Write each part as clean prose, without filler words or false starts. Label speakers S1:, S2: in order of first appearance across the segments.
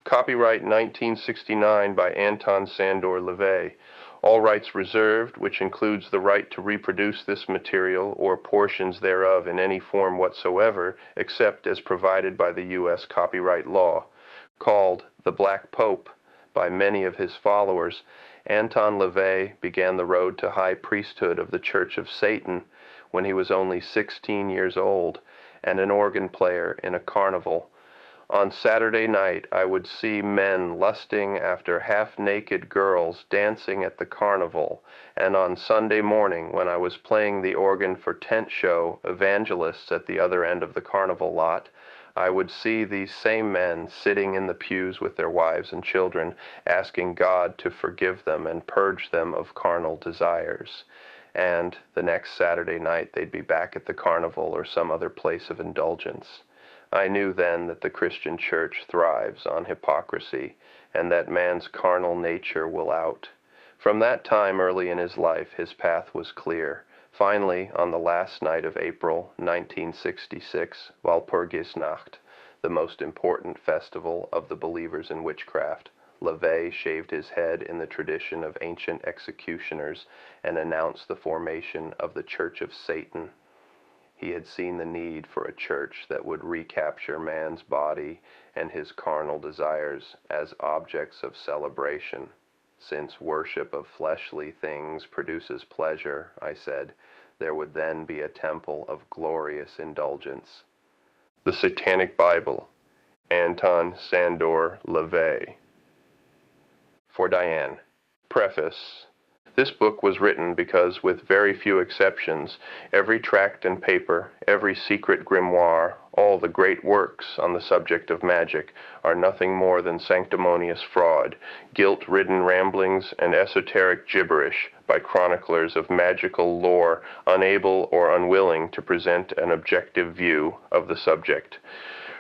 S1: Copyright 1969 by Anton Szandor LaVey. All rights reserved, which includes the right to reproduce this material or portions thereof in any form whatsoever, except as provided by the U.S. copyright law. Called The Black Pope by many of his followers, Anton LaVey began the road to high priesthood of the Church of Satan when he was only 16 years old and an organ player in a carnival. On Saturday night, I would see men lusting after half-naked girls dancing at the carnival, and on Sunday morning, when I was playing the organ for tent show evangelists at the other end of the carnival lot, I would see these same men sitting in the pews with their wives and children, asking God to forgive them and purge them of carnal desires. And the next Saturday night, they'd be back at the carnival or some other place of indulgence. I knew then that the Christian church thrives on hypocrisy, and that man's carnal nature will out. From that time early in his life, his path was clear. Finally, on the last night of April 1966, Walpurgisnacht, the most important festival of the believers in witchcraft, LaVey shaved his head in the tradition of ancient executioners and announced the formation of the Church of Satan. He had seen the need for a church that would recapture man's body and his carnal desires as objects of celebration. Since worship of fleshly things produces pleasure, I said, there would then be a temple of glorious indulgence. The Satanic Bible, Anton Szandor LaVey. For Diane. Preface. This book was written because, with very few exceptions, every tract and paper, every secret grimoire, all the great works on the subject of magic are nothing more than sanctimonious fraud, guilt-ridden ramblings, and esoteric gibberish by chroniclers of magical lore unable or unwilling to present an objective view of the subject.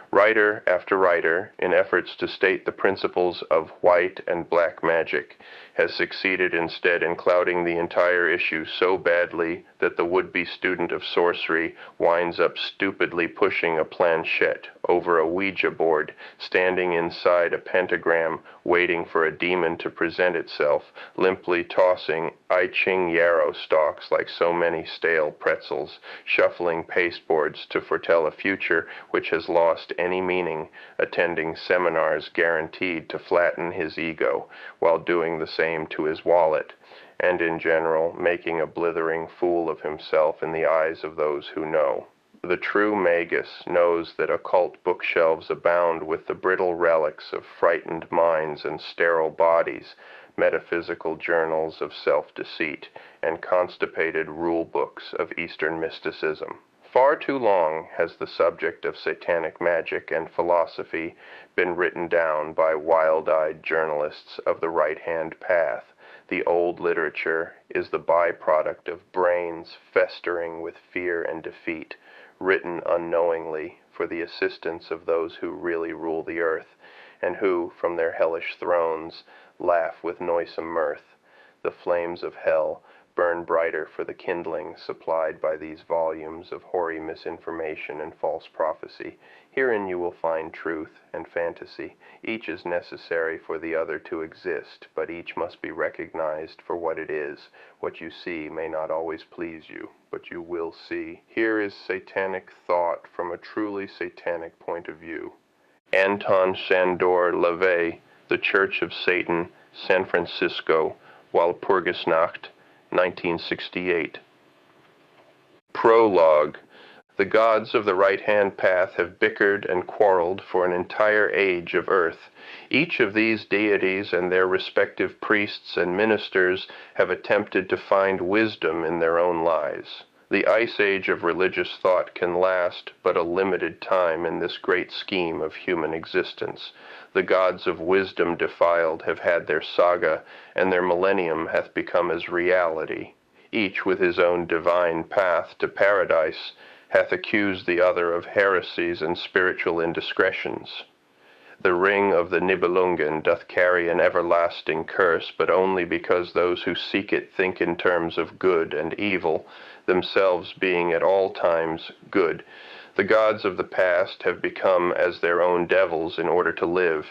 S1: Writer after writer, in efforts to state the principles of white and black magic, has succeeded instead in clouding the entire issue so badly that the would-be student of sorcery winds up stupidly pushing a planchette over a Ouija board, standing inside a pentagram, waiting for a demon to present itself, limply tossing I Ching yarrow stalks like so many stale pretzels, shuffling pasteboards to foretell a future which has lost any meaning, attending seminars guaranteed to flatten his ego, while doing the same to his wallet, and in general making a blithering fool of himself in the eyes of those who know. The true magus knows that occult bookshelves abound with the brittle relics of frightened minds and sterile bodies, metaphysical journals of self-deceit, and constipated rule books of Eastern mysticism. Far too long has the subject of satanic magic and philosophy been written down by wild-eyed journalists of the right-hand path. The old literature is the byproduct of brains festering with fear and defeat, written unknowingly for the assistance of those who really rule the earth, and who, from their hellish thrones, laugh with noisome mirth. The flames of hell burn brighter for the kindling supplied by these volumes of hoary misinformation and false prophecy. Herein you will find truth and fantasy. Each is necessary for the other to exist, but each must be recognized for what it is. What you see may not always please you, but you will see. Here is satanic thought from a truly satanic point of view. Anton Szandor LaVey, The Church of Satan, San Francisco, Walpurgisnacht, 1968. Prologue. The gods of the right-hand path have bickered and quarreled for an entire age of earth. Each of these deities and their respective priests and ministers have attempted to find wisdom in their own lives. The ice age of religious thought can last but a limited time in this great scheme of human existence. The gods of wisdom defiled have had their saga, and their millennium hath become as reality. Each with his own divine path to paradise hath accused the other of heresies and spiritual indiscretions. The ring of the Nibelungen doth carry an everlasting curse, but only because those who seek it think in terms of good and evil, themselves being at all times good. The gods of the past have become as their own devils in order to live.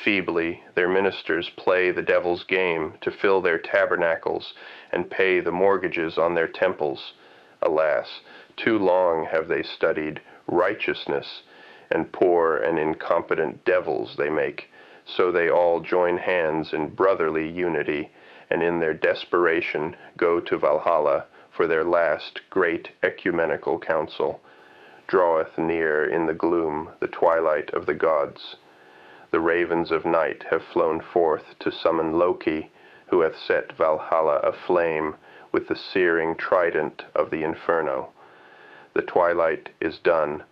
S1: Feebly, their ministers play the devil's game to fill their tabernacles and pay the mortgages on their temples. Alas, too long have they studied righteousness, and poor and incompetent devils they make. So they all join hands in brotherly unity, and in their desperation go to Valhalla for their last great ecumenical council. Draweth near in the gloom the twilight of the gods. The ravens of night have flown forth to summon Loki, who hath set Valhalla aflame with the searing trident of the inferno. The twilight is done.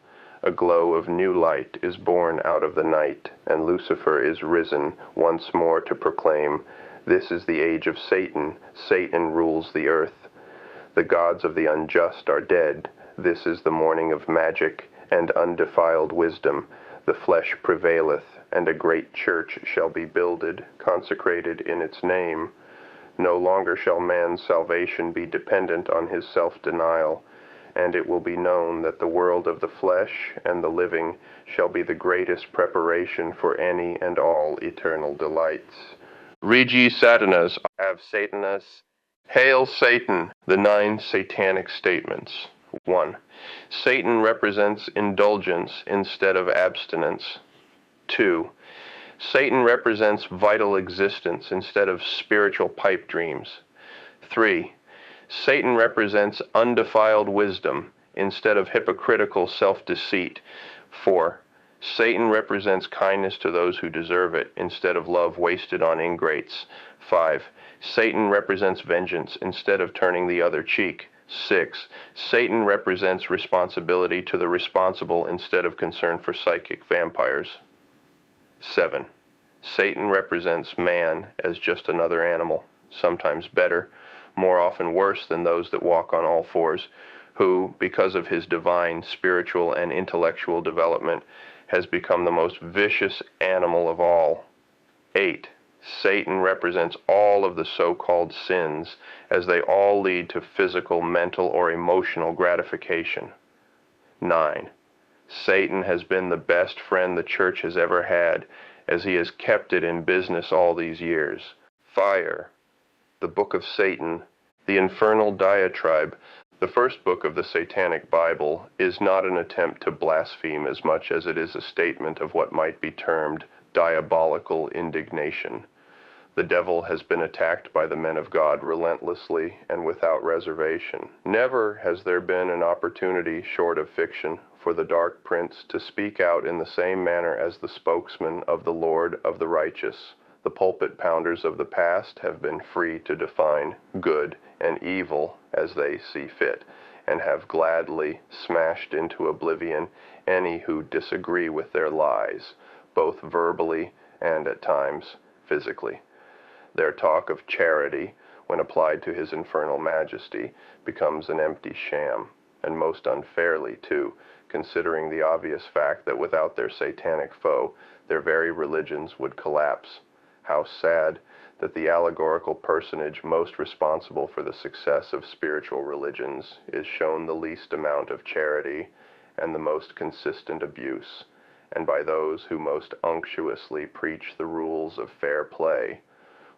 S1: A glow of new light is born out of the night, and Lucifer is risen once more to proclaim, "This is the age of Satan. Satan rules the earth. The gods of the unjust are dead. This is the morning of magic and undefiled wisdom. The flesh prevaileth, and a great church shall be builded, consecrated in its name. No longer shall man's salvation be dependent on his self-denial, and it will be known that the world of the flesh and the living shall be the greatest preparation for any and all eternal delights." Regi Satanas, av Satanas. Hail Satan! The 9 satanic statements. 1. Satan represents indulgence instead of abstinence. 2. Satan represents vital existence instead of spiritual pipe dreams. 3. Satan represents undefiled wisdom instead of hypocritical self-deceit. 4. Satan represents kindness to those who deserve it instead of love wasted on ingrates. 5. Satan represents vengeance instead of turning the other cheek. 6. Satan represents responsibility to the responsible instead of concern for psychic vampires. 7. Satan represents man as just another animal, sometimes better, more often worse than those that walk on all fours, who, because of his divine, spiritual, and intellectual development, has become the most vicious animal of all. 8. Satan represents all of the so-called sins, as they all lead to physical, mental, or emotional gratification. 9. Satan has been the best friend the church has ever had, as he has kept it in business all these years. Fire. The Book of Satan, the Infernal Diatribe, the first book of the Satanic Bible, is not an attempt to blaspheme as much as it is a statement of what might be termed diabolical indignation. The devil has been attacked by the men of God relentlessly and without reservation. Never has there been an opportunity, short of fiction, for the dark prince to speak out in the same manner as the spokesman of the Lord of the righteous. The pulpit pounders of the past have been free to define good and evil as they see fit, and have gladly smashed into oblivion any who disagree with their lies, both verbally and at times physically. Their talk of charity, when applied to his infernal majesty, becomes an empty sham, and most unfairly, too, considering the obvious fact that without their satanic foe, their very religions would collapse. How sad that the allegorical personage most responsible for the success of spiritual religions is shown the least amount of charity and the most consistent abuse, and by those who most unctuously preach the rules of fair play.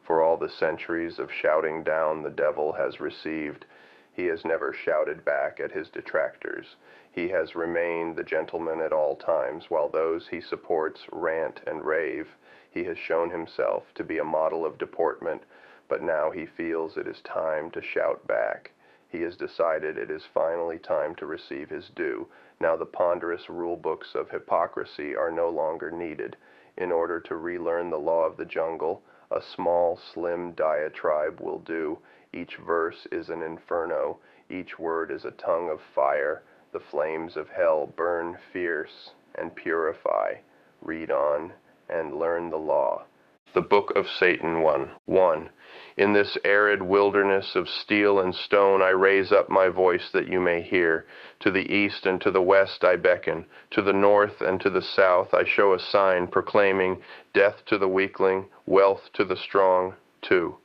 S1: For all the centuries of shouting down the devil has received, he has never shouted back at his detractors. He has remained the gentleman at all times, while those he supports rant and rave. He has shown himself to be a model of deportment, but now he feels it is time to shout back. He has decided it is finally time to receive his due. Now the ponderous rule books of hypocrisy are no longer needed. In order to relearn the law of the jungle, a small, slim diatribe will do. Each verse is an inferno. Each word is a tongue of fire. The flames of hell burn fierce and purify. Read on and learn the law. The Book of Satan 1. In this arid wilderness of steel and stone I raise up my voice that you may hear. To the east and to the west I beckon. To the north and to the south I show a sign proclaiming death to the weakling, wealth to the strong. 2.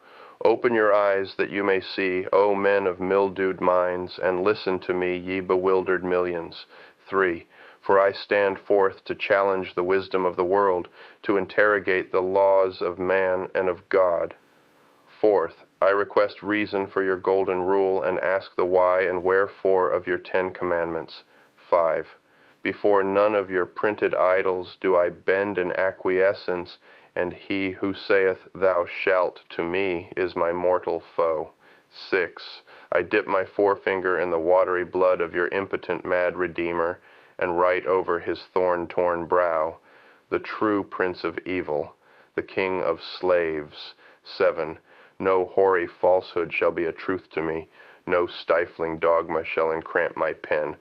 S1: Open your eyes that you may see, O men of mildewed minds, and listen to me, ye bewildered millions. 3. For I stand forth to challenge the wisdom of the world, to interrogate the laws of man and of God. Fourth, I request reason for your golden rule and ask the why and wherefore of your 10 commandments. 5. Before none of your printed idols do I bend in acquiescence, and he who saith, Thou shalt, to me, is my mortal foe. 6. I dip my forefinger in the watery blood of your impotent mad Redeemer, and write over his thorn-torn brow, the true Prince of Evil, the King of slaves. 7. No hoary falsehood shall be a truth to me, no stifling dogma shall encramp my pen.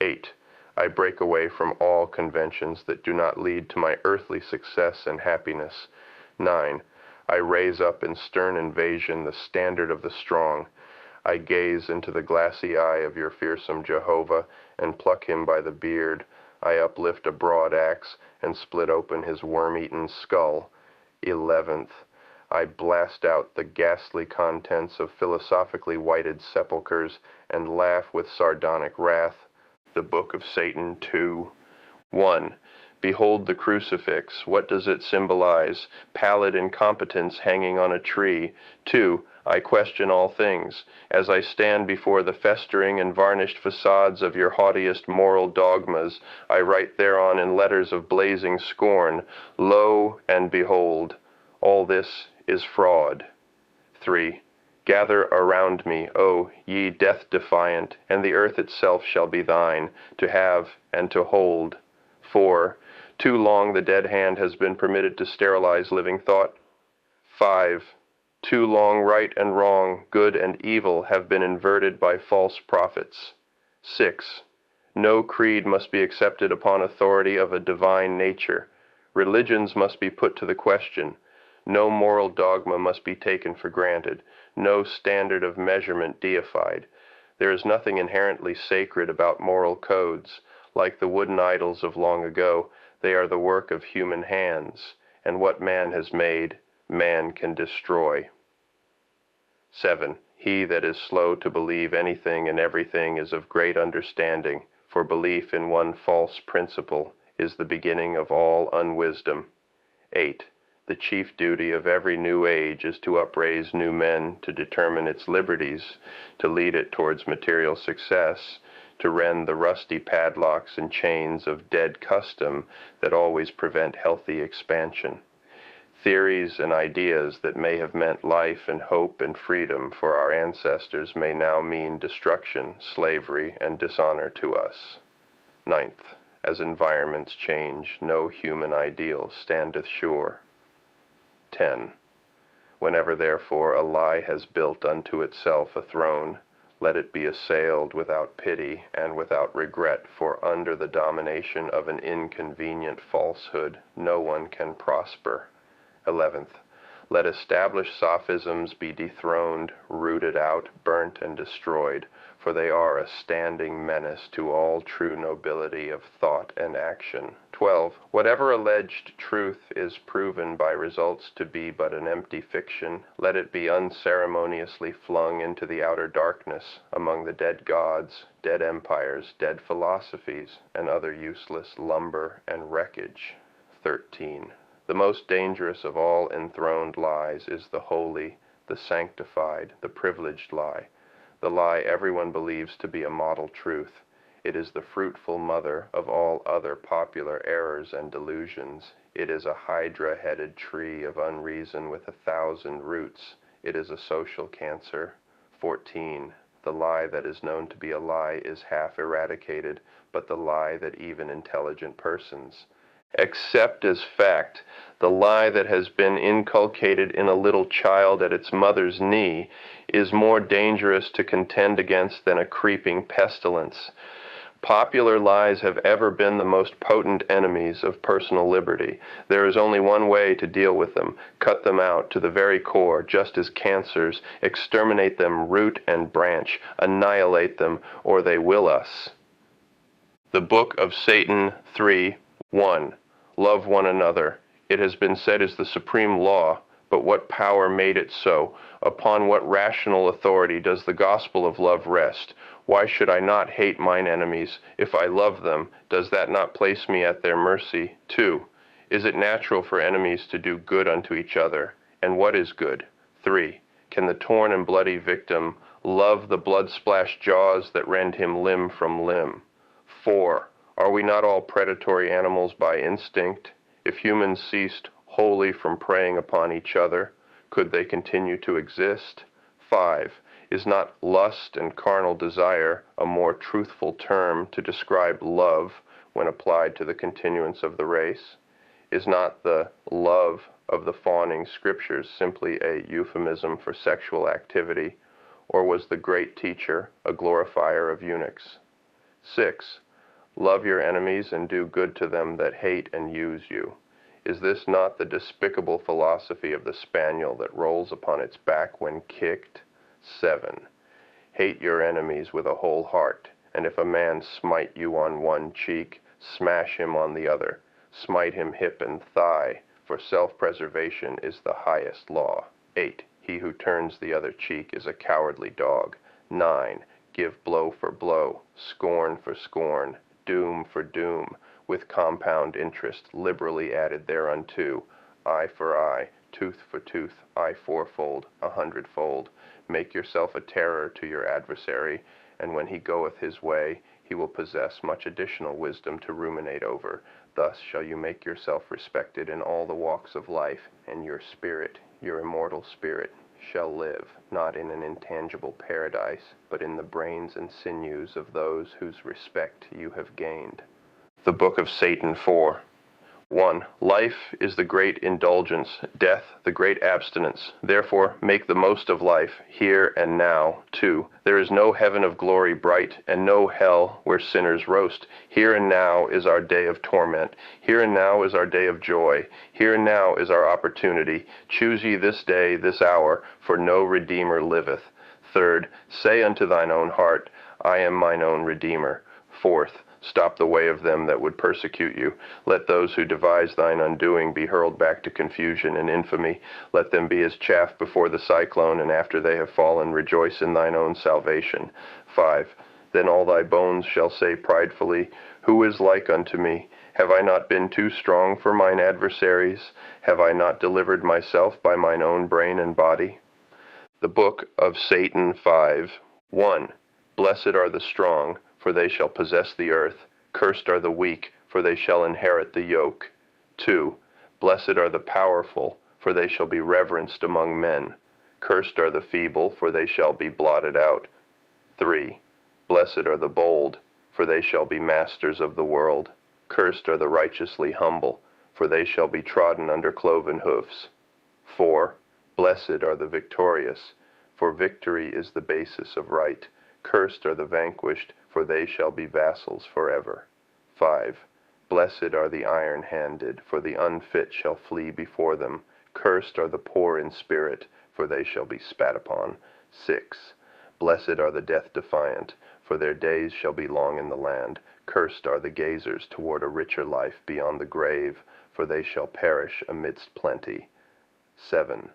S1: 8. I break away from all conventions that do not lead to my earthly success and happiness. 9. I raise up in stern invasion the standard of the strong. I gaze into the glassy eye of your fearsome Jehovah, and pluck him by the beard. I uplift a broad axe, and split open his worm-eaten skull. 11th. I blast out the ghastly contents of philosophically whited sepulchres, and laugh with sardonic wrath. The Book of Satan 2. 1. Behold the crucifix. What does it symbolize? Pallid incompetence hanging on a tree. 2. I question all things. As I stand before the festering and varnished facades of your haughtiest moral dogmas, I write thereon in letters of blazing scorn, Lo and behold, all this is fraud. 3. Gather around me, O ye death-defiant, and the earth itself shall be thine, to have and to hold. 4. Too long the dead hand has been permitted to sterilize living thought. 5. Too long right and wrong, good and evil have been inverted by false prophets. 6. No creed must be accepted upon authority of a divine nature. Religions must be put to the question. No moral dogma must be taken for granted, no standard of measurement deified. There is nothing inherently sacred about moral codes. Like the wooden idols of long ago, they are the work of human hands, and what man has made, man can destroy. 7. He that is slow to believe anything and everything is of great understanding, for belief in one false principle is the beginning of all unwisdom. 8. The chief duty of every new age is to upraise new men, to determine its liberties, to lead it towards material success, to rend the rusty padlocks and chains of dead custom that always prevent healthy expansion. Theories and ideas that may have meant life and hope and freedom for our ancestors may now mean destruction, slavery, and dishonor to us. 9th. As environments change, no human ideal standeth sure. 10. Whenever therefore a lie has built unto itself a throne, let it be assailed without pity and without regret, for under the domination of an inconvenient falsehood no one can prosper. 11th. Let established sophisms be dethroned, rooted out, burnt, and destroyed, for they are a standing menace to all true nobility of thought and action. 12. Whatever alleged truth is proven by results to be but an empty fiction, let it be unceremoniously flung into the outer darkness among the dead gods, dead empires, dead philosophies, and other useless lumber and wreckage. 13. The most dangerous of all enthroned lies is the holy, the sanctified, the privileged lie. The lie everyone believes to be a model truth. It is the fruitful mother of all other popular errors and delusions. It is a hydra-headed tree of unreason with 1,000 roots. It is a social cancer. 14. The lie that is known to be a lie is half eradicated, but the lie that even intelligent persons accept as fact, the lie that has been inculcated in a little child at its mother's knee, is more dangerous to contend against than a creeping pestilence. Popular lies have ever been the most potent enemies of personal liberty. There is only one way to deal with them: cut them out to the very core, just as cancers, exterminate them root and branch, annihilate them, or they will us. The Book of Satan 3:1. Love one another. It has been said is the supreme law, but what power made it so? Upon what rational authority does the gospel of love rest? Why should I not hate mine enemies? If I love them, does that not place me at their mercy? 2. Is it natural for enemies to do good unto each other? And what is good? 3. Can the torn and bloody victim love the blood-splashed jaws that rend him limb from limb? 4. Are we not all predatory animals by instinct? If humans ceased wholly from preying upon each other, could they continue to exist? 5. Is not lust and carnal desire a more truthful term to describe love when applied to the continuance of the race? Is not the love of the fawning scriptures simply a euphemism for sexual activity, or was the great teacher a glorifier of eunuchs? 6. Love your enemies and do good to them that hate and use you. Is this not the despicable philosophy of the spaniel that rolls upon its back when kicked? 7. Hate your enemies with a whole heart, and if a man smite you on one cheek, smash him on the other. Smite him hip and thigh, for self-preservation is the highest law. 8. He who turns the other cheek is a cowardly dog. 9. Give blow for blow, scorn for scorn, doom for doom, with compound interest liberally added thereunto, eye for eye, tooth for tooth, eye fourfold, 100-fold. Make yourself a terror to your adversary, and when he goeth his way, he will possess much additional wisdom to ruminate over. Thus shall you make yourself respected in all the walks of life, and your spirit, your immortal spirit, shall live, not in an intangible paradise, but in the brains and sinews of those whose respect you have gained. The Book of Satan 4. 1. Life is the great indulgence, death the great abstinence. Therefore, make the most of life, here and now. 2. There is no heaven of glory bright, and no hell where sinners roast. Here and now is our day of torment. Here and now is our day of joy. Here and now is our opportunity. Choose ye this day, this hour, for no Redeemer liveth. 3. Say unto thine own heart, I am mine own Redeemer. 4. Stop the way of them that would persecute you. Let those who devise thine undoing be hurled back to confusion and infamy. Let them be as chaff before the cyclone, and after they have fallen, rejoice in thine own salvation. 5. Then all thy bones shall say pridefully, Who is like unto me? Have I not been too strong for mine adversaries? Have I not delivered myself by mine own brain and body? The Book of Satan 5. 1. Blessed are the strong, for they shall possess the earth. Cursed are the weak, for they shall inherit the yoke. 2. Blessed are the powerful, for they shall be reverenced among men. Cursed are the feeble, for they shall be blotted out. 3. Blessed are the bold, for they shall be masters of the world. Cursed are the righteously humble, for they shall be trodden under cloven hoofs. 4. Blessed are the victorious, for victory is the basis of right. Cursed are the vanquished, for they shall be vassals forever. 5. Blessed are the iron-handed, for the unfit shall flee before them. Cursed are the poor in spirit, for they shall be spat upon. 6. Blessed are the death-defiant, for their days shall be long in the land. Cursed are the gazers toward a richer life beyond the grave, for they shall perish amidst plenty. 7.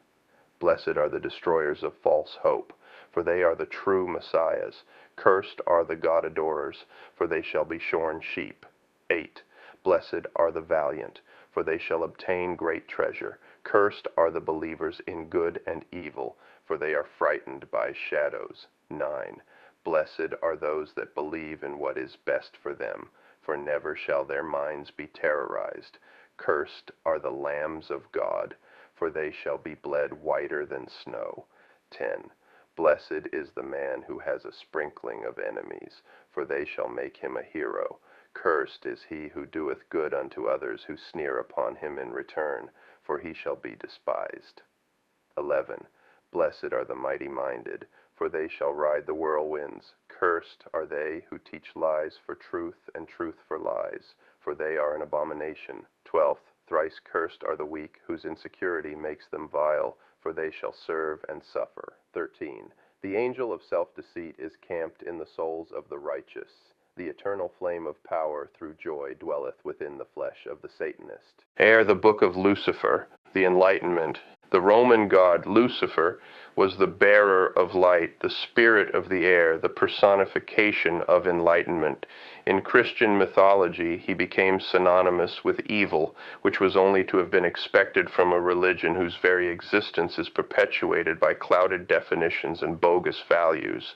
S1: Blessed are the destroyers of false hope, for they are the true messiahs. Cursed are the God-adorers, for they shall be shorn sheep. 8. Blessed are the valiant, for they shall obtain great treasure. Cursed are the believers in good and evil, for they are frightened by shadows. 9. Blessed are those that believe in what is best for them, for never shall their minds be terrorized. Cursed are the lambs of God, for they shall be bled whiter than snow. 10. Blessed is the man who has a sprinkling of enemies, for they shall make him a hero. Cursed is he who doeth good unto others who sneer upon him in return, for he shall be despised. 11. Blessed are the mighty-minded, for they shall ride the whirlwinds. Cursed are they who teach lies for truth and truth for lies, for they are an abomination. 12. Thrice cursed are the weak, whose insecurity makes them vile, for they shall serve and suffer. 13. The angel of self-deceit is camped in the souls of the righteous. The eternal flame of power through joy dwelleth within the flesh of the Satanist. Ere the book of Lucifer, the Enlightenment. The Roman god Lucifer was the bearer of light, the spirit of the air, the personification of enlightenment. In Christian mythology, he became synonymous with evil, which was only to have been expected from a religion whose very existence is perpetuated by clouded definitions and bogus values.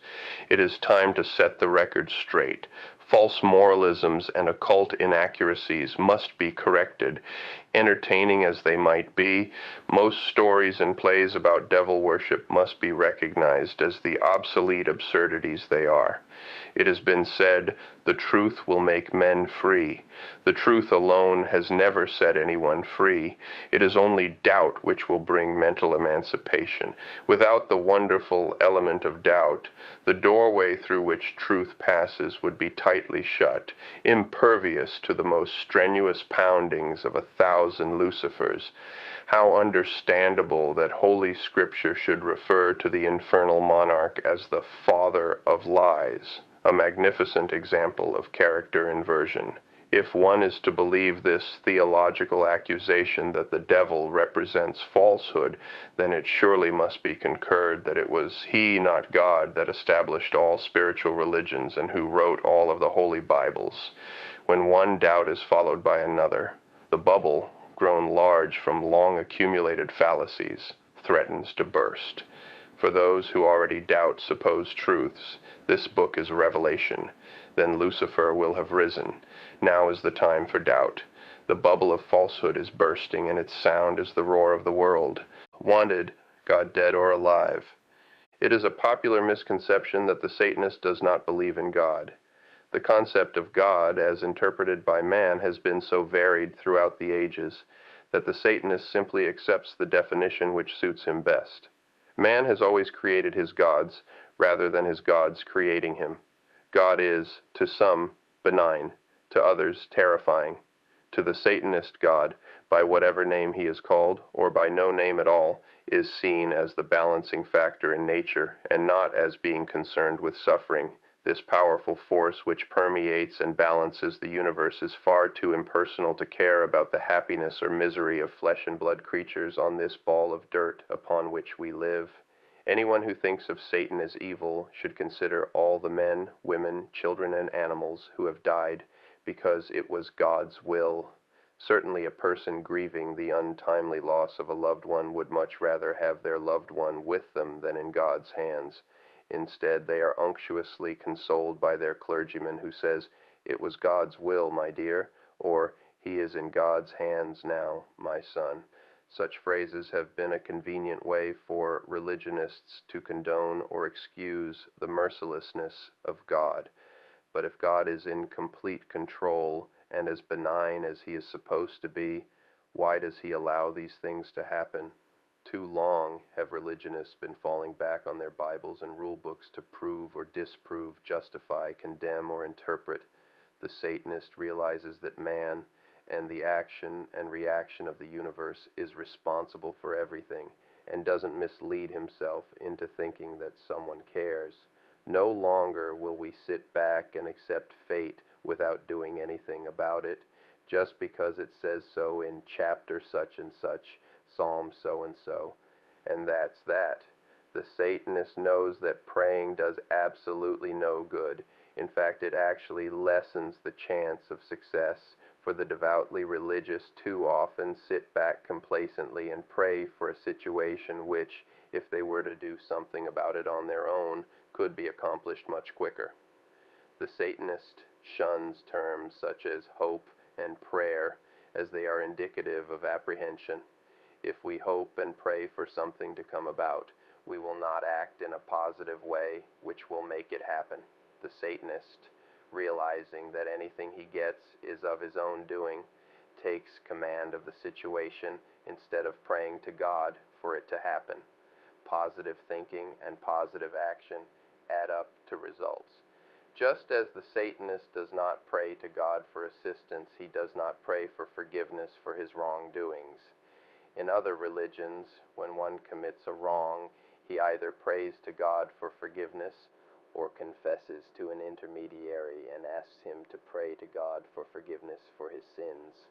S1: It is time to set the record straight. False moralisms and occult inaccuracies must be corrected. Entertaining as they might be, most stories and plays about devil worship must be recognized as the obsolete absurdities they are. It has been said, "The truth will make men free." The truth alone has never set anyone free. It is only doubt which will bring mental emancipation. Without the wonderful element of doubt, the doorway through which truth passes would be tightly shut, impervious to the most strenuous poundings of 1,000 Lucifers. How understandable that Holy Scripture should refer to the infernal monarch as the father of lies, a magnificent example of character inversion. If one is to believe this theological accusation that the devil represents falsehood, then it surely must be concurred that it was he, not God, that established all spiritual religions and who wrote all of the holy Bibles. When one doubt is followed by another, the bubble, grown large from long accumulated fallacies, threatens to burst. For those who already doubt supposed truths, this book is revelation. Then Lucifer will have risen. Now is the time for doubt. The bubble of falsehood is bursting, and its sound is the roar of the world. Wanted, God dead or alive. It is a popular misconception that the Satanist does not believe in God. The concept of God, as interpreted by man, has been so varied throughout the ages that the Satanist simply accepts the definition which suits him best. Man has always created his gods, rather than his gods creating him. God is, to some, benign, to others terrifying. To the Satanist, God, by whatever name he is called, or by no name at all, is seen as the balancing factor in nature, and not as being concerned with suffering. This powerful force which permeates and balances the universe is far too impersonal to care about the happiness or misery of flesh and blood creatures on this ball of dirt upon which we live. Anyone who thinks of Satan as evil should consider all the men, women, children, and animals who have died because it was God's will. Certainly a person grieving the untimely loss of a loved one would much rather have their loved one with them than in God's hands. Instead, they are unctuously consoled by their clergyman who says, "It was God's will, my dear," or "He is in God's hands now, my son." Such phrases have been a convenient way for religionists to condone or excuse the mercilessness of God. But if God is in complete control and as benign as he is supposed to be, why does he allow these things to happen? Too long have religionists been falling back on their Bibles and rule books to prove or disprove, justify, condemn, or interpret. The Satanist realizes that man and the action and reaction of the universe is responsible for everything, and doesn't mislead himself into thinking that someone cares. No longer will we sit back and accept fate without doing anything about it, just because it says so in chapter such and such, Psalm so-and-so, and that's that. The Satanist knows that praying does absolutely no good. In fact, it actually lessens the chance of success, for the devoutly religious too often sit back complacently and pray for a situation which, if they were to do something about it on their own, could be accomplished much quicker. The Satanist shuns terms such as hope and prayer, as they are indicative of apprehension. If we hope and pray for something to come about, we will not act in a positive way which will make it happen. The Satanist, realizing that anything he gets is of his own doing, takes command of the situation instead of praying to God for it to happen. Positive thinking and positive action add up to results. Just as the Satanist does not pray to God for assistance, he does not pray for forgiveness for his wrongdoings. In other religions, when one commits a wrong, he either prays to God for forgiveness or confesses to an intermediary and asks him to pray to God for forgiveness for his sins.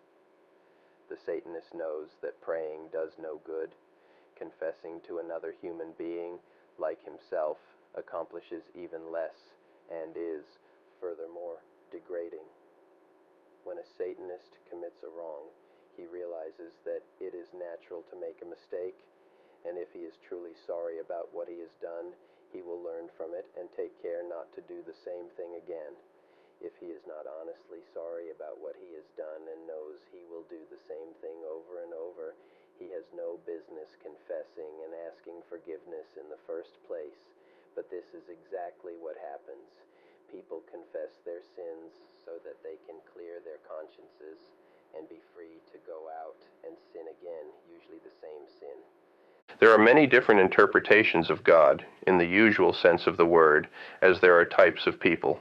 S2: The Satanist knows that praying does no good. Confessing to another human being, like himself, accomplishes even less and is, furthermore, degrading. When a Satanist commits a wrong, he realizes that it is natural to make a mistake, and if he is truly sorry about what he has done, he will learn from it and take care not to do the same thing again. If he is not honestly sorry about what he has done and knows he will do the same thing over and over, he has no business confessing and asking forgiveness in the first place. But this is exactly what happens. People confess their sins so that they can clear their consciences and be free to go out and sin again, usually the same sin.
S1: There are many different interpretations of God, in the usual sense of the word, as there are types of people.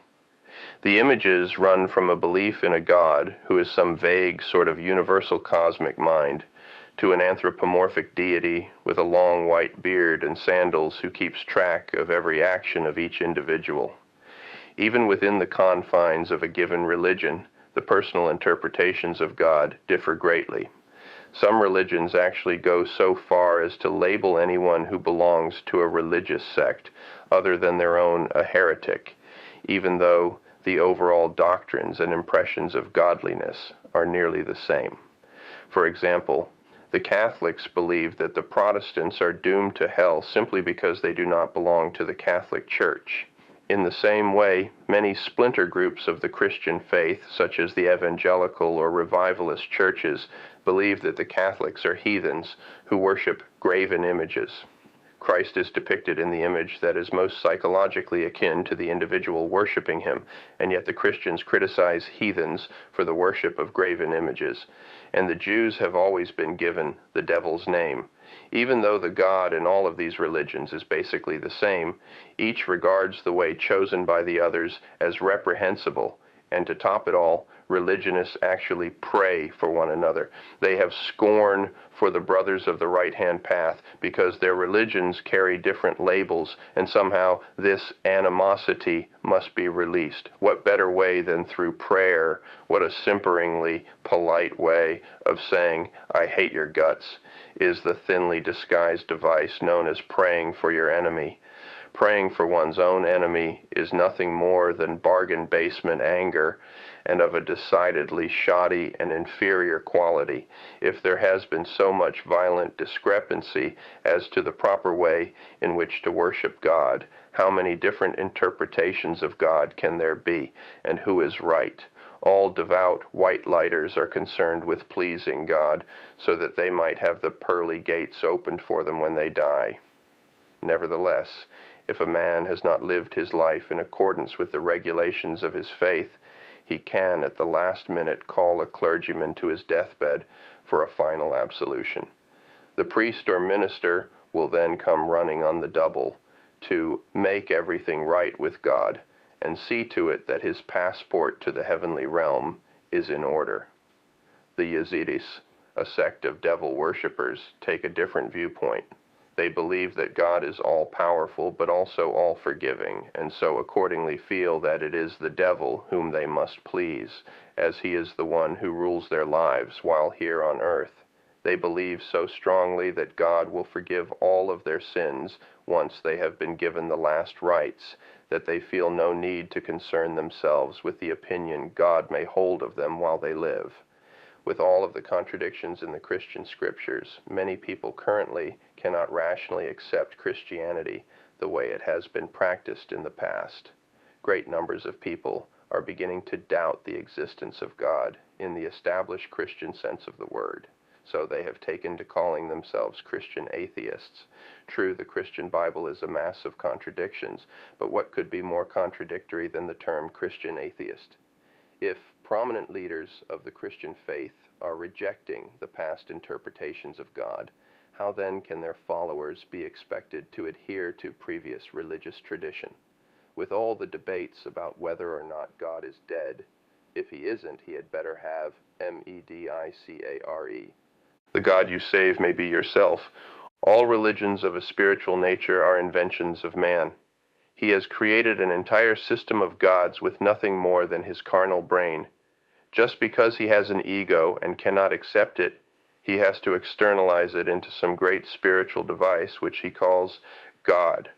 S1: The images run from a belief in a God who is some vague sort of universal cosmic mind, to an anthropomorphic deity with a long white beard and sandals who keeps track of every action of each individual. Even within the confines of a given religion, the personal interpretations of God differ greatly. Some religions actually go so far as to label anyone who belongs to a religious sect other than their own a heretic, even though the overall doctrines and impressions of godliness are nearly the same. For example, the Catholics believe that the Protestants are doomed to hell simply because they do not belong to the Catholic Church. In the same way, many splinter groups of the Christian faith, such as the evangelical or revivalist churches, believe that the Catholics are heathens who worship graven images. Christ is depicted in the image that is most psychologically akin to the individual worshiping him, and yet the Christians criticize heathens for the worship of graven images. And the Jews have always been given the devil's name. Even though the God in all of these religions is basically the same, each regards the way chosen by the others as reprehensible, and to top it all, religionists actually pray for one another. They have scorn for the brothers of the right-hand path because their religions carry different labels, and somehow this animosity must be released. What better way than through prayer? What a simperingly polite way of saying, "I hate your guts," is the thinly disguised device known as praying for your enemy. Praying for one's own enemy is nothing more than bargain basement anger, and of a decidedly shoddy and inferior quality, if there has been so much violent discrepancy as to the proper way in which to worship God. How many different interpretations of God can there be, and who is right? All devout white lighters are concerned with pleasing God, so that they might have the pearly gates opened for them when they die. Nevertheless, if a man has not lived his life in accordance with the regulations of his faith, he can at the last minute call a clergyman to his deathbed for a final absolution. The priest or minister will then come running on the double to make everything right with God and see to it that his passport to the heavenly realm is in order. The Yazidis, a sect of devil worshippers, take a different viewpoint. They believe that God is all-powerful, but also all-forgiving, and so accordingly feel that it is the devil whom they must please, as he is the one who rules their lives while here on earth. They believe so strongly that God will forgive all of their sins once they have been given the last rites, that they feel no need to concern themselves with the opinion God may hold of them while they live. With all of the contradictions in the Christian scriptures, many people currently cannot rationally accept Christianity the way it has been practiced in the past. Great numbers of people are beginning to doubt the existence of God in the established Christian sense of the word. So they have taken to calling themselves Christian atheists. True, the Christian Bible is a mass of contradictions, but what could be more contradictory than the term Christian atheist? If prominent leaders of the Christian faith are rejecting the past interpretations of God, how then can their followers be expected to adhere to previous religious tradition? With all the debates about whether or not God is dead, if he isn't, he had better have medicare. The God you save may be yourself. All religions of a spiritual nature are inventions of man. He has created an entire system of gods with nothing more than his carnal brain. Just because he has an ego and cannot accept it, he has to externalize it into some great spiritual device which he calls God.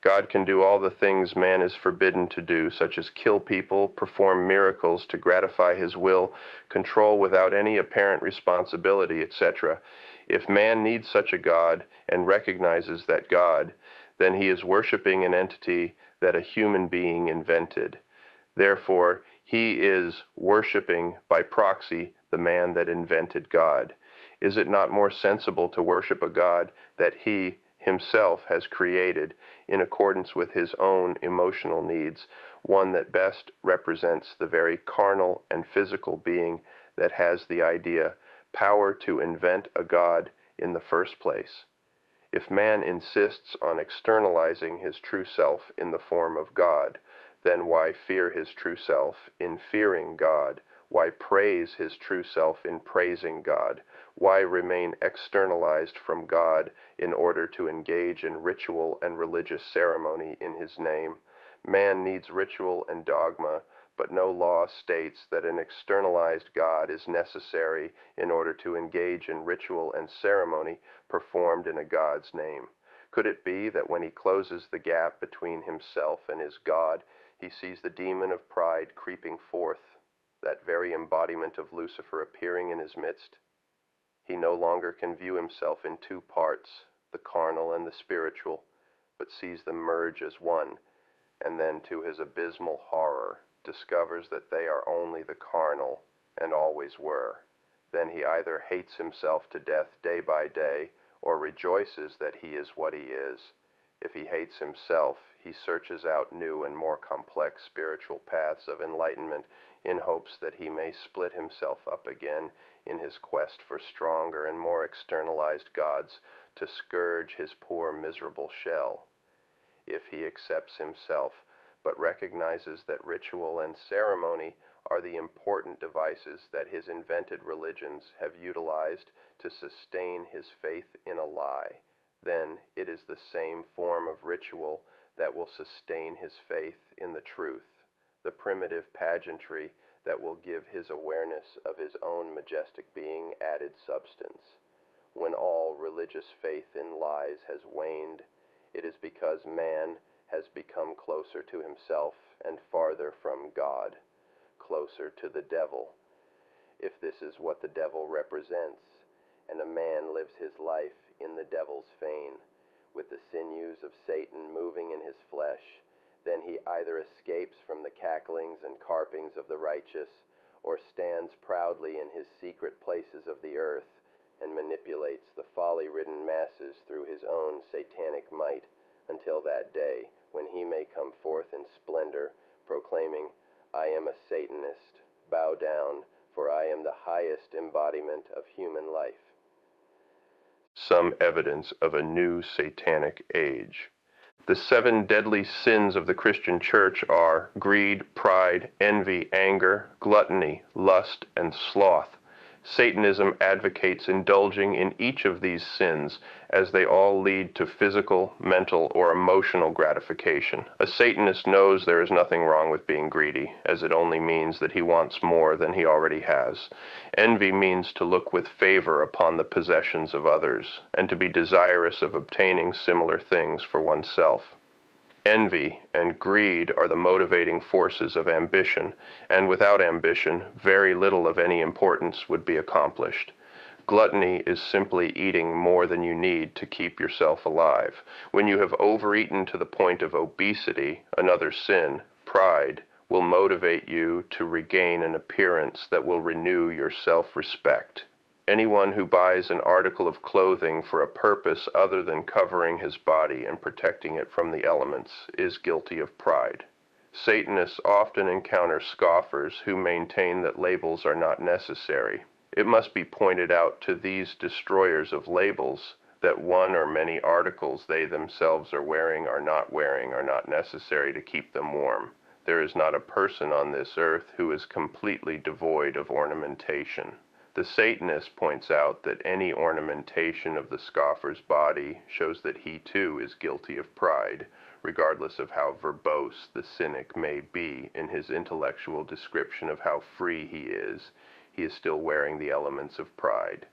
S1: God can do all the things man is forbidden to do, such as kill people, perform miracles to gratify his will, control without any apparent responsibility, etc. If man needs such a God and recognizes that God, then he is worshiping an entity that a human being invented. Therefore, he is worshiping by proxy the man that invented God. Is it not more sensible to worship a God that he himself has created in accordance with his own emotional needs, one that best represents the very carnal and physical being that has the idea, power to invent a God in the first place? If man insists on externalizing his true self in the form of God, then why fear his true self in fearing God? Why praise his true self in praising God? Why remain externalized from God in order to engage in ritual and religious ceremony in his name? Man needs ritual and dogma, but no law states that an externalized God is necessary in order to engage in ritual and ceremony performed in a God's name. Could it be that when he closes the gap between himself and his God, he sees the demon of pride creeping forth, that very embodiment of Lucifer appearing in his midst? He no longer can view himself in two parts, the carnal and the spiritual, but sees them merge as one, and then to his abysmal horror discovers that they are only the carnal and always were. Then he either hates himself to death day by day, or rejoices that he is what he is. If he hates himself, he searches out new and more complex spiritual paths of enlightenment in hopes that he may split himself up again in his quest for stronger and more externalized gods to scourge his poor miserable shell. If he accepts himself, but recognizes that ritual and ceremony are the important devices that his invented religions have utilized to sustain his faith in a lie, then it is the same form of ritual that will sustain his faith in the truth, the primitive pageantry that will give his awareness of his own majestic being added substance. When all religious faith in lies has waned, it is because man has become closer to himself and farther from God, closer to the devil, if this is what the devil represents, and a man lives his life in the devil's vein, with the sinews of Satan moving in his flesh, then he either escapes from the cacklings and carpings of the righteous, or stands proudly in his secret places of the earth, and manipulates the folly-ridden masses through his own satanic might, until that day when he may come forth in splendor, proclaiming, "I am a Satanist, bow down, for I am the highest embodiment of human life." Some evidence of a new satanic age. The 7 deadly sins of the Christian church are greed, pride, envy, anger, gluttony, lust, and sloth. Satanism advocates indulging in each of these sins, as they all lead to physical, mental, or emotional gratification. A Satanist knows there is nothing wrong with being greedy, as it only means that he wants more than he already has. Envy means to look with favor upon the possessions of others, and to be desirous of obtaining similar things for oneself. Envy and greed are the motivating forces of ambition, and without ambition, very little of any importance would be accomplished. Gluttony is simply eating more than you need to keep yourself alive. When you have overeaten to the point of obesity, another sin, pride, will motivate you to regain an appearance that will renew your self-respect. Anyone who buys an article of clothing for a purpose other than covering his body and protecting it from the elements is guilty of pride. Satanists often encounter scoffers who maintain that labels are not necessary. It must be pointed out to these destroyers of labels that one or many articles they themselves are not necessary to keep them warm. There is not a person on this earth who is completely devoid of ornamentation. The Satanist points out that any ornamentation of the scoffer's body shows that he too is guilty of pride, regardless of how verbose the cynic may be in his intellectual description of how free he is still wearing the elements of pride.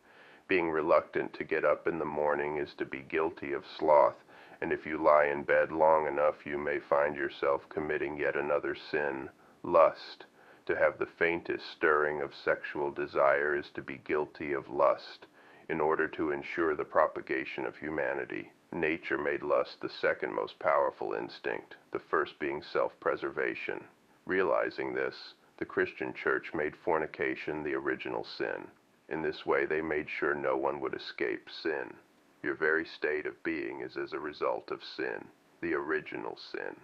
S1: Being reluctant to get up in the morning is to be guilty of sloth, and if you lie in bed long enough, you may find yourself committing yet another sin, lust. To have the faintest stirring of sexual desire is to be guilty of lust. In order to ensure the propagation of humanity, nature made lust the second most powerful instinct, the first being self-preservation. Realizing this, the Christian Church made fornication the original sin. In this way, they made sure no one would escape sin. Your very state of being is as a result of sin, the original sin.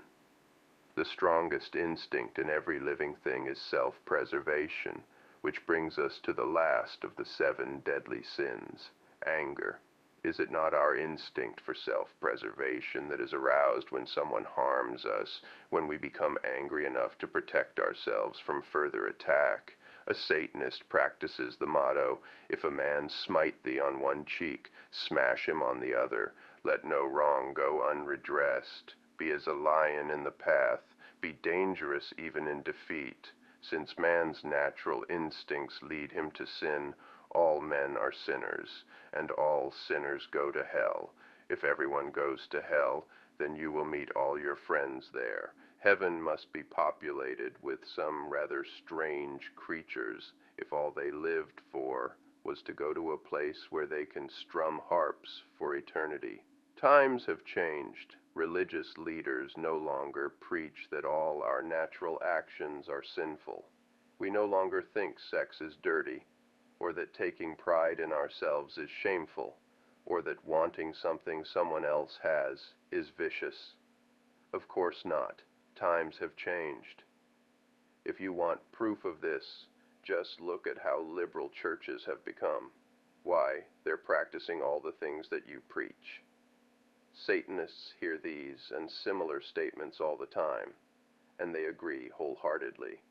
S1: The strongest instinct in every living thing is self-preservation, which brings us to the last of the 7 deadly sins, anger. Is it not our instinct for self-preservation that is aroused when someone harms us, when we become angry enough to protect ourselves from further attack? A Satanist practices the motto, if a man smite thee on one cheek, smash him on the other. Let no wrong go unredressed. Be as a lion in the path. Be dangerous even in defeat. Since man's natural instincts lead him to sin, all men are sinners, and all sinners go to hell. If everyone goes to hell, then you will meet all your friends there. Heaven must be populated with some rather strange creatures if all they lived for was to go to a place where they can strum harps for eternity. Times have changed. Religious leaders no longer preach that all our natural actions are sinful. We no longer think sex is dirty, or that taking pride in ourselves is shameful, or that wanting something someone else has is vicious. Of course not. Times have changed. If you want proof of this, just look at how liberal churches have become. Why, they're practicing all the things that you preach. Satanists hear these and similar statements all the time, and they agree wholeheartedly.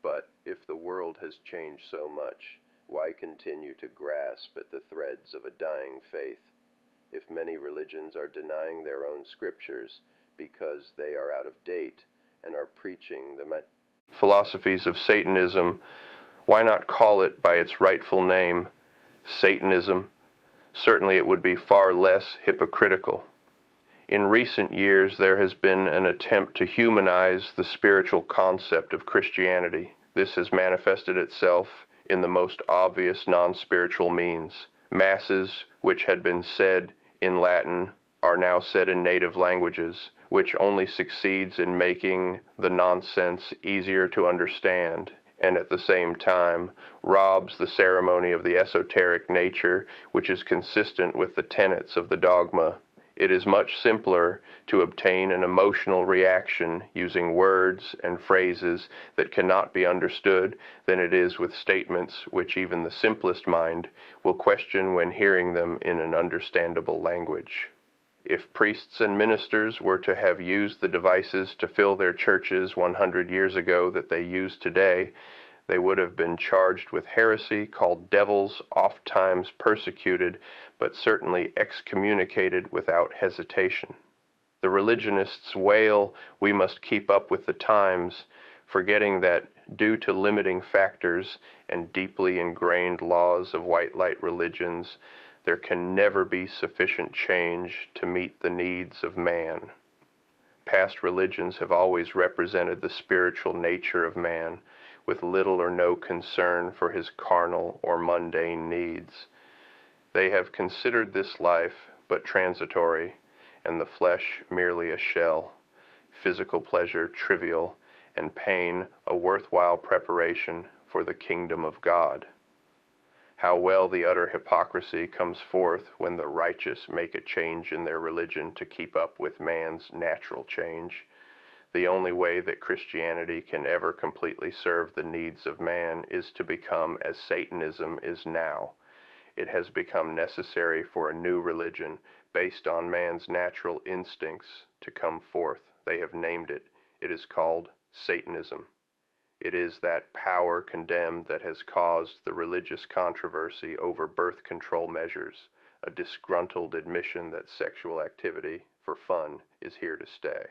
S1: But if the world has changed so much, why continue to grasp at the threads of a dying faith? If many religions are denying their own scriptures because they are out of date and are preaching the philosophies of Satanism, why not call it by its rightful name, Satanism? Certainly it would be far less hypocritical. In recent years, there has been an attempt to humanize the spiritual concept of Christianity. This has manifested itself in the most obvious non-spiritual means. Masses, which had been said in Latin, are now said in native languages, which only succeeds in making the nonsense easier to understand, and at the same time robs the ceremony of the esoteric nature which is consistent with the tenets of the dogma. It is much simpler to obtain an emotional reaction using words and phrases that cannot be understood than it is with statements which even the simplest mind will question when hearing them in an understandable language. If priests and ministers were to have used the devices to fill their churches 100 years ago that they use today, they would have been charged with heresy, called devils, ofttimes persecuted, but certainly excommunicated without hesitation. The religionists wail, we must keep up with the times, forgetting that, due to limiting factors and deeply ingrained laws of white light religions, there can never be sufficient change to meet the needs of man. Past religions have always represented the spiritual nature of man, with little or no concern for his carnal or mundane needs. They have considered this life but transitory, and the flesh merely a shell, physical pleasure trivial, and pain a worthwhile preparation for the kingdom of God. How well the utter hypocrisy comes forth when the righteous make a change in their religion to keep up with man's natural change. The only way that Christianity can ever completely serve the needs of man is to become as Satanism is now. It has become necessary for a new religion based on man's natural instincts to come forth. They have named it. It is called Satanism. It is that power condemned that has caused the religious controversy over birth control measures, a disgruntled admission that sexual activity for fun is here to stay.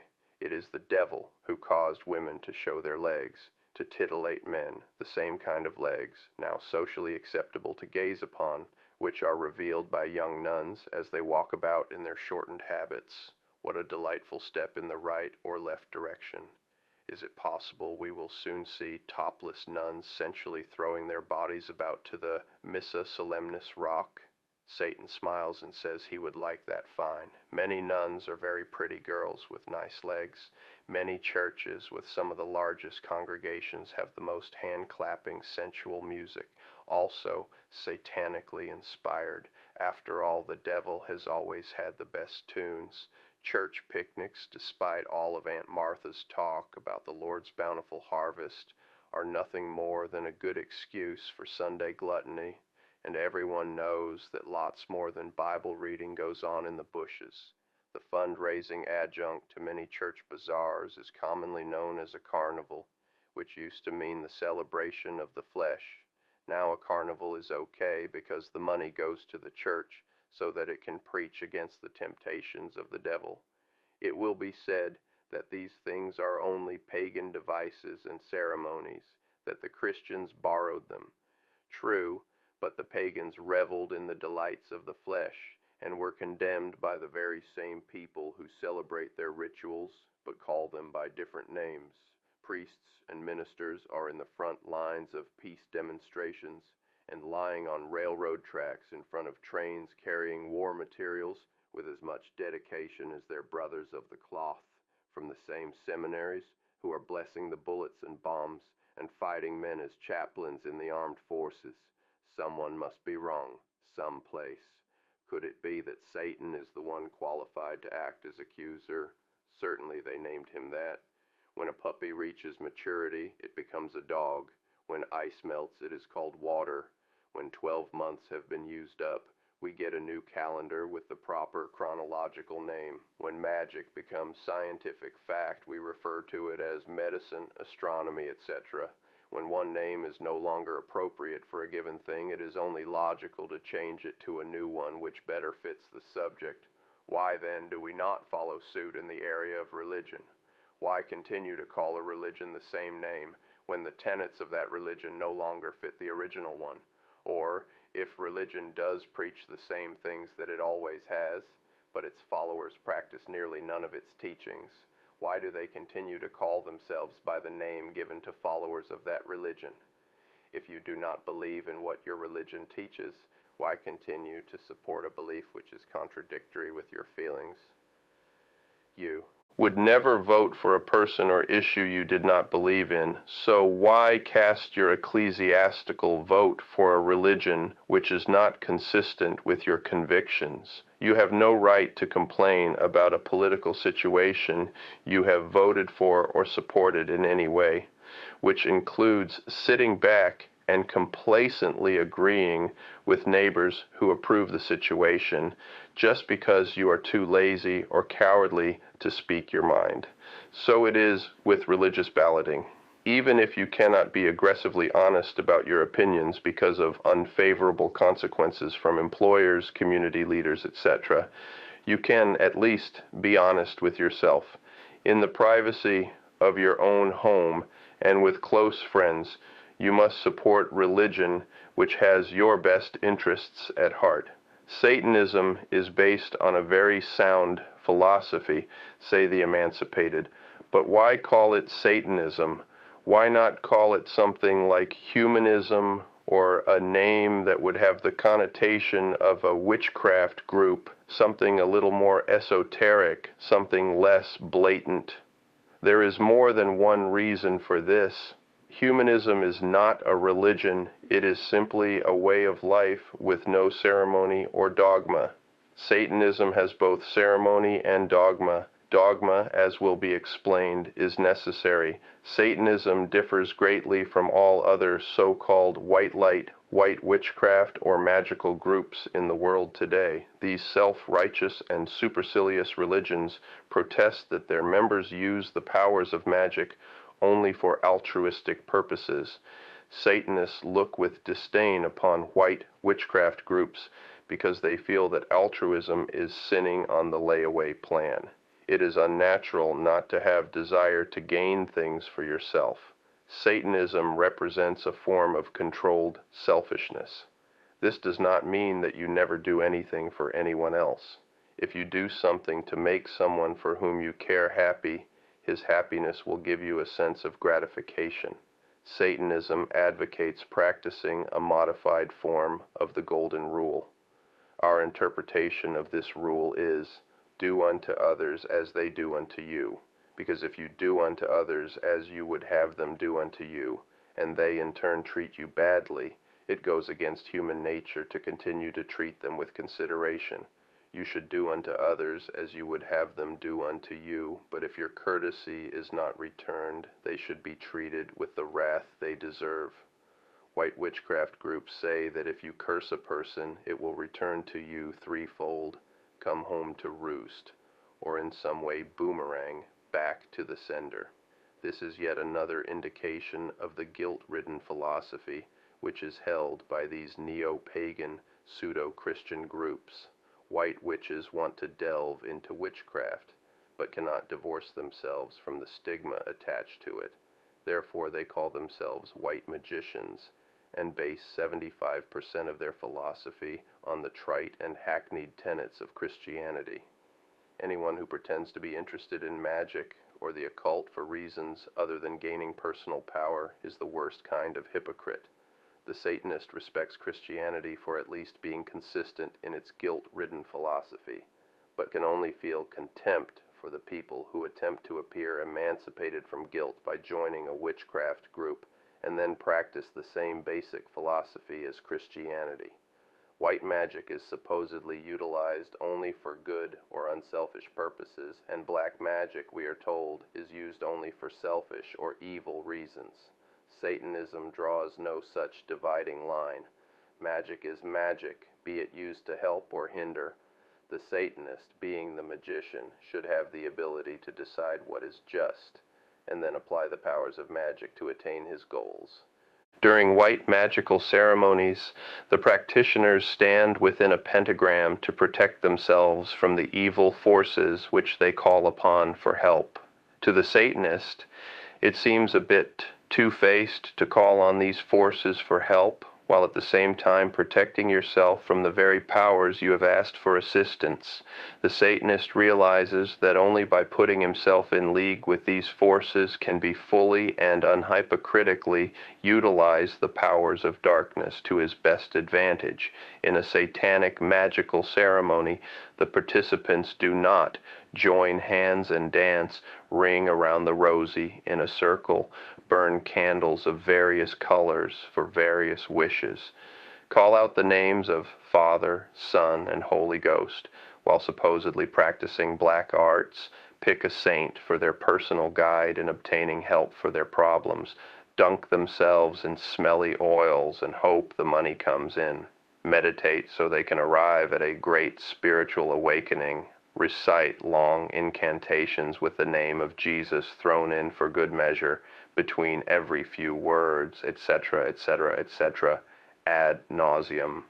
S1: It is the devil who caused women to show their legs, to titillate men, the same kind of legs, now socially acceptable to gaze upon, which are revealed by young nuns as they walk about in their shortened habits. What a delightful step in the right or left direction. Is it possible we will soon see topless nuns sensually throwing their bodies about to the Missa Solemnis rock? Satan smiles and says he would like that fine. Many nuns are very pretty girls with nice legs. Many churches with some of the largest congregations have the most hand-clapping sensual music, also satanically inspired. After all, the devil has always had the best tunes. Church picnics, despite all of Aunt Martha's talk about the Lord's bountiful harvest, are nothing more than a good excuse for Sunday gluttony, and everyone knows that lots more than Bible reading goes on in the bushes. The fundraising adjunct to many church bazaars is commonly known as a carnival, which used to mean the celebration of the flesh. Now a carnival is okay because the money goes to the church so that it can preach against the temptations of the devil. It will be said that these things are only pagan devices and ceremonies, that the Christians borrowed them. True, but the pagans reveled in the delights of the flesh and were condemned by the very same people who celebrate their rituals but call them by different names. Priests and ministers are in the front lines of peace demonstrations and lying on railroad tracks in front of trains carrying war materials with as much dedication as their brothers of the cloth from the same seminaries who are blessing the bullets and bombs and fighting men as chaplains in the armed forces. Someone must be wrong, someplace. Could it be that Satan is the one qualified to act as accuser? Certainly they named him that. When a puppy reaches maturity, it becomes a dog. When ice melts, it is called water. When 12 months have been used up, we get a new calendar with the proper chronological name. When magic becomes scientific fact, we refer to it as medicine, astronomy, etc. When one name is no longer appropriate for a given thing, it is only logical to change it to a new one which better fits the subject. Why then do we not follow suit in the area of religion? Why continue to call a religion the same name when the tenets of that religion no longer fit the original one? Or, if religion does preach the same things that it always has, but its followers practice nearly none of its teachings, why do they continue to call themselves by the name given to followers of that religion? If you do not believe in what your religion teaches, why continue to support a belief which is contradictory with your feelings? You would never vote for a person or issue you did not believe in, so why cast your ecclesiastical vote for a religion which is not consistent with your convictions? You have no right to complain about a political situation you have voted for or supported in any way, which includes sitting back and complacently agreeing with neighbors who approve the situation just because you are too lazy or cowardly to speak your mind. So it is with religious balloting. Even if you cannot be aggressively honest about your opinions because of unfavorable consequences from employers, community leaders, etc., you can at least be honest with yourself. In the privacy of your own home and with close friends, you must support religion which has your best interests at heart. Satanism is based on a very sound philosophy, say the emancipated, but why call it Satanism? Why not call it something like humanism or a name that would have the connotation of a witchcraft group, something a little more esoteric, something less blatant? There is more than one reason for this. Humanism is not a religion, it is simply a way of life with no ceremony or dogma. Satanism has both ceremony and dogma. Dogma, as will be explained, is necessary. Satanism differs greatly from all other so-called white light, white witchcraft, or magical groups in the world today. These self-righteous and supercilious religions protest that their members use the powers of magic only for altruistic purposes. Satanists look with disdain upon white witchcraft groups because they feel that altruism is sinning on the layaway plan. It is unnatural not to have desire to gain things for yourself. Satanism represents a form of controlled selfishness. This does not mean that you never do anything for anyone else. If you do something to make someone for whom you care happy, his happiness will give you a sense of gratification. Satanism advocates practicing a modified form of the Golden Rule. Our interpretation of this rule is, do unto others as they do unto you, because if you do unto others as you would have them do unto you, and they in turn treat you badly, it goes against human nature to continue to treat them with consideration. You should do unto others as you would have them do unto you, but if your courtesy is not returned, they should be treated with the wrath they deserve. White witchcraft groups say that if you curse a person, it will return to you threefold, come home to roost, or in some way boomerang back to the sender. This is yet another indication of the guilt-ridden philosophy which is held by these neo-pagan, pseudo-Christian groups. White witches want to delve into witchcraft, but cannot divorce themselves from the stigma attached to it. Therefore they call themselves white magicians, and base 75% of their philosophy on the trite and hackneyed tenets of Christianity. Anyone who pretends to be interested in magic or the occult for reasons other than gaining personal power is the worst kind of hypocrite. The Satanist respects Christianity for at least being consistent in its guilt-ridden philosophy, but can only feel contempt for the people who attempt to appear emancipated from guilt by joining a witchcraft group and then practice the same basic philosophy as Christianity. White magic is supposedly utilized only for good or unselfish purposes, and black magic, we are told, is used only for selfish or evil reasons. Satanism draws no such dividing line. Magic is magic, be it used to help or hinder. The Satanist, being the magician, should have the ability to decide what is just, and then apply the powers of magic to attain his goals. During white magical ceremonies, the practitioners stand within a pentagram to protect themselves from the evil forces which they call upon for help. To the Satanist, it seems a bit two-faced to call on these forces for help, while at the same time protecting yourself from the very powers you have asked for assistance. The Satanist realizes that only by putting himself in league with these forces can be fully and unhypocritically utilize the powers of darkness to his best advantage. In a satanic magical ceremony, the participants do not join hands and dance, ring around the rosy in a circle, burn candles of various colors for various wishes, call out the names of Father, Son, and Holy Ghost, while supposedly practicing black arts, pick a saint for their personal guide in obtaining help for their problems, dunk themselves in smelly oils and hope the money comes in, meditate so they can arrive at a great spiritual awakening, recite long incantations with the name of Jesus thrown in for good measure between every few words, etc., etc., etc., ad nauseum,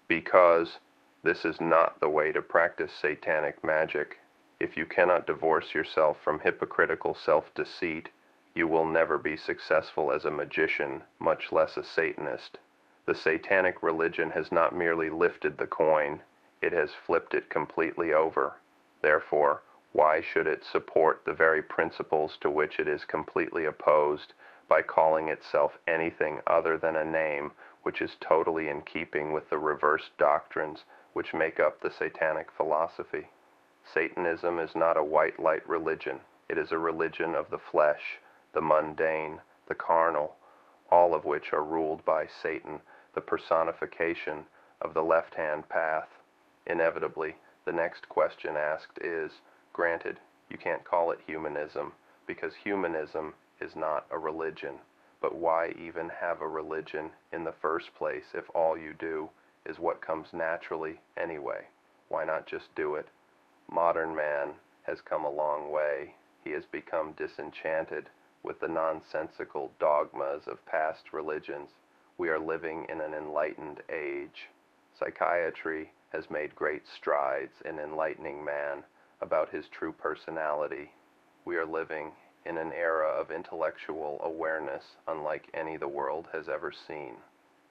S1: because this is not the way to practice satanic magic. If you cannot divorce yourself from hypocritical self-deceit, you will never be successful as a magician, much less a Satanist. The satanic religion has not merely lifted the coin, it has flipped it completely over. Therefore, why should it support the very principles to which it is completely opposed by calling itself anything other than a name which is totally in keeping with the reversed doctrines which make up the satanic philosophy? Satanism is not a white light religion. It is a religion of the flesh, the mundane, the carnal, all of which are ruled by Satan, the personification of the left-hand path. Inevitably, the next question asked is, granted, you can't call it humanism, because humanism is not a religion. But why even have a religion in the first place if all you do is what comes naturally anyway? Why not just do it? Modern man has come a long way. He has become disenchanted with the nonsensical dogmas of past religions. We are living in an enlightened age. Psychiatry has made great strides in enlightening man, about his true personality. We are living in an era of intellectual awareness unlike any the world has ever seen.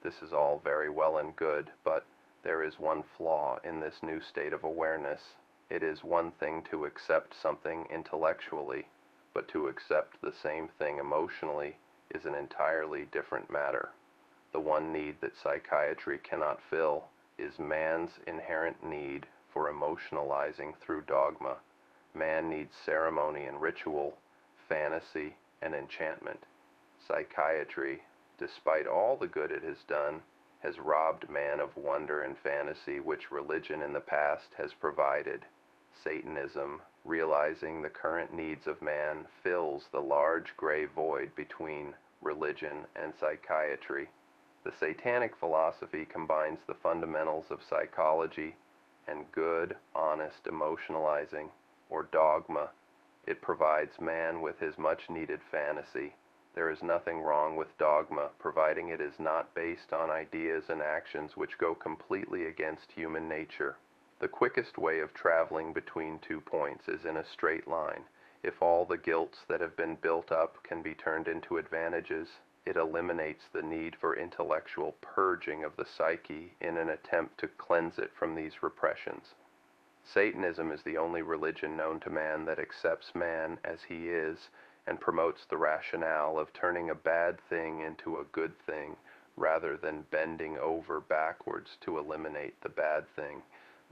S1: This is all very well and good, but there is one flaw in this new state of awareness. It is one thing to accept something intellectually, but to accept the same thing emotionally is an entirely different matter. The one need that psychiatry cannot fill is man's inherent need for emotionalizing through dogma. Man needs ceremony and ritual, fantasy and enchantment. Psychiatry, despite all the good it has done, has robbed man of wonder and fantasy which religion in the past has provided. Satanism, realizing the current needs of man, fills the large gray void between religion and psychiatry. The Satanic philosophy combines the fundamentals of psychology and good, honest emotionalizing, or dogma. It provides man with his much-needed fantasy. There is nothing wrong with dogma, providing it is not based on ideas and actions which go completely against human nature. The quickest way of traveling between 2 points is in a straight line. If all the guilts that have been built up can be turned into advantages, it eliminates the need for intellectual purging of the psyche in an attempt to cleanse it from these repressions. Satanism is the only religion known to man that accepts man as he is and promotes the rationale of turning a bad thing into a good thing rather than bending over backwards to eliminate the bad thing.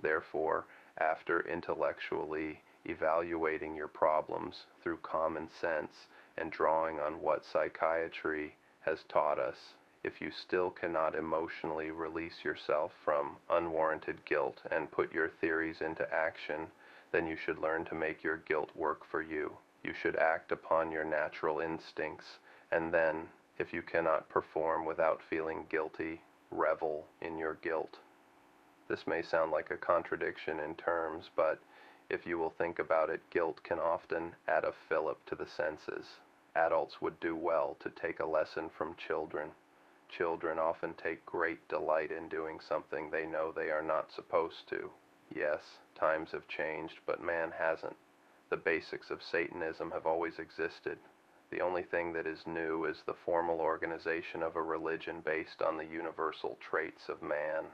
S1: Therefore, after intellectually evaluating your problems through common sense and drawing on what psychiatry has taught us, if you still cannot emotionally release yourself from unwarranted guilt and put your theories into action, then you should learn to make your guilt work for you. You should act upon your natural instincts, and then, if you cannot perform without feeling guilty, revel in your guilt. This may sound like a contradiction in terms, but if you will think about it, guilt can often add a fillip to the senses. Adults would do well to take a lesson from children. Children often take great delight in doing something they know they are not supposed to. Yes, times have changed, but man hasn't. The basics of Satanism have always existed. The only thing that is new is the formal organization of a religion based on the universal traits of man.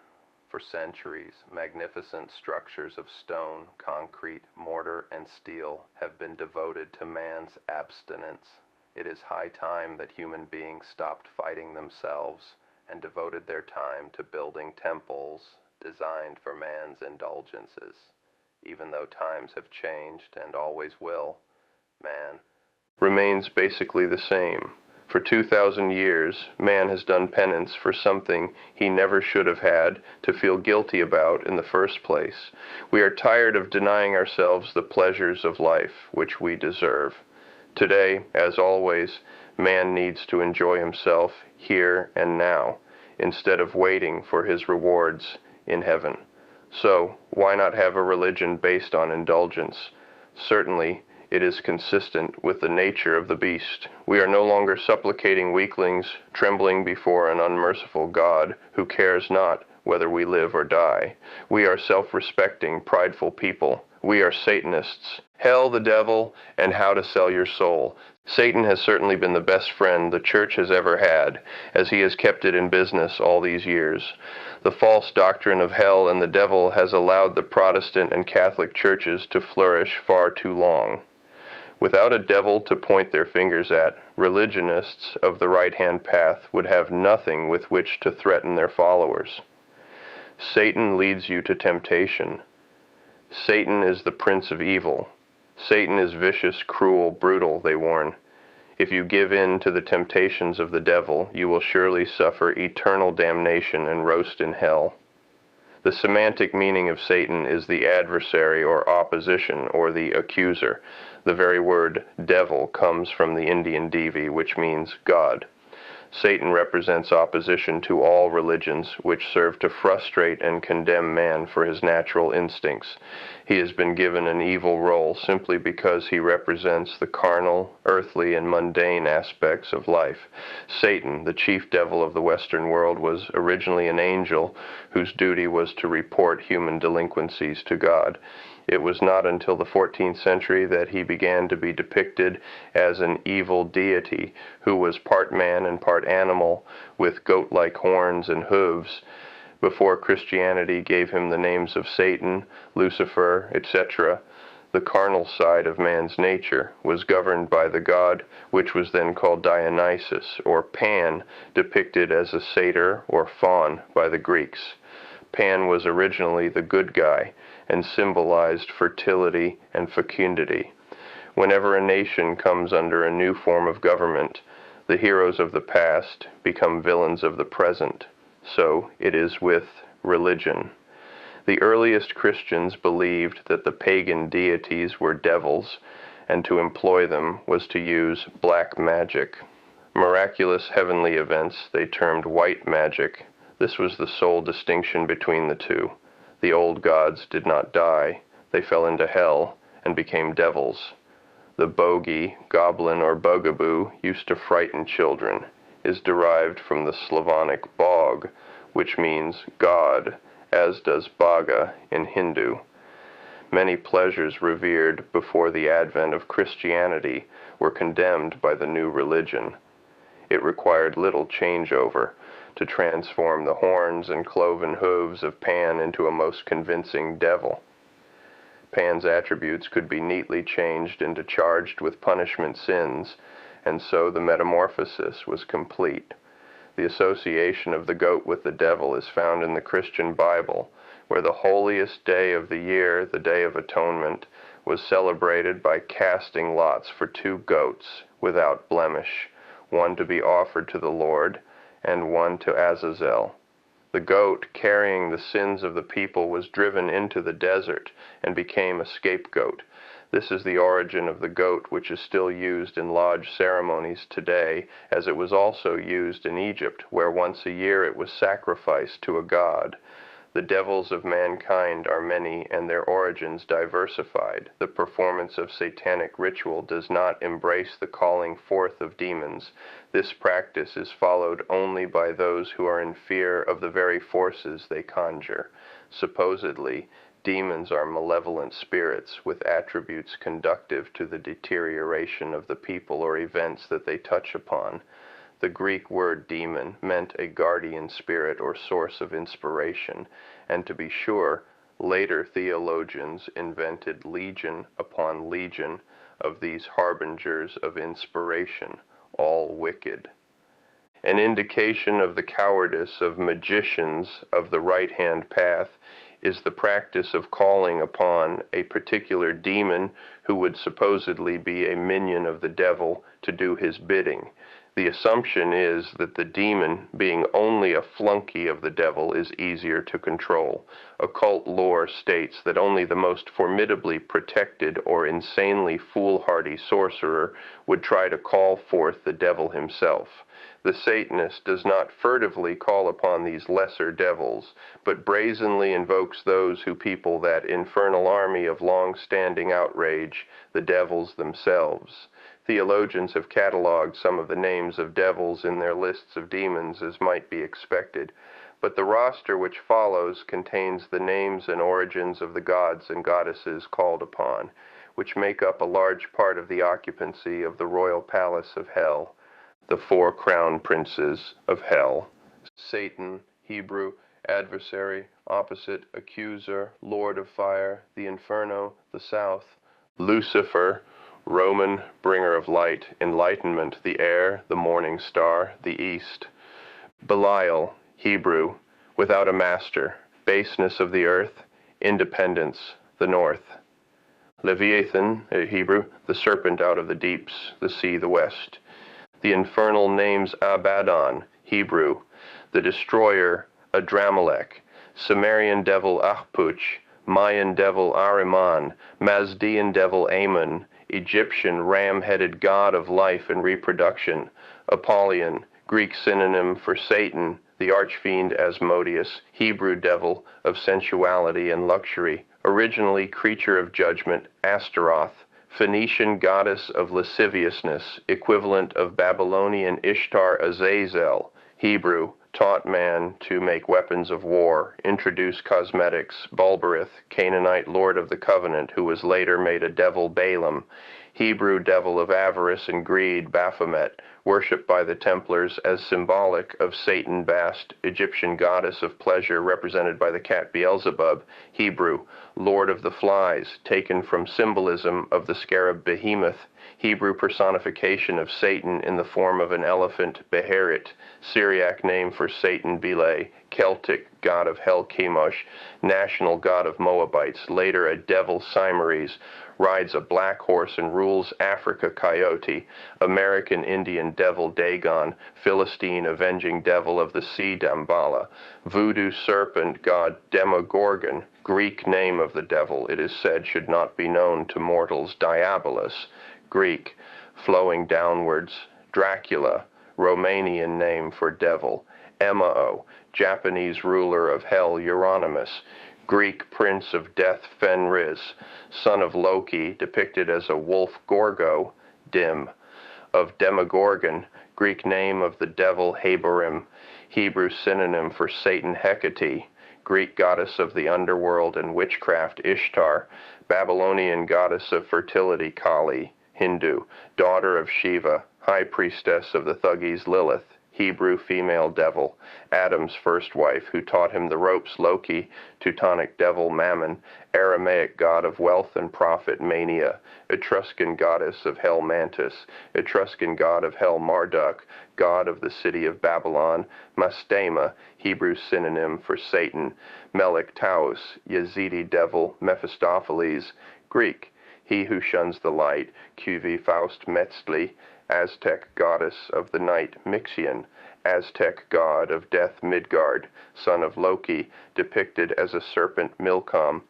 S1: For centuries, magnificent structures of stone, concrete, mortar, and steel have been devoted to man's abstinence. It is high time that human beings stopped fighting themselves and devoted their time to building temples designed for man's indulgences. Even though times have changed and always will, man remains basically the same. For 2,000 years, man has done penance for something he never should have had to feel guilty about in the first place. We are tired of denying ourselves the pleasures of life, which we deserve. Today, as always, man needs to enjoy himself here and now, instead of waiting for his rewards in heaven. So, why not have a religion based on indulgence? Certainly, it is consistent with the nature of the beast. We are no longer supplicating weaklings, trembling before an unmerciful God who cares not whether we live or die. We are self-respecting, prideful people. We are Satanists. Hell, the devil, and how to sell your soul. Satan has certainly been the best friend the church has ever had, as he has kept it in business all these years. The false doctrine of hell and the devil has allowed the Protestant and Catholic churches to flourish far too long. Without a devil to point their fingers at, religionists of the right-hand path would have nothing with which to threaten their followers. Satan leads you to temptation. Satan is the prince of evil. Satan is vicious, cruel, brutal, they warn. If you give in to the temptations of the devil, you will surely suffer eternal damnation and roast in hell. The semantic meaning of Satan is the adversary or opposition or the accuser. The very word devil comes from the Indian Devi, which means God. Satan represents opposition to all religions which serve to frustrate and condemn man for his natural instincts. He has been given an evil role simply because he represents the carnal, earthly, and mundane aspects of life. Satan, the chief devil of the Western world, was originally an angel whose duty was to report human delinquencies to God. It was not until the 14th century that he began to be depicted as an evil deity who was part man and part animal, with goat-like horns and hooves. Before Christianity gave him the names of Satan, Lucifer, etc., the carnal side of man's nature was governed by the god which was then called Dionysus, or Pan, depicted as a satyr or faun by the Greeks. Pan was originally the good guy and symbolized fertility and fecundity. Whenever a nation comes under a new form of government, the heroes of the past become villains of the present. So it is with religion. The earliest Christians believed that the pagan deities were devils, and to employ them was to use black magic. Miraculous heavenly events they termed white magic. This was the sole distinction between the two. The old gods did not die. They fell into hell and became devils. The bogey, goblin, or bugaboo used to frighten children is derived from the Slavonic bog, which means God, as does Baga in Hindu. Many pleasures revered before the advent of Christianity were condemned by the new religion. It required little changeover to transform the horns and cloven hooves of Pan into a most convincing devil. Pan's attributes could be neatly changed into charged with punishment sins, and so the metamorphosis was complete. The association of the goat with the devil is found in the Christian Bible, where the holiest day of the year, the Day of Atonement, was celebrated by casting lots for 2 goats without blemish, one to be offered to the Lord and one to Azazel. The goat, carrying the sins of the people, was driven into the desert and became a scapegoat. This is the origin of the goat, which is still used in lodge ceremonies today, as it was also used in Egypt, where once a year it was sacrificed to a god. The devils of mankind are many and their origins diversified. The performance of satanic ritual does not embrace the calling forth of demons. This practice is followed only by those who are in fear of the very forces they conjure. Supposedly, demons are malevolent spirits with attributes conducive to the deterioration of the people or events that they touch upon. The Greek word demon meant a guardian spirit or source of inspiration, and to be sure, later theologians invented legion upon legion of these harbingers of inspiration, all wicked. An indication of the cowardice of magicians of the right-hand path is the practice of calling upon a particular demon who would supposedly be a minion of the devil to do his bidding. The assumption is that the demon, being only a flunky of the devil, is easier to control. Occult lore states that only the most formidably protected or insanely foolhardy sorcerer would try to call forth the devil himself. The Satanist does not furtively call upon these lesser devils, but brazenly invokes those who people that infernal army of long-standing outrage, the devils themselves. Theologians have cataloged some of the names of devils in their lists of demons, as might be expected, but the roster which follows contains the names and origins of the gods and goddesses called upon, which make up a large part of the occupancy of the royal palace of hell. The 4 crown princes of hell: Satan, Hebrew, adversary, opposite, accuser, lord of fire, the inferno, the south; Lucifer, Roman, bringer of light, enlightenment, the air, the morning star, the east; Belial, Hebrew, without a master, baseness of the earth, independence, the north; Leviathan, Hebrew, the serpent out of the deeps, the sea, the west; the infernal names Abaddon, Hebrew, the destroyer, Adramelech; Sumerian devil Ahpuch; Mayan devil Ahriman; Mazdean devil Amun; Egyptian ram-headed god of life and reproduction; Apollyon, Greek synonym for Satan, the archfiend Asmodeus, Hebrew devil of sensuality and luxury, originally creature of judgment, Astaroth, Phoenician goddess of lasciviousness, equivalent of Babylonian Ishtar Azazel, Hebrew, taught man to make weapons of war, introduce cosmetics, Bulberith, Canaanite lord of the covenant, who was later made a devil Balaam, Hebrew devil of avarice and greed, Baphomet, worshipped by the Templars as symbolic of Satan Bast, Egyptian goddess of pleasure represented by the cat Beelzebub, Hebrew, lord of the flies, taken from symbolism of the scarab Behemoth, Hebrew personification of Satan in the form of an elephant, Beherit, Syriac name for Satan, Belay, Celtic god of hell, Chemosh, national god of Moabites, later a devil, Cimeres, rides a black horse and rules Africa, Coyote, American Indian devil, Dagon, Philistine avenging devil of the sea, Damballa, voodoo serpent god, Demogorgon, Greek name of the devil, it is said should not be known to mortals, Diabolus, Greek, flowing downwards, Dracula, Romanian name for devil, Emao, Japanese ruler of hell, Euronymous, Greek prince of death, Fenris, son of Loki, depicted as a wolf, Gorgo, Dim, of Demogorgon, Greek name of the devil, Haborim, Hebrew synonym for Satan, Hecate, Greek goddess of the underworld and witchcraft, Ishtar, Babylonian goddess of fertility, Kali, Hindu, daughter of Shiva, high priestess of the Thuggis, Lilith, Hebrew female devil, Adam's first wife, who taught him the ropes, Loki, Teutonic devil, Mammon, Aramaic god of wealth and profit, Mania, Etruscan goddess of hell, Mantis, Etruscan god of hell, Marduk, god of the city of Babylon, Mastema, Hebrew synonym for Satan, Melech Taus, Yazidi devil, Mephistopheles, Greek, he who shuns the light, Cuvi Faust Metzli, Aztec goddess of the night, Mixian, Aztec god of death, Midgard, son of Loki, depicted as a serpent, Milcom,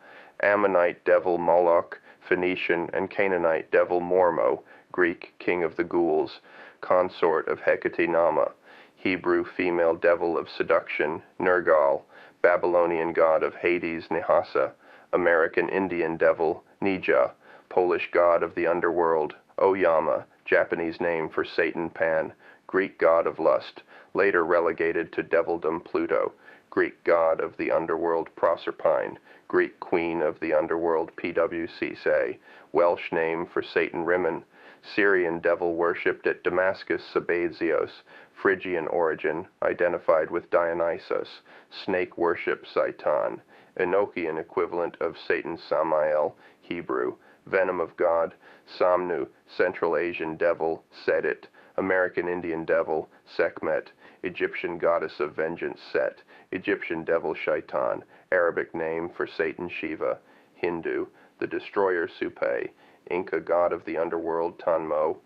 S1: Ammonite devil, Moloch, Phoenician and Canaanite devil, Mormo, Greek king of the ghouls, consort of Hecate Nama, Hebrew female devil of seduction, Nergal, Babylonian god of Hades, Nehasa, American Indian devil, Nija, Polish god of the underworld, Oyama, Japanese name for Satan, Pan, Greek god of lust, later relegated to devildom, Pluto, Greek god of the underworld, Proserpine, Greek queen of the underworld, Pwcse, Welsh name for Satan, Rimmon, Syrian devil worshipped at Damascus, Sabazios, Phrygian origin, identified with Dionysus, snake worship, Satan, Enochian equivalent of Satan, Samael, Hebrew, venom of God, Samnu, Central Asian devil, Sedit, American Indian devil, Sekhmet, Egyptian goddess of vengeance, Set, Egyptian devil, Shaitan, Arabic name for Satan, Shiva, Hindu, the destroyer, Supe, Inca god of the underworld, Tanmo,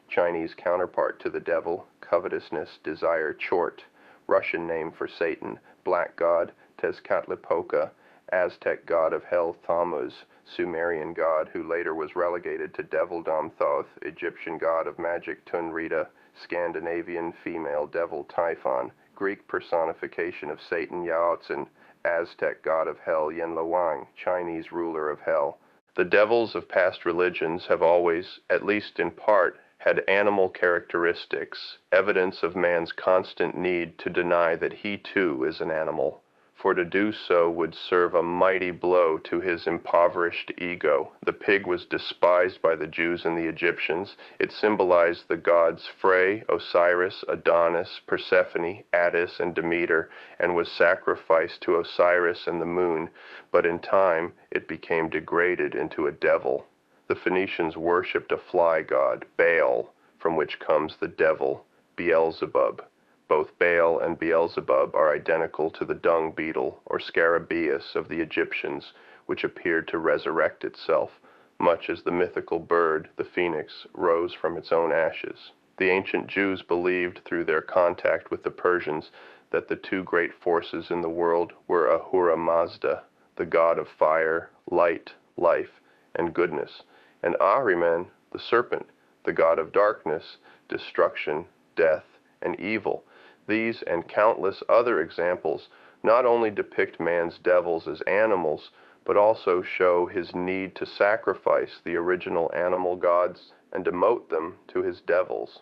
S1: Chinese counterpart to the devil, covetousness, desire, Chort, Russian name for Satan, black god, Tezcatlipoca, Aztec god of hell, Thammuz, Sumerian god who later was relegated to devildom, Thoth, Egyptian god of magic, Tunrita, Scandinavian female devil, Typhon, Greek personification of Satan, Yaotzin, Aztec god of hell, Yenlawang, Chinese ruler of hell. The devils of past religions have always, at least in part, had animal characteristics, evidence of man's constant need to deny that he too is an animal, for to do so would serve a mighty blow to his impoverished ego. The pig was despised by the Jews and the Egyptians. It symbolized the gods Phre, Osiris, Adonis, Persephone, Attis, and Demeter, and was sacrificed to Osiris and the moon, but in time it became degraded into a devil. The Phoenicians worshipped a fly god, Baal, from which comes the devil, Beelzebub. Both Baal and Beelzebub are identical to the dung beetle, or scarabaeus, of the Egyptians, which appeared to resurrect itself, much as the mythical bird, the phoenix, rose from its own ashes. The ancient Jews believed, through their contact with the Persians, that the two great forces in the world were Ahura Mazda, the god of fire, light, life, and goodness, and Ahriman, the serpent, the god of darkness, destruction, death, and evil. These and countless other examples not only depict man's devils as animals, but also show his need to sacrifice the original animal gods and demote them to his devils.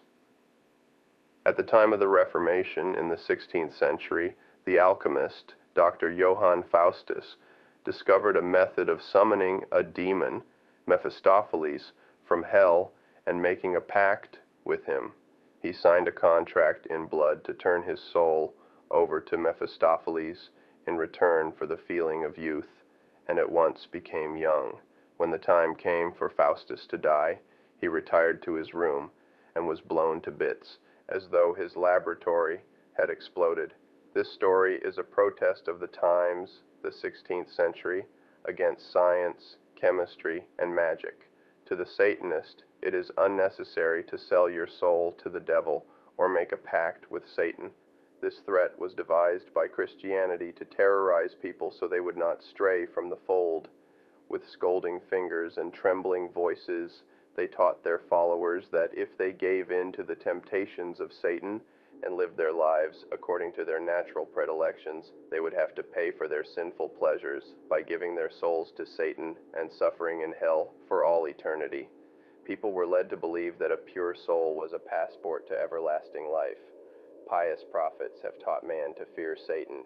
S1: At the time of the Reformation in the 16th century, the alchemist, Dr. Johann Faustus, discovered a method of summoning a demon, Mephistopheles, from hell and making a pact with him. He signed a contract in blood to turn his soul over to Mephistopheles in return for the feeling of youth, and at once became young. When the time came for Faustus to die, he retired to his room and was blown to bits, as though his laboratory had exploded. This story is a protest of the times, the 16th century, against science, chemistry, and magic. To the Satanist, it is unnecessary to sell your soul to the devil or make a pact with Satan. This threat was devised by Christianity to terrorize people so they would not stray from the fold. With scolding fingers and trembling voices, they taught their followers that if they gave in to the temptations of Satan and lived their lives according to their natural predilections, they would have to pay for their sinful pleasures by giving their souls to Satan and suffering in hell for all eternity. People were led to believe that a pure soul was a passport to everlasting life. Pious prophets have taught man to fear Satan,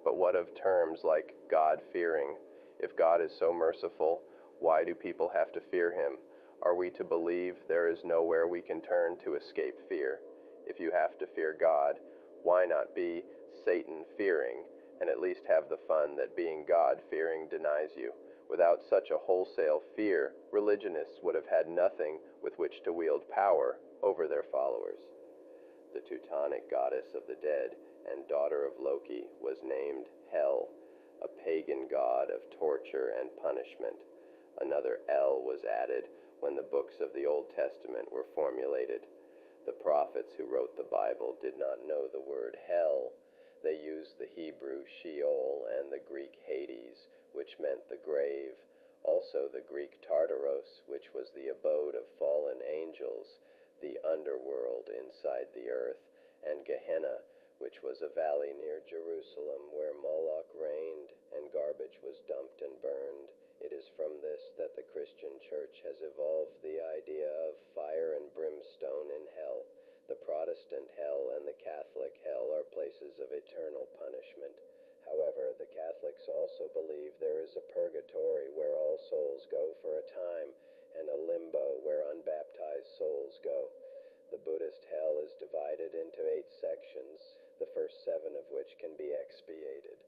S1: but what of terms like God-fearing? If God is so merciful, why do people have to fear him? Are we to believe there is nowhere we can turn to escape fear? If you have to fear God, why not be Satan-fearing and at least have the fun that being God-fearing denies you? Without such a wholesale fear, religionists would have had nothing with which to wield power over their followers. The Teutonic goddess of the dead and daughter of Loki was named Hel, a pagan god of torture and punishment. Another El was added when the books of the Old Testament were formulated. The prophets who wrote the Bible did not know the word hell. They used the Hebrew Sheol and the Greek Hades, which meant the grave, also the Greek Tartaros, which was the abode of fallen angels, the underworld inside the earth, and Gehenna, which was a valley near Jerusalem where Moloch reigned and garbage was dumped and burned. It is from this that the Christian Church has evolved the idea of fire and brimstone in hell. The Protestant hell and the Catholic hell are places of eternal punishment. However, the Catholics also believe there is a purgatory where all souls go for a time, and a limbo where unbaptized souls go. The Buddhist hell is divided into 8 sections, the first 7 of which can be expiated.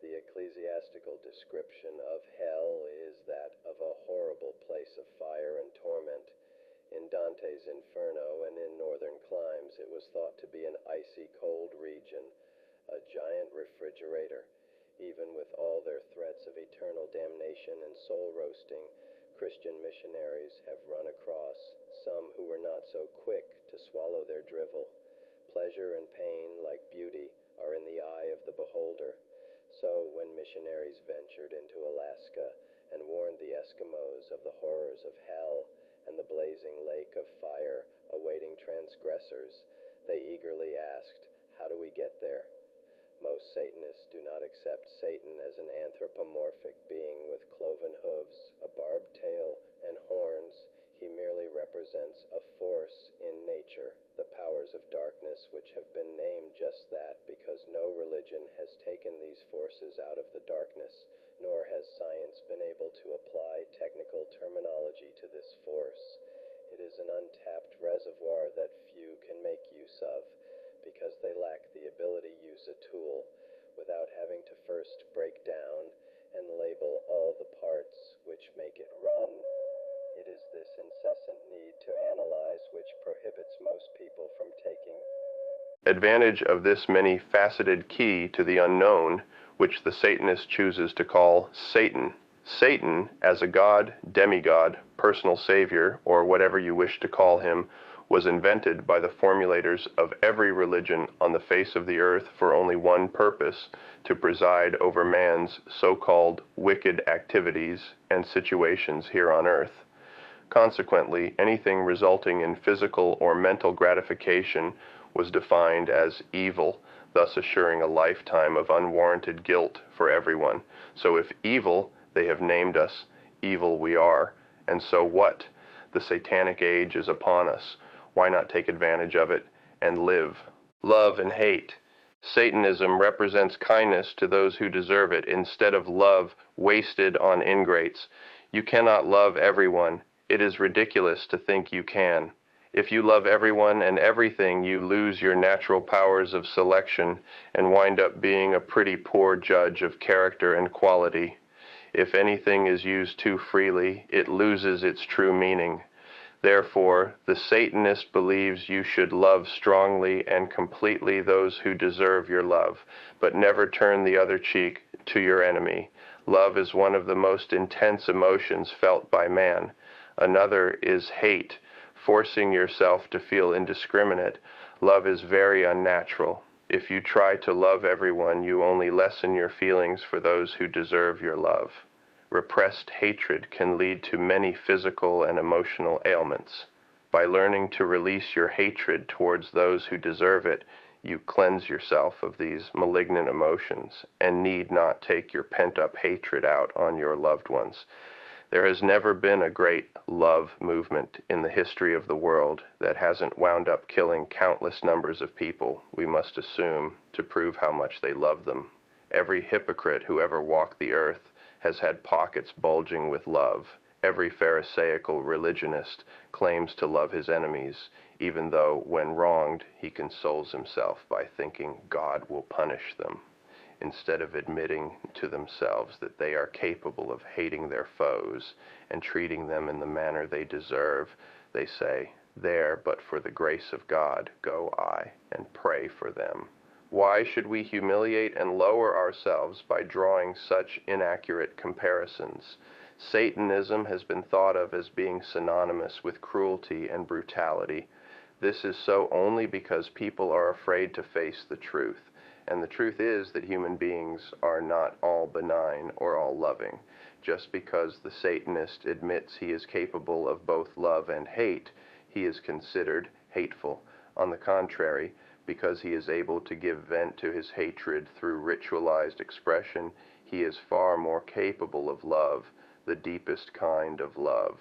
S1: The ecclesiastical description of hell is that of a horrible place of fire and torment. In Dante's Inferno and in northern climes, it was thought to be an icy cold region, a giant refrigerator. Even with all their threats of eternal damnation and soul roasting, Christian missionaries have run across some who were not so quick to swallow their drivel. Pleasure and pain, like beauty, are in the eye of the beholder. So, when missionaries ventured into Alaska and warned the Eskimos of the horrors of hell and the blazing lake of fire awaiting transgressors, they eagerly asked, "How do we get there?" Most Satanists do not accept Satan as an anthropomorphic being with cloven hooves, a barbed tail, and horns. He merely represents a force in nature, the powers of darkness, which have been named just that because no religion has taken these forces out of the darkness, nor has science been able to apply technical terminology to this force. It is an untapped reservoir that few can make use of, because they lack the ability to use a tool without having to first break down and label all the parts which make it run. It is this incessant need to analyze which prohibits most people from taking advantage of this many-faceted key to the unknown, which the Satanist chooses to call Satan. Satan, as a god, demigod, personal savior, or whatever you wish to call him, was invented by the formulators of every religion on the face of the earth for only one purpose: to preside over man's so-called wicked activities and situations here on earth. Consequently, anything resulting in physical or mental gratification was defined as evil, thus assuring a lifetime of unwarranted guilt for everyone. So if evil, they have named us, evil we are. And so what? The Satanic age is upon us. Why not take advantage of it and live? Love and hate. Satanism represents kindness to those who deserve it instead of love wasted on ingrates. You cannot love everyone. It is ridiculous to think you can. If you love everyone and everything, you lose your natural powers of selection and wind up being a pretty poor judge of character and quality. If anything is used too freely, it loses its true meaning. Therefore, the Satanist believes you should love strongly and completely those who deserve your love, but never turn the other cheek to your enemy. Love is one of the most intense emotions felt by man. Another is hate, forcing yourself to feel indiscriminate. Love is very unnatural. If you try to love everyone, you only lessen your feelings for those who deserve your love. Repressed hatred can lead to many physical and emotional ailments. By learning to release your hatred towards those who deserve it, you cleanse yourself of these malignant emotions and need not take your pent-up hatred out on your loved ones. There has never been a great love movement in the history of the world that hasn't wound up killing countless numbers of people, we must assume, to prove how much they love them. Every hypocrite who ever walked the earth has had pockets bulging with love. Every pharisaical religionist claims to love his enemies, even though, when wronged, he consoles himself by thinking God will punish them. Instead of admitting to themselves that they are capable of hating their foes and treating them in the manner they deserve, they say, "There, but for the grace of God, go I, and pray for them." Why should we humiliate and lower ourselves by drawing such inaccurate comparisons? Satanism has been thought of as being synonymous with cruelty and brutality. This is so only because people are afraid to face the truth. And the truth is that human beings are not all benign or all loving. Just because the Satanist admits he is capable of both love and hate, he is considered hateful. On the contrary, because he is able to give vent to his hatred through ritualized expression, he is far more capable of love, the deepest kind of love.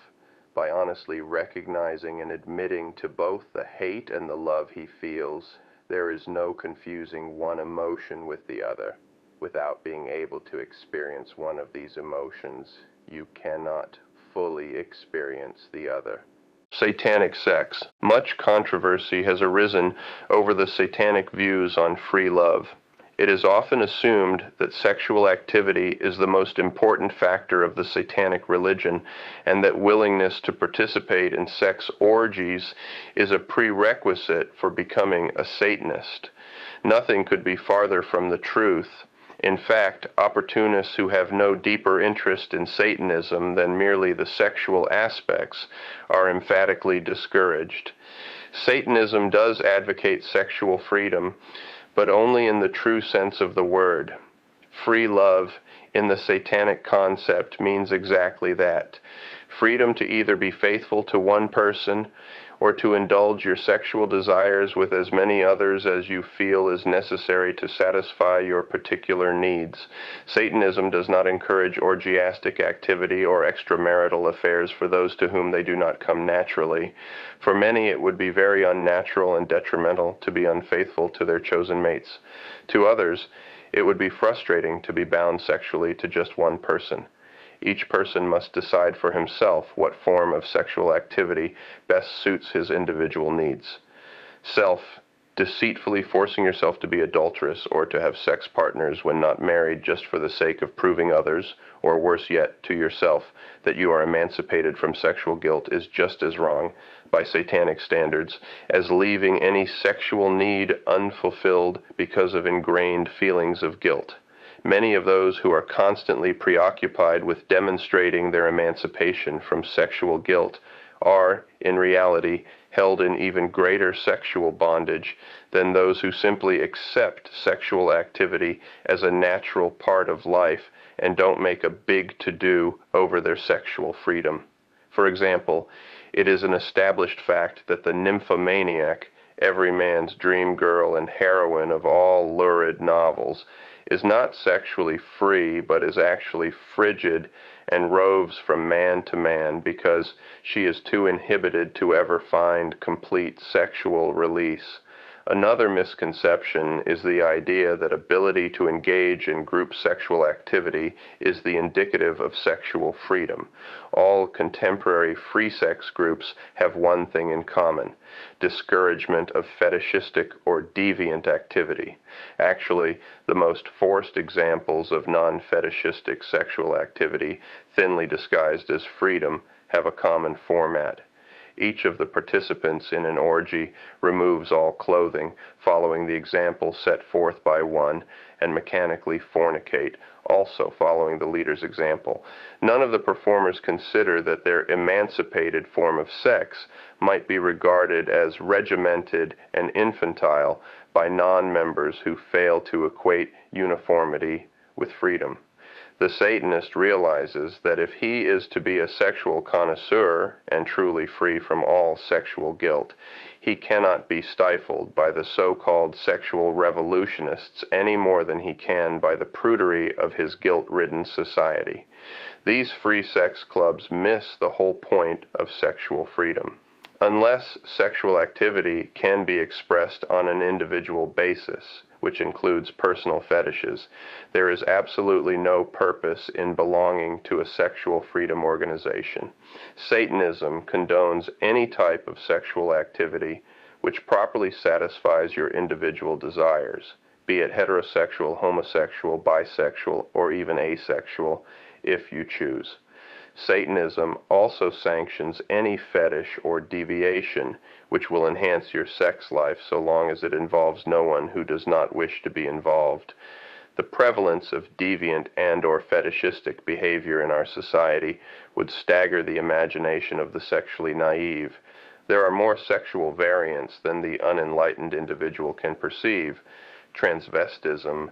S1: By honestly recognizing and admitting to both the hate and the love he feels, there is no confusing one emotion with the other. Without being able to experience one of these emotions, you cannot fully experience the other. Satanic sex. Much controversy has arisen over the satanic views on free love. It is often assumed that sexual activity is the most important factor of the satanic religion, and that willingness to participate in sex orgies is a prerequisite for becoming a Satanist. Nothing could be farther from the truth. In fact, opportunists who have no deeper interest in Satanism than merely the sexual aspects are emphatically discouraged. Satanism does advocate sexual freedom, but only in the true sense of the word. Free love, in the satanic concept, means exactly that. Freedom to either be faithful to one person or to indulge your sexual desires with as many others as you feel is necessary to satisfy your particular needs. Satanism does not encourage orgiastic activity or extramarital affairs for those to whom they do not come naturally. For many, it would be very unnatural and detrimental to be unfaithful to their chosen mates. To others, it would be frustrating to be bound sexually to just one person. Each person must decide for himself what form of sexual activity best suits his individual needs. Self, deceitfully forcing yourself to be adulterous or to have sex partners when not married just for the sake of proving others, or worse yet, to yourself, that you are emancipated from sexual guilt is just as wrong, by satanic standards, as leaving any sexual need unfulfilled because of ingrained feelings of guilt. Many of those who are constantly preoccupied with demonstrating their emancipation from sexual guilt are, in reality, held in even greater sexual bondage than those who simply accept sexual activity as a natural part of life and don't make a big to-do over their sexual freedom. For example, it is an established fact that the nymphomaniac, every man's dream girl and heroine of all lurid novels, is not sexually free, but is actually frigid and roves from man to man because she is too inhibited to ever find complete sexual release. Another misconception is the idea that ability to engage in group sexual activity is the indicative of sexual freedom. All contemporary free sex groups have one thing in common: discouragement of fetishistic or deviant activity. Actually, the most forced examples of non-fetishistic sexual activity, thinly disguised as freedom, have a common format. Each of the participants in an orgy removes all clothing, following the example set forth by one, and mechanically fornicate, also following the leader's example. None of the performers consider that their emancipated form of sex might be regarded as regimented and infantile by non-members who fail to equate uniformity with freedom. The Satanist realizes that if he is to be a sexual connoisseur and truly free from all sexual guilt, he cannot be stifled by the so-called sexual revolutionists any more than he can by the prudery of his guilt-ridden society. These free sex clubs miss the whole point of sexual freedom. Unless sexual activity can be expressed on an individual basis, which includes personal fetishes, there is absolutely no purpose in belonging to a sexual freedom organization. Satanism condones any type of sexual activity which properly satisfies your individual desires, be it heterosexual, homosexual, bisexual, or even asexual, if you choose. Satanism also sanctions any fetish or deviation which will enhance your sex life so long as it involves no one who does not wish to be involved. The prevalence of deviant and/or fetishistic behavior in our society would stagger the imagination of the sexually naive. There are more sexual variants than the unenlightened individual can perceive: transvestism,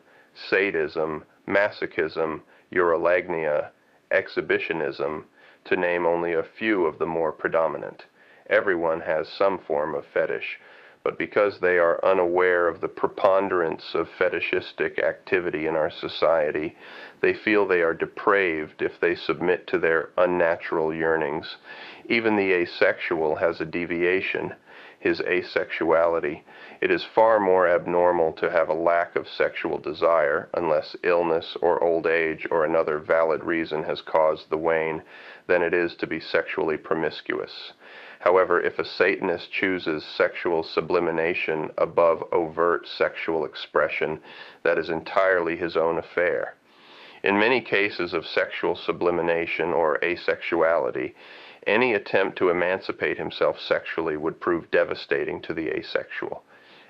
S1: sadism, masochism, urolagnia, exhibitionism, to name only a few of the more predominant. Everyone has some form of fetish, but because they are unaware of the preponderance of fetishistic activity in our society, they feel they are depraved if they submit to their unnatural yearnings. Even the asexual has a deviation: his asexuality. It is far more abnormal to have a lack of sexual desire, unless illness or old age or another valid reason has caused the wane, than it is to be sexually promiscuous. However, if a Satanist chooses sexual sublimation above overt sexual expression, that is entirely his own affair. In many cases of sexual sublimation or asexuality, any attempt to emancipate himself sexually would prove devastating to the asexual.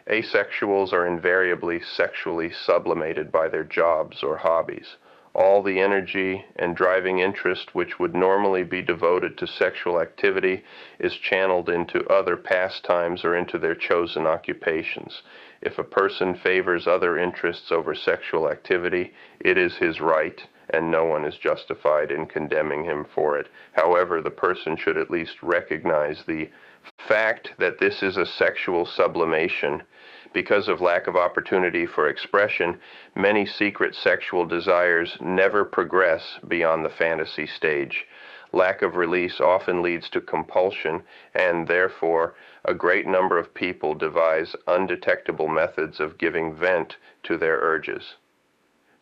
S1: Asexuals are invariably sexually sublimated by their jobs or hobbies. All the energy and driving interest which would normally be devoted to sexual activity is channeled into other pastimes or into their chosen occupations. If a person favors other interests over sexual activity, it is his right, and no one is justified in condemning him for it. However, the person should at least recognize the fact that this is a sexual sublimation. Because of lack of opportunity for expression, many secret sexual desires never progress beyond the fantasy stage. Lack of release often leads to compulsion, and therefore a great number of people devise undetectable methods of giving vent to their urges.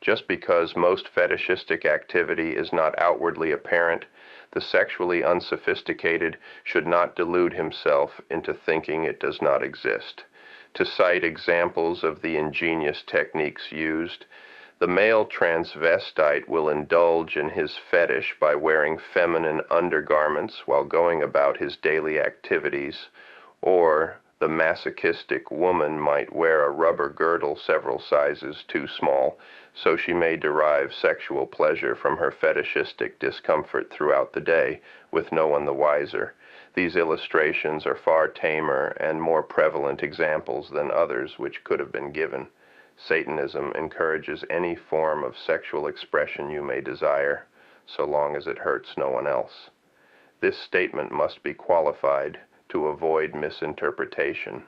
S1: Just because most fetishistic activity is not outwardly apparent, the sexually unsophisticated should not delude himself into thinking it does not exist. To cite examples of the ingenious techniques used, the male transvestite will indulge in his fetish by wearing feminine undergarments while going about his daily activities, or the masochistic woman might wear a rubber girdle several sizes too small, so she may derive sexual pleasure from her fetishistic discomfort throughout the day, with no one the wiser. These illustrations are far tamer and more prevalent examples than others which could have been given. Satanism encourages any form of sexual expression you may desire, so long as it hurts no one else. This statement must be qualified to avoid misinterpretation.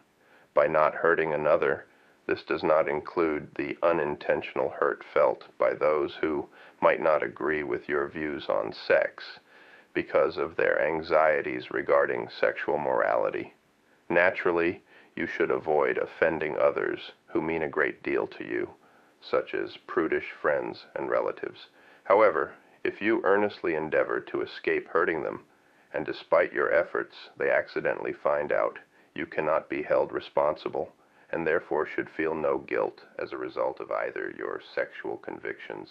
S1: by not hurting another. This does not include the unintentional hurt felt by those who might not agree with your views on sex because of their anxieties regarding sexual morality. Naturally, you should avoid offending others who mean a great deal to you, such as prudish friends and relatives. However, if you earnestly endeavor to escape hurting them, and despite your efforts they accidentally find out, you cannot be held responsible, and therefore should feel no guilt as a result of either your sexual convictions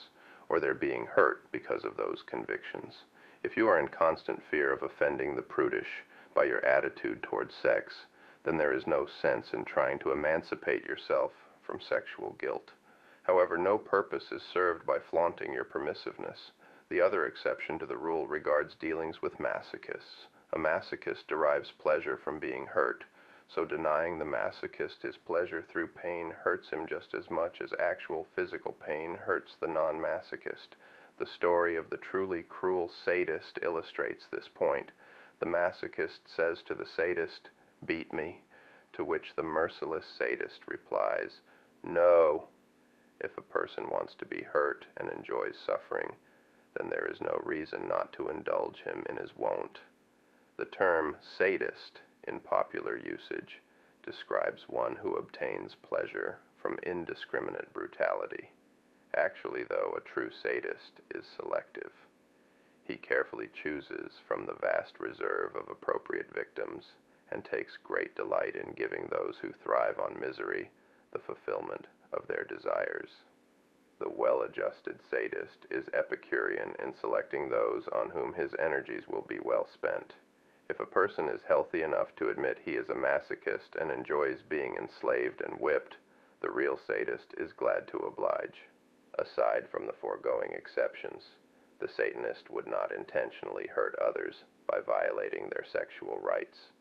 S1: or their being hurt because of those convictions. If you are in constant fear of offending the prudish by your attitude towards sex, then there is no sense in trying to emancipate yourself from sexual guilt. However, no purpose is served by flaunting your permissiveness. The other exception to the rule regards dealings with masochists. A masochist derives pleasure from being hurt, so denying the masochist his pleasure through pain hurts him just as much as actual physical pain hurts the non-masochist. The story of the truly cruel sadist illustrates this point. The masochist says to the sadist, "Beat me," to which the merciless sadist replies, "No." If a person wants to be hurt and enjoys suffering, then there is no reason not to indulge him in his wont. The term sadist in popular usage describes one who obtains pleasure from indiscriminate brutality. Actually, though, a true sadist is selective. He carefully chooses from the vast reserve of appropriate victims and takes great delight in giving those who thrive on misery the fulfillment of their desires. The well-adjusted sadist is Epicurean in selecting those on whom his energies will be well spent. If a person is healthy enough to admit he is a masochist and enjoys being enslaved and whipped, the real sadist is glad to oblige. Aside from the foregoing exceptions, the Satanist would not intentionally hurt others by violating their sexual rights.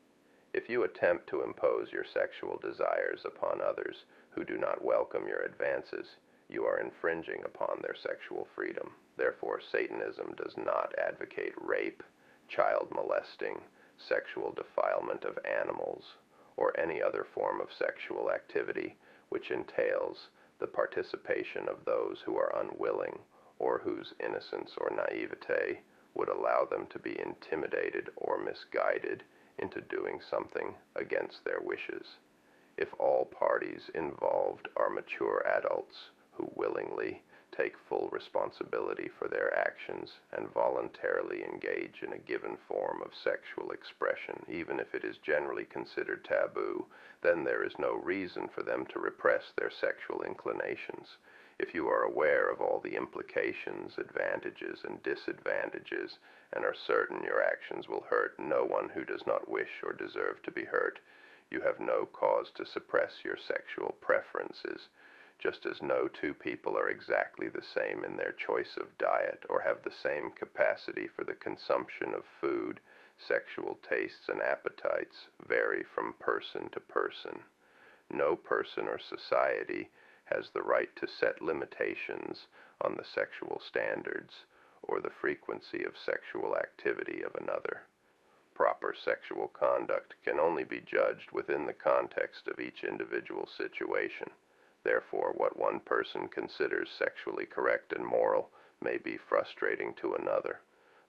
S1: If you attempt to impose your sexual desires upon others who do not welcome your advances, you are infringing upon their sexual freedom. Therefore, Satanism does not advocate rape, child molesting, sexual defilement of animals, or any other form of sexual activity which entails the participation of those who are unwilling or whose innocence or naivete would allow them to be intimidated or misguided into doing something against their wishes. If all parties involved are mature adults who willingly take full responsibility for their actions and voluntarily engage in a given form of sexual expression, even if it is generally considered taboo, then there is no reason for them to repress their sexual inclinations. If you are aware of all the implications, advantages, and disadvantages, and are certain your actions will hurt no one who does not wish or deserve to be hurt, you have no cause to suppress your sexual preferences, just as no two people are exactly the same in their choice of diet or have the same capacity for the consumption of food. Sexual tastes and appetites vary from person to person. No person or society has the right to set limitations on the sexual standards or the frequency of sexual activity of another. Proper sexual conduct can only be judged within the context of each individual situation. Therefore, what one person considers sexually correct and moral may be frustrating to another.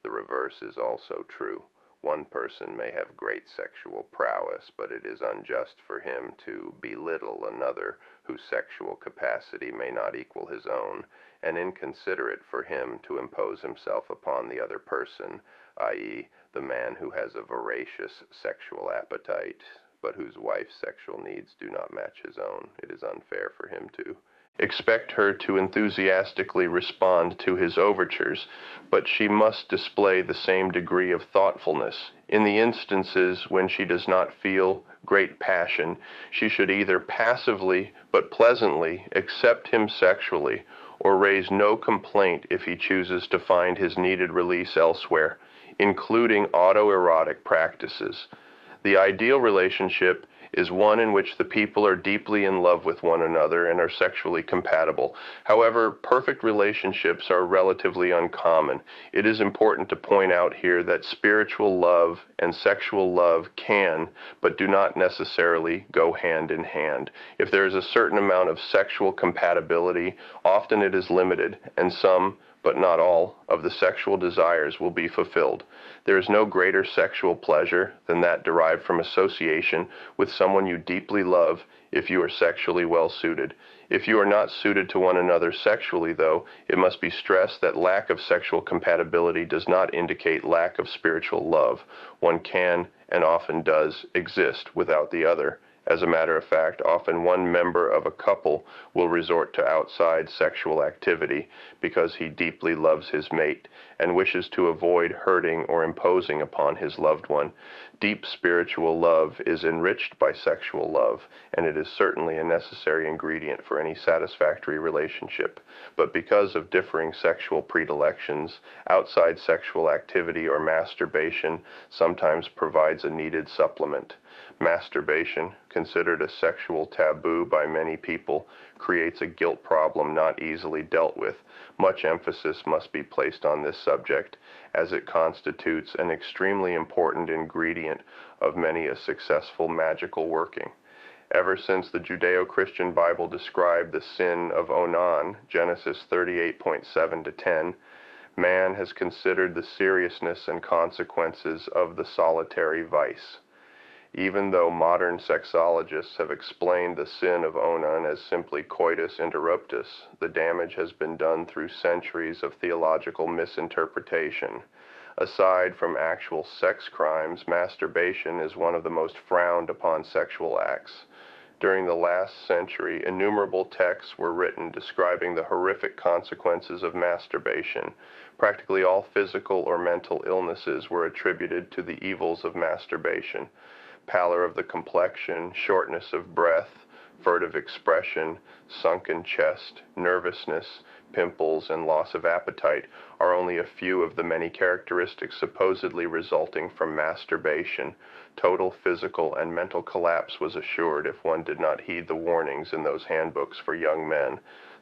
S1: The reverse is also true. One person may have great sexual prowess, but it is unjust for him to belittle another whose sexual capacity may not equal his own, and inconsiderate for him to impose himself upon the other person, i.e., the man who has a voracious sexual appetite, but whose wife's sexual needs do not match his own. It is unfair for him to expect her to enthusiastically respond to his overtures, but she must display the same degree of thoughtfulness. In the instances when she does not feel great passion, she should either passively but pleasantly accept him sexually, or raise no complaint if he chooses to find his needed release elsewhere, including autoerotic practices. The ideal relationship is one in which the people are deeply in love with one another and are sexually compatible. However, perfect relationships are relatively uncommon. It is important to point out here that spiritual love and sexual love can, but do not necessarily go hand in hand. If there is a certain amount of sexual compatibility, often it is limited, and some, but not all, of the sexual desires will be fulfilled. There is no greater sexual pleasure than that derived from association with someone you deeply love if you are sexually well suited. If you are not suited to one another sexually, though, it must be stressed that lack of sexual compatibility does not indicate lack of spiritual love. One can, and often does, exist without the other. As a matter of fact, often one member of a couple will resort to outside sexual activity because he deeply loves his mate and wishes to avoid hurting or imposing upon his loved one. Deep spiritual love is enriched by sexual love, and it is certainly a necessary ingredient for any satisfactory relationship. But because of differing sexual predilections, outside sexual activity or masturbation sometimes provides a needed supplement. Masturbation, considered a sexual taboo by many people, creates a guilt problem not easily dealt with. Much emphasis must be placed on this subject, as it constitutes an extremely important ingredient of many a successful magical working. Ever since the Judeo-Christian Bible described the sin of Onan, Genesis 38:7-10, man has considered the seriousness and consequences of the solitary vice. Even though modern sexologists have explained the sin of Onan as simply coitus interruptus, the damage has been done through centuries of theological misinterpretation. Aside from actual sex crimes, masturbation is one of the most frowned upon sexual acts. During the last century, innumerable texts were written describing the horrific consequences of masturbation. Practically all physical or mental illnesses were attributed to the evils of masturbation. Pallor of the complexion, shortness of breath, furtive expression, sunken chest, nervousness, pimples, and loss of appetite are only a few of the many characteristics supposedly resulting from masturbation. Total physical and mental collapse was assured if one did not heed the warnings in those handbooks for young men.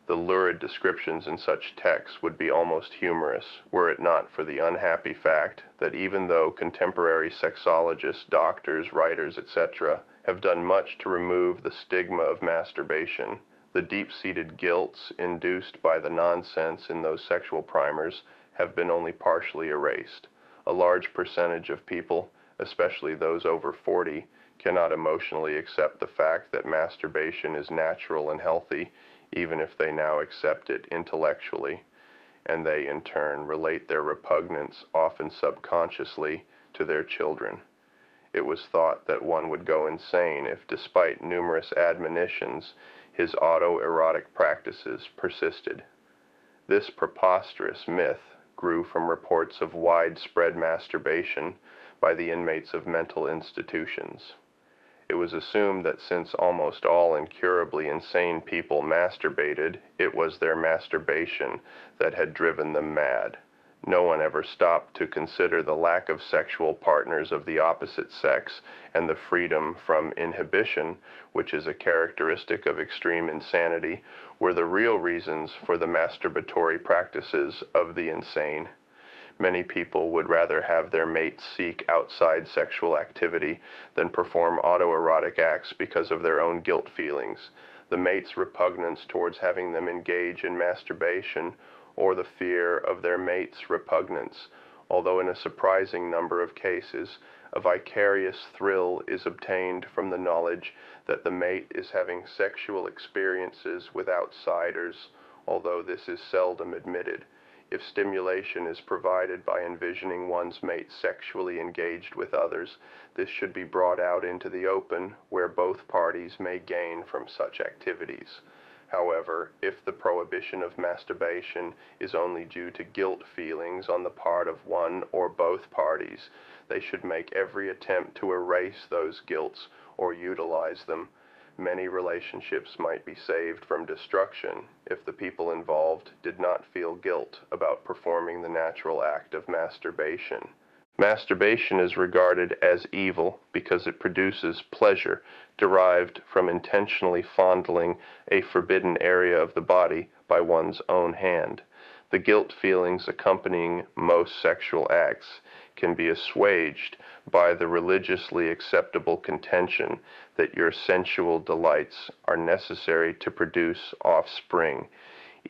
S1: The lurid descriptions in such texts would be almost humorous, were it not for the unhappy fact that even though contemporary sexologists, doctors, writers, etc., have done much to remove the stigma of masturbation, the deep-seated guilts induced by the nonsense in those sexual primers have been only partially erased. A large percentage of people, especially those over 40, cannot emotionally accept the fact that masturbation is natural and healthy, even if they now accept it intellectually, and they in turn relate their repugnance, often subconsciously, to their children. It was thought that one would go insane if, despite numerous admonitions, his autoerotic practices persisted. This preposterous myth grew from reports of widespread masturbation by the inmates of mental institutions. It was assumed that since almost all incurably insane people masturbated, it was their masturbation that had driven them mad. No one ever stopped to consider the lack of sexual partners of the opposite sex and the freedom from inhibition, which is a characteristic of extreme insanity, were the real reasons for the masturbatory practices of the insane. Many people would rather have their mates seek outside sexual activity than perform autoerotic acts because of their own guilt feelings. The mate's repugnance towards having them engage in masturbation, or the fear of their mate's repugnance, although in a surprising number of cases, a vicarious thrill is obtained from the knowledge that the mate is having sexual experiences with outsiders, although this is seldom admitted. If stimulation is provided by envisioning one's mate sexually engaged with others, this should be brought out into the open, where both parties may gain from such activities. However, if the prohibition of masturbation is only due to guilt feelings on the part of one or both parties, they should make every attempt to erase those guilts or utilize them. Many relationships might be saved from destruction if the people involved did not feel guilt about performing the natural act of masturbation. Masturbation is regarded as evil because it produces pleasure derived from intentionally fondling a forbidden area of the body by one's own hand. The guilt feelings accompanying most sexual acts can be assuaged by the religiously acceptable contention that your sensual delights are necessary to produce offspring,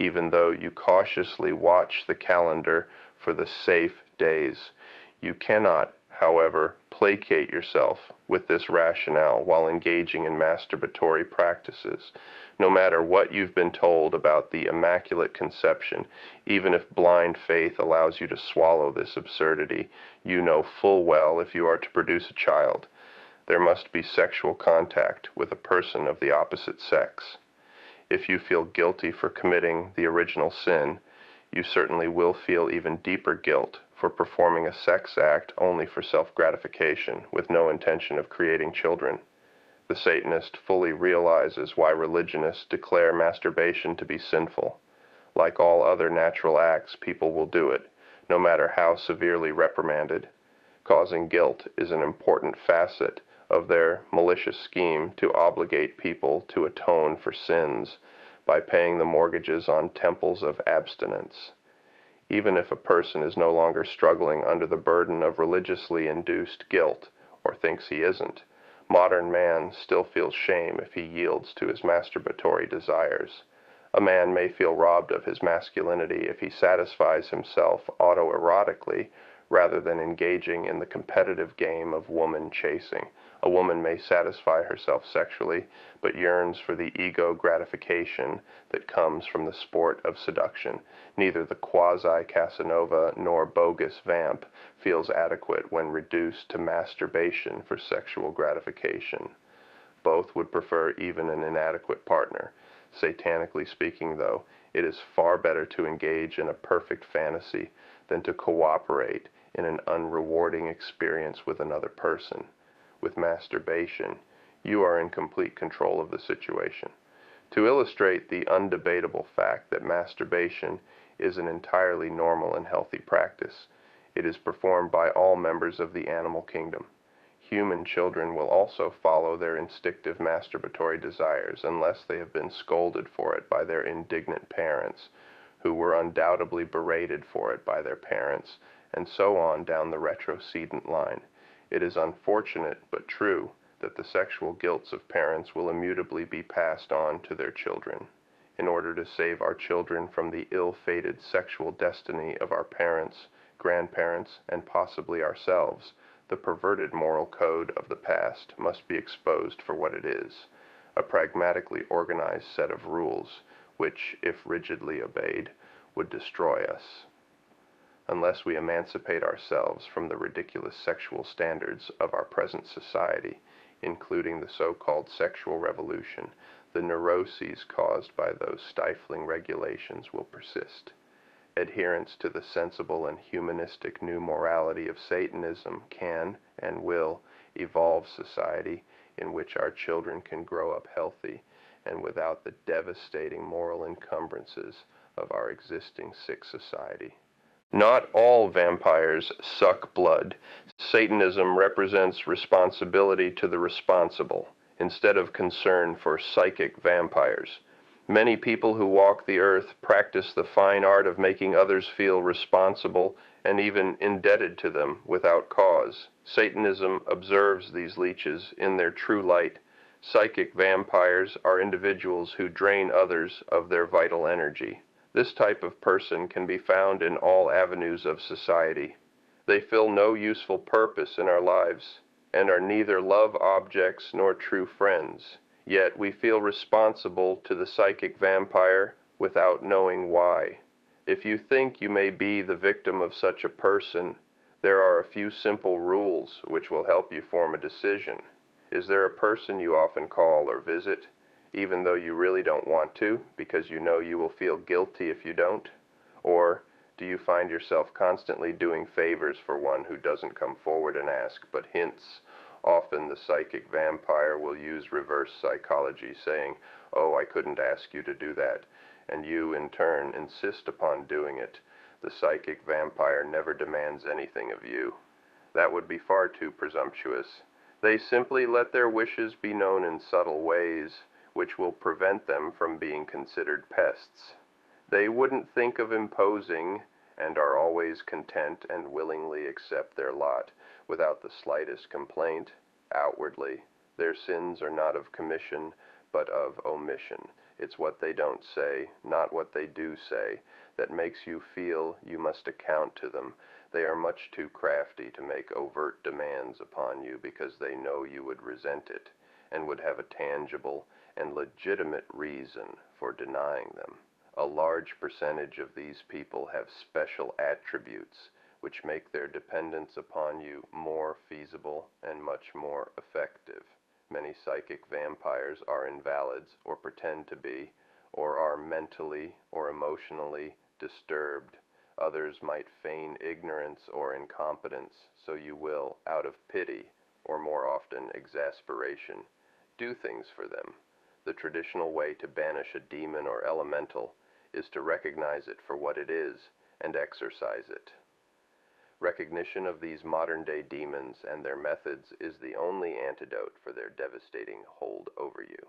S1: even though you cautiously watch the calendar for the safe days. You cannot, however, placate yourself with this rationale while engaging in masturbatory practices. No matter what you've been told about the Immaculate Conception, even if blind faith allows you to swallow this absurdity, you know full well if you are to produce a child, there must be sexual contact with a person of the opposite sex. If you feel guilty for committing the original sin, you certainly will feel even deeper guilt for performing a sex act only for self-gratification with no intention of creating children. The Satanist fully realizes why religionists declare masturbation to be sinful. Like all other natural acts, people will do it, no matter how severely reprimanded. Causing guilt is an important facet of their malicious scheme to obligate people to atone for sins by paying the mortgages on temples of abstinence. Even if a person is no longer struggling under the burden of religiously induced guilt, or thinks he isn't, modern man still feels shame if he yields to his masturbatory desires. A man may feel robbed of his masculinity if he satisfies himself autoerotically rather than engaging in the competitive game of woman chasing. A woman may satisfy herself sexually, but yearns for the ego gratification that comes from the sport of seduction. Neither the quasi-Casanova nor bogus vamp feels adequate when reduced to masturbation for sexual gratification. Both would prefer even an inadequate partner. Satanically speaking, though, it is far better to engage in a perfect fantasy than to cooperate in an unrewarding experience with another person. With masturbation, you are in complete control of the situation. To illustrate the undebatable fact that masturbation is an entirely normal and healthy practice, it is performed by all members of the animal kingdom. Human children will also follow their instinctive masturbatory desires unless they have been scolded for it by their indignant parents, who were undoubtedly berated for it by their parents, and so on down the retrocedent line. It is unfortunate but true that the sexual guilts of parents will immutably be passed on to their children. In order to save our children from the ill-fated sexual destiny of our parents, grandparents, and possibly ourselves, the perverted moral code of the past must be exposed for what it is, a pragmatically organized set of rules, which, if rigidly obeyed, would destroy us. Unless we emancipate ourselves from the ridiculous sexual standards of our present society, including the so-called sexual revolution, the neuroses caused by those stifling regulations will persist. Adherence to the sensible and humanistic new morality of Satanism can and will evolve society in which our children can grow up healthy and without the devastating moral encumbrances of our existing sick society. Not all vampires suck blood. Satanism represents responsibility to the responsible, instead of concern for psychic vampires. Many people who walk the earth practice the fine art of making others feel responsible and even indebted to them without cause. Satanism observes these leeches in their true light. Psychic vampires are individuals who drain others of their vital energy. This type of person can be found in all avenues of society. They fill no useful purpose in our lives and are neither love objects nor true friends. Yet we feel responsible to the psychic vampire without knowing why. If you think you may be the victim of such a person, there are a few simple rules which will help you form a decision. Is there a person you often call or visit, even though you really don't want to, because you know you will feel guilty if you don't? Or do you find yourself constantly doing favors for one who doesn't come forward and ask, but hints? Often the psychic vampire will use reverse psychology, saying, "Oh, I couldn't ask you to do that," and you, in turn, insist upon doing it. The psychic vampire never demands anything of you. That would be far too presumptuous. They simply let their wishes be known in subtle ways, which will prevent them from being considered pests. They wouldn't think of imposing, and are always content and willingly accept their lot without the slightest complaint. Outwardly, their sins are not of commission, but of omission. It's what they don't say, not what they do say, that makes you feel you must account to them. They are much too crafty to make overt demands upon you because they know you would resent it, and would have a tangible and legitimate reason for denying them. A large percentage of these people have special attributes which make their dependence upon you more feasible and much more effective. Many psychic vampires are invalids, or pretend to be, or are mentally or emotionally disturbed. Others might feign ignorance or incompetence, so you will, out of pity, or more often exasperation, do things for them. The traditional way to banish a demon or elemental is to recognize it for what it is and exorcise it. Recognition of these modern-day demons and their methods is the only antidote for their devastating hold over you.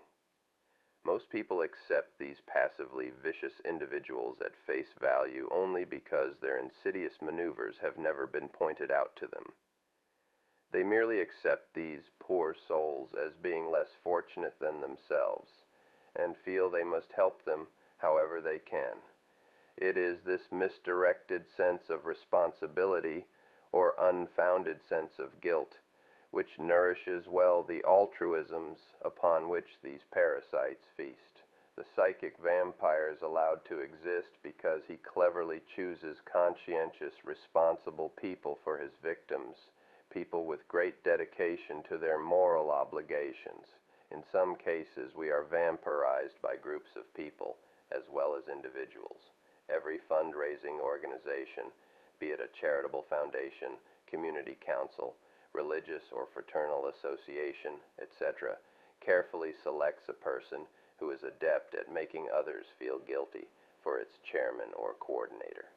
S1: Most people accept these passively vicious individuals at face value only because their insidious maneuvers have never been pointed out to them. They merely accept these poor souls as being less fortunate than themselves, and feel they must help them however they can. It is this misdirected sense of responsibility or unfounded sense of guilt which nourishes well the altruisms upon which these parasites feast. The psychic vampire is allowed to exist because he cleverly chooses conscientious, responsible people for his victims, people with great dedication to their moral obligations. In some cases, we are vampirized by groups of people as well as individuals. Every fundraising organization, be it a charitable foundation, community council, religious or fraternal association, etc., carefully selects a person who is adept at making others feel guilty for its chairman or coordinator.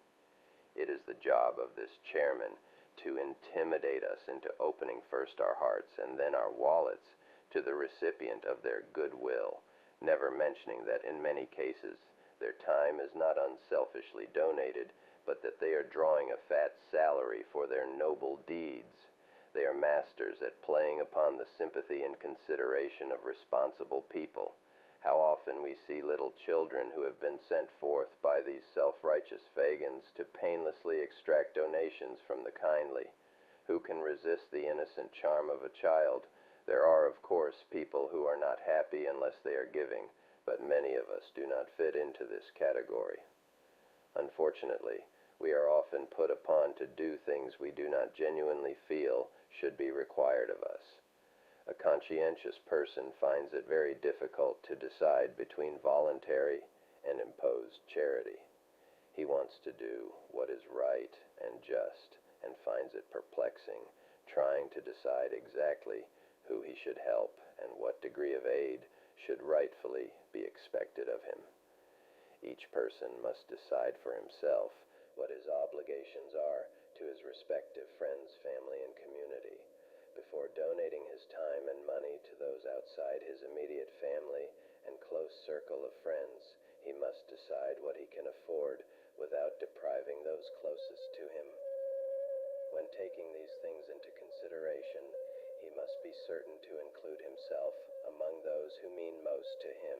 S1: It is the job of this chairman to intimidate us into opening first our hearts and then our wallets to the recipient of their goodwill, never mentioning that in many cases their time is not unselfishly donated, but that they are drawing a fat salary for their noble deeds. They are masters at playing upon the sympathy and consideration of responsible people. How often we see little children who have been sent forth by these self-righteous Fagins to painlessly extract donations from the kindly. Who can resist the innocent charm of a child? There are, of course, people who are not happy unless they are giving, but many of us do not fit into this category. Unfortunately, we are often put upon to do things we do not genuinely feel should be required of us. A conscientious person finds it very difficult to decide between voluntary and imposed charity. He wants to do what is right and just, and finds it perplexing, trying to decide exactly who he should help and what degree of aid should rightfully be expected of him. Each person must decide for himself what his obligations are to his respective friends, family, and community. Before donating his time and money to those outside his immediate family and close circle of friends, he must decide what he can afford without depriving those closest to him. When taking these things into consideration, he must be certain to include himself among those who mean most to him.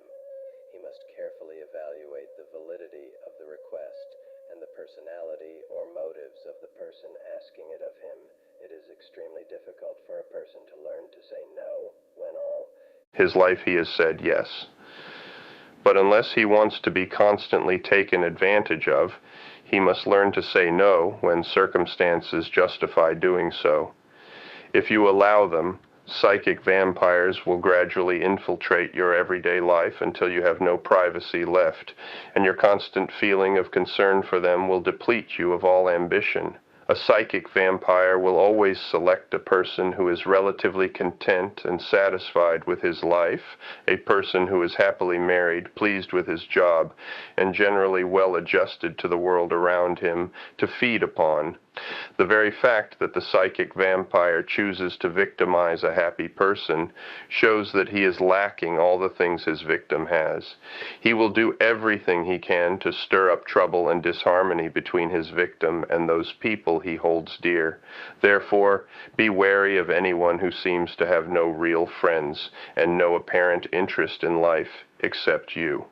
S1: He must carefully evaluate the validity of the request and the personality or motives of the person asking it of him. It is extremely difficult for a person to learn to say no when all his life he has said yes. But unless he wants to be constantly taken advantage of, he must learn to say no when circumstances justify doing so. If you allow them, psychic vampires will gradually infiltrate your everyday life until you have no privacy left, and your constant feeling of concern for them will deplete you of all ambition. A psychic vampire will always select a person who is relatively content and satisfied with his life, a person who is happily married, pleased with his job, and generally well adjusted to the world around him, to feed upon, The very fact that the psychic vampire chooses to victimize a happy person shows that he is lacking all the things his victim has. He will do everything he can to stir up trouble and disharmony between his victim and those people he holds dear. Therefore, be wary of anyone who seems to have no real friends and no apparent interest in life except you.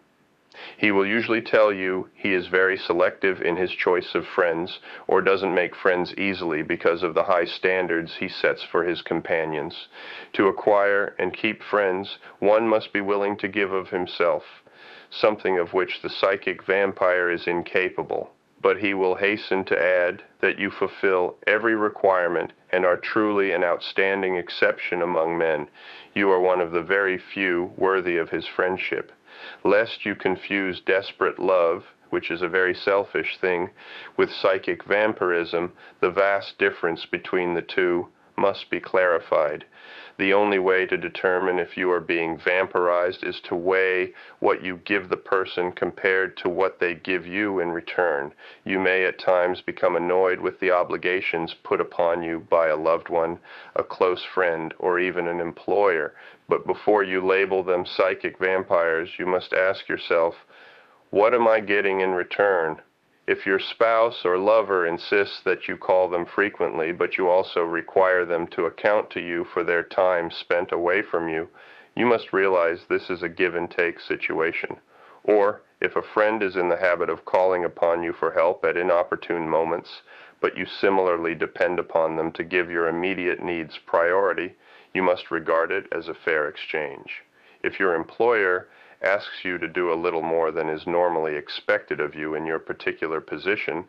S1: He will usually tell you he is very selective in his choice of friends, or doesn't make friends easily because of the high standards he sets for his companions. To acquire and keep friends, one must be willing to give of himself, something of which the psychic vampire is incapable. But he will hasten to add that you fulfill every requirement and are truly an outstanding exception among men. You are one of the very few worthy of his friendship. Lest you confuse desperate love, which is a very selfish thing, with psychic vampirism, the vast difference between the two must be clarified. The only way to determine if you are being vampirized is to weigh what you give the person compared to what they give you in return. You may at times become annoyed with the obligations put upon you by a loved one, a close friend, or even an employer, but before you label them psychic vampires, you must ask yourself, what am I getting in return? If your spouse or lover insists that you call them frequently, but you also require them to account to you for their time spent away from you, you must realize this is a give-and-take situation. Or, if a friend is in the habit of calling upon you for help at inopportune moments, but you similarly depend upon them to give your immediate needs priority, you must regard it as a fair exchange. If your employer asks you to do a little more than is normally expected of you in your particular position,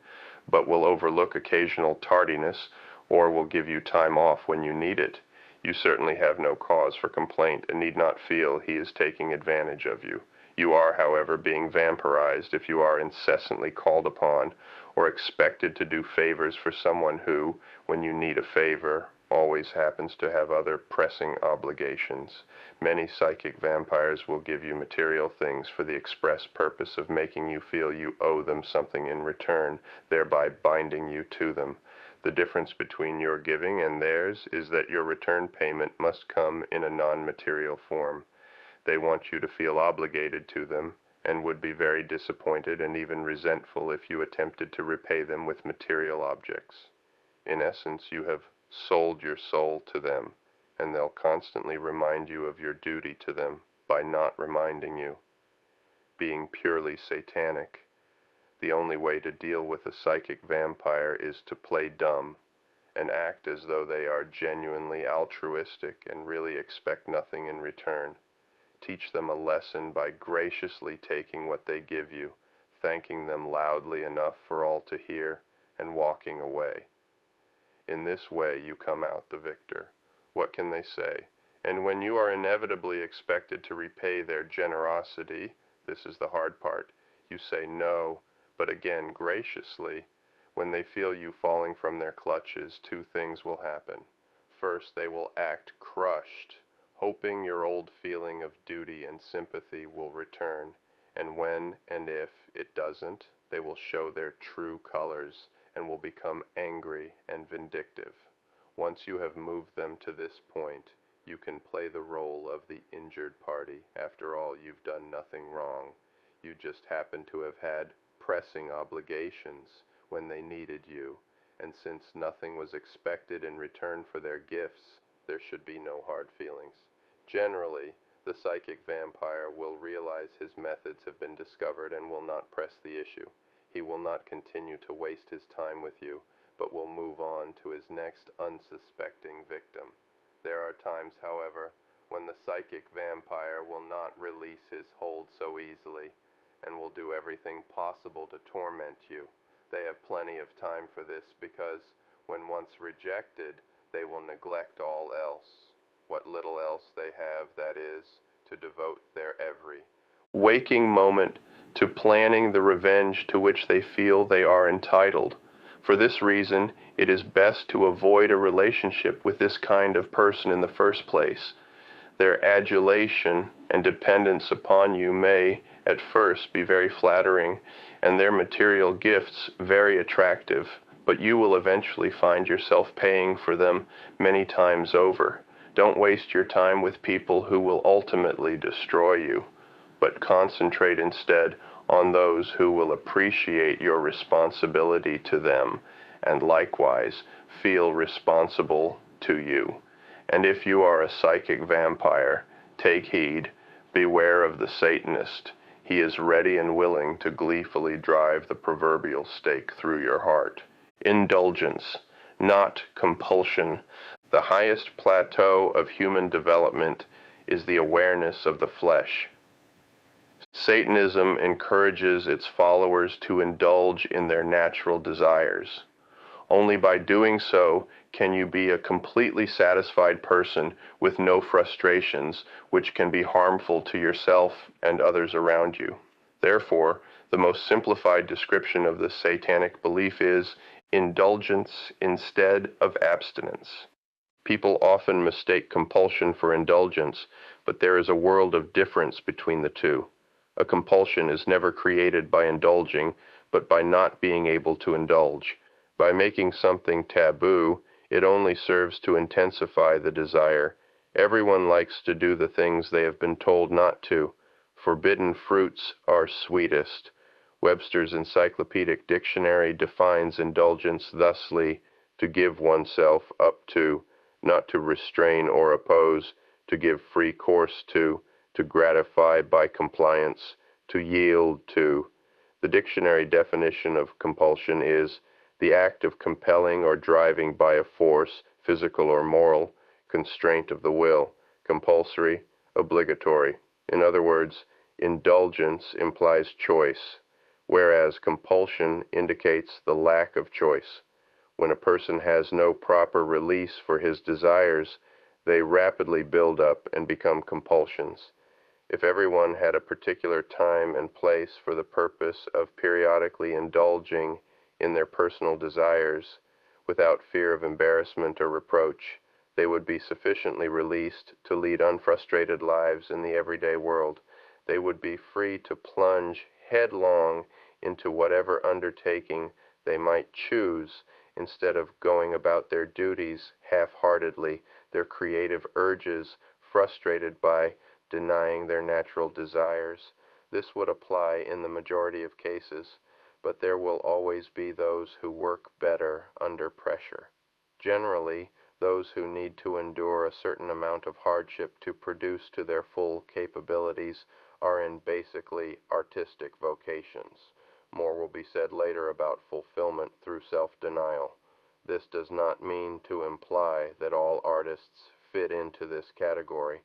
S1: but will overlook occasional tardiness or will give you time off when you need it, you certainly have no cause for complaint and need not feel he is taking advantage of you. You are, however, being vampirized if you are incessantly called upon or expected to do favors for someone who, when you need a favor, always happens to have other pressing obligations. Many psychic vampires will give you material things for the express purpose of making you feel you owe them something in return, thereby binding you to them. The difference between your giving and theirs is that your return payment must come in a non-material form. They want you to feel obligated to them, and would be very disappointed and even resentful if you attempted to repay them with material objects. In essence, you have sold your soul to them, and they'll constantly remind you of your duty to them by not reminding you. Being purely satanic, the only way to deal with a psychic vampire is to play dumb and act as though they are genuinely altruistic and really expect nothing in return. Teach them a lesson by graciously taking what they give you, thanking them loudly enough for all to hear, and walking away. In this way you come out the victor. What can they say? And when you are inevitably expected to repay their generosity, this is the hard part, you say no, but again graciously. When they feel you falling from their clutches, two things will happen. First, they will act crushed, hoping your old feeling of duty and sympathy will return, and when and if it doesn't, they will show their true colors and will become angry and vindictive. Once you have moved them to this point, you can play the role of the injured party. After all, you've done nothing wrong. You just happen to have had pressing obligations when they needed you, and since nothing was expected in return for their gifts, there should be no hard feelings. Generally, the psychic vampire will realize his methods have been discovered and will not press the issue. He will not continue to waste his time with you, but will move on to his next unsuspecting victim. There are times, however, when the psychic vampire will not release his hold so easily, and will do everything possible to torment you. They have plenty of time for this because, when once rejected, they will neglect all else. What little else they have, that is, to devote their every waking moment to planning the revenge to which they feel they are entitled. For this reason, it is best to avoid a relationship with this kind of person in the first place. Their adulation and dependence upon you may, at first, be very flattering, and their material gifts very attractive, but you will eventually find yourself paying for them many times over. Don't waste your time with people who will ultimately destroy you, but concentrate instead on those who will appreciate your responsibility to them and likewise feel responsible to you. And if you are a psychic vampire, take heed, beware of the Satanist. He is ready and willing to gleefully drive the proverbial stake through your heart. Indulgence, not compulsion. The highest plateau of human development is the awareness of the flesh. Satanism encourages its followers to indulge in their natural desires. Only by doing so can you be a completely satisfied person with no frustrations, which can be harmful to yourself and others around you. Therefore, the most simplified description of the satanic belief is indulgence instead of abstinence. People often mistake compulsion for indulgence, but there is a world of difference between the two. A compulsion is never created by indulging, but by not being able to indulge. By making something taboo, it only serves to intensify the desire. Everyone likes to do the things they have been told not to. Forbidden fruits are sweetest. Webster's Encyclopedic Dictionary defines indulgence thusly: to give oneself up to, not to restrain or oppose, to give free course to gratify by compliance, to yield to. The dictionary definition of compulsion is the act of compelling or driving by a force, physical or moral, constraint of the will, compulsory, obligatory. In other words, indulgence implies choice, whereas compulsion indicates the lack of choice. When a person has no proper release for his desires, they rapidly build up and become compulsions. If everyone had a particular time and place for the purpose of periodically indulging in their personal desires, without fear of embarrassment or reproach, they would be sufficiently released to lead unfrustrated lives in the everyday world. They would be free to plunge headlong into whatever undertaking they might choose, instead of going about their duties half-heartedly, their creative urges frustrated by denying their natural desires. This would apply in the majority of cases, but there will always be those who work better under pressure. Generally, those who need to endure a certain amount of hardship to produce to their full capabilities are in basically artistic vocations. More will be said later about fulfillment through self-denial. This does not mean to imply that all artists fit into this category.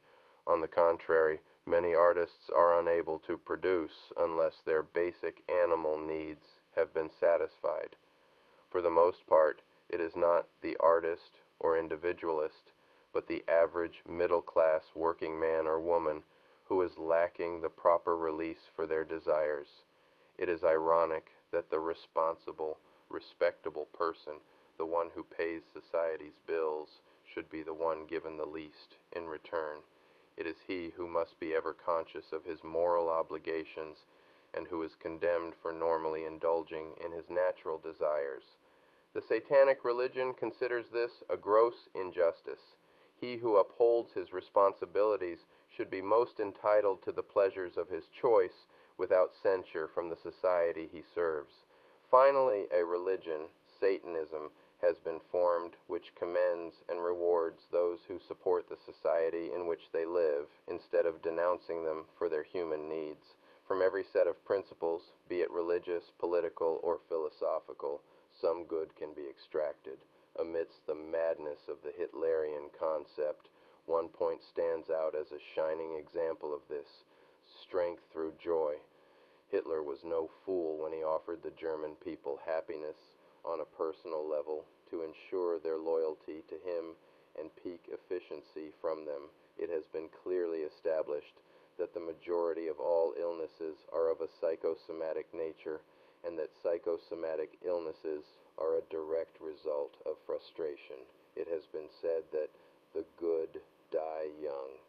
S1: On the contrary, many artists are unable to produce unless their basic animal needs have been satisfied. For the most part, it is not the artist or individualist, but the average middle-class working man or woman who is lacking the proper release for their desires. It is ironic that the responsible, respectable person, the one who pays society's bills, should be the one given the least in return. It is he who must be ever conscious of his moral obligations and who is condemned for normally indulging in his natural desires. The satanic religion considers this a gross injustice. He who upholds his responsibilities should be most entitled to the pleasures of his choice without censure from the society he serves. Finally, a religion, Satanism, has been formed which commends and rewards those who support the society in which they live, instead of denouncing them for their human needs. From every set of principles, be it religious, political, or philosophical, some good can be extracted. Amidst the madness of the Hitlerian concept, one point stands out as a shining example of this: strength through joy. Hitler was no fool when he offered the German people happiness on a personal level to ensure their loyalty to him and peak efficiency from them. It has been clearly established that the majority of all illnesses are of a psychosomatic nature, and that psychosomatic illnesses are a direct result of frustration. It has been said that the good die young.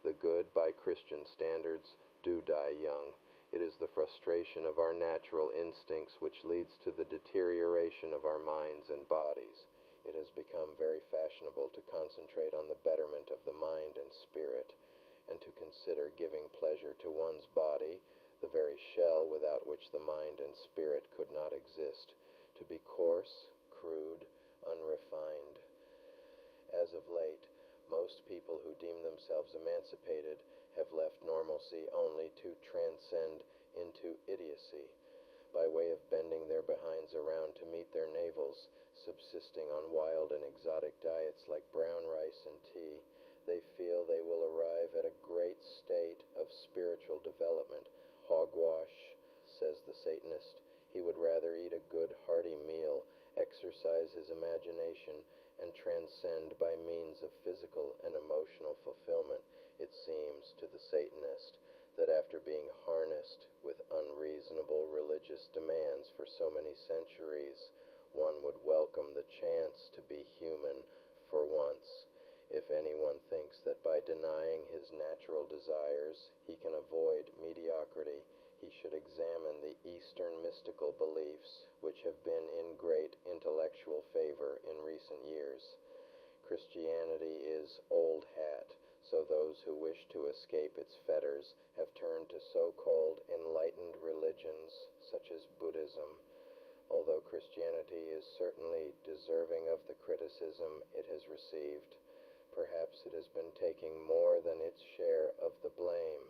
S1: The good, by Christian standards, do die young.
S2: It is the frustration of our natural instincts which leads to the deterioration of our minds and bodies. It has become very fashionable to concentrate on the betterment of the mind and spirit, and to consider giving pleasure to one's body, the very shell without which the mind and spirit could not exist, to be coarse, crude, unrefined. As of late, most people who deem themselves emancipated have left normalcy only to transcend into idiocy, by way of bending their behinds around to meet their navels, subsisting on wild and exotic diets like brown rice and tea. They feel they will arrive at a great state of spiritual development. Hogwash, says the Satanist. He would rather eat a good hearty meal, exercise his imagination, and transcend by means of physical and emotional fulfillment. It seems to the Satanist that after being harnessed with unreasonable religious demands for so many centuries, one would welcome the chance to be human for once. If anyone thinks that by denying his natural desires he can avoid mediocrity, he should examine the Eastern mystical beliefs which have been in great intellectual favor in recent years. Christianity is old hat, so those who wish to escape its fetters have turned to so-called enlightened religions such as Buddhism. Although Christianity is certainly deserving of the criticism it has received, perhaps it has been taking more than its share of the blame.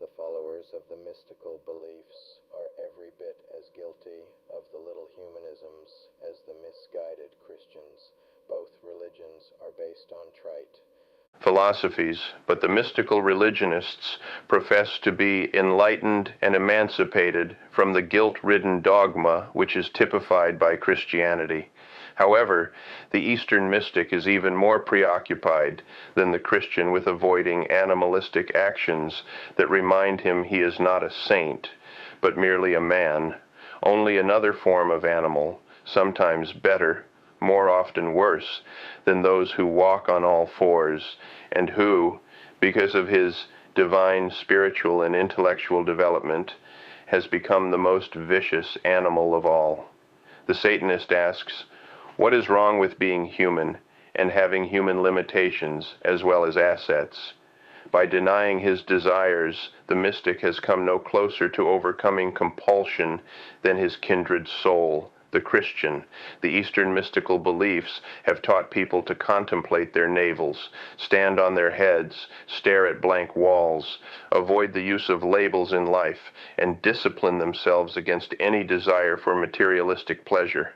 S2: The followers of the mystical beliefs are every bit as guilty of the little humanisms as the misguided Christians. Both religions are based on trite
S1: philosophies, but the mystical religionists profess to be enlightened and emancipated from the guilt-ridden dogma which is typified by Christianity. However, the Eastern mystic is even more preoccupied than the Christian with avoiding animalistic actions that remind him he is not a saint, but merely a man, only another form of animal, sometimes better, more often worse, than those who walk on all fours, and who, because of his divine spiritual and intellectual development, has become the most vicious animal of all. The Satanist asks, what is wrong with being human and having human limitations as well as assets? By denying his desires, the mystic has come no closer to overcoming compulsion than his kindred soul, the Christian. The Eastern mystical beliefs have taught people to contemplate their navels, stand on their heads, stare at blank walls, avoid the use of labels in life, and discipline themselves against any desire for materialistic pleasure.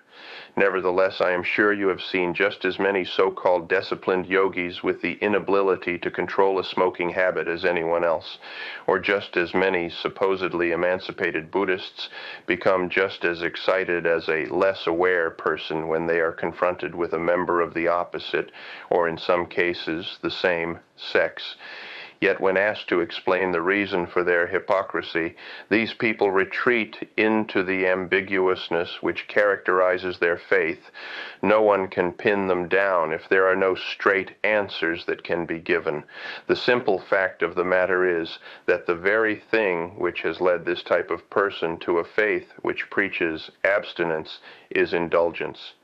S1: Nevertheless, I am sure you have seen just as many so-called disciplined yogis with the inability to control a smoking habit as anyone else, or just as many supposedly emancipated Buddhists become just as excited as a less aware person when they are confronted with a member of the opposite, or in some cases, the same sex. Yet when asked to explain the reason for their hypocrisy, these people retreat into the ambiguousness which characterizes their faith. No one can pin them down if there are no straight answers that can be given. The simple fact of the matter is that the very thing which has led this type of person to a faith which preaches abstinence is indulgence.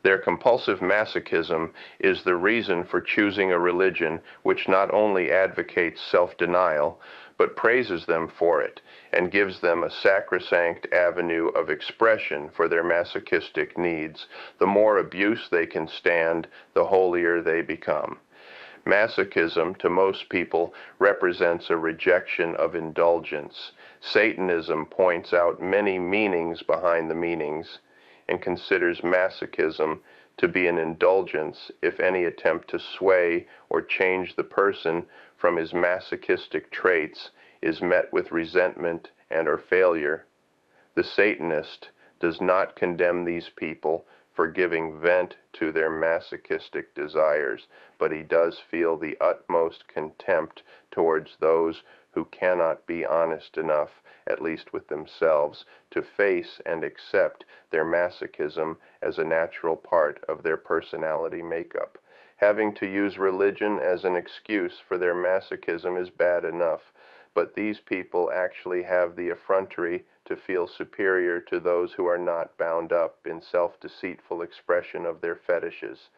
S1: Their compulsive masochism is the reason for choosing a religion which not only advocates self-denial, but praises them for it and gives them a sacrosanct avenue of expression for their masochistic needs. The more abuse they can stand, the holier they become. Masochism, to most people, represents a rejection of indulgence. Satanism points out many meanings behind the meanings, and considers masochism to be an indulgence if any attempt to sway or change the person from his masochistic traits is met with resentment and or failure. The Satanist does not condemn these people for giving vent to their masochistic desires, but he does feel the utmost contempt towards those who cannot be honest enough, at least with themselves, to face and accept their masochism as a natural part of their personality makeup. Having to use religion as an excuse for their masochism is bad enough, but these people actually have the effrontery to feel superior to those who are not bound up in self-deceitful expression of their fetishes.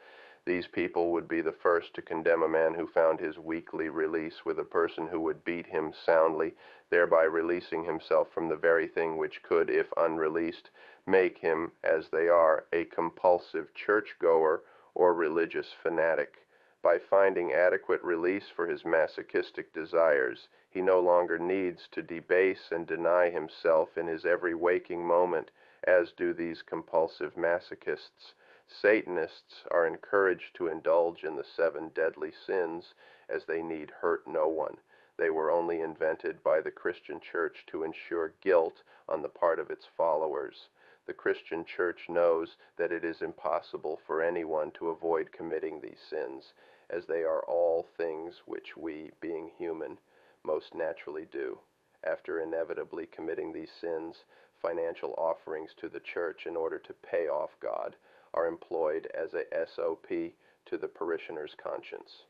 S1: These people would be the first to condemn a man who found his weekly release with a person who would beat him soundly, thereby releasing himself from the very thing which could, if unreleased, make him, as they are, a compulsive churchgoer or religious fanatic. By finding adequate release for his masochistic desires, he no longer needs to debase and deny himself in his every waking moment, as do these compulsive masochists. Satanists are encouraged to indulge in the 7 deadly sins, as they need hurt no one. They were only invented by the Christian Church to ensure guilt on the part of its followers. The Christian Church knows that it is impossible for anyone to avoid committing these sins, as they are all things which we, being human, most naturally do. After inevitably committing these sins, financial offerings to the church in order to pay off God are employed as a SOP to the parishioner's conscience.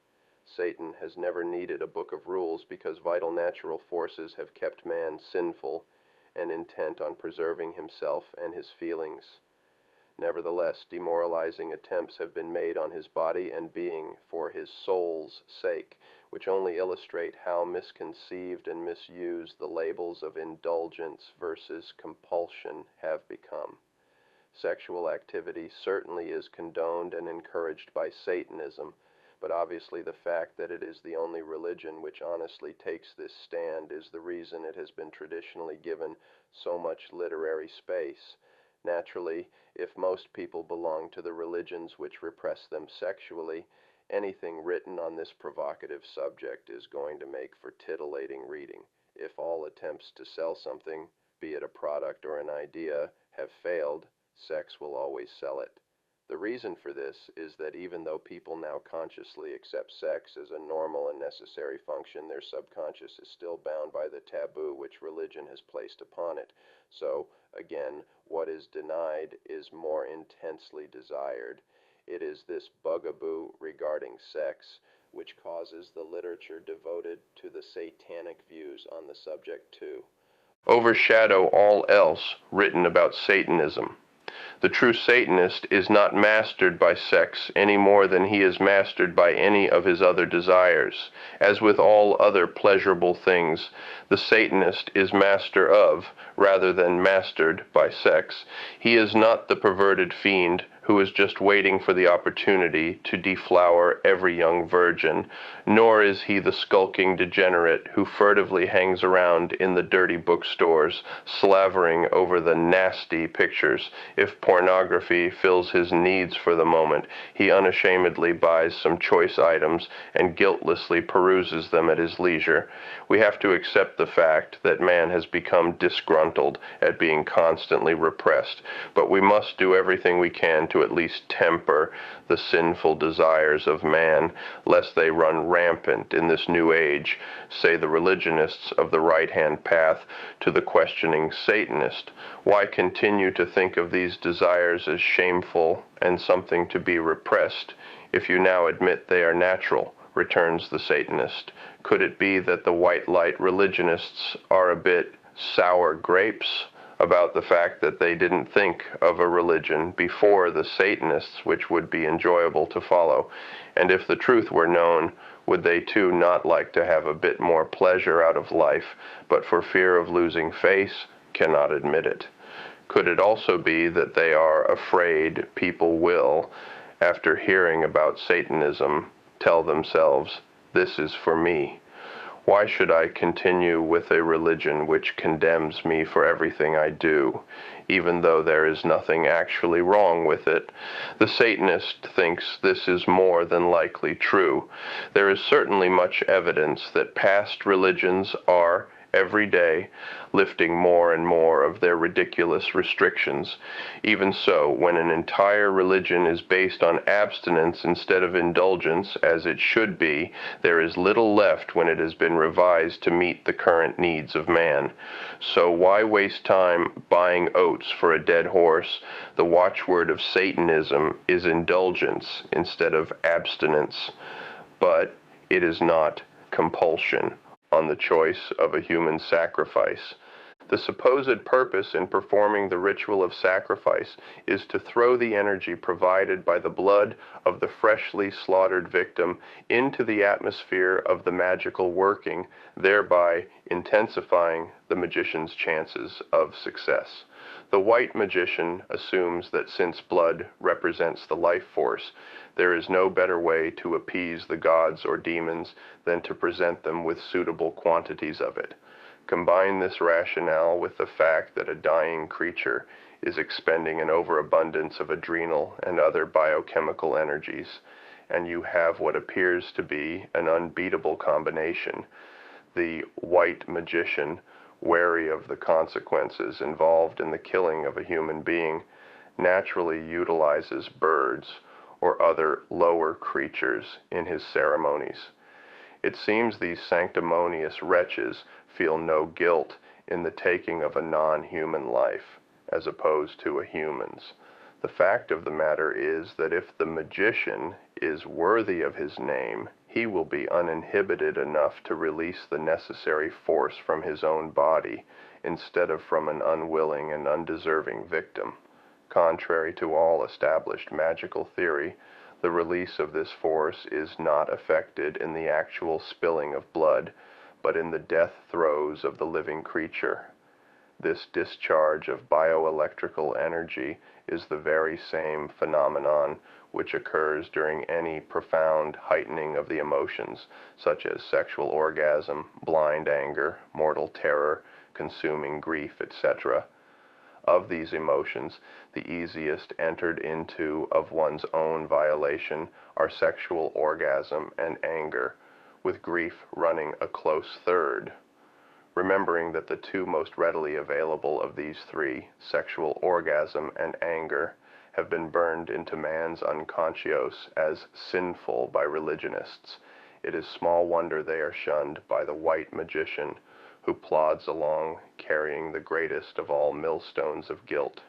S1: Satan has never needed a book of rules because vital natural forces have kept man sinful and intent on preserving himself and his feelings. Nevertheless, demoralizing attempts have been made on his body and being for his soul's sake, which only illustrate how misconceived and misused the labels of indulgence versus compulsion have become. Sexual activity certainly is condoned and encouraged by Satanism, but obviously the fact that it is the only religion which honestly takes this stand is the reason it has been traditionally given so much literary space. Naturally, if most people belong to the religions which repress them sexually, anything written on this provocative subject is going to make for titillating reading. If all attempts to sell something, be it a product or an idea, have failed, sex will always sell it. The reason for this is that even though people now consciously accept sex as a normal and necessary function, their subconscious is still bound by the taboo which religion has placed upon it. So, again, what is denied is more intensely desired. It is this bugaboo regarding sex which causes the literature devoted to the satanic views on the subject to overshadow all else written about Satanism. The true Satanist is not mastered by sex any more than he is mastered by any of his other desires. As with all other pleasurable things, the Satanist is master of, rather than mastered by sex. He is not the perverted fiend who is just waiting for the opportunity to deflower every young virgin, nor is he the skulking degenerate who furtively hangs around in the dirty bookstores, slavering over the nasty pictures. If pornography fills his needs for the moment, he unashamedly buys some choice items and guiltlessly peruses them at his leisure. We have to accept the fact that man has become disgruntled at being constantly repressed, but we must do everything we can to at least temper the sinful desires of man, lest they run rampant in this new age, say the religionists of the right-hand path to the questioning Satanist. Why continue to think of these desires as shameful and something to be repressed, if you now admit they are natural? Returns the Satanist. Could it be that the white light religionists are a bit sour grapes about the fact that they didn't think of a religion before the Satanists which would be enjoyable to follow? And if the truth were known, would they too not like to have a bit more pleasure out of life, but for fear of losing face, cannot admit it? Could it also be that they are afraid people will, after hearing about Satanism, tell themselves, "This is for me. Why should I continue with a religion which condemns me for everything I do, even though there is nothing actually wrong with it?" The Satanist thinks this is more than likely true. There is certainly much evidence that past religions are, every day, lifting more and more of their ridiculous restrictions. Even so, when an entire religion is based on abstinence instead of indulgence, as it should be, there is little left when it has been revised to meet the current needs of man. So why waste time buying oats for a dead horse? The watchword of Satanism is indulgence instead of abstinence, but it is not compulsion. on the choice of a human sacrifice. The supposed purpose in performing the ritual of sacrifice is to throw the energy provided by the blood of the freshly slaughtered victim into the atmosphere of the magical working, thereby intensifying the magician's chances of success. The white magician assumes that since blood represents the life force, there is no better way to appease the gods or demons than to present them with suitable quantities of it. Combine this rationale with the fact that a dying creature is expending an overabundance of adrenal and other biochemical energies, and you have what appears to be an unbeatable combination. The white magician, wary of the consequences involved in the killing of a human being, naturally utilizes birds or other lower creatures in his ceremonies. It seems these sanctimonious wretches feel no guilt in the taking of a non-human life, as opposed to a human's. The fact of the matter is that if the magician is worthy of his name, he will be uninhibited enough to release the necessary force from his own body, instead of from an unwilling and undeserving victim. Contrary to all established magical theory, the release of this force is not effected in the actual spilling of blood, but in the death throes of the living creature. This discharge of bioelectrical energy is the very same phenomenon which occurs during any profound heightening of the emotions, such as sexual orgasm, blind anger, mortal terror, consuming grief, etc. Of these emotions, the easiest entered into of one's own violation are sexual orgasm and anger, with grief running a close third. Remembering that the two most readily available of these three, sexual orgasm and anger, have been burned into man's unconscious as sinful by religionists, it is small wonder they are shunned by the white magician, who plods along carrying the greatest of all millstones of guilt.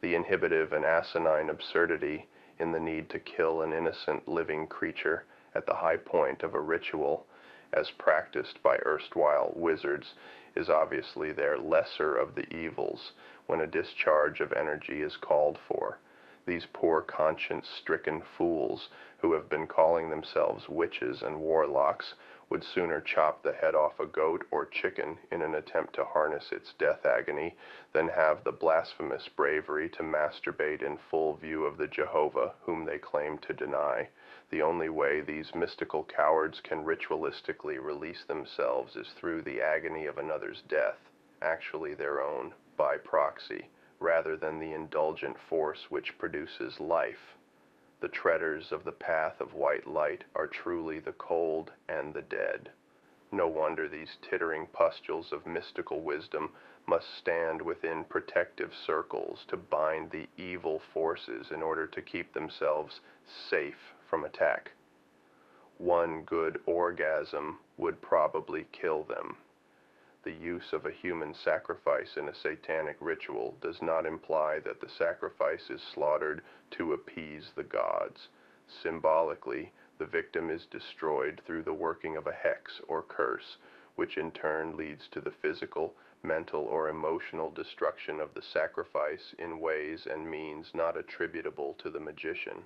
S1: The inhibitive and asinine absurdity in the need to kill an innocent living creature at the high point of a ritual, as practiced by erstwhile wizards, is obviously their lesser of the evils when a discharge of energy is called for. These poor conscience-stricken fools who have been calling themselves witches and warlocks would sooner chop the head off a goat or chicken in an attempt to harness its death agony than have the blasphemous bravery to masturbate in full view of the Jehovah whom they claim to deny. The only way these mystical cowards can ritualistically release themselves is through the agony of another's death, actually their own, by proxy, rather than the indulgent force which produces life. The treaders of the path of white light are truly the cold and the dead. No wonder these tittering pustules of mystical wisdom must stand within protective circles to bind the evil forces in order to keep themselves safe from attack. One good orgasm would probably kill them. The use of a human sacrifice in a satanic ritual does not imply that the sacrifice is slaughtered to appease the gods. Symbolically, the victim is destroyed through the working of a hex or curse, which in turn leads to the physical, mental, or emotional destruction of the sacrifice in ways and means not attributable to the magician.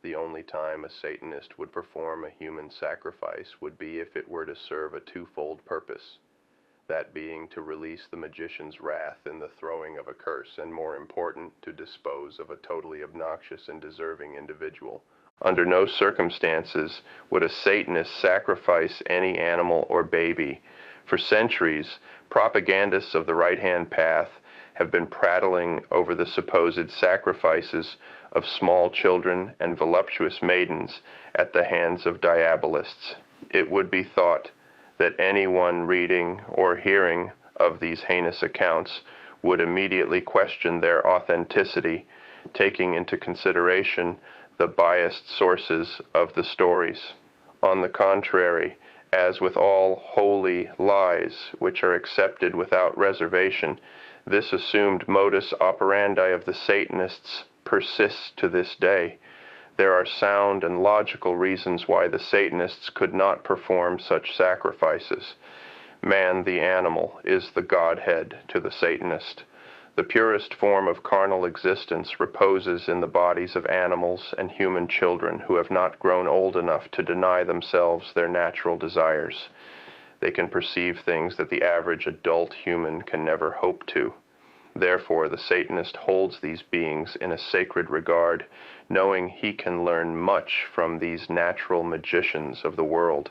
S1: The only time a Satanist would perform a human sacrifice would be if it were to serve a twofold purpose, that being to release the magician's wrath in the throwing of a curse, and more important, to dispose of a totally obnoxious and deserving individual. Under no circumstances would a Satanist sacrifice any animal or baby. For centuries, propagandists of the right-hand path have been prattling over the supposed sacrifices of small children and voluptuous maidens at the hands of diabolists. It would be thought that anyone reading or hearing of these heinous accounts would immediately question their authenticity, taking into consideration the biased sources of the stories. On the contrary, as with all holy lies which are accepted without reservation, this assumed modus operandi of the Satanists persists to this day. There are sound and logical reasons why the Satanists could not perform such sacrifices. Man, the animal, is the Godhead to the Satanist. The purest form of carnal existence reposes in the bodies of animals and human children who have not grown old enough to deny themselves their natural desires. They can perceive things that the average adult human can never hope to. Therefore, the Satanist holds these beings in a sacred regard, knowing he can learn much from these natural magicians of the world.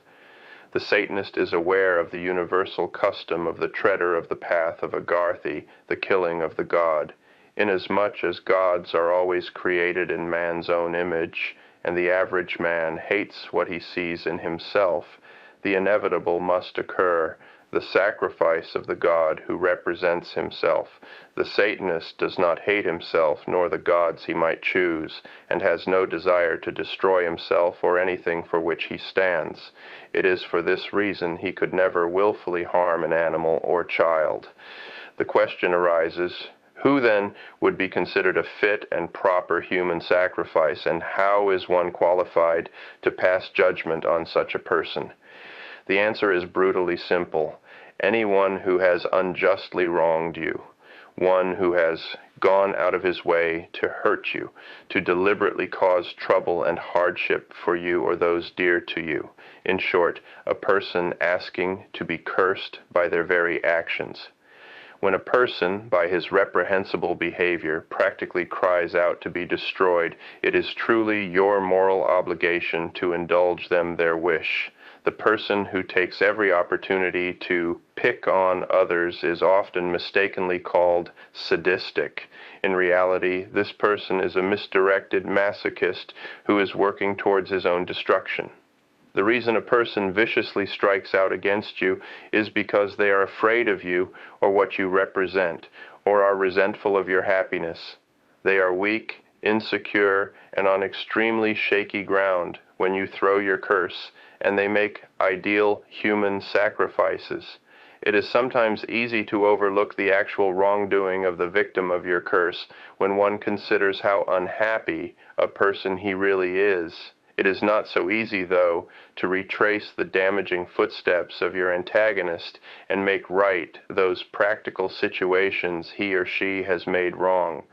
S1: The Satanist is aware of the universal custom of the treader of the path of Agartha, the killing of the god. Inasmuch as gods are always created in man's own image, and the average man hates what he sees in himself, the inevitable must occur, the sacrifice of the god who represents himself. The Satanist does not hate himself nor the gods he might choose, and has no desire to destroy himself or anything for which he stands. It is for this reason he could never willfully harm an animal or child. The question arises, who then would be considered a fit and proper human sacrifice, and how is one qualified to pass judgment on such a person? The answer is brutally simple. Anyone who has unjustly wronged you, one who has gone out of his way to hurt you, to deliberately cause trouble and hardship for you or those dear to you. In short, a person asking to be cursed by their very actions. When a person, by his reprehensible behavior, practically cries out to be destroyed, it is truly your moral obligation to indulge them their wish. The person who takes every opportunity to pick on others is often mistakenly called sadistic. In reality, this person is a misdirected masochist who is working towards his own destruction. The reason a person viciously strikes out against you is because they are afraid of you or what you represent, or are resentful of your happiness. They are weak, insecure, and on extremely shaky ground when you throw your curse, and they make ideal human sacrifices. It is sometimes easy to overlook the actual wrongdoing of the victim of your curse when one considers how unhappy a person he really is. It is not so easy, though, to retrace the damaging footsteps of your antagonist and make right those practical situations he or she has made wrong.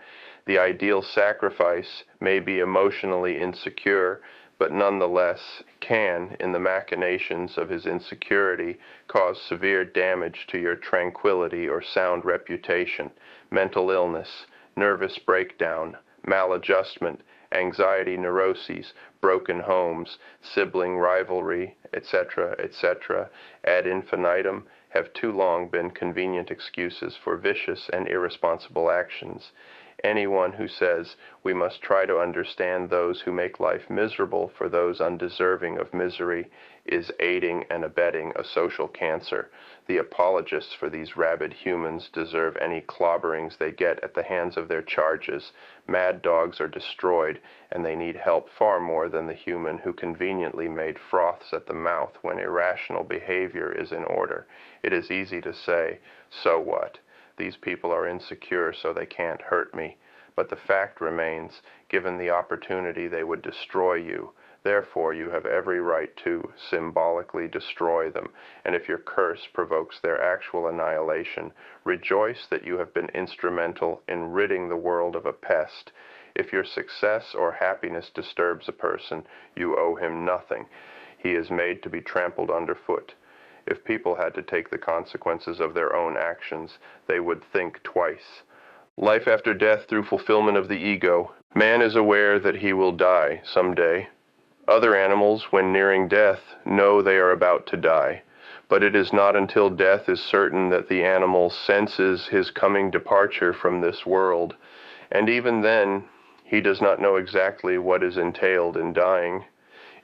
S1: The ideal sacrifice may be emotionally insecure, but nonetheless can, in the machinations of his insecurity, cause severe damage to your tranquility or sound reputation, mental illness, nervous breakdown, maladjustment, anxiety neuroses, broken homes, sibling rivalry, etc., etc., ad infinitum, have too long been convenient excuses for vicious and irresponsible actions. Anyone who says we must try to understand those who make life miserable for those undeserving of misery is aiding and abetting a social cancer. The apologists for these rabid humans deserve any clobberings they get at the hands of their charges. Mad dogs are destroyed, and they need help far more than the human who conveniently made froths at the mouth when irrational behavior is in order. It is easy to say, so what? These people are insecure, so they can't hurt me. But the fact remains, given the opportunity, they would destroy you. Therefore, you have every right to symbolically destroy them. And if your curse provokes their actual annihilation, rejoice that you have been instrumental in ridding the world of a pest. If your success or happiness disturbs a person, you owe him nothing. He is made to be trampled underfoot. If people had to take the consequences of their own actions, they would think twice. Life after death through fulfillment of the ego. Man is aware that he will die someday. Other animals, when nearing death, know they are about to die. But it is not until death is certain that the animal senses his coming departure from this world. And even then, he does not know exactly what is entailed in dying.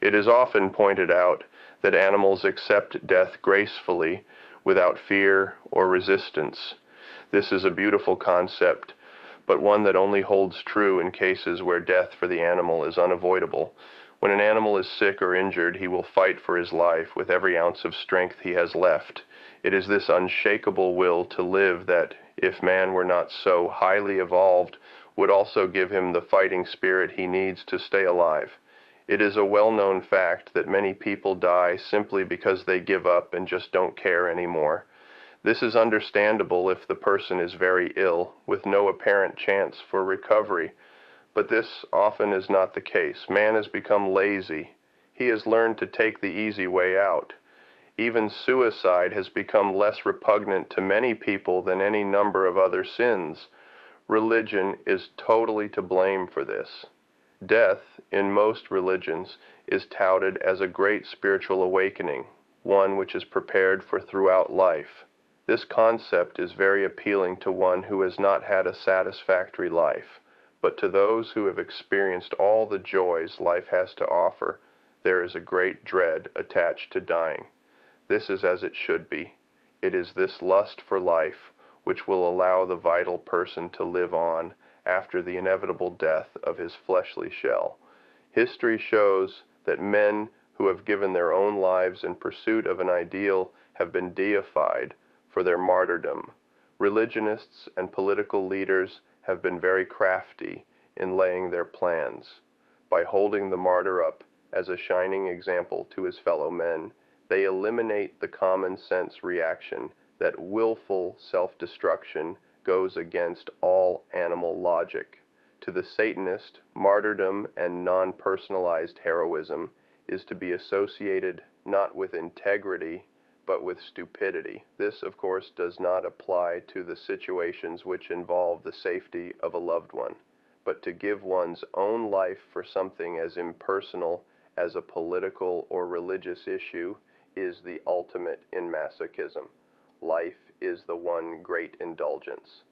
S1: It is often pointed out that animals accept death gracefully, without fear or resistance. This is a beautiful concept, but one that only holds true in cases where death for the animal is unavoidable. When an animal is sick or injured, he will fight for his life with every ounce of strength he has left. It is this unshakable will to live that, if man were not so highly evolved, would also give him the fighting spirit he needs to stay alive. It is a well-known fact that many people die simply because they give up and just don't care anymore. This is understandable if the person is very ill, with no apparent chance for recovery, but this often is not the case. Man has become lazy. He has learned to take the easy way out. Even suicide has become less repugnant to many people than any number of other sins. Religion is totally to blame for this. Death, in most religions, is touted as a great spiritual awakening, one which is prepared for throughout life. This concept is very appealing to one who has not had a satisfactory life, but to those who have experienced all the joys life has to offer, there is a great dread attached to dying. This is as it should be. It is this lust for life which will allow the vital person to live on after the inevitable death of his fleshly shell. History shows that men who have given their own lives in pursuit of an ideal have been deified for their martyrdom. Religionists and political leaders have been very crafty in laying their plans. By holding the martyr up as a shining example to his fellow men, they eliminate the common sense reaction that willful self-destruction goes against all animal logic. To the Satanist, martyrdom and non-personalized heroism is to be associated not with integrity, but with stupidity. This, of course, does not apply to the situations which involve the safety of a loved one, but to give one's own life for something as impersonal as a political or religious issue is the ultimate in masochism. Life is the one great indulgence.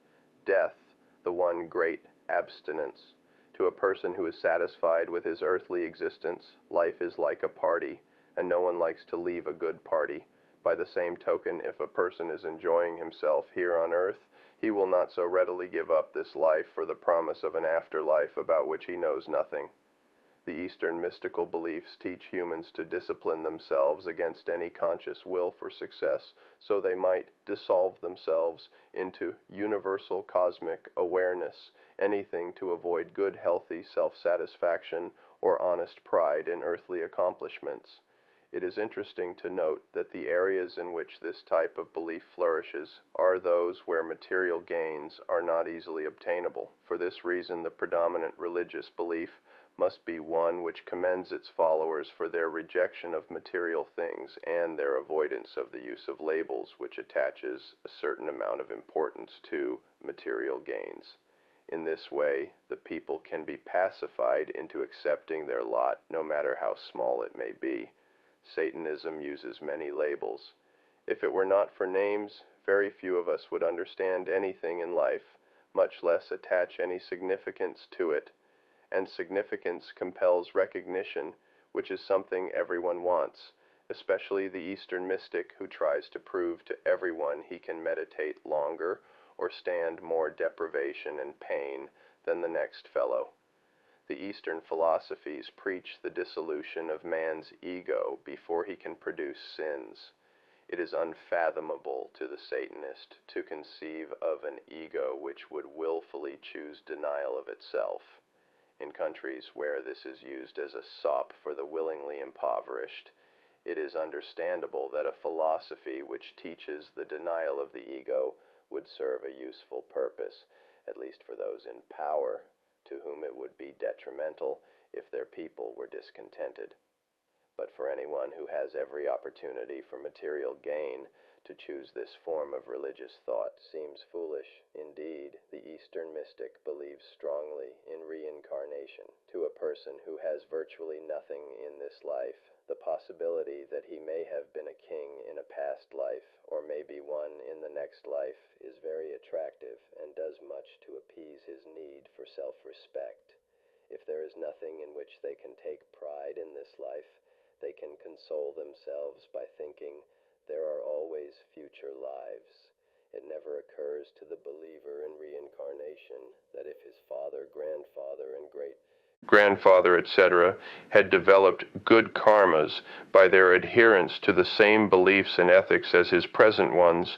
S1: Death, the one great abstinence. To a person who is satisfied with his earthly existence, life is like a party, and no one likes to leave a good party. By the same token, if a person is enjoying himself here on earth, he will not so readily give up this life for the promise of an afterlife about which he knows nothing. The Eastern mystical beliefs teach humans to discipline themselves against any conscious will for success, so they might dissolve themselves into universal cosmic awareness, anything to avoid good, healthy self-satisfaction or honest pride in earthly accomplishments. It is interesting to note that the areas in which this type of belief flourishes are those where material gains are not easily obtainable. For this reason, the predominant religious belief must be one which commends its followers for their rejection of material things and their avoidance of the use of labels which attaches a certain amount of importance to material gains. In this way, the people can be pacified into accepting their lot, no matter how small it may be. Satanism uses many labels. If it were not for names, very few of us would understand anything in life, much less attach any significance to it. And significance compels recognition, which is something everyone wants, especially the Eastern mystic who tries to prove to everyone he can meditate longer or stand more deprivation and pain than the next fellow. The Eastern philosophies preach the dissolution of man's ego before he can produce sins. It is unfathomable to the Satanist to conceive of an ego which would willfully choose denial of itself. In countries where this is used as a sop for the willingly impoverished, it is understandable that a philosophy which teaches the denial of the ego would serve a useful purpose, at least for those in power, to whom it would be detrimental if their people were discontented. But for anyone who has every opportunity for material gain, to choose this form of religious thought seems foolish. Indeed, the Eastern mystic believes strongly in reincarnation. To a person who has virtually nothing in this life, the possibility that he may have been a king in a past life, or maybe one in the next life, is very attractive and does much to appease his need for self-respect. If there is nothing in which they can take pride in this life, they can console themselves by thinking there are always future lives. It never occurs to the believer in reincarnation that if his father, grandfather, and great-grandfather, etc., had developed good karmas by their adherence to the same beliefs and ethics as his present ones,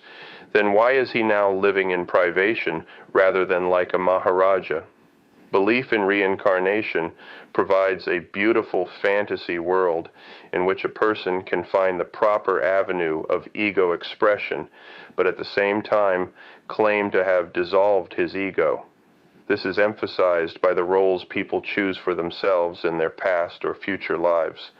S1: then why is he now living in privation rather than like a Maharaja? Belief in reincarnation provides a beautiful fantasy world in which a person can find the proper avenue of ego expression, but at the same time claim to have dissolved his ego. This is emphasized by the roles people choose for themselves in their past or future lives.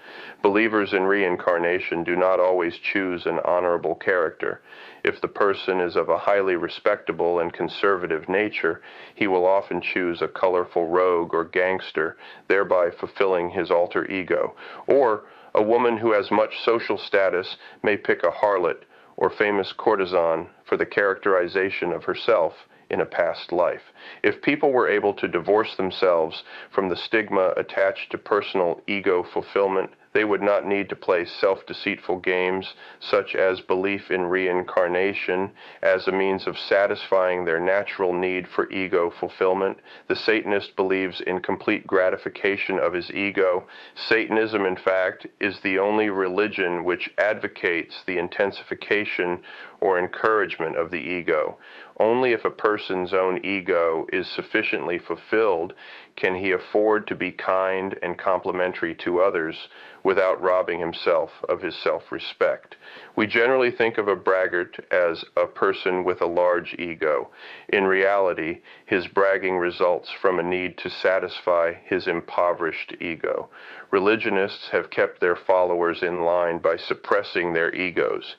S1: Believers in reincarnation do not always choose an honorable character. If the person is of a highly respectable and conservative nature, he will often choose a colorful rogue or gangster, thereby fulfilling his alter ego. Or a woman who has much social status may pick a harlot or famous courtesan for the characterization of herself in a past life. If people were able to divorce themselves from the stigma attached to personal ego fulfillment, they would not need to play self-deceitful games such as belief in reincarnation as a means of satisfying their natural need for ego fulfillment. The Satanist believes in complete gratification of his ego. Satanism, in fact, is the only religion which advocates the intensification or encouragement of the ego. Only if a person's own ego is sufficiently fulfilled can he afford to be kind and complimentary to others without robbing himself of his self-respect. We generally think of a braggart as a person with a large ego. In reality, his bragging results from a need to satisfy his impoverished ego. Religionists have kept their followers in line by suppressing their egos.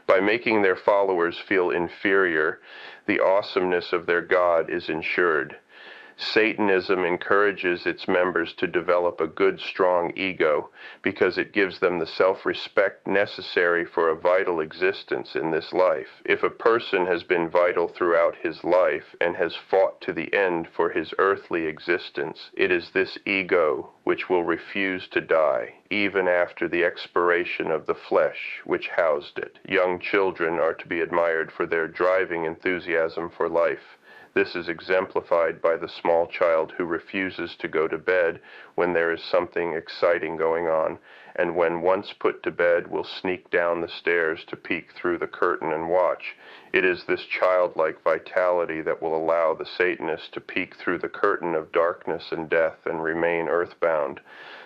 S1: By making their followers feel inferior, the awesomeness of their God is ensured. Satanism encourages its members to develop a good, strong ego because it gives them the self-respect necessary for a vital existence in this life. If a person has been vital throughout his life and has fought to the end for his earthly existence, it is this ego which will refuse to die, even after the expiration of the flesh which housed it. Young children are to be admired for their driving enthusiasm for life. This is exemplified by the small child who refuses to go to bed when there is something exciting going on, and when once put to bed will sneak down the stairs to peek through the curtain and watch. It is this childlike vitality that will allow the Satanist to peek through the curtain of darkness and death and remain earthbound.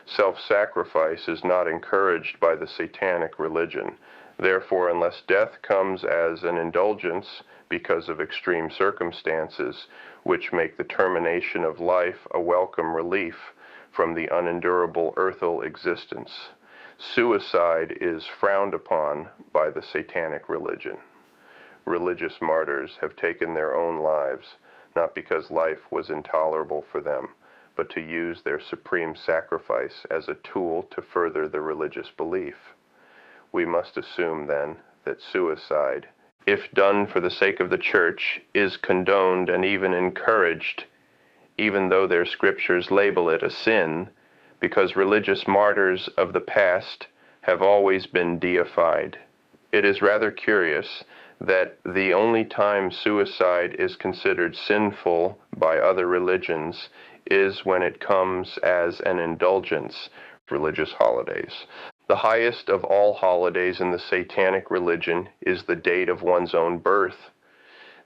S1: Self-sacrifice is not encouraged by the Satanic religion. Therefore, unless death comes as an indulgence, because of extreme circumstances, which make the termination of life a welcome relief from the unendurable earthly existence. Suicide is frowned upon by the Satanic religion. Religious martyrs have taken their own lives, not because life was intolerable for them, but to use their supreme sacrifice as a tool to further the religious belief. We must assume, then, that suicide, if done for the sake of the Church, is condoned and even encouraged, even though their scriptures label it a sin, because religious martyrs of the past have always been deified. It is rather curious that the only time suicide is considered sinful by other religions is when it comes as an indulgence, religious holidays. The highest of all holidays in the Satanic religion is the date of one's own birth.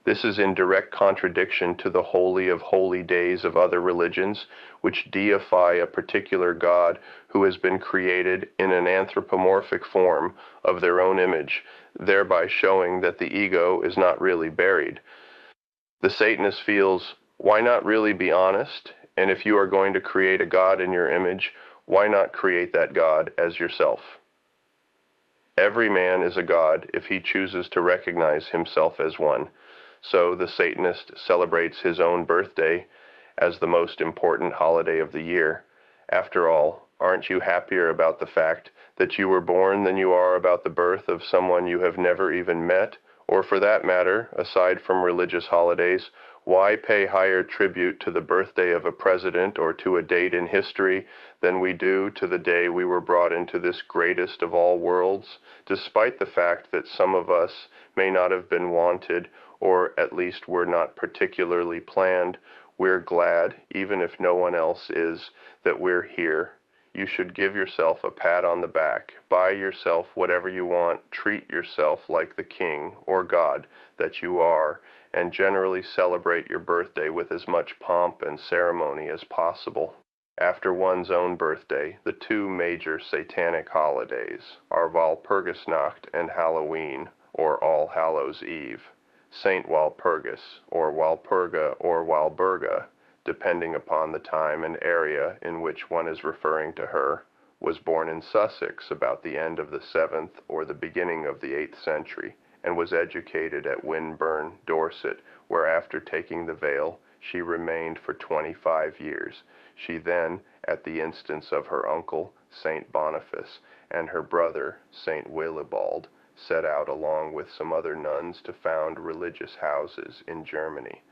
S1: This is in direct contradiction to the holy of holy days of other religions, which deify a particular god who has been created in an anthropomorphic form of their own image, thereby showing that the ego is not really buried. The Satanist feels, why not really be honest? And if you are going to create a god in your image, why not create that God as yourself? Every man is a god if he chooses to recognize himself as one. So the Satanist celebrates his own birthday as the most important holiday of the year. After all, aren't you happier about the fact that you were born than you are about the birth of someone you have never even met? Or for that matter, aside from religious holidays, why pay higher tribute to the birthday of a president or to a date in history than we do to the day we were brought into this greatest of all worlds? Despite the fact that some of us may not have been wanted, or at least were not particularly planned, we're glad, even if no one else is, that we're here. You should give yourself a pat on the back, buy yourself whatever you want, treat yourself like the king or God that you are, and generally celebrate your birthday with as much pomp and ceremony as possible. After one's own birthday, the two major Satanic holidays are Walpurgisnacht and Halloween, or All Hallows Eve. Saint Walpurgis, or Walpurga, or Walburga, depending upon the time and area in which one is referring to her, was born in Sussex about the end of the 7th or the beginning of the 8th century, and was educated at Winburn, Dorset, where after taking the veil, she remained for 25 years. She then, at the instance of her uncle, Saint Boniface, and her brother, Saint Willibald, set out along with some other nuns to found religious houses in Germany.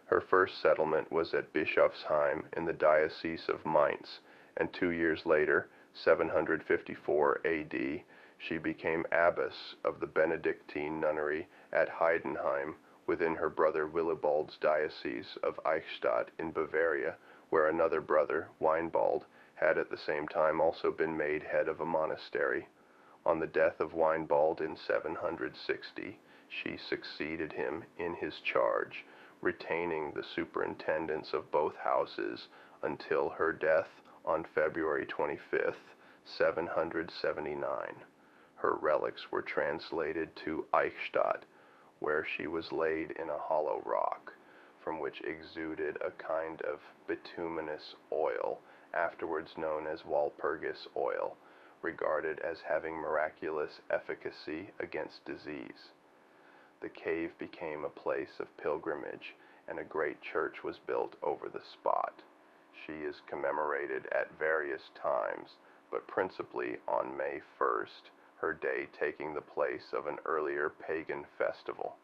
S1: Her first settlement was at Bischofsheim in the Diocese of Mainz, and 2 years later, 754 A.D., she became abbess of the Benedictine nunnery at Heidenheim within her brother Willibald's diocese of Eichstätt in Bavaria, where another brother, Weinbald, had at the same time also been made head of a monastery. On the death of Weinbald in 760, she succeeded him in his charge, retaining the superintendence of both houses until her death on February 25th, 779. Her relics were translated to Eichstätt, where she was laid in a hollow rock, from which exuded a kind of bituminous oil, afterwards known as Walpurgis oil, regarded as having miraculous efficacy against disease. The cave became a place of pilgrimage, and a great church was built over the spot. She is commemorated at various times, but principally on May 1st, her day taking the place of an earlier pagan festival.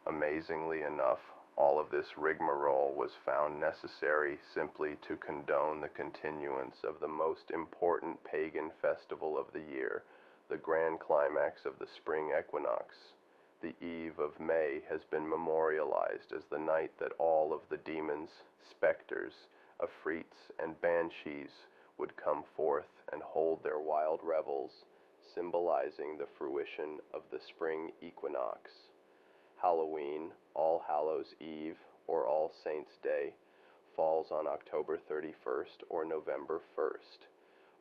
S1: Amazingly enough, all of this rigmarole was found necessary simply to condone the continuance of the most important pagan festival of the year, the grand climax of the spring equinox. The eve of May has been memorialized as the night that all of the demons, specters, afrits, and banshees would come forth and hold their wild revels, symbolizing the fruition of the spring equinox. Halloween, All Hallows Eve, or All Saints' Day, falls on October 31st or November 1st.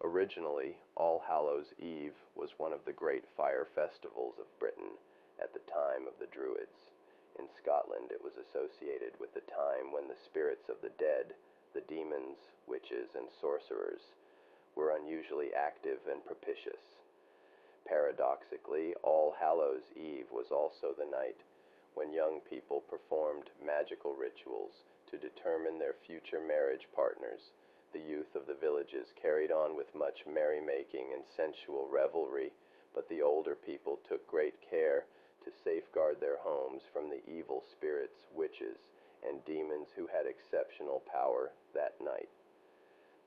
S1: Originally, All Hallows Eve was one of the great fire festivals of Britain at the time of the Druids. In Scotland, it was associated with the time when the spirits of the dead, the demons, witches, and sorcerers, were unusually active and propitious. Paradoxically, All Hallows Eve was also the night when young people performed magical rituals to determine their future marriage partners. The youth of the villages carried on with much merrymaking and sensual revelry, but the older people took great care to safeguard their homes from the evil spirits, witches, and demons who had exceptional power that night.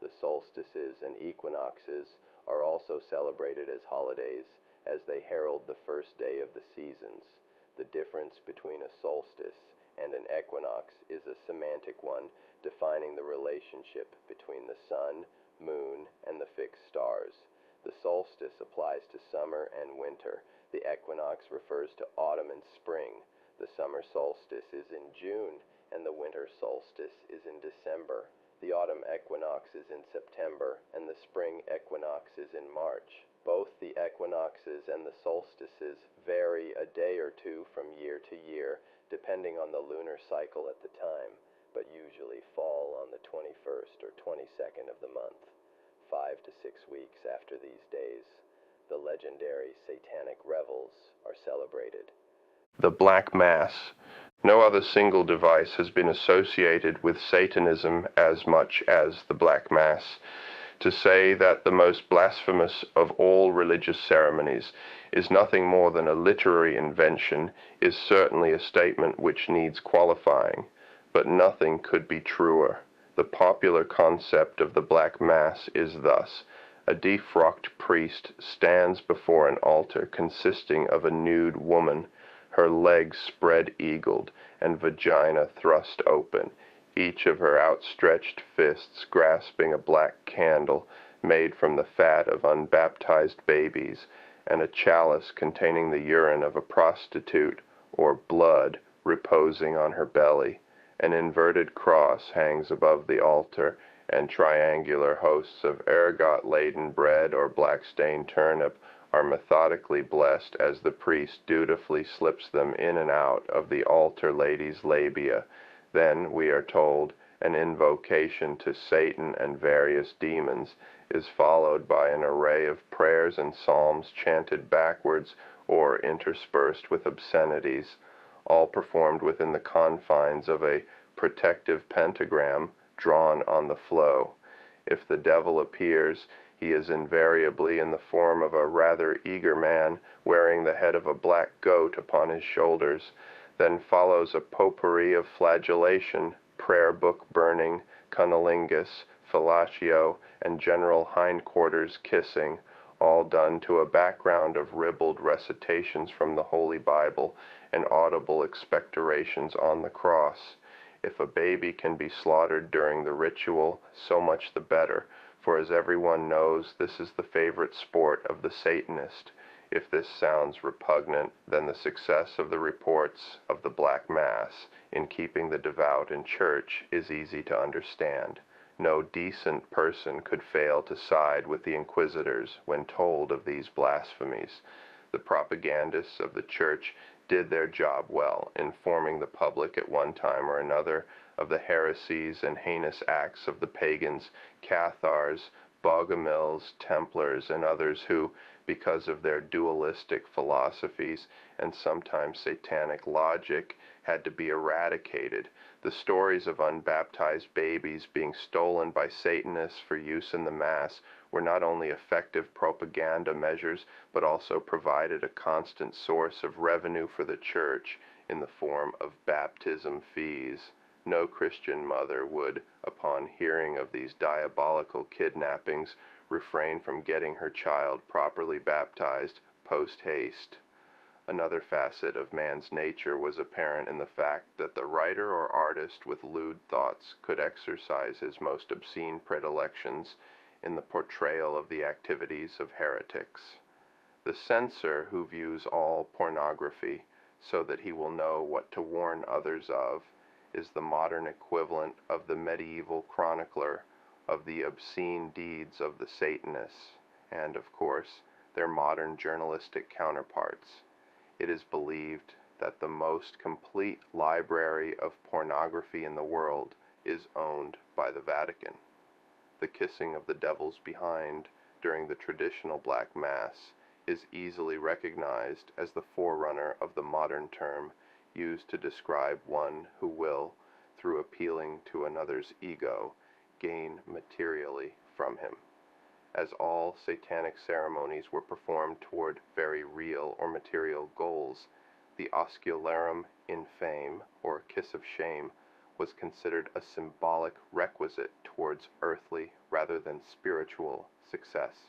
S1: The solstices and equinoxes are also celebrated as holidays, as they herald the first day of the seasons. The difference between a solstice and an equinox is a semantic one, defining the relationship between the sun, moon, and the fixed stars. The solstice applies to summer and winter. The equinox refers to autumn and spring. The summer solstice is in June, and the winter solstice is in December. The autumn equinox is in September, and the spring equinox is in March. Both the equinoxes and the solstices vary a day or two from year to year, depending on the lunar cycle at the time, but usually fall on the 21st or 22nd of the month. 5 to 6 weeks after these days, the legendary Satanic revels are celebrated. The Black Mass. No other single device has been associated with Satanism as much as the Black Mass. To say that the most blasphemous of all religious ceremonies is nothing more than a literary invention is certainly a statement which needs qualifying, but nothing could be truer. The popular concept of the Black Mass is thus: a defrocked priest stands before an altar consisting of a nude woman, her legs spread-eagled and vagina thrust open, each of her outstretched fists grasping a black candle made from the fat of unbaptized babies, and a chalice containing the urine of a prostitute, or blood, reposing on her belly. An inverted cross hangs above the altar, and triangular hosts of ergot-laden bread or black-stained turnip are methodically blessed as the priest dutifully slips them in and out of the altar lady's labia. Then, we are told, an invocation to Satan and various demons is followed by an array of prayers and psalms chanted backwards or interspersed with obscenities, all performed within the confines of a protective pentagram drawn on the flow. If the devil appears, he is invariably in the form of a rather eager man wearing the head of a black goat upon his shoulders. Then follows a potpourri of flagellation, prayer book burning, cunnilingus, fellatio, and general hindquarters kissing, all done to a background of ribald recitations from the Holy Bible and audible expectorations on the cross. If a baby can be slaughtered during the ritual, so much the better, for as everyone knows, this is the favorite sport of the Satanist. If this sounds repugnant, then the success of the reports of the Black Mass in keeping the devout in church is easy to understand. No decent person could fail to side with the inquisitors when told of these blasphemies. The propagandists of the church did their job well, informing the public at one time or another of the heresies and heinous acts of the pagans, Cathars, Bogomils, Templars, and others who, because of their dualistic philosophies and sometimes satanic logic, had to be eradicated. The stories of unbaptized babies being stolen by Satanists for use in the Mass were not only effective propaganda measures, but also provided a constant source of revenue for the Church in the form of baptism fees. No Christian mother would, upon hearing of these diabolical kidnappings, refrain from getting her child properly baptized post haste. Another facet of man's nature was apparent in the fact that the writer or artist with lewd thoughts could exercise his most obscene predilections in the portrayal of the activities of heretics. The censor who views all pornography so that he will know what to warn others of is the modern equivalent of the medieval chronicler of the obscene deeds of the Satanists, and, of course, their modern journalistic counterparts. It is believed that the most complete library of pornography in the world is owned by the Vatican. The kissing of the devils behind during the traditional Black Mass is easily recognized as the forerunner of the modern term used to describe one who will, through appealing to another's ego, gain materially from him. As all satanic ceremonies were performed toward very real or material goals, the oscularum infame, or kiss of shame, was considered a symbolic requisite towards earthly rather than spiritual success.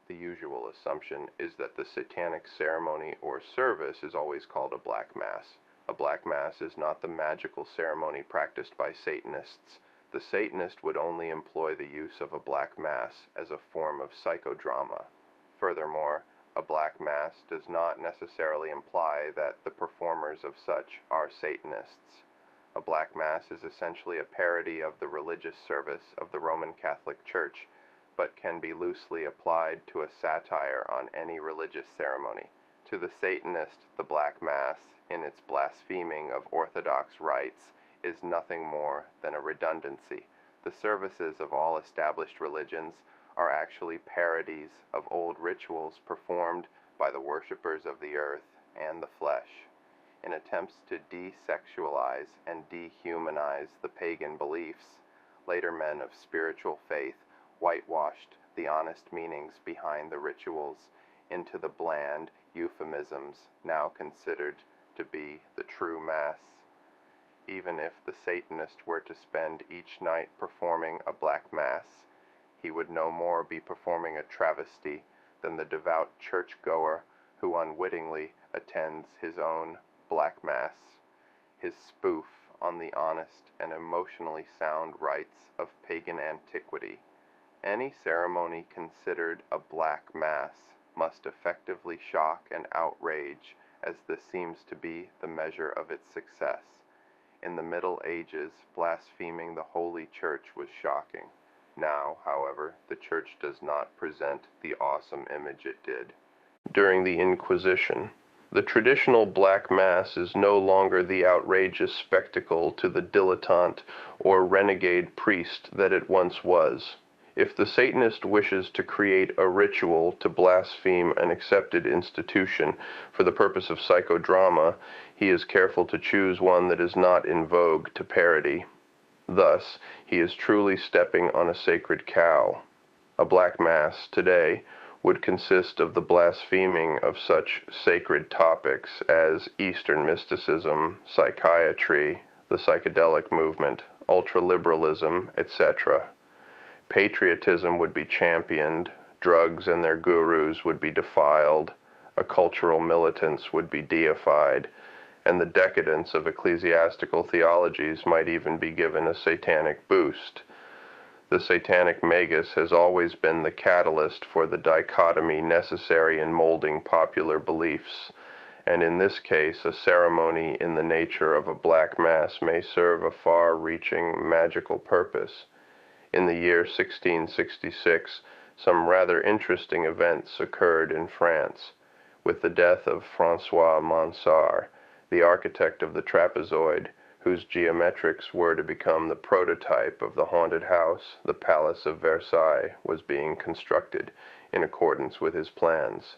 S1: The usual assumption is that the satanic ceremony or service is always called a Black Mass. A Black Mass is not the magical ceremony practiced by Satanists. The Satanist would only employ the use of a Black Mass as a form of psychodrama. Furthermore, a Black Mass does not necessarily imply that the performers of such are Satanists. A Black Mass is essentially a parody of the religious service of the Roman Catholic Church, but can be loosely applied to a satire on any religious ceremony. To the Satanist, the Black Mass, in its blaspheming of orthodox rites, is nothing more than a redundancy. The services of all established religions are actually parodies of old rituals performed by the worshippers of the earth and the flesh. In attempts to desexualize and dehumanize the pagan beliefs, later men of spiritual faith whitewashed the honest meanings behind the rituals into the bland euphemisms now considered to be the true Mass. Even if the Satanist were to spend each night performing a Black Mass, he would no more be performing a travesty than the devout churchgoer who unwittingly attends his own Black Mass, his spoof on the honest and emotionally sound rites of pagan antiquity. Any ceremony considered a Black Mass must effectively shock and outrage
S3: as this seems to be the measure of its success. In the Middle Ages, blaspheming the Holy Church was shocking. Now, however, the Church does not present the awesome image it did
S1: during the Inquisition. The traditional Black Mass is no longer the outrageous spectacle to the dilettante or renegade priest that it once was. If the Satanist wishes to create a ritual to blaspheme an accepted institution for the purpose of psychodrama, he is careful to choose one that is not in vogue to parody. Thus, he is truly stepping on a sacred cow. A Black Mass today would consist of the blaspheming of such sacred topics as Eastern mysticism, psychiatry, the psychedelic movement, ultraliberalism, etc. Patriotism would be championed, drugs and their gurus would be defiled, a cultural militance would be deified, and the decadence of ecclesiastical theologies might even be given a satanic boost. The satanic magus has always been the catalyst for the dichotomy necessary in molding popular beliefs, and in this case a ceremony in the nature of a Black Mass may serve a far-reaching magical purpose. In the year 1666, some rather interesting events occurred in France, with the death of François Mansart, the architect of the trapezoid, whose geometrics were to become the prototype of the haunted house. The Palace of Versailles was being constructed in accordance with his plans.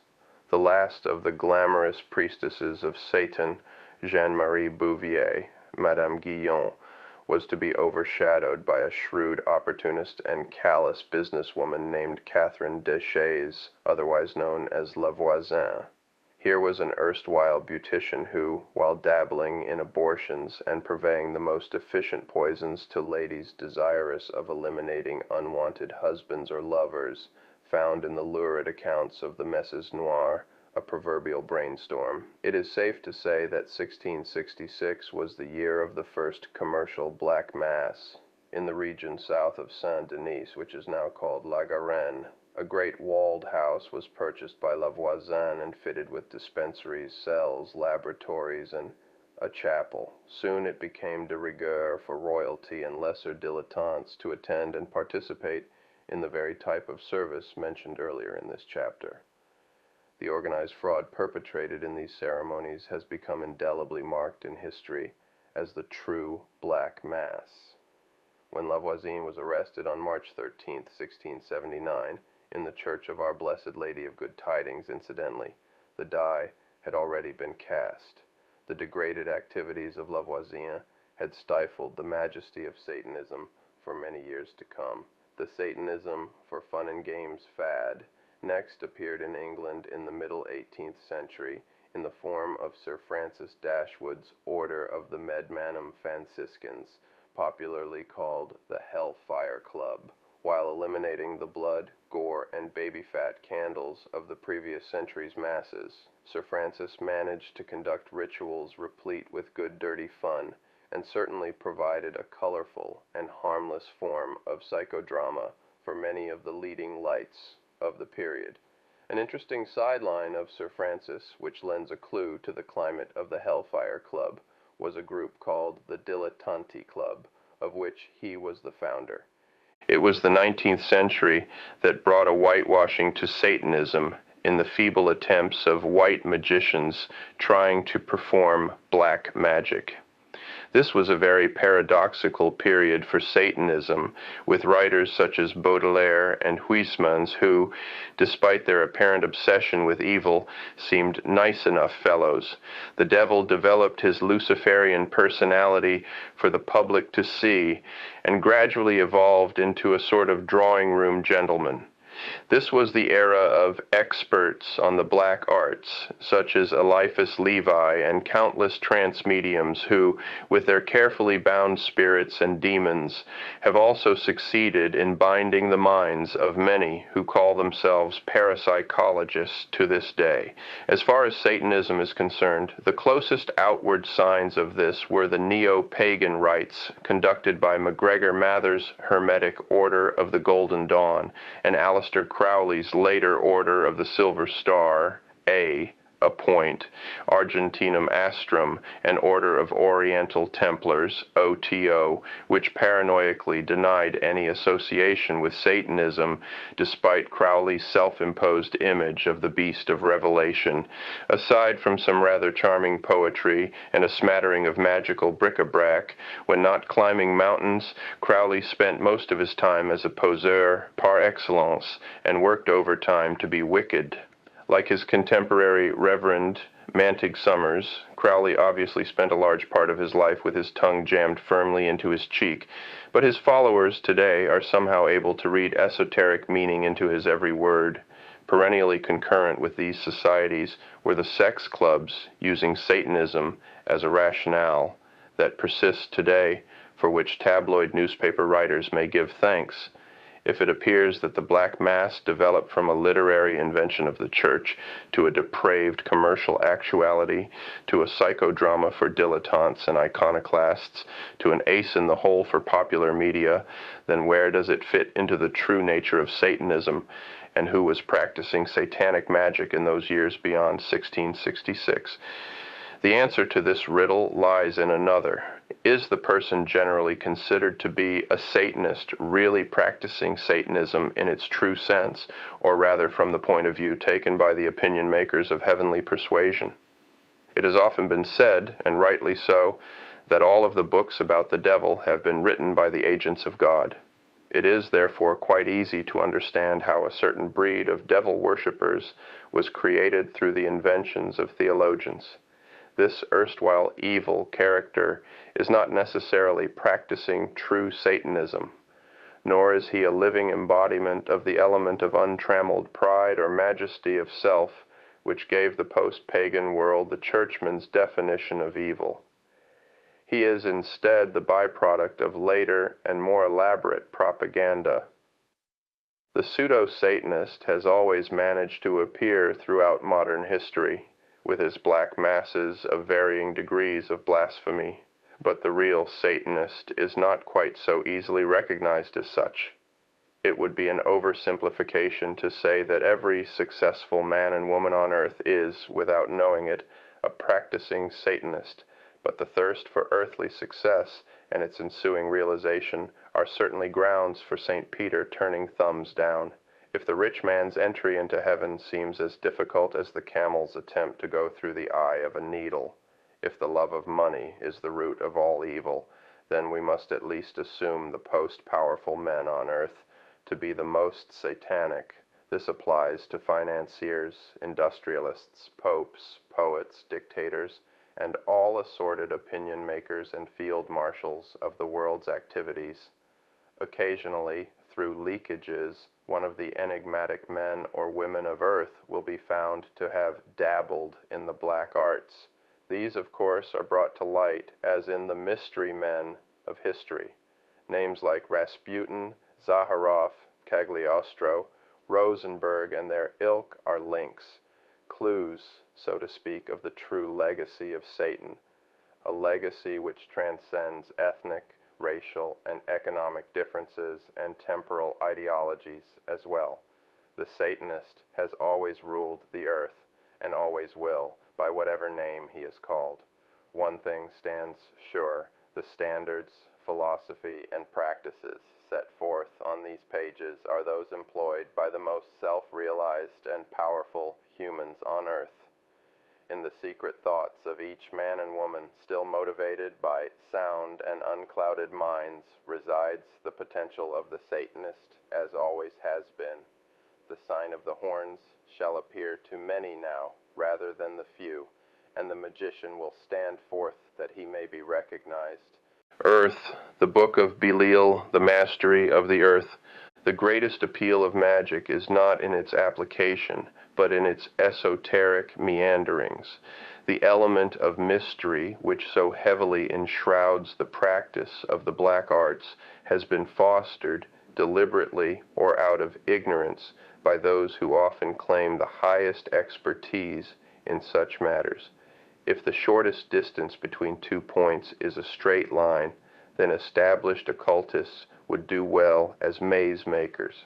S1: The last of the glamorous priestesses of Satan, Jeanne-Marie Bouvier, Madame Guyon, was to be overshadowed by a shrewd opportunist and callous businesswoman named Catherine Deschaise, otherwise known as La Voisin. Here was an erstwhile beautician who, while dabbling in abortions and purveying the most efficient poisons to ladies desirous of eliminating unwanted husbands or lovers, found in the lurid accounts of the Messes Noires a proverbial brainstorm. It is safe to say that 1666 was the year of the first commercial Black Mass. In the region south of Saint-Denis, which is now called La Garenne, a great walled house was purchased by La Voisin and fitted with dispensaries, cells, laboratories, and a chapel. Soon it became de rigueur for royalty and lesser dilettantes to attend and participate in the very type of service mentioned earlier in this chapter. The organized fraud perpetrated in these ceremonies has become indelibly marked in history as the true Black Mass. When La Voisin was arrested on March 13, 1679, in the Church of Our Blessed Lady of Good Tidings, incidentally, the die had already been cast. The degraded activities of La Voisin had stifled the majesty of Satanism for many years to come. The Satanism for fun and games fad next appeared in England in the middle 18th century in the form of Sir Francis Dashwood's Order of the Medmenham Franciscans, popularly called the Hellfire Club. While eliminating the blood, gore, and baby-fat candles of the previous century's masses, Sir Francis managed to conduct rituals replete with good dirty fun, and certainly provided a colorful and harmless form of psychodrama for many of the leading lights of the period. An interesting sideline of Sir Francis, which lends a clue to the climate of the Hellfire Club, was a group called the Dilettanti Club, of which he was the founder. It was the 19th century that brought a whitewashing to Satanism in the feeble attempts of white magicians trying to perform black magic. This was a very paradoxical period for Satanism, with writers such as Baudelaire and Huysmans who, despite their apparent obsession with evil, seemed nice enough fellows. The devil developed his Luciferian personality for the public to see, and gradually evolved into a sort of drawing-room gentleman. This was the era of experts on the black arts, such as Eliphas Levi and countless trance mediums who, with their carefully bound spirits and demons, have also succeeded in binding the minds of many who call themselves parapsychologists to this day. As far as Satanism is concerned, the closest outward signs of this were the neo-pagan rites conducted by MacGregor Mather's Hermetic Order of the Golden Dawn and Aleister Crowley's later Order of the Silver Star, A, appoint, Argentinum Astrum, an order of Oriental Templars, OTO, which paranoiacally denied any association with Satanism, despite Crowley's self-imposed image of the beast of Revelation. Aside from some rather charming poetry and a smattering of magical bric-a-brac, when not climbing mountains, Crowley spent most of his time as a poseur par excellence and worked overtime to be wicked. Like his contemporary Reverend Mantig Summers, Crowley obviously spent a large part of his life with his tongue jammed firmly into his cheek, but his followers today are somehow able to read esoteric meaning into his every word. Perennially concurrent with these societies were the sex clubs using Satanism as a rationale that persists today, for which tabloid newspaper writers may give thanks. If it appears that the Black Mass developed from a literary invention of the Church to a depraved commercial actuality, to a psychodrama for dilettantes and iconoclasts, to an ace in the hole for popular media, then where does it fit into the true nature of Satanism, and who was practicing satanic magic in those years beyond 1666? The answer to this riddle lies in another. Is the person generally considered to be a Satanist really practicing Satanism in its true sense, or rather from the point of view taken by the opinion makers of heavenly persuasion? It has often been said, and rightly so, that all of the books about the devil have been written by the agents of God. It is, therefore, quite easy to understand how a certain breed of devil worshippers was created through the inventions of theologians. This erstwhile evil character is not necessarily practicing true Satanism, nor is he a living embodiment of the element of untrammeled pride or majesty of self which gave the post-pagan world the churchman's definition of evil. He is instead the byproduct of later and more elaborate propaganda. The pseudo-Satanist has always managed to appear throughout modern history, with his black masses of varying degrees of blasphemy, but the real Satanist is not quite so easily recognized as such. It would be an oversimplification to say that every successful man and woman on earth is, without knowing it, a practicing Satanist, but the thirst for earthly success and its ensuing realization are certainly grounds for St. Peter turning thumbs down. If the rich man's entry into heaven seems as difficult as the camel's attempt to go through the eye of a needle, if the love of money is the root of all evil, then we must at least assume the post-powerful men on earth to be the most satanic. This applies to financiers, industrialists, popes, poets, dictators, and all assorted opinion makers and field marshals of the world's activities. Occasionally, through leakages, one of the enigmatic men or women of earth will be found to have dabbled in the black arts. These, of course, are brought to light as in the mystery men of history. Names like Rasputin, Zaharoff, Cagliostro, Rosenberg, and their ilk are links, clues, so to speak, of the true legacy of Satan, a legacy which transcends ethnic, racial, and economic differences and temporal ideologies as well. The Satanist has always ruled the earth, and always will, by whatever name he is called. One thing stands sure: the standards, philosophy, and practices set forth on these pages are those employed by the most self-realized and powerful humans on earth. In the secret thoughts of each man and woman still motivated by sound and unclouded minds resides the potential of the Satanist, as always has been. The sign of the horns shall appear to many now, rather than the few, and the magician will stand forth that he may be recognized. Earth, the book of Belial, the mastery of the earth. The greatest appeal of magic is not in its application, but in its esoteric meanderings. The element of mystery, which so heavily enshrouds the practice of the black arts, has been fostered, deliberately or out of ignorance, by those who often claim the highest expertise in such matters. If the shortest distance between 2 points is a straight line, then established occultists would do well as maze makers.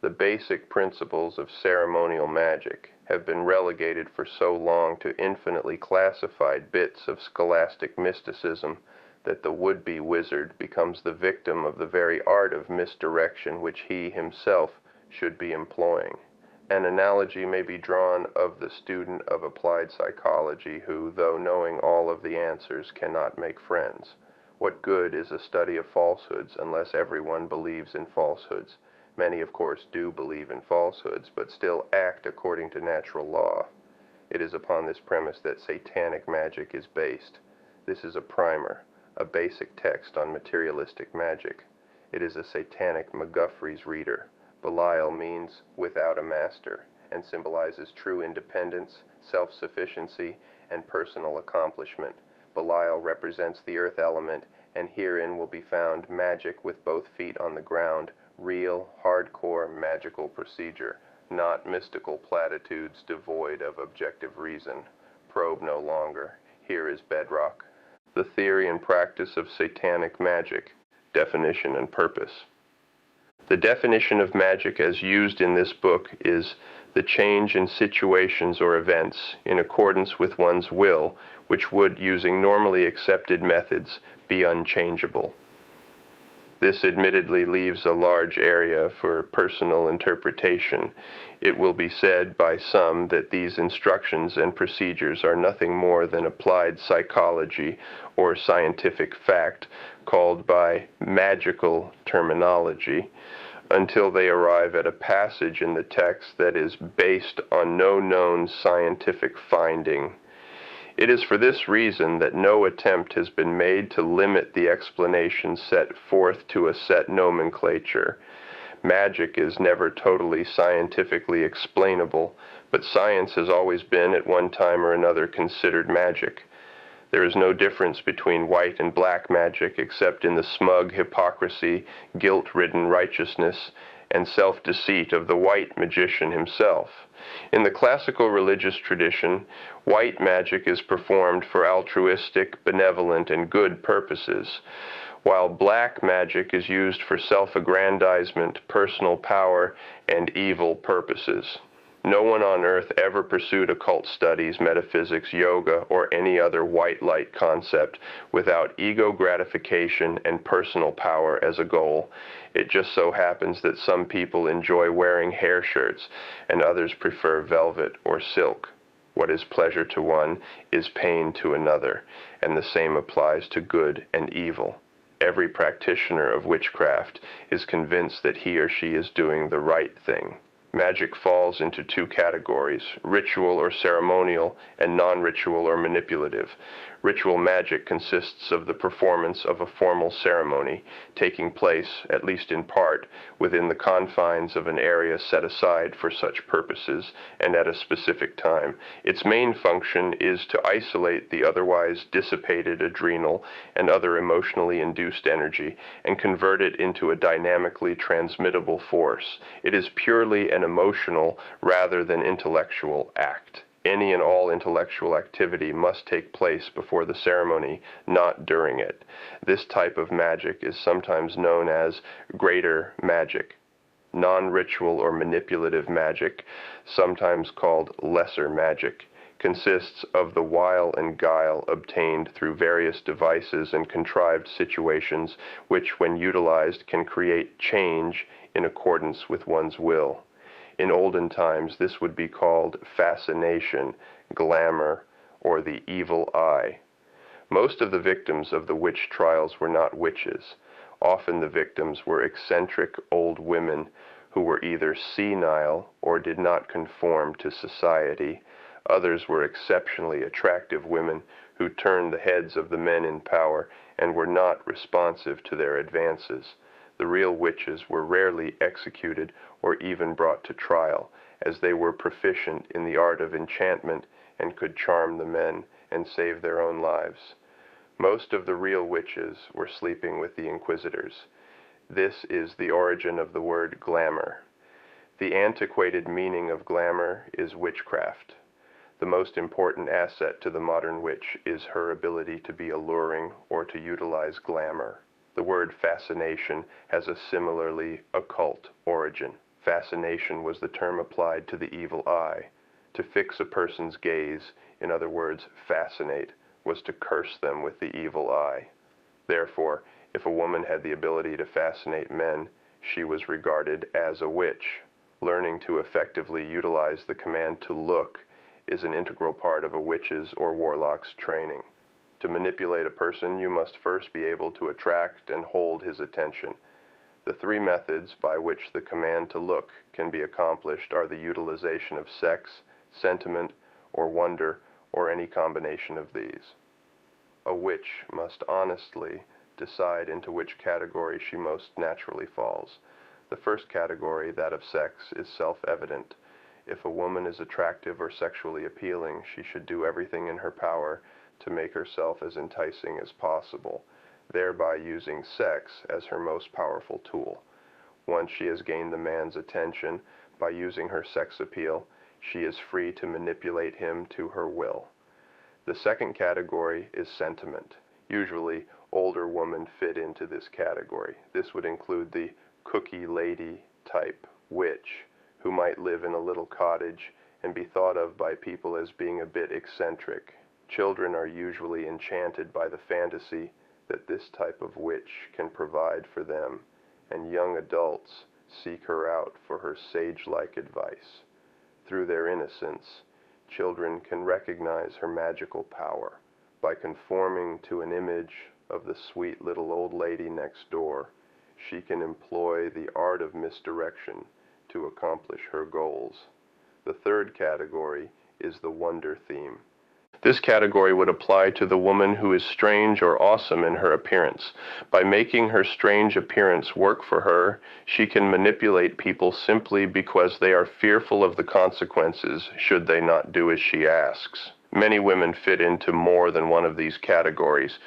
S1: The basic principles of ceremonial magic, have been relegated for so long to infinitely classified bits of scholastic mysticism that the would-be wizard becomes the victim of the very art of misdirection which he himself should be employing. An analogy may be drawn of the student of applied psychology who, though knowing all of the answers, cannot make friends. What good is a study of falsehoods unless everyone believes in falsehoods? Many, of course, do believe in falsehoods, but still act according to natural law. It is upon this premise that Satanic magic is based. This is a primer, a basic text on materialistic magic. It is a Satanic McGuffrey's reader. Belial means without a master, and symbolizes true independence, self-sufficiency, and personal accomplishment. Belial represents the earth element, and herein will be found magic with both feet on the ground, real, hardcore magical procedure, not mystical platitudes devoid of objective reason. Probe no longer. Here is bedrock. The theory and practice of Satanic magic, definition and purpose. The definition of magic as used in this book is the change in situations or events in accordance with one's will, which would, using normally accepted methods, be unchangeable. This admittedly leaves a large area for personal interpretation. It will be said by some that these instructions and procedures are nothing more than applied psychology or scientific fact, called by magical terminology, until they arrive at a passage in the text that is based on no known scientific finding. It is for this reason that no attempt has been made to limit the explanation set forth to a set nomenclature. Magic is never totally scientifically explainable, but science has always been at one time or another considered magic. There is no difference between white and black magic except in the smug hypocrisy, guilt-ridden righteousness, and self-deceit of the white magician himself. In the classical religious tradition, white magic is performed for altruistic, benevolent, and good purposes, while black magic is used for self-aggrandizement, personal power, and evil purposes. No one on earth ever pursued occult studies, metaphysics, yoga, or any other white light concept without ego gratification and personal power as a goal. It just so happens that some people enjoy wearing hair shirts and others prefer velvet or silk. What is pleasure to one is pain to another, and the same applies to good and evil. Every practitioner of witchcraft is convinced that he or she is doing the right thing. Magic falls into two categories, ritual or ceremonial, and non-ritual or manipulative. Ritual magic consists of the performance of a formal ceremony, taking place, at least in part, within the confines of an area set aside for such purposes and at a specific time. Its main function is to isolate the otherwise dissipated adrenal and other emotionally induced energy and convert it into a dynamically transmittable force. It is purely an emotional rather than intellectual act. Any and all intellectual activity must take place before the ceremony, not during it. This type of magic is sometimes known as greater magic. Non-ritual or manipulative magic, sometimes called lesser magic, consists of the wile and guile obtained through various devices and contrived situations which, when utilized, can create change in accordance with one's will. In olden times, this would be called fascination, glamour, or the evil eye. Most of the victims of the witch trials were not witches. Often the victims were eccentric old women who were either senile or did not conform to society. Others were exceptionally attractive women who turned the heads of the men in power and were not responsive to their advances. The real witches were rarely executed or even brought to trial, as they were proficient in the art of enchantment and could charm the men and save their own lives. Most of the real witches were sleeping with the inquisitors. This is the origin of the word glamour. The antiquated meaning of glamour is witchcraft. The most important asset to the modern witch is her ability to be alluring or to utilize glamour. The word fascination has a similarly occult origin. Fascination was the term applied to the evil eye. To fix a person's gaze, in other words, fascinate, was to curse them with the evil eye. Therefore, if a woman had the ability to fascinate men, she was regarded as a witch. Learning to effectively utilize the command to look is an integral part of a witch's or warlock's training. To manipulate a person, you must first be able to attract and hold his attention. The three methods by which the command to look can be accomplished are the utilization of sex, sentiment, or wonder, or any combination of these. A witch must honestly decide into which category she most naturally falls. The first category, that of sex, is self-evident. If a woman is attractive or sexually appealing, she should do everything in her power to make herself as enticing as possible, thereby using sex as her most powerful tool. Once she has gained the man's attention by using her sex appeal, she is free to manipulate him to her will. The second category is sentiment. Usually, older women fit into this category. This would include the cookie lady type witch, who might live in a little cottage and be thought of by people as being a bit eccentric. Children are usually enchanted by the fantasy that this type of witch can provide for them, and young adults seek her out for her sage-like advice. Through their innocence, children can recognize her magical power. By conforming to an image of the sweet little old lady next door, she can employ the art of misdirection to accomplish her goals. The third category is the wonder theme. This category would apply to the woman who is strange or awesome in her appearance. By making her strange appearance work for her, she can manipulate people simply because they are fearful of the consequences should they not do as she asks. Many women fit into more than one of these categories.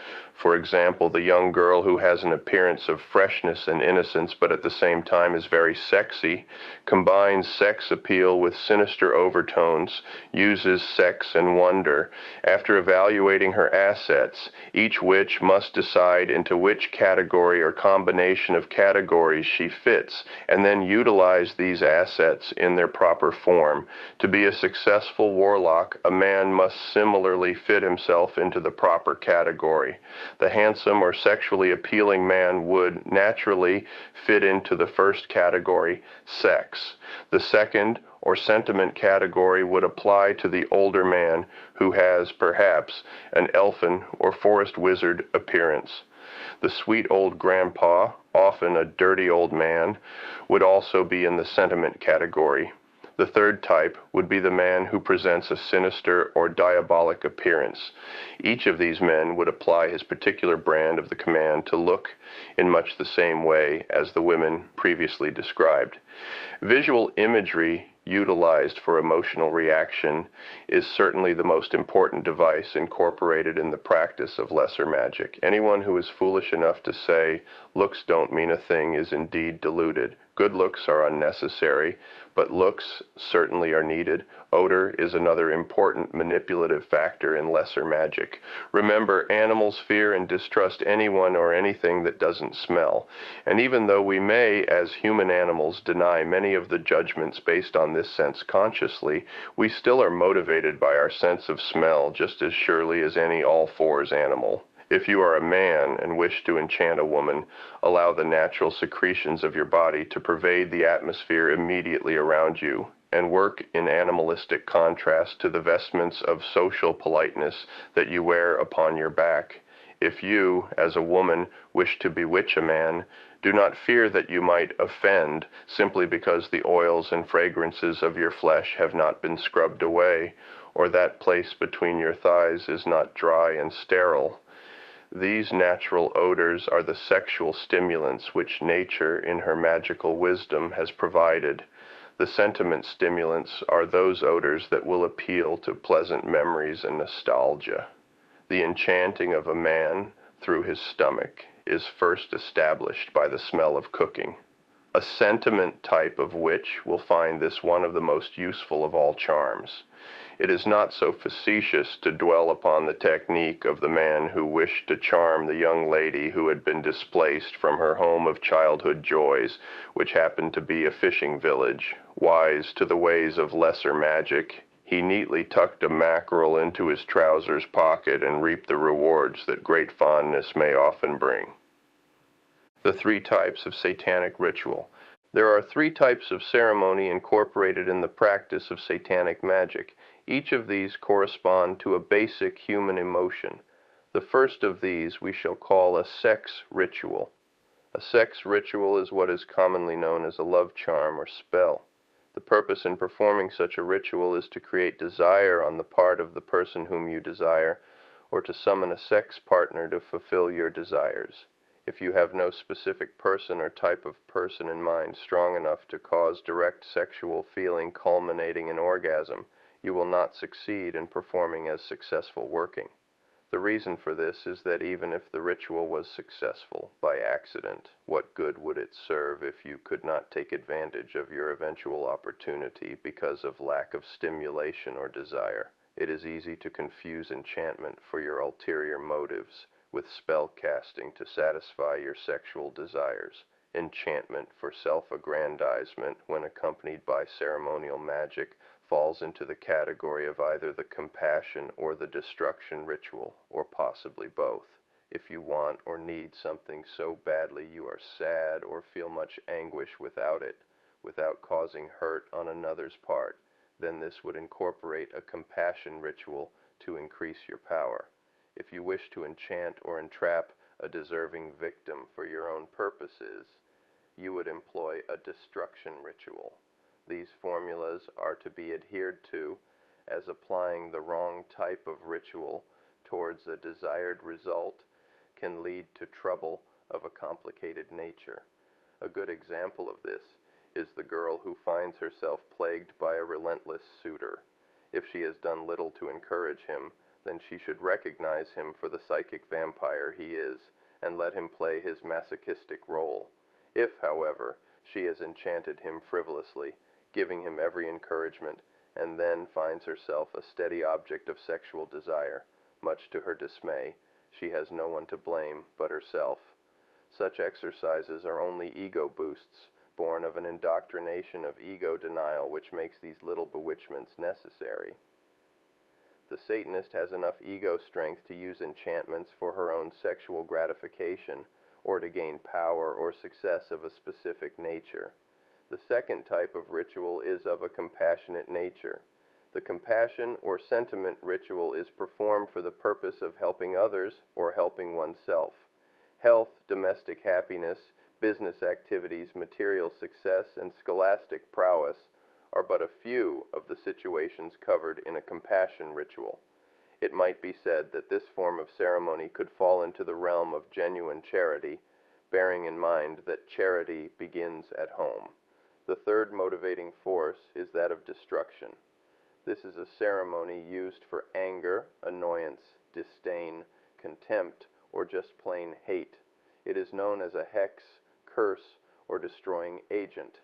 S1: For example, the young girl who has an appearance of freshness and innocence but at the same time is very sexy, combines sex appeal with sinister overtones, uses sex and wonder. After evaluating her assets, each witch must decide into which category or combination of categories she fits, and then utilize these assets in their proper form. To be a successful warlock, a man must similarly fit himself into the proper category. The handsome or sexually appealing man would naturally fit into the first category, sex. The second, or sentiment category, would apply to the older man who has, perhaps, an elfin or forest wizard appearance. The sweet old grandpa, often a dirty old man, would also be in the sentiment category. The third type would be the man who presents a sinister or diabolic appearance. Each of these men would apply his particular brand of the command to look in much the same way as the women previously described. Visual imagery utilized for emotional reaction is certainly the most important device incorporated in the practice of lesser magic. Anyone who is foolish enough to say, "Looks don't mean a thing," is indeed deluded. Good looks are unnecessary, but looks certainly are needed. Odor is another important manipulative factor in lesser magic. Remember, animals fear and distrust anyone or anything that doesn't smell. And even though we may, as human animals, deny many of the judgments based on this sense consciously, we still are motivated by our sense of smell just as surely as any all-fours animal. If you are a man and wish to enchant a woman, allow the natural secretions of your body to pervade the atmosphere immediately around you, and work in animalistic contrast to the vestments of social politeness that you wear upon your back. If you, as a woman, wish to bewitch a man, do not fear that you might offend simply because the oils and fragrances of your flesh have not been scrubbed away, or that place between your thighs is not dry and sterile. These natural odors are the sexual stimulants which nature, in her magical wisdom, has provided. The sentiment stimulants are those odors that will appeal to pleasant memories and nostalgia. The enchanting of a man through his stomach is first established by the smell of cooking. A sentiment type of witch will find this one of the most useful of all charms. It is not so facetious to dwell upon the technique of the man who wished to charm the young lady who had been displaced from her home of childhood joys, which happened to be a fishing village. Wise to the ways of lesser magic, He neatly tucked a mackerel into his trousers pocket and reaped the rewards that great fondness may often bring. The three types of satanic ritual. There are three types of ceremony incorporated in the practice of satanic magic. Each of these correspond to a basic human emotion. The first of these we shall call a sex ritual. A sex ritual is what is commonly known as a love charm or spell. The purpose in performing such a ritual is to create desire on the part of the person whom you desire, or to summon a sex partner to fulfill your desires. If you have no specific person or type of person in mind strong enough to cause direct sexual feeling culminating in orgasm, you will not succeed in performing as successful working. The reason for this is that even if the ritual was successful by accident, what good would it serve if you could not take advantage of your eventual opportunity because of lack of stimulation or desire? It is easy to confuse enchantment for your ulterior motives with spell casting to satisfy your sexual desires. Enchantment for self-aggrandizement, when accompanied by ceremonial magic, falls into the category of either the compassion or the destruction ritual, or possibly both. If you want or need something so badly you are sad or feel much anguish without it, without causing hurt on another's part, then this would incorporate a compassion ritual to increase your power. If you wish to enchant or entrap a deserving victim for your own purposes, you would employ a destruction ritual. These formulas are to be adhered to, as applying the wrong type of ritual towards a desired result can lead to trouble of a complicated nature. A good example of this is the girl who finds herself plagued by a relentless suitor. If she has done little to encourage him, then she should recognize him for the psychic vampire he is, and let him play his masochistic role. If, however, she has enchanted him frivolously, giving him every encouragement, and then finds herself a steady object of sexual desire, much to her dismay, she has no one to blame but herself. Such exercises are only ego boosts, born of an indoctrination of ego denial which makes these little bewitchments necessary. The Satanist has enough ego strength to use enchantments for her own sexual gratification, or to gain power or success of a specific nature. The second type of ritual is of a compassionate nature. The compassion or sentiment ritual is performed for the purpose of helping others or helping oneself. Health, domestic happiness, business activities, material success, and scholastic prowess are but a few of the situations covered in a compassion ritual. It might be said that this form of ceremony could fall into the realm of genuine charity, bearing in mind that charity begins at home. The third motivating force is that of destruction. This is a ceremony used for anger, annoyance, disdain, contempt, or just plain hate. It is known as a hex, curse, or destroying agent.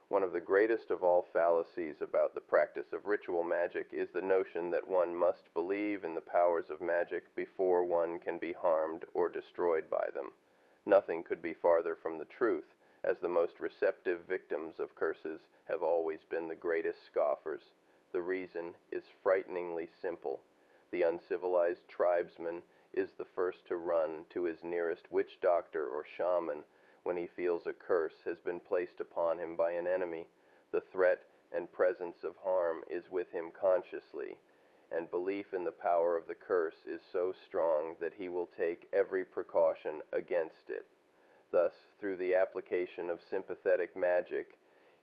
S1: One of the greatest of all fallacies about the practice of ritual magic is the notion that one must believe in the powers of magic before one can be harmed or destroyed by them. Nothing could be farther from the truth, as the most receptive victims of curses have always been the greatest scoffers. The reason is frighteningly simple. The uncivilized tribesman is the first to run to his nearest witch doctor or shaman when he feels a curse has been placed upon him by an enemy. The threat and presence of harm is with him consciously, and belief in the power of the curse is so strong that he will take every precaution against it. Thus, through the application of sympathetic magic,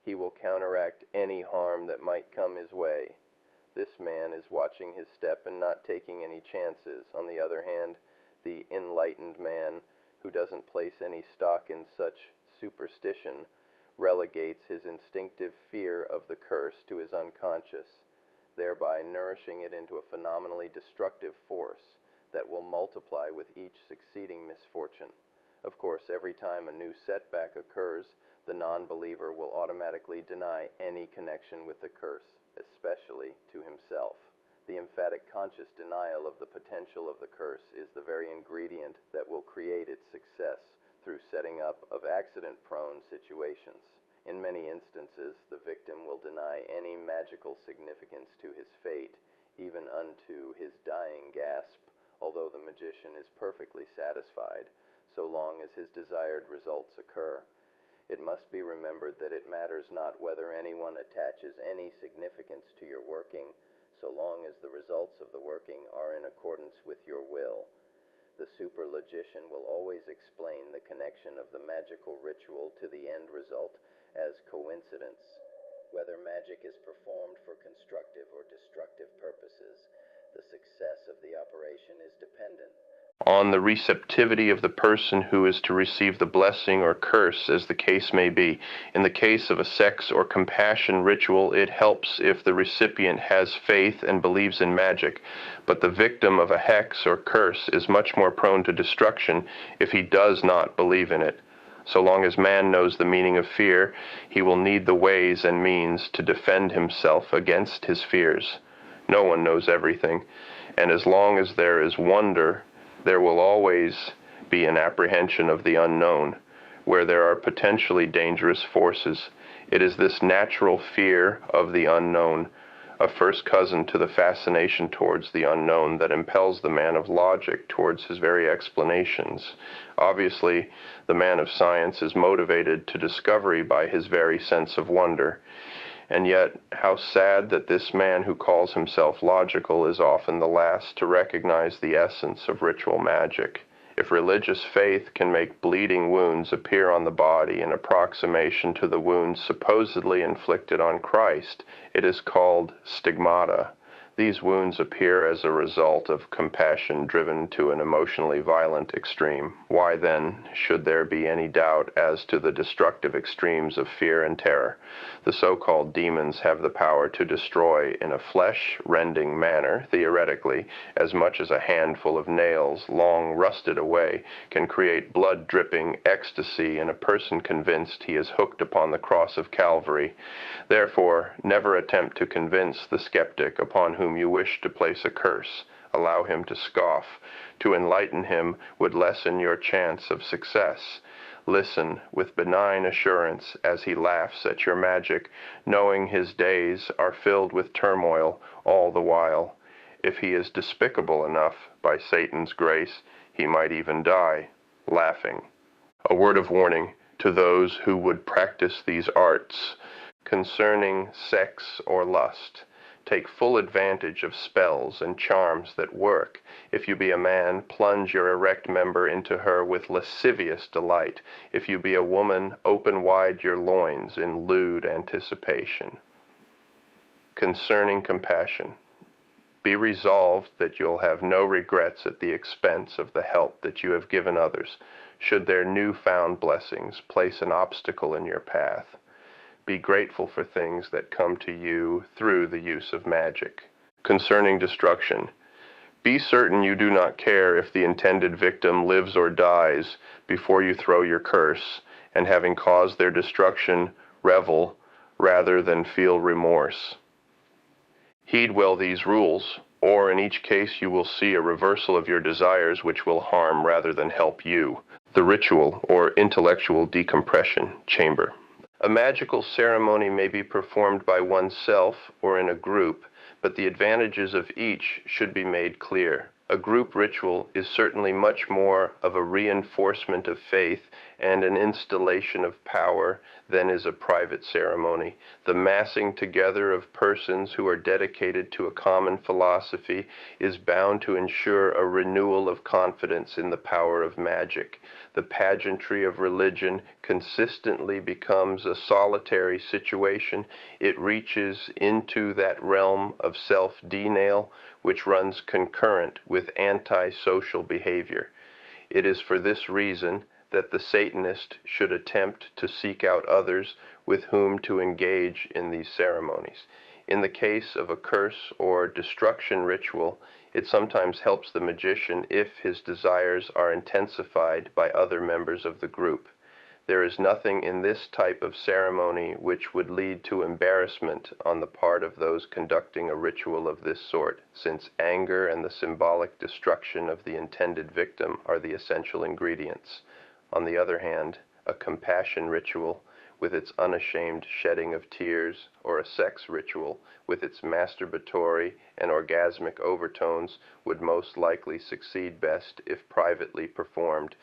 S1: he will counteract any harm that might come his way. This man is watching his step and not taking any chances. On the other hand, the enlightened man, who doesn't place any stock in such superstition, relegates his instinctive fear of the curse to his unconscious, thereby nourishing it into a phenomenally destructive force that will multiply with each succeeding misfortune. Of course, every time a new setback occurs, the non-believer will automatically deny any connection with the curse, especially to himself. The emphatic conscious denial of the potential of the curse is the very ingredient that will create its success through setting up of accident-prone situations.
S2: In many instances, the victim will deny any magical significance to his fate, even unto his dying gasp, although the magician is perfectly satisfied, so long as his desired results occur. It must be remembered that it matters not whether anyone attaches any significance to your working, so long as the results of the working are in accordance with your will. The super-logician will always explain the connection of the magical ritual to the end result as coincidence. Whether magic is performed for constructive or destructive purposes, the success of the operation is dependent
S1: on the receptivity of the person who is to receive the blessing or curse, as the case may be. In the case of a sex or compassion ritual, it helps if the recipient has faith and believes in magic, but the victim of a hex or curse is much more prone to destruction if he does not believe in it. So long as man knows the meaning of fear, he will need the ways and means to defend himself against his fears. No one knows everything, and as long as there is wonder, there will always be an apprehension of the unknown, where there are potentially dangerous forces. It is this natural fear of the unknown, a first cousin to the fascination towards the unknown, that impels the man of logic towards his very explanations. Obviously, the man of science is motivated to discovery by his very sense of wonder. And yet, how sad that this man who calls himself logical is often the last to recognize the essence of ritual magic. If religious faith can make bleeding wounds appear on the body in approximation to the wounds supposedly inflicted on Christ, it is called stigmata. These wounds appear as a result of compassion driven to an emotionally violent extreme. Why then should there be any doubt as to the destructive extremes of fear and terror? The so-called demons have the power to destroy in a flesh-rending manner, theoretically, as much as a handful of nails, long rusted away, can create blood-dripping ecstasy in a person convinced he is hooked upon the cross of Calvary. Therefore, never attempt to convince the skeptic upon whom you wish to place a curse. Allow him to scoff. To enlighten him would lessen your chance of success. Listen with benign assurance as he laughs at your magic, knowing his days are filled with turmoil all the while. If he is despicable enough, by Satan's grace, he might even die, laughing. A word of warning to those who would practice these arts concerning sex or lust. Take full advantage of spells and charms that work. If you be a man, plunge your erect member into her with lascivious delight. If you be a woman, open wide your loins in lewd anticipation. Concerning compassion. Be resolved that you'll have no regrets at the expense of the help that you have given others, should their new-found blessings place an obstacle in your path. Be grateful for things that come to you through the use of magic. Concerning destruction, be certain you do not care if the intended victim lives or dies before you throw your curse, and having caused their destruction, revel rather than feel remorse. Heed well these rules, or in each case you will see a reversal of your desires which will harm rather than help you. The ritual or intellectual decompression chamber. A magical ceremony may be performed by oneself or in a group, but the advantages of each should be made clear. A group ritual is certainly much more of a reinforcement of faith and an installation of power than is a private ceremony. The massing together of persons who are dedicated to a common philosophy is bound to ensure a renewal of confidence in the power of magic. The pageantry of religion consistently becomes a solitary situation. It reaches into that realm of self-denial which runs concurrent with anti-social behavior. It is for this reason that the Satanist should attempt to seek out others with whom to engage in these ceremonies. In the case of a curse or destruction ritual, it sometimes helps the magician if his desires are intensified by other members of the group. There is nothing in this type of ceremony which would lead to embarrassment on the part of those conducting a ritual of this sort, since anger and the symbolic destruction of the intended victim are the essential ingredients. On the other hand, a compassion ritual, with its unashamed shedding of tears, or a sex ritual with its masturbatory and orgasmic overtones would most likely succeed best if privately performed.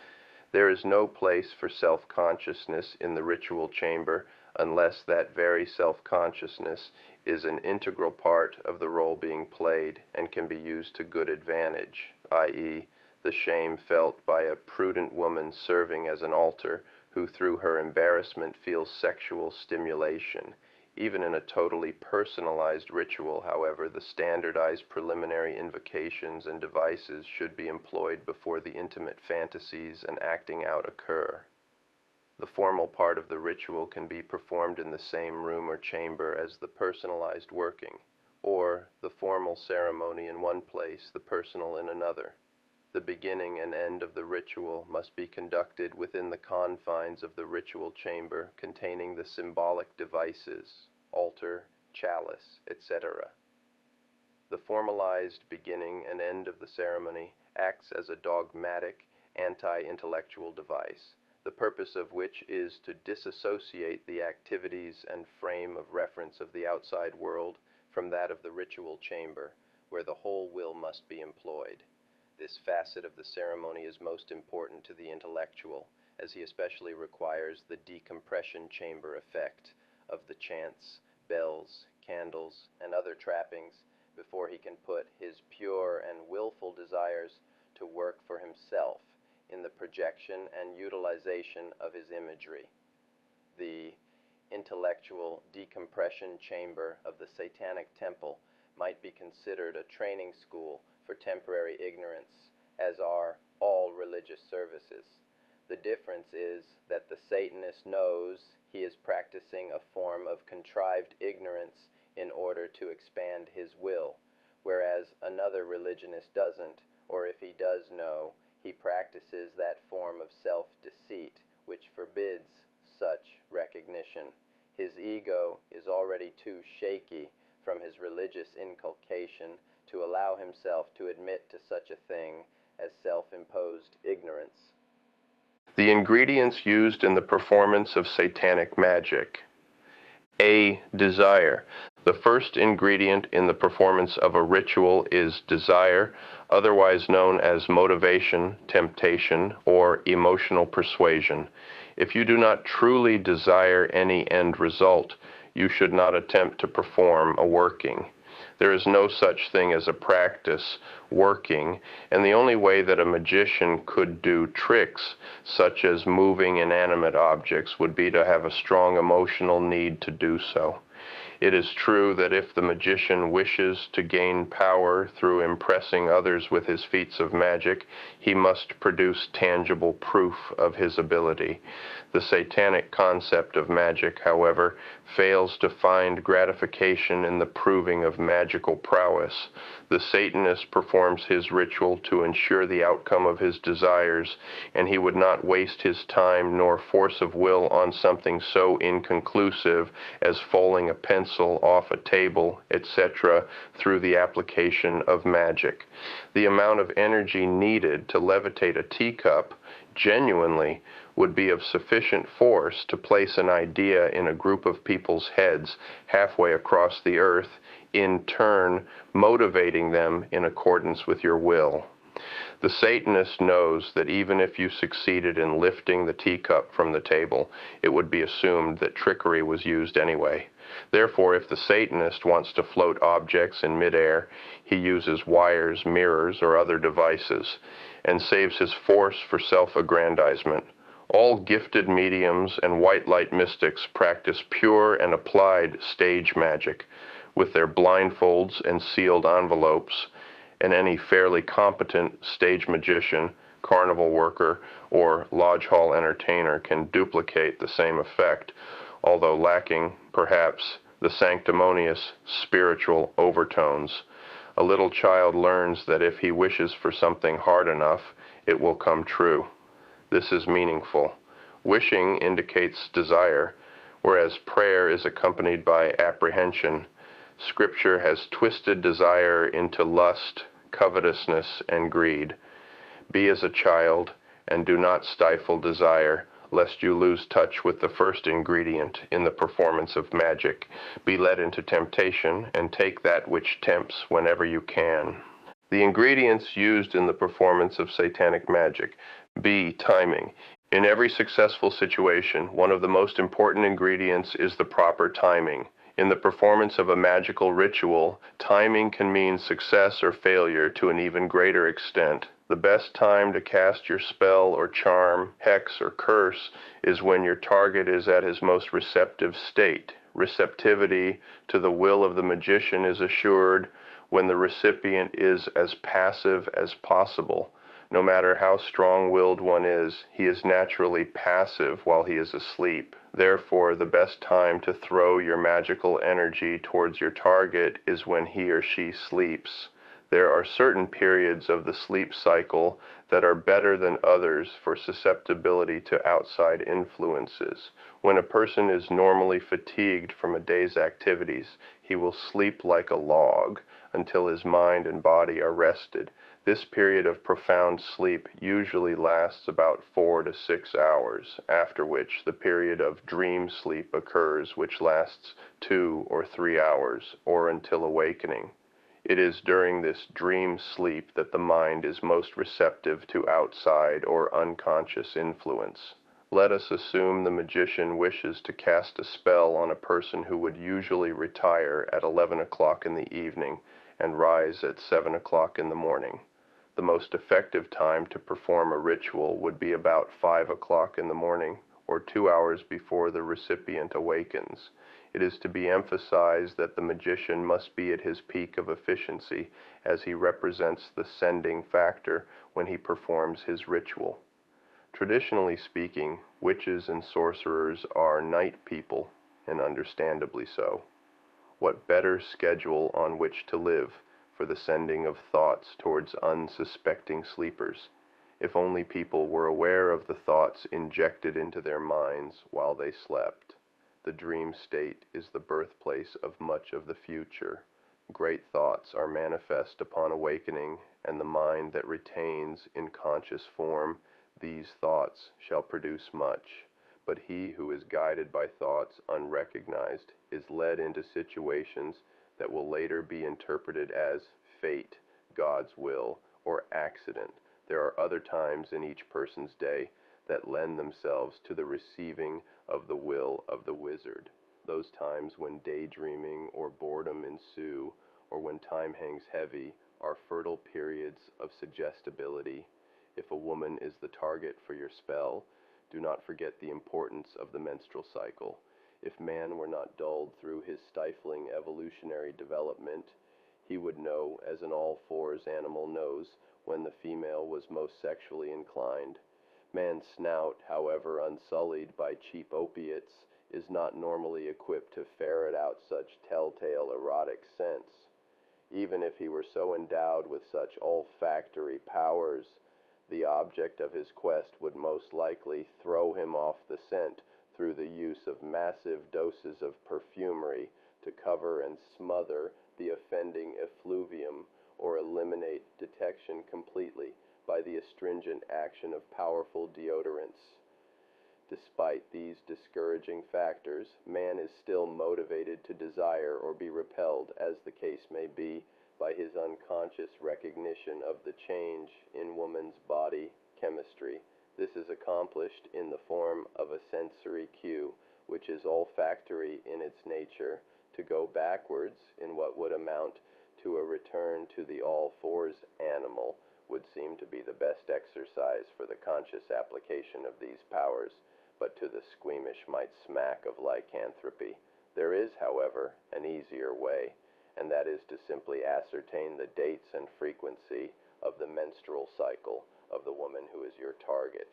S1: There is no place for self-consciousness in the ritual chamber unless that very self-consciousness is an integral part of the role being played and can be used to good advantage, i.e., the shame felt by a prudent woman serving as an altar who through her embarrassment feels sexual stimulation. Even in a totally personalized ritual, however, the standardized preliminary invocations and devices should be employed before the intimate fantasies and acting out occur. The formal part of the ritual can be performed in the same room or chamber as the personalized working, or the formal ceremony in one place, the personal in another. The beginning and end of the ritual must be conducted within the confines of the ritual chamber containing the symbolic devices, altar, chalice, etc. The formalized beginning and end of the ceremony acts as a dogmatic, anti-intellectual device, the purpose of which is to disassociate the activities and frame of reference of the outside world from that of the ritual chamber, where the whole will must be employed. This facet of the ceremony is most important to the intellectual, as he especially requires the decompression chamber effect of the chants, bells, candles, and other trappings before he can put his pure and willful desires to work for himself in the projection and utilization of his imagery. The intellectual decompression chamber of the Satanic Temple might be considered a training school for temporary ignorance, as are all religious services. The difference is that the Satanist knows he is practicing a form of contrived ignorance in order to expand his will, whereas another religionist doesn't, or if he does know, he practices that form of self-deceit which forbids such recognition. His ego is already too shaky from his religious inculcation to allow himself to admit to such a thing as self-imposed ignorance. The ingredients used in the performance of satanic magic. A. Desire. The first ingredient in the performance of a ritual is desire, otherwise known as motivation, temptation, or emotional persuasion. If you do not truly desire any end result, you should not attempt to perform a working. There is no such thing as a practice, working, and the only way that a magician could do tricks, such as moving inanimate objects, would be to have a strong emotional need to do so. It is true that if the magician wishes to gain power through impressing others with his feats of magic, he must produce tangible proof of his ability. The satanic concept of magic, however, fails to find gratification in the proving of magical prowess. The Satanist performs his ritual to ensure the outcome of his desires, and he would not waste his time nor force of will on something so inconclusive as folding a pencil off a table, etc., through the application of magic. The amount of energy needed to levitate a teacup genuinely would be of sufficient force to place an idea in a group of people's heads halfway across the earth, in turn motivating them in accordance with your will. The Satanist knows that even if you succeeded in lifting the teacup from the table, it would be assumed that trickery was used anyway. Therefore, if the Satanist wants to float objects in midair, he uses wires, mirrors, or other devices, and saves his force for self-aggrandizement. All gifted mediums and white light mystics practice pure and applied stage magic with their blindfolds and sealed envelopes, and any fairly competent stage magician, carnival worker, or lodge hall entertainer can duplicate the same effect, although lacking, perhaps, the sanctimonious spiritual overtones. A little child learns that if he wishes for something hard enough, it will come true. This is meaningful. Wishing indicates desire, whereas prayer is accompanied by apprehension. Scripture has twisted desire into lust, covetousness, and greed. Be as a child, and do not stifle desire, lest you lose touch with the first ingredient in the performance of magic, be led into temptation, and take that which tempts whenever you can. The ingredients used in the performance of satanic magic. B. Timing. In every successful situation, one of the most important ingredients is the proper timing. In the performance of a magical ritual, timing can mean success or failure to an even greater extent. The best time to cast your spell or charm, hex or curse is when your target is at his most receptive state. Receptivity to the will of the magician is assured when the recipient is as passive as possible. No matter how strong-willed one is, he is naturally passive while he is asleep. Therefore, the best time to throw your magical energy towards your target is when he or she sleeps. There are certain periods of the sleep cycle that are better than others for susceptibility to outside influences. When a person is normally fatigued from a day's activities, he will sleep like a log until his mind and body are rested. This period of profound sleep usually lasts about 4 to 6 hours, after which the period of dream sleep occurs, which lasts 2 or 3 hours, or until awakening. It is during this dream sleep that the mind is most receptive to outside or unconscious influence. Let us assume the magician wishes to cast a spell on a person who would usually retire at 11 o'clock in the evening and rise at 7 o'clock in the morning. The most effective time to perform a ritual would be about 5 o'clock in the morning, or 2 hours before the recipient awakens. It is to be emphasized that the magician must be at his peak of efficiency, as he represents the sending factor when he performs his ritual. Traditionally speaking, witches and sorcerers are night people, and understandably so. What better schedule on which to live for the sending of thoughts towards unsuspecting sleepers, if only people were aware of the thoughts injected into their minds while they slept. The dream state is the birthplace of much of the future. Great thoughts are manifest upon awakening, and the mind that retains in conscious form these thoughts shall produce much. But he who is guided by thoughts unrecognized is led into situations that will later be interpreted as fate, God's will, or accident. There are other times in each person's day that lend themselves to the receiving of the will of the wizard. Those times when daydreaming or boredom ensue, or when time hangs heavy, are fertile periods of suggestibility. If a woman is the target for your spell, do not forget the importance of the menstrual cycle. If man were not dulled through his stifling evolutionary development, he would know, as an all-fours animal knows, when the female was most sexually inclined. Man's snout, however unsullied by cheap opiates, is not normally equipped to ferret out such telltale erotic scents. Even if he were so endowed with such olfactory powers, the object of his quest would most likely throw him off the scent through the use of massive doses of perfumery to cover and smother the offending effluvium, or eliminate detection completely by the astringent action of powerful deodorants. Despite these discouraging factors, man is still motivated to desire or be repelled, as the case may be, by his unconscious recognition of the change in woman's body chemistry. This is accomplished in the form of a sensory cue, which is olfactory in its nature. To go backwards in what would amount to a return to the all-fours animal would seem to be the best exercise for the conscious application of these powers, but to the squeamish might smack of lycanthropy. There is, however, an easier way, and that is to simply ascertain the dates and frequency of the menstrual cycle of the woman who is your target.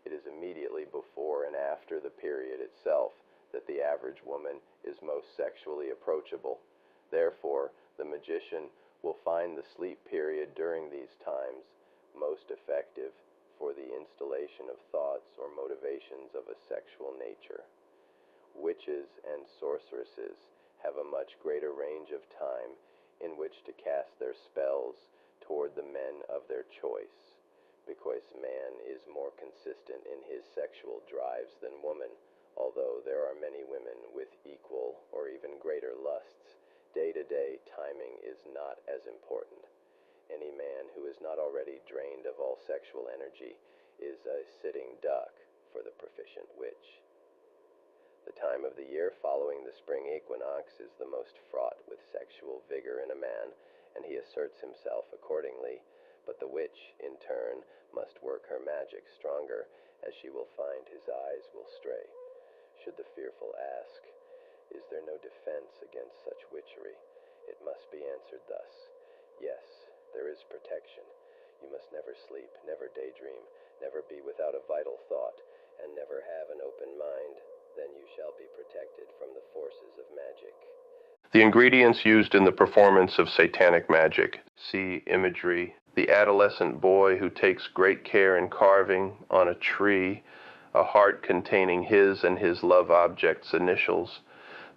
S1: It is immediately before and after the period itself that the average woman is most sexually approachable. Therefore, the magician will find the sleep period during these times most effective for the installation of thoughts or motivations of a sexual nature. Witches and sorceresses have a much greater range of time in which to cast their spells toward the men of their choice.
S2: because man is more consistent in his sexual drives than woman. Although there are many women with equal or even greater lusts, day-to-day timing is not as important. Any man who is not already drained of all sexual energy is a sitting duck for the proficient witch. The time of the year following the spring equinox is the most fraught with sexual vigor in a man, and he asserts himself accordingly. But the witch, in turn, must work her magic stronger, as she will find his eyes will stray. Should the fearful ask, is there no defense against such witchery? It must be answered thus: yes, there is protection. You must never sleep, never daydream, never be without a vital thought, and never have an open mind. Then you shall be protected from the forces of magic.
S1: The ingredients used in the performance of satanic magic. See imagery. The adolescent boy who takes great care in carving on a tree a heart containing his and his love object's initials.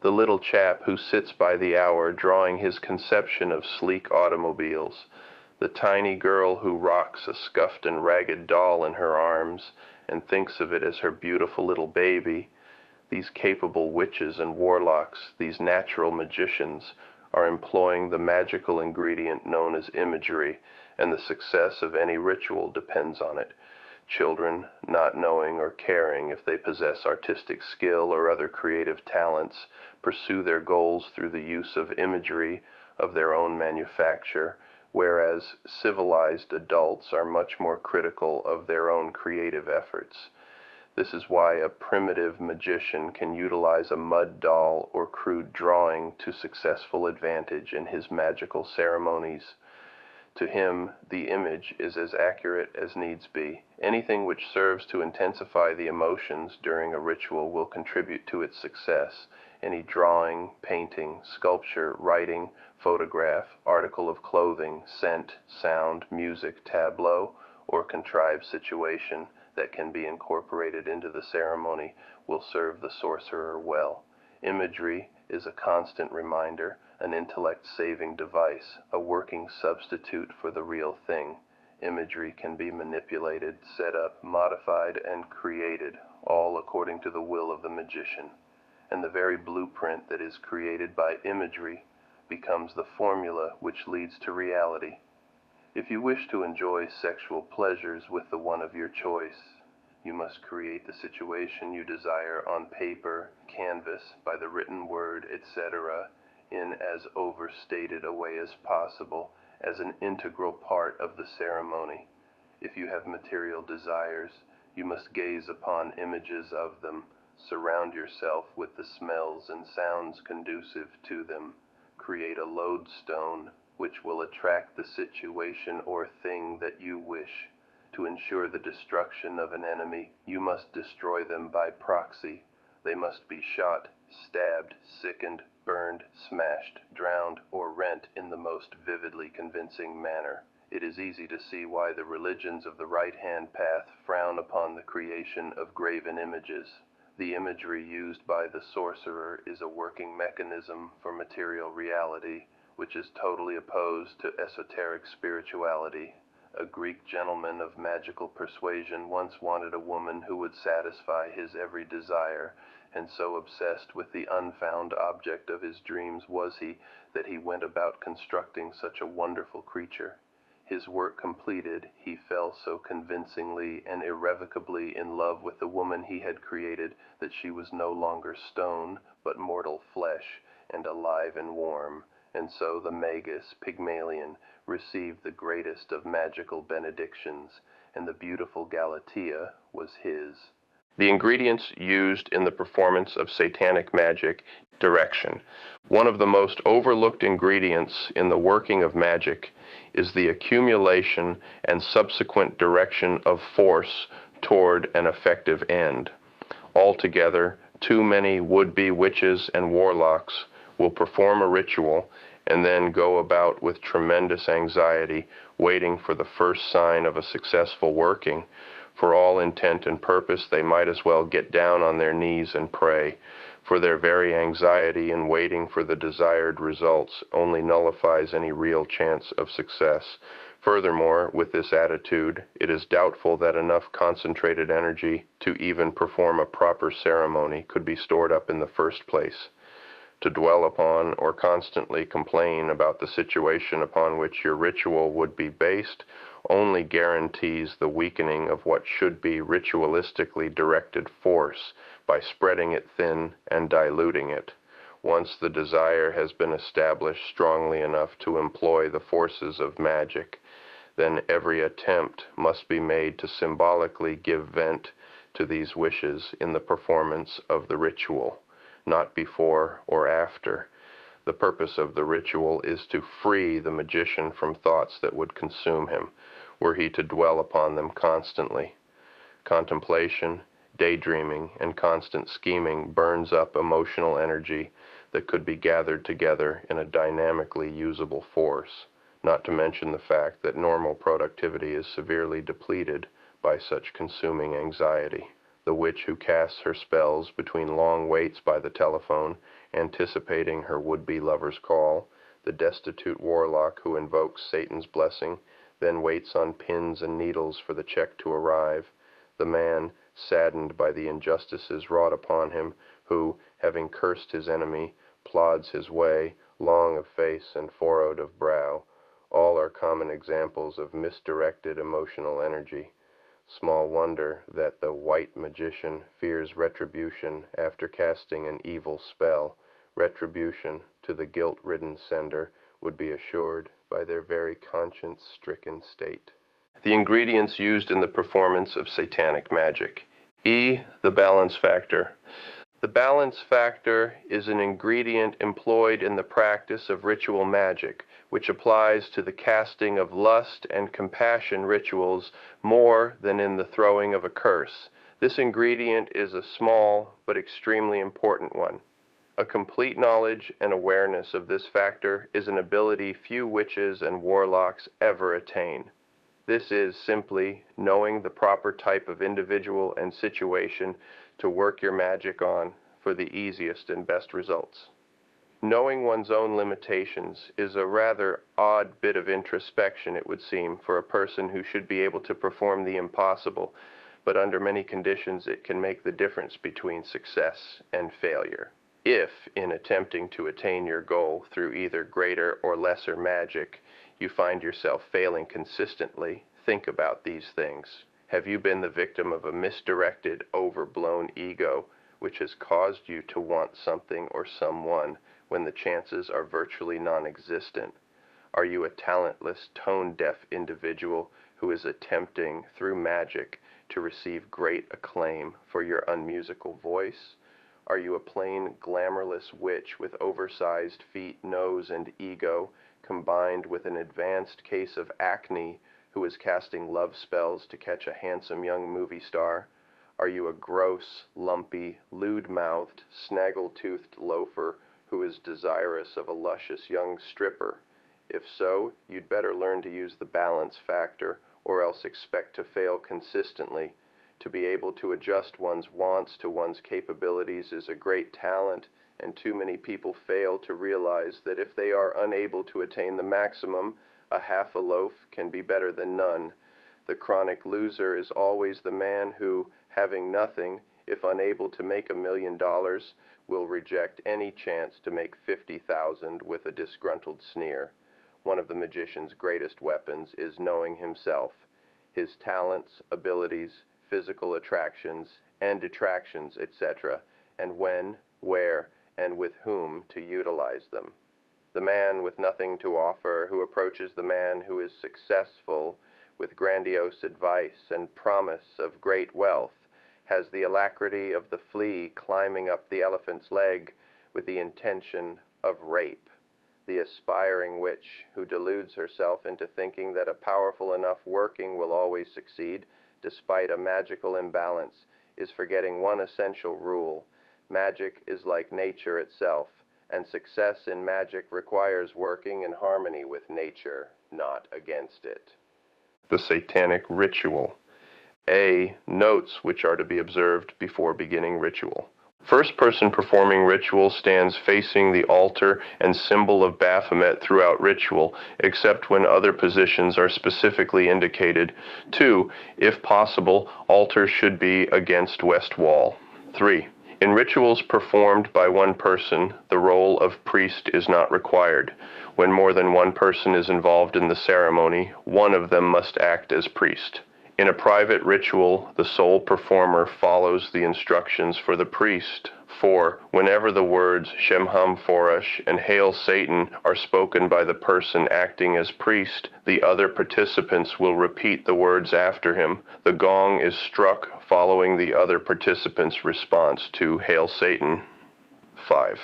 S1: The little chap who sits by the hour drawing his conception of sleek automobiles. The tiny girl who rocks a scuffed and ragged doll in her arms and thinks of it as her beautiful little baby. These capable witches and warlocks, these natural magicians, are employing the magical ingredient known as imagery, and the success of any ritual depends on it. Children, not knowing or caring if they possess artistic skill or other creative talents, pursue their goals through the use of imagery of their own manufacture, whereas civilized adults are much more critical of their own creative efforts. This is why a primitive magician can utilize a mud doll or crude drawing to successful advantage in his magical ceremonies. To him, the image is as accurate as needs be. Anything which serves to intensify the emotions during a ritual will contribute to its success. Any drawing, painting, sculpture, writing, photograph, article of clothing, scent, sound, music, tableau, or contrived situation that can be incorporated into the ceremony will serve the sorcerer well. Imagery is a constant reminder, an intellect-saving device, a working substitute for the real thing. Imagery can be manipulated, set up, modified, and created, all according to the will of the magician. And the very blueprint that is created by imagery becomes the formula which leads to reality. If you wish to enjoy sexual pleasures with the one of your choice, you must create the situation you desire on paper, canvas, by the written word, etc., in as overstated a way as possible, as an integral part of the ceremony. If you have material desires, you must gaze upon images of them, surround yourself with the smells and sounds conducive to them, create a lodestone which will attract the situation or thing that you wish. To ensure the destruction of an enemy, you must destroy them by proxy. They must be shot, stabbed, sickened, burned, smashed, drowned, or rent in the most vividly convincing manner. It is easy to see why the religions of the right-hand path frown upon the creation of graven images. The imagery used by the sorcerer is a working mechanism for material reality, which is totally opposed to esoteric spirituality. A Greek gentleman of magical persuasion once wanted a woman who would satisfy his every desire, and so obsessed with the unfound object of his dreams was he that he went about constructing such a wonderful creature. His work completed, he fell so convincingly and irrevocably in love with the woman he had created that she was no longer stone, but mortal flesh, and alive and warm. And so the Magus Pygmalion received the greatest of magical benedictions, and the beautiful Galatea was his. The ingredients used in the performance of satanic magic: direction. One of the most overlooked ingredients in the working of magic is the accumulation and subsequent direction of force toward an effective end. Altogether, too many would-be witches and warlocks will perform a ritual and then go about with tremendous anxiety, waiting for the first sign of a successful working. For all intent and purpose, they might as well get down on their knees and pray, for their very anxiety in waiting for the desired results only nullifies any real chance of success. Furthermore, with this attitude, it is doubtful that enough concentrated energy to even perform a proper ceremony could be stored up in the first place. To dwell upon or constantly complain about the situation upon which your ritual would be based only guarantees the weakening of what should be ritualistically directed force by spreading it thin and diluting it. Once the desire has been established strongly enough to employ the forces of magic, then every attempt must be made to symbolically give vent to these wishes in the performance of the ritual, not before or after. The purpose of the ritual is to free the magician from thoughts that would consume him, were he to dwell upon them constantly. Contemplation, daydreaming, and constant scheming burns up emotional energy that could be gathered together in a dynamically usable force, not to mention the fact that normal productivity is severely depleted by such consuming anxiety. The witch who casts her spells between long waits by the telephone, anticipating her would-be lover's call, the destitute warlock who invokes Satan's blessing, then waits on pins and needles for the check to arrive, the man, saddened by the injustices wrought upon him, who, having cursed his enemy, plods his way, long of face and furrowed of brow, all are common examples of misdirected emotional energy. Small wonder that the white magician fears retribution after casting an evil spell. Retribution to the guilt-ridden sender would be assured by their very conscience-stricken state. The ingredients used in the performance of satanic magic. E. The balance factor. The balance factor is an ingredient employed in the practice of ritual magic, which applies to the casting of lust and compassion rituals more than in the throwing of a curse. This ingredient is a small but extremely important one. A complete knowledge and awareness of this factor is an ability few witches and warlocks ever attain. This is simply knowing the proper type of individual and situation to work your magic on for the easiest and best results. Knowing one's own limitations is a rather odd bit of introspection, it would seem, for a person who should be able to perform the impossible, but under many conditions it can make the difference between success and failure. If, in attempting to attain your goal through either greater or lesser magic, you find yourself failing consistently, think about these things. Have you been the victim of a misdirected, overblown ego, which has caused you to want something or someone when the chances are virtually non-existent? Are you a talentless, tone-deaf individual who is attempting, through magic, to receive great acclaim for your unmusical voice? Are you a plain, glamourless witch with oversized feet, nose, and ego, combined with an advanced case of acne, who is casting love spells to catch a handsome young movie star? Are you a gross, lumpy, lewd-mouthed, snaggle-toothed loafer who is desirous of a luscious young stripper? If so, you'd better learn to use the balance factor, or else expect to fail consistently. To be able to adjust one's wants to one's capabilities is a great talent, and too many people fail to realize that if they are unable to attain the maximum, a half a loaf can be better than none. The chronic loser is always the man who, having nothing, if unable to make $1 million, will reject any chance to make 50,000 with a disgruntled sneer. One of the magician's greatest weapons is knowing himself, his talents, abilities, physical attractions and detractions, etc., and when, where, and with whom to utilize them. The man with nothing to offer who approaches the man who is successful with grandiose advice and promise of great wealth has the alacrity of the flea climbing up the elephant's leg with the intention of rape. The aspiring witch who deludes herself into thinking that a powerful enough working will always succeed, despite a magical imbalance, is forgetting one essential rule. Magic is like nature itself, and success in magic requires working in harmony with nature, not against it. The Satanic Ritual. A. Notes which are to be observed before beginning ritual. First person performing ritual stands facing the altar and symbol of Baphomet throughout ritual, except when other positions are specifically indicated. 2. If possible, altar should be against west wall. 3. In rituals performed by one person, the role of priest is not required. When more than one person is involved in the ceremony, one of them must act as priest. In a private ritual, the sole performer follows the instructions for the priest. 4. Whenever the words Shem HaMephorash and Hail Satan are spoken by the person acting as priest, the other participants will repeat the words after him. The gong is struck following the other participants' response to Hail Satan. 5.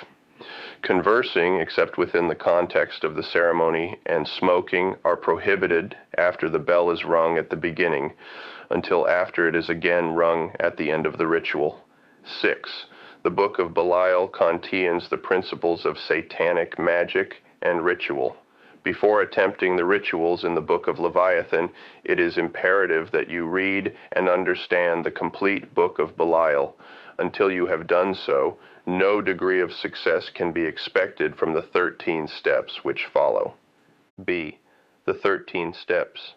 S1: Conversing, except within the context of the ceremony, and smoking are prohibited after the bell is rung at the beginning, until after it is again rung at the end of the ritual. 6. The Book of Belial contains the principles of satanic magic and ritual. Before attempting the rituals in the Book of Leviathan, it is imperative that you read and understand the complete Book of Belial. Until you have done so, no degree of success can be expected from the 13 steps which follow. B. The 13 steps.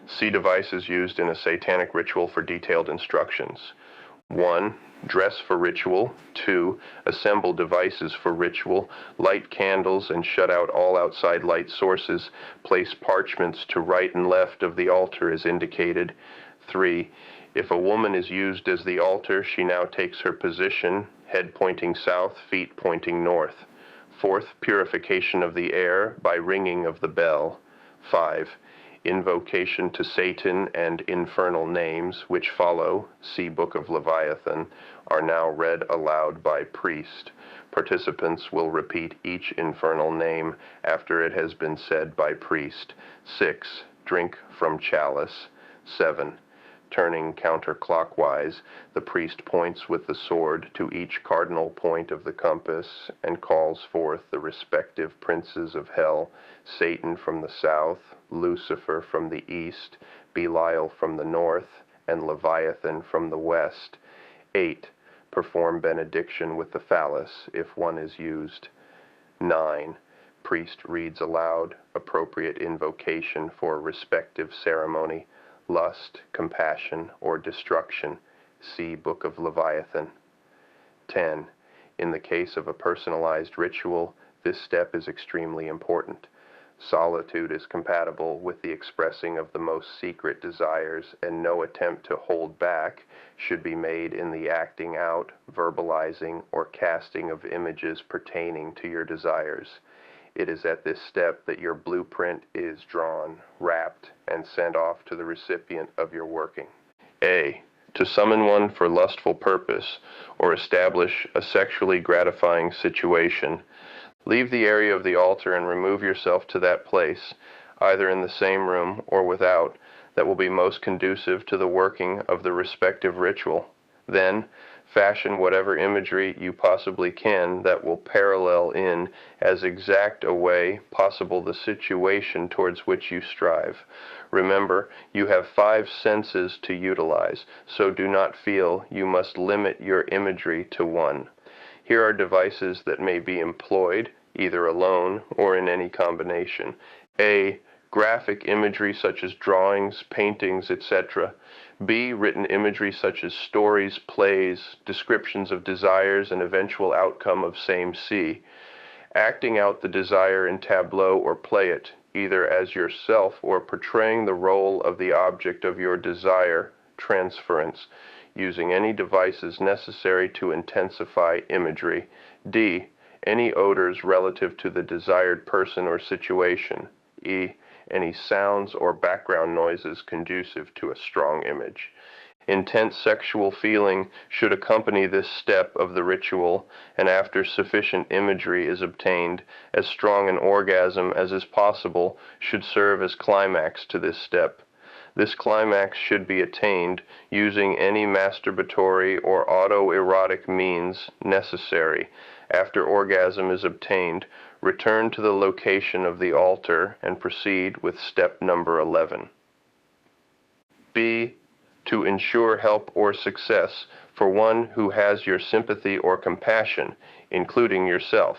S1: See devices used in a satanic ritual for detailed instructions. 1. Dress for ritual. 2. Assemble devices for ritual. Light candles and shut out all outside light sources. Place parchments to right and left of the altar as indicated. 3. If a woman is used as the altar, she now takes her position, head pointing south, feet pointing north. 4th, purification of the air by ringing of the bell. 5. Invocation to Satan and infernal names, which follow, see Book of Leviathan, are now read aloud by priest. Participants will repeat each infernal name after it has been said by priest. 6. Drink from chalice. 7. Turning counterclockwise, the priest points with the sword to each cardinal point of the compass and calls forth the respective princes of hell, Satan from the south, Lucifer from the east, Belial from the north, and Leviathan from the west. 8. Perform benediction with the phallus, if one is used. 9. Priest reads aloud appropriate invocation for respective ceremony. Lust, compassion, or destruction. See Book of Leviathan. 10. In the case of a personalized ritual, this step is extremely important. Solitude is compatible with the expressing of the most secret desires, and no attempt to hold back should be made in the acting out, verbalizing, or casting of images pertaining to your desires. It is at this step that your blueprint is drawn, wrapped, and sent off to the recipient of your working. A. To summon one for lustful purpose, or establish a sexually gratifying situation. Leave the area of the altar and remove yourself to that place, either in the same room or without, that will be most conducive to the working of the respective ritual. Then, fashion whatever imagery you possibly can that will parallel in as exact a way possible the situation towards which you strive. Remember, you have 5 senses to utilize, so do not feel you must limit your imagery to one. Here are devices that may be employed, either alone or in any combination. A. Graphic imagery such as drawings, paintings, etc. B. Written imagery such as stories, plays, descriptions of desires and eventual outcome of same. C. Acting out the desire in tableau or play it, either as yourself or portraying the role of the object of your desire, transference, using any devices necessary to intensify imagery. D. Any odors relative to the desired person or situation. E. Any sounds or background noises conducive to a strong image. Intense sexual feeling should accompany this step of the ritual, and after sufficient imagery is obtained, as strong an orgasm as is possible should serve as climax to this step. This climax should be attained using any masturbatory or autoerotic means necessary. After orgasm is obtained, return to the location of the altar and proceed with step number 11. B. to ensure help or success for one who has your sympathy or compassion, including yourself.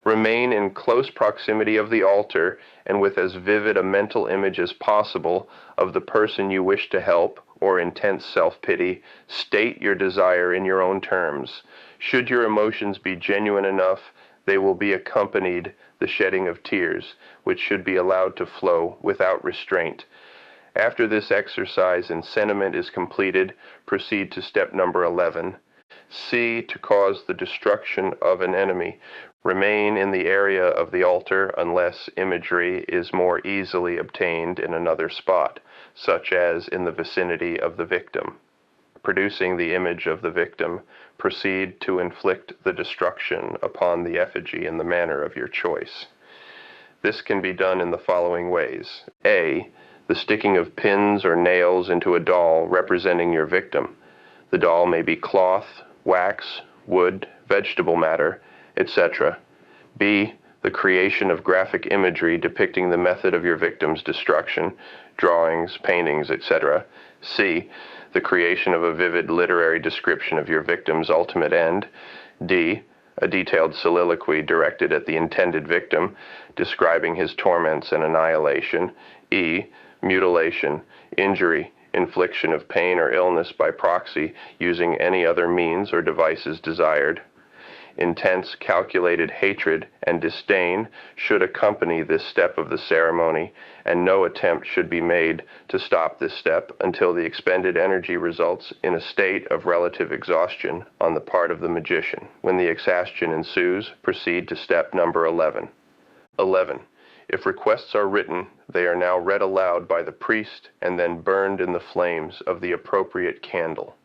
S1: Remain in close proximity of the altar and with as vivid a mental image as possible of the person you wish to help, or intense self-pity. State your desire in your own terms. Should your emotions be genuine enough, they will be accompanied the shedding of tears, which should be allowed to flow without restraint. After this exercise in sentiment is completed, proceed to step number 11. C. To cause the destruction of an enemy. Remain in the area of the altar unless imagery is more easily obtained in another spot, such as in the vicinity of the victim. Producing the image of the victim, proceed to inflict the destruction upon the effigy in the manner of your choice. This can be done in the following ways. A. The sticking of pins or nails into a doll representing your victim. The doll may be cloth, wax, wood, vegetable matter, etc. B. The creation of graphic imagery depicting the method of your victim's destruction, drawings, paintings, etc. C. The creation of a vivid literary description of your victim's ultimate end. D. A detailed soliloquy directed at the intended victim, describing his torments and annihilation. E. Mutilation, injury, infliction of pain or illness by proxy, using any other means or devices desired. Intense, calculated hatred and disdain should accompany this step of the ceremony, and no attempt should be made to stop this step until the expended energy results in a state of relative exhaustion on the part of the magician. When the exhaustion ensues, proceed to step number 11. 11. If requests are written, they are now read aloud by the priest and then burned in the flames of the appropriate candle.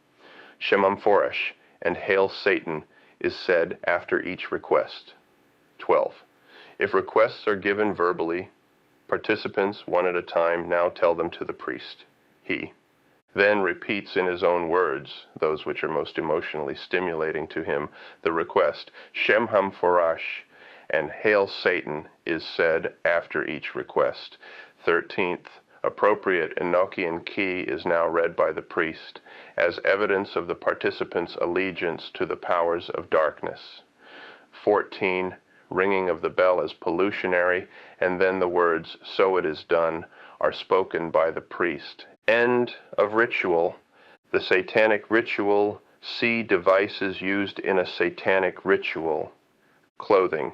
S1: Shemamforash and Hail Satan is said after each request. 12. If requests are given verbally, participants, one at a time, now tell them to the priest. He then repeats in his own words, those which are most emotionally stimulating to him, the request. Shemamforash and Hail Satan is said after each request. 13th, appropriate Enochian key is now read by the priest as evidence of the participants' allegiance to the powers of darkness. 14, ringing of the bell as pollutionary, and then the words, "So it is done," are spoken by the priest. End of ritual. The satanic ritual. See devices used in a satanic ritual. Clothing.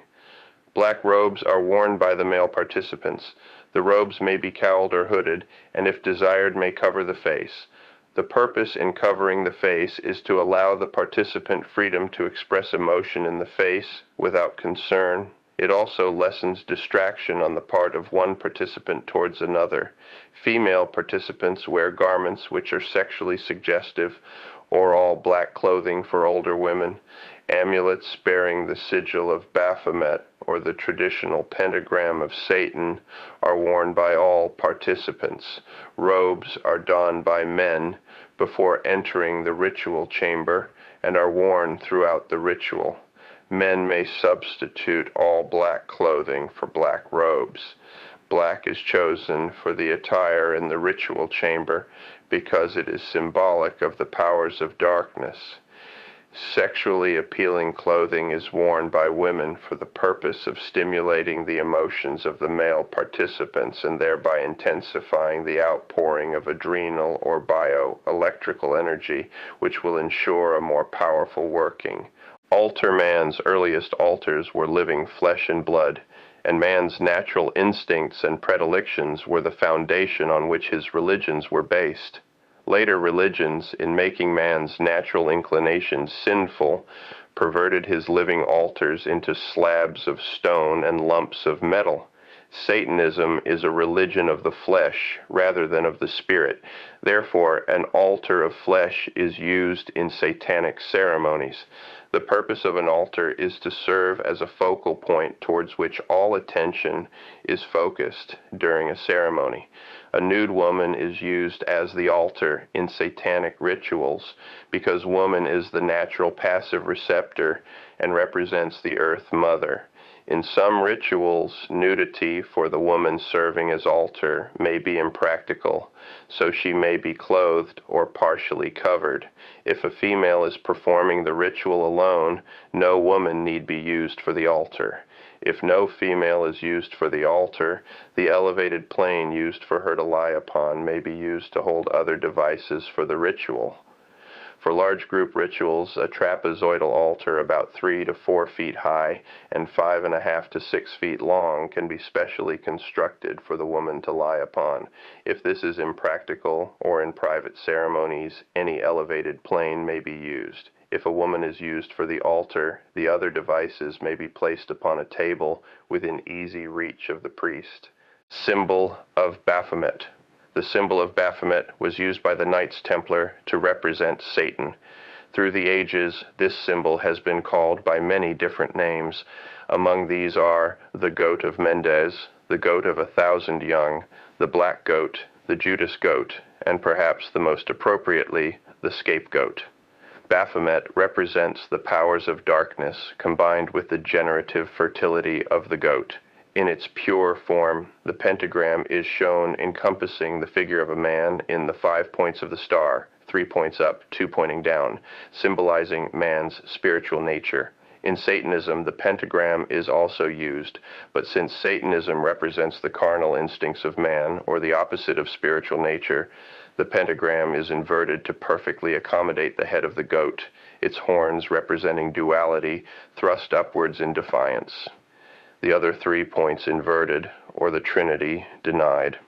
S1: Black robes are worn by the male participants. The robes may be cowled or hooded, and if desired may cover the face. The purpose in covering the face is to allow the participant freedom to express emotion in the face without concern. It also lessens distraction on the part of one participant towards another. Female participants wear garments which are sexually suggestive, or all black clothing for older women. Amulets bearing the sigil of Baphomet or the traditional pentagram of Satan are worn by all participants. Robes are donned by men before entering the ritual chamber and are worn throughout the ritual. Men may substitute all black clothing for black robes. Black is chosen for the attire in the ritual chamber because it is symbolic of the powers of darkness. Sexually appealing clothing is worn by women for the purpose of stimulating the emotions of the male participants and thereby intensifying the outpouring of adrenal or bioelectrical energy, which will ensure a more powerful working. Altar man's earliest altars were living flesh and blood, and man's natural instincts and predilections were the foundation on which his religions were based. Later religions, in making man's natural inclinations sinful, perverted his living altars into slabs of stone and lumps of metal. Satanism is a religion of the flesh rather than of the spirit. Therefore, an altar of flesh is used in satanic ceremonies. The purpose of an altar is to serve as a focal point towards which all attention is focused during a ceremony. A nude woman is used as the altar in satanic rituals because woman is the natural passive receptor and represents the Earth Mother. In some rituals, nudity for the woman serving as altar may be impractical, so she may be clothed or partially covered. If a female is performing the ritual alone, no woman need be used for the altar. If no female is used for the altar, the elevated plane used for her to lie upon may be used to hold other devices for the ritual. For large group rituals, a trapezoidal altar about 3 to 4 feet high and 5.5 to 6 feet long can be specially constructed for the woman to lie upon. If this is impractical or in private ceremonies, any elevated plane may be used. If a woman is used for the altar, the other devices may be placed upon a table within easy reach of the priest. Symbol of Baphomet. The symbol of Baphomet was used by the Knights Templar to represent Satan. Through the ages, this symbol has been called by many different names. Among these are the Goat of Mendez, the Goat of 1,000 Young, the Black Goat, the Judas Goat, and perhaps the most appropriately, the Scapegoat. Baphomet represents the powers of darkness combined with the generative fertility of the goat. In its pure form, the pentagram is shown encompassing the figure of a man in the 5 points of the star, 3 points up, 2 pointing down, symbolizing man's spiritual nature. In Satanism, the pentagram is also used, but since Satanism represents the carnal instincts of man, or the opposite of spiritual nature, the pentagram is inverted to perfectly accommodate the head of the goat, its horns representing duality thrust upwards in defiance. The other 3 points inverted, or the Trinity, denied.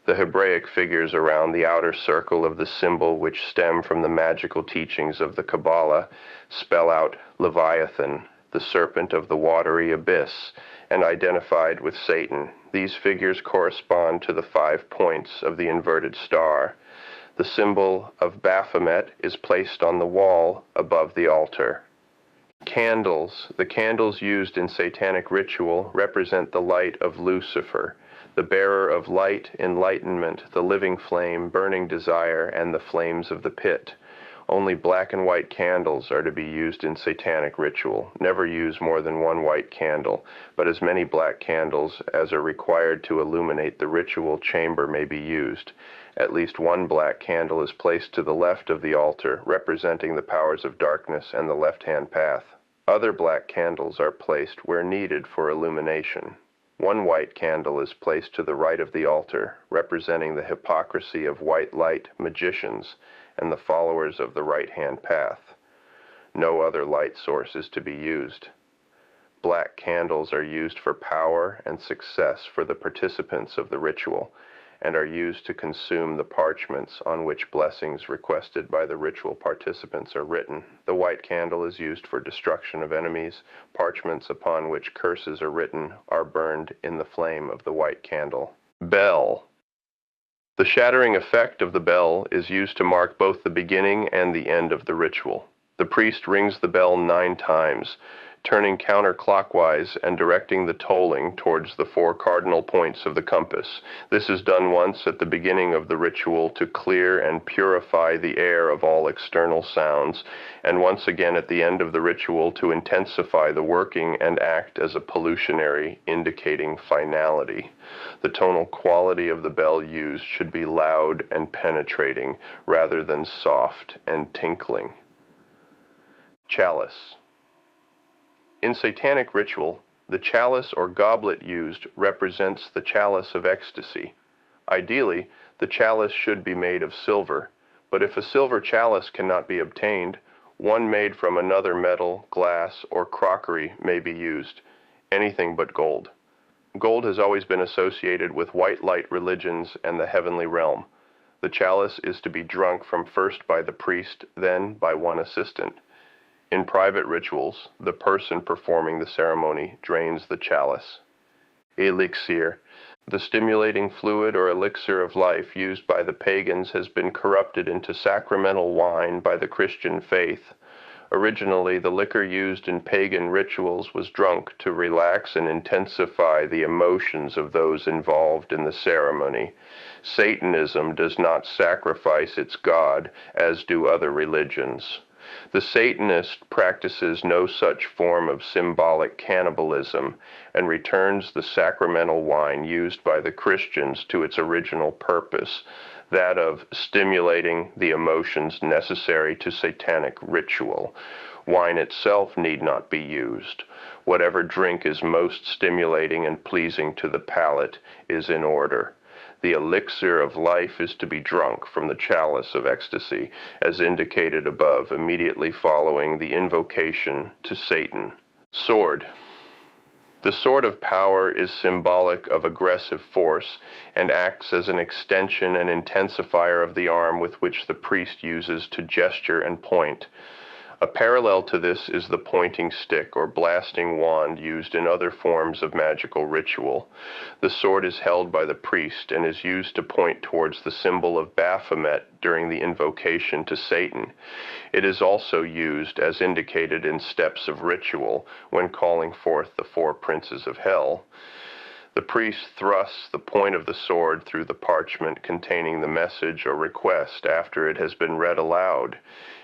S1: The Hebraic figures around the outer circle of the symbol, which stem from the magical teachings of the Kabbalah, spell out Leviathan, the serpent of the watery abyss, and identified with Satan. These figures correspond to the 5 points of the inverted star. The symbol of Baphomet is placed on the wall above the altar. Candles. The candles used in satanic ritual represent the light of Lucifer, the bearer of light, enlightenment, the living flame, burning desire, and the flames of the pit. Only black and white candles are to be used in satanic ritual. Never use more than 1 white candle, but as many black candles as are required to illuminate the ritual chamber may be used. At least 1 black candle is placed to the left of the altar, representing the powers of darkness and the left-hand path. Other black candles are placed where needed for illumination. 1 white candle is placed to the right of the altar, representing the hypocrisy of white light magicians and the followers of the right-hand path. No other light source is to be used. Black candles are used for power and success for the participants of the ritual, and are used to consume the parchments on which blessings requested by the ritual participants are written. The white candle is used for destruction of enemies. Parchments upon which curses are written are burned in the flame of the white candle. Bell. The shattering effect of the bell is used to mark both the beginning and the end of the ritual. The priest rings the bell 9 times, turning counterclockwise and directing the tolling towards the 4 cardinal points of the compass. This is done once at the beginning of the ritual to clear and purify the air of all external sounds, and once again at the end of the ritual to intensify the working and act as a pollutionary, indicating finality. The tonal quality of the bell used should be loud and penetrating, rather than soft and tinkling. Chalice. In satanic ritual, the chalice or goblet used represents the chalice of ecstasy. Ideally, the chalice should be made of silver, but if a silver chalice cannot be obtained, one made from another metal, glass, or crockery may be used, anything but gold. Gold has always been associated with white light religions and the heavenly realm. The chalice is to be drunk from first by the priest, then by one assistant. In private rituals, the person performing the ceremony drains the chalice. Elixir. The stimulating fluid or elixir of life used by the pagans has been corrupted into sacramental wine by the Christian faith. Originally, the liquor used in pagan rituals was drunk to relax and intensify the emotions of those involved in the ceremony. Satanism does not sacrifice its god, as do other religions. The Satanist practices no such form of symbolic cannibalism and returns the sacramental wine used by the Christians to its original purpose, that of stimulating the emotions necessary to satanic ritual. Wine itself need not be used. Whatever drink is most stimulating and pleasing to the palate is in order. The elixir of life is to be drunk from the chalice of ecstasy, as indicated above, immediately following the invocation to Satan. Sword. The sword of power is symbolic of aggressive force and acts as an extension and intensifier of the arm with which the priest uses to gesture and point. A parallel to this is the pointing stick or blasting wand used in other forms of magical ritual. The sword is held by the priest and is used to point towards the symbol of Baphomet during the invocation to Satan. It is also used, as indicated in steps of ritual, when calling forth the four princes of hell. The priest thrusts the point of the sword through the parchment containing the message or request after it has been read aloud.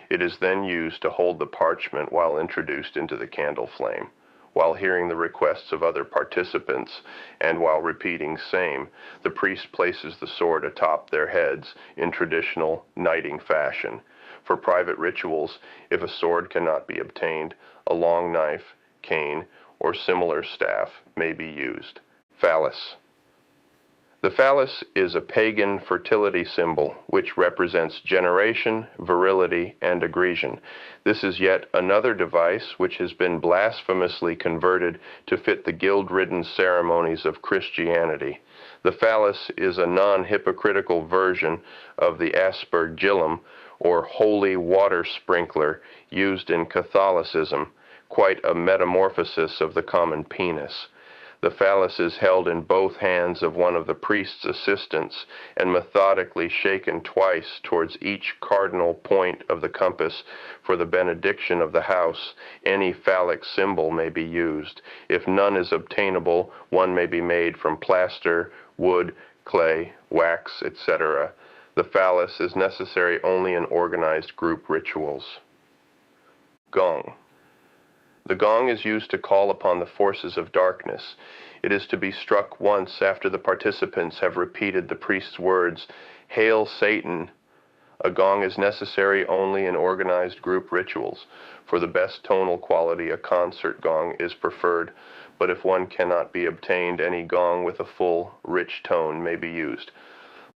S1: It is then used to hold the parchment while introduced into the candle flame, while hearing the requests of other participants, and while repeating same. The priest places the sword atop their heads in traditional knighting fashion. For private rituals, if a sword cannot be obtained, a long knife, cane, or similar staff may be used. Phallus. The phallus is a pagan fertility symbol which represents generation, virility, and aggression. This is yet another device which has been blasphemously converted to fit the guild-ridden ceremonies of Christianity. The phallus is a non-hypocritical version of the aspergillum, or holy water sprinkler, used in Catholicism, quite a metamorphosis of the common penis. The phallus is held in both hands of one of the priest's assistants and methodically shaken twice towards each cardinal point of the compass. For the benediction of the house, any phallic symbol may be used. If none is obtainable, one may be made from plaster, wood, clay, wax, etc. The phallus is necessary only in organized group rituals. Gong. The gong is used to call upon the forces of darkness. It is to be struck once after the participants have repeated the priest's words, "Hail Satan." A gong is necessary only in organized group rituals. For the best tonal quality, a concert gong is preferred, but if one cannot be obtained, any gong with a full, rich tone may be used.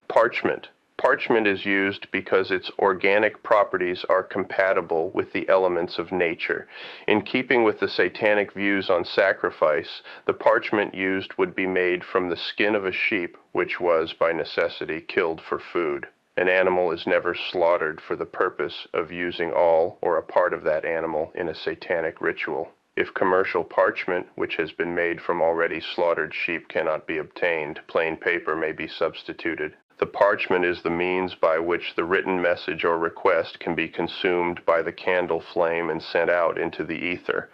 S1: Parchment. Parchment is used because its organic properties are compatible with the elements of nature. In keeping with the satanic views on sacrifice, the parchment used would be made from the skin of a sheep, which was, by necessity, killed for food. An animal is never slaughtered for the purpose of using all or a part of that animal in a satanic ritual. If commercial parchment, which has been made from already slaughtered sheep, cannot be obtained, plain paper may be substituted. The parchment is the means by which the written message or request can be consumed by the candle flame and sent out into the ether.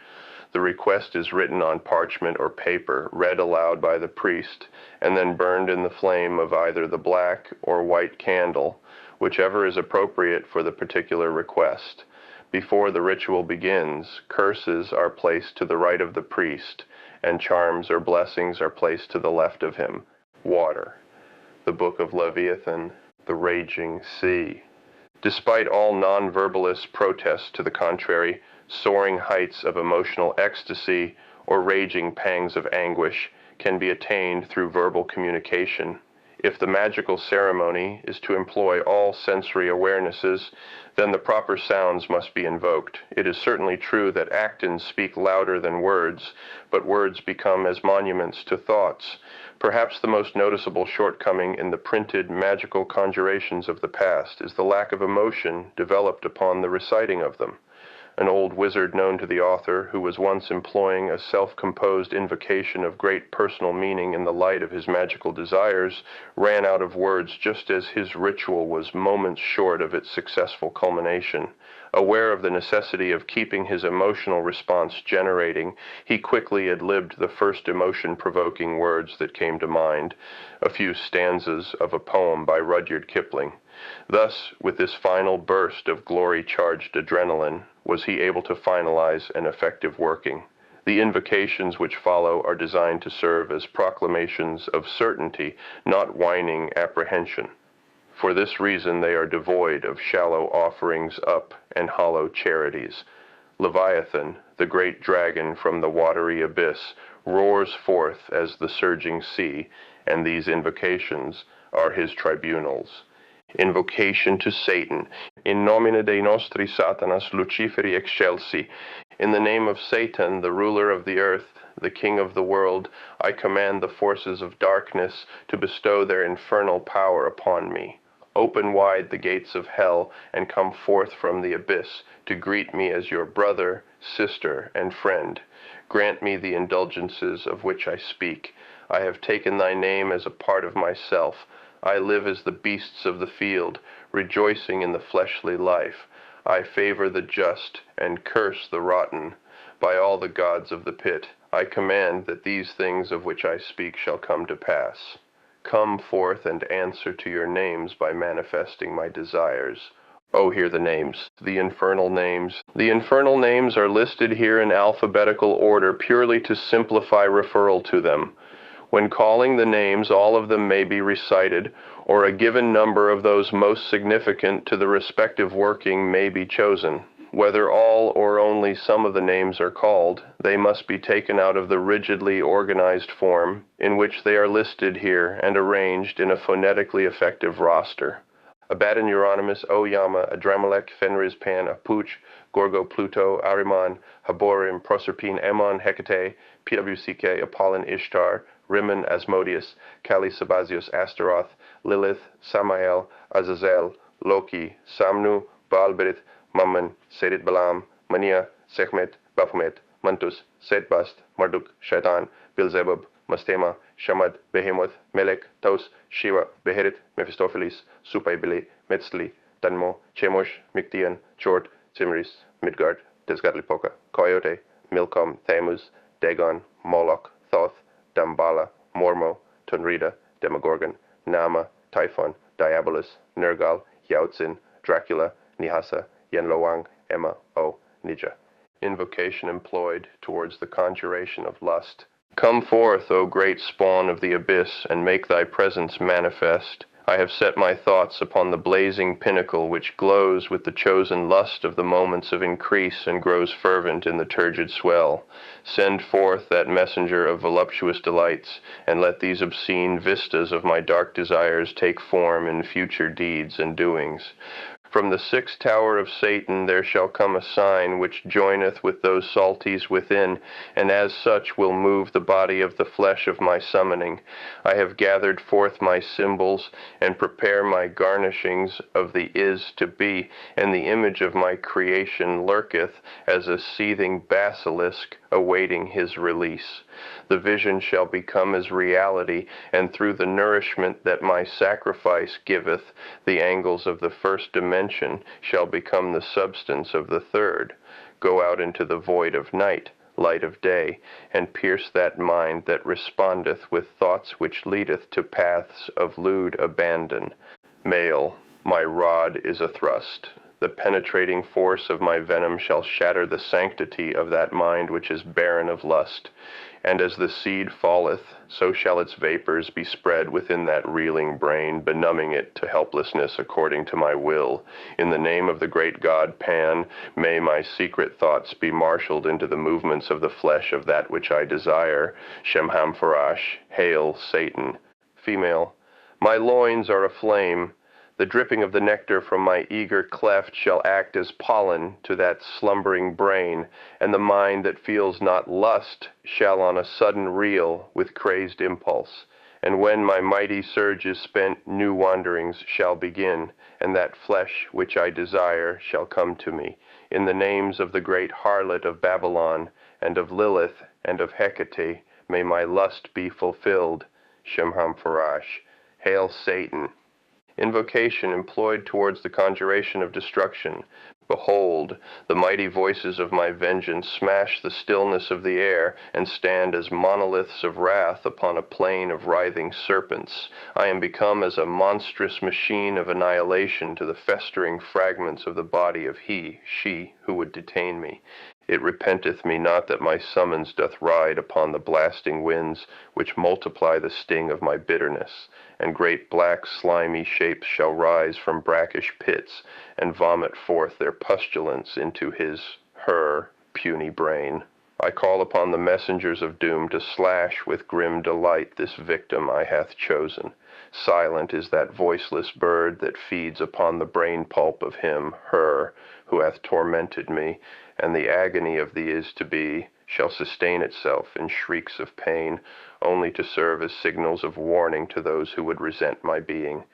S1: The request is written on parchment or paper, read aloud by the priest, and then burned in the flame of either the black or white candle, whichever is appropriate for the particular request. Before the ritual begins, curses are placed to the right of the priest, and charms or blessings are placed to the left of him. Water. The Book of Leviathan, the raging sea. Despite all non-verbalist protests to the contrary, soaring heights of emotional ecstasy or raging pangs of anguish can be attained through verbal communication. If the magical ceremony is to employ all sensory awarenesses, then the proper sounds must be invoked. It is certainly true that actions speak louder than words, but words become as monuments to thoughts. Perhaps the most noticeable shortcoming in the printed magical conjurations of the past is the lack of emotion developed upon the reciting of them. An old wizard known to the author, who was once employing a self-composed invocation of great personal meaning in the light of his magical desires, ran out of words just as his ritual was moments short of its successful culmination. Aware of the necessity of keeping his emotional response generating, he quickly ad-libbed the first emotion-provoking words that came to mind, a few stanzas of a poem by Rudyard Kipling. Thus, with this final burst of glory-charged adrenaline, was he able to finalize an effective working. The invocations which follow are designed to serve as proclamations of certainty, not whining apprehension. For this reason they are devoid of shallow offerings up and hollow charities. Leviathan, the great dragon from the watery abyss, roars forth as the surging sea, and these invocations are his tribunals. Invocation to Satan, in nomine Dei nostri Satanas Luciferi excelsi, in the name of Satan, the ruler of the earth, the king of the world, I command the forces of darkness to bestow their infernal power upon me. Open wide the gates of hell, and come forth from the abyss to greet me as your brother, sister, and friend. Grant me the indulgences of which I speak. I have taken thy name as a part of myself. I live as the beasts of the field, rejoicing in the fleshly life. I favor the just, and curse the rotten. By all the gods of the pit, I command that these things of which I speak shall come to pass. Come forth and answer to your names by manifesting my desires. Oh, hear the names, the infernal names. The infernal names are listed here in alphabetical order purely to simplify referral to them. When calling the names, all of them may be recited, or a given number of those most significant to the respective working may be chosen. Whether all or only some of the names are called, they must be taken out of the rigidly organized form in which they are listed here and arranged in a phonetically effective roster. Abaddon, Euronymous, Oyama, Adramelech, Fenris, Pan, Apuch, Gorgo, Pluto, Ahriman, Haborim, Proserpine, Ammon, Hecate, Pwck, Apollon, Ishtar, Rimmon, Asmodeus, Kali, Sabazios, Astaroth, Lilith, Samael, Azazel, Loki, Samnu, Baalberith, Mammon, Serit Balaam, Mania, Sekhmet, Baphomet, Mantus, Setbast, Marduk, Shaitan, Beelzebub, Mastema, Shamad, Behemoth, Melech, Taus, Shiva, Beherit, Mephistopheles, Supaibili, Metzli, Tanmo, Chemosh, Mictian, Chort, Zimris, Midgard, Tezcatlipoca, Coyote, Milcom, Thammuz, Dagon, Moloch, Thoth, Dambala, Mormo, Tonrida, Demogorgon, Nama, Typhon, Diabolus, Nergal, Yautzin, Dracula, Nihasa, Yenloang, Emma, O, Nija. Invocation employed towards the conjuration of lust. Come forth, O great spawn of the abyss, and make thy presence manifest. I have set my thoughts upon the blazing pinnacle which glows with the chosen lust of the moments of increase and grows fervent in the turgid swell. Send forth that messenger of voluptuous delights, and let these obscene vistas of my dark desires take form in future deeds and doings. From the sixth tower of Satan there shall come a sign which joineth with those salties within, and as such will move the body of the flesh of my summoning. I have gathered forth my symbols, and prepare my garnishings of the is to be, and the image of my creation lurketh as a seething basilisk awaiting his release. The vision shall become as reality, and through the nourishment that my sacrifice giveth, the angles of the first dimension shall become the substance of the third. Go out into the void of night, light of day, and pierce that mind that respondeth with thoughts which leadeth to paths of lewd abandon. Male, my rod is a thrust. The penetrating force of my venom shall shatter the sanctity of that mind which is barren of lust. And as the seed falleth, so shall its vapors be spread within that reeling brain, benumbing it to helplessness according to my will. In the name of the great God Pan, may my secret thoughts be marshaled into the movements of the flesh of that which I desire. Shemhamphorash, hail Satan. Female, my loins are aflame. The dripping of the nectar from my eager cleft shall act as pollen to that slumbering brain, and the mind that feels not lust shall on a sudden reel with crazed impulse. And when my mighty surge is spent, new wanderings shall begin, and that flesh which I desire shall come to me. In the names of the great harlot of Babylon, and of Lilith, and of Hecate, may my lust be fulfilled. Shemhamphorash. Hail Satan. Invocation employed towards the conjuration of destruction. Behold, the mighty voices of my vengeance smash the stillness of the air, and stand as monoliths of wrath upon a plain of writhing serpents. I am become as a monstrous machine of annihilation to the festering fragments of the body of she, who would detain me. It repenteth me not that my summons doth ride upon the blasting winds, which multiply the sting of my bitterness, and great black slimy shapes shall rise from brackish pits, and vomit forth their pustulence into her puny brain. I call upon the messengers of doom to slash with grim delight this victim I hath chosen. Silent is that voiceless bird that feeds upon the brain pulp of her, who hath tormented me, and the agony of the is-to-be shall sustain itself in shrieks of pain, only to serve as signals of warning to those who would resent my being.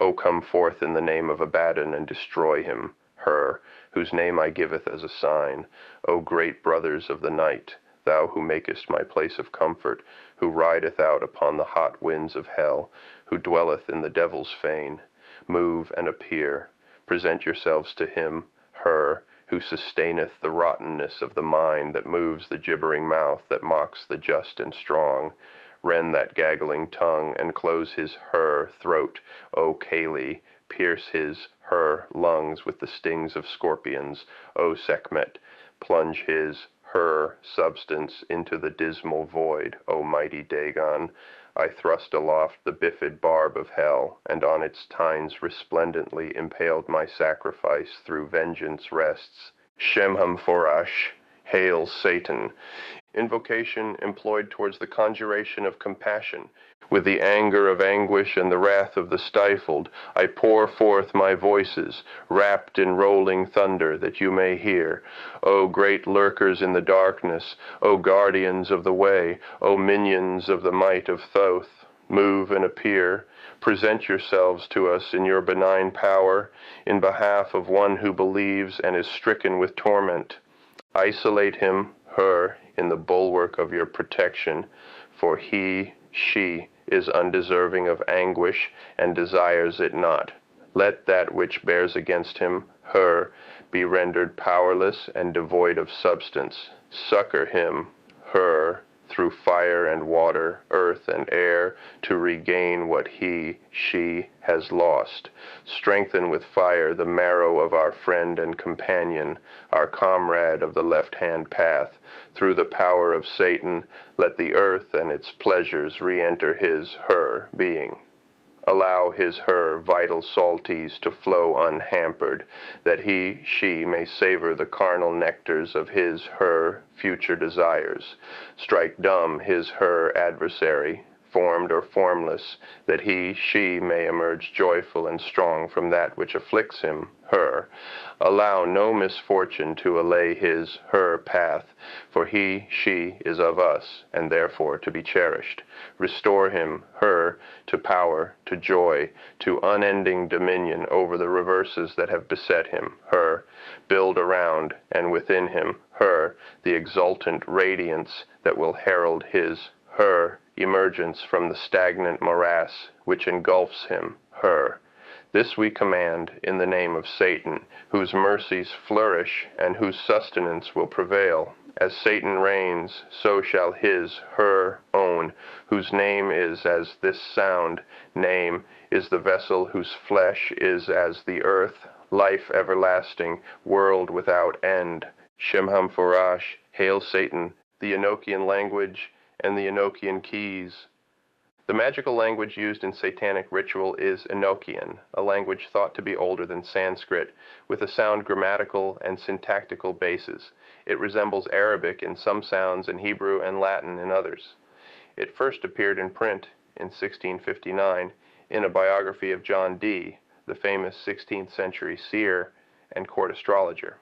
S1: O come forth in the name of Abaddon, and destroy him, her, whose name I giveth as a sign. O great brothers of the night, thou who makest my place of comfort, who rideth out upon the hot winds of hell, who dwelleth in the devil's fane, move and appear. Present yourselves to him, her, who sustaineth the rottenness of the mind that moves the gibbering mouth that mocks the just and strong. Rend that gaggling tongue, and close her throat, O Kali, pierce her lungs with the stings of scorpions, O Sekhmet, plunge her substance into the dismal void, O mighty Dagon. I thrust aloft the bifid barb of hell, and on its tines resplendently impaled my sacrifice through vengeance rests. Shemham-Forash, hail Satan. Invocation employed towards the conjuration of compassion. With the anger of anguish and the wrath of the stifled, I pour forth my voices, wrapped in rolling thunder, that you may hear. O great lurkers in the darkness, O guardians of the way, O minions of the might of Thoth, move and appear. Present yourselves to us in your benign power, in behalf of one who believes and is stricken with torment. Isolate him, her, in the bulwark of your protection, for she is undeserving of anguish and desires it not. Let that which bears against him, her, be rendered powerless and devoid of substance. Succor him, her, through fire and water, earth and air, to regain what she has lost. Strengthen with fire the marrow of our friend and companion, our comrade of the left-hand path. Through the power of Satan, let the earth and its pleasures re-enter her being. Allow her vital salties to flow unhampered, that she may savor the carnal nectars of her future desires. Strike dumb her adversary, formed or formless, that she may emerge joyful and strong from that which afflicts him, her. Allow no misfortune to allay her path, for she is of us, and therefore to be cherished. Restore him, her, to power, to joy, to unending dominion over the reverses that have beset him, her. Build around and within him, her, the exultant radiance that will herald her emergence from the stagnant morass which engulfs him, her. This we command in the name of Satan, whose mercies flourish and whose sustenance will prevail. As Satan reigns, so shall her own, whose name is as this sound, name is the vessel whose flesh is as the earth, life everlasting, world without end. Shemham-Forash, hail Satan, the Enochian language, and the Enochian keys. The magical language used in satanic ritual is Enochian, a language thought to be older than Sanskrit, with a sound grammatical and syntactical basis. It resembles Arabic in some sounds and Hebrew and Latin in others. It first appeared in print in 1659 in a biography of John Dee, the famous 16th century seer and court astrologer.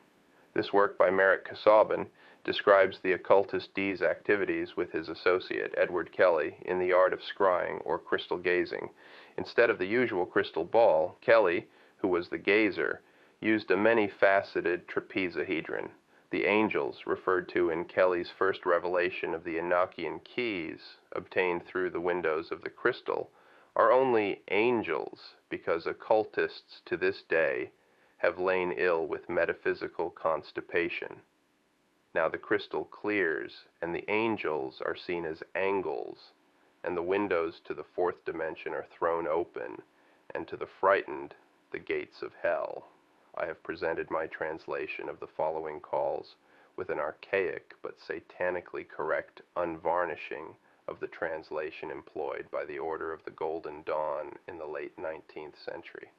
S1: This work by Merritt Casaubon describes the occultist Dee's activities with his associate Edward Kelly in the art of scrying or crystal gazing. Instead of the usual crystal ball, Kelly, who was the gazer, used a many-faceted trapezohedron. The angels, referred to in Kelly's first revelation of the Enochian keys, obtained through the windows of the crystal, are only angels because occultists to this day have lain ill with metaphysical constipation. Now the crystal clears, and the angels are seen as angles, and the windows to the fourth dimension are thrown open, and to the frightened, the gates of hell. I have presented my translation of the following calls with an archaic but satanically correct unvarnishing of the translation employed by the Order of the Golden Dawn in the late 19th century.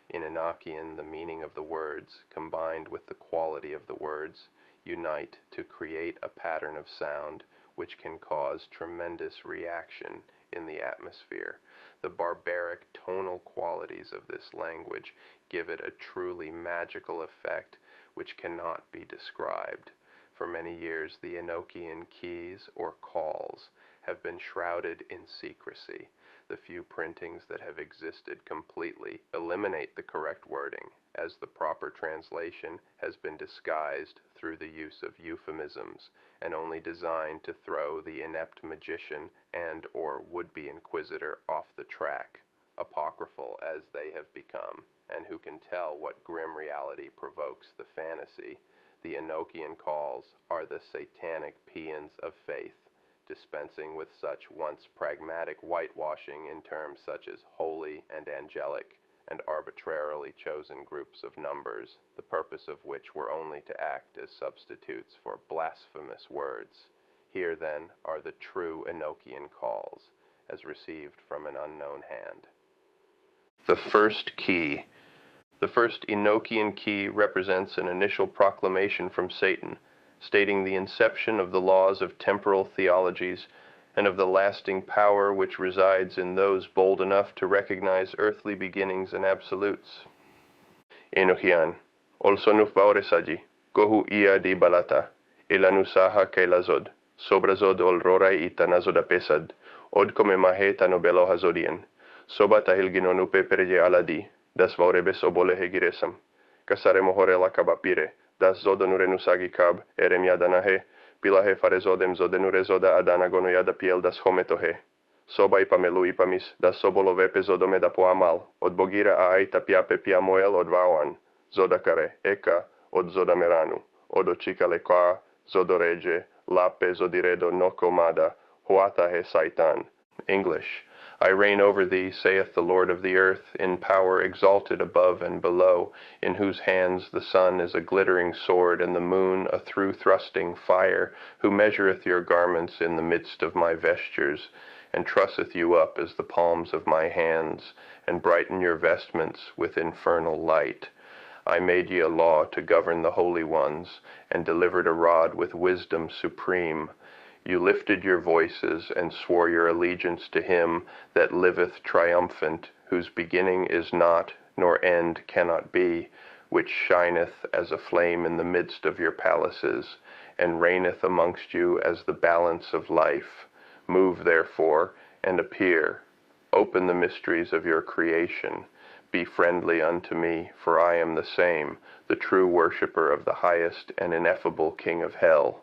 S1: In Enochian, the meaning of the words, combined with the quality of the words, unite to create a pattern of sound which can cause tremendous reaction in the atmosphere. The barbaric tonal qualities of this language give it a truly magical effect which cannot be described. For many years, the Enochian keys, or calls, have been shrouded in secrecy. The few printings that have existed completely eliminate the correct wording, as the proper translation has been disguised through the use of euphemisms, and only designed to throw the inept magician and or would-be inquisitor off the track, apocryphal as they have become, and who can tell what grim reality provokes the fantasy. The Enochian calls are the satanic paeans of faith, dispensing with such once pragmatic whitewashing in terms such as holy and angelic, and arbitrarily chosen groups of numbers, the purpose of which were only to act as substitutes for blasphemous words. Here, then, are the true Enochian calls, as received from an unknown hand. The first key. The first Enochian key represents an initial proclamation from Satan, stating the inception of the laws of temporal theologies and of the lasting power which resides in those bold enough to recognize earthly beginnings and absolutes. Enochian, olsonuf bauresaji, gohu ia di balata, elanusaha kailazod, sobrazod olrorai itanazod apesad, od come mahe tanobelo hazodian, soba tahilginonupe perje aladi, das vaurebes obolehe giresam, kasare mohore lakabapire, das zodonurenusagi kab, eremiadanahe, pilahe farezodem zodenurezoda adanagonoyada piel das hometohe. Soba ipamelu ipamis, das sobolovepe zodomeda poamal, od bogira a aita piape piamoel od vaoan, zodakare, eka, od zodameranu, od ochikale kwa, zodoreje, lape zodiredo nokomada, huatahe saitan. English. I reign over thee, saith the Lord of the earth, in power exalted above and below, in whose hands the sun is a glittering sword, and the moon a through-thrusting fire, who measureth your garments in the midst of my vestures, and trusseth you up as the palms of my hands, and brighten your vestments with infernal light. I made ye a law to govern the holy ones, and delivered a rod with wisdom supreme. You lifted your voices, and swore your allegiance to him that liveth triumphant, whose beginning is not, nor end cannot be, which shineth as a flame in the midst of your palaces, and reigneth amongst you as the balance of life. Move, therefore, and appear. Open the mysteries of your creation. Be friendly unto me, for I am the same, the true worshipper of the highest and ineffable King of hell.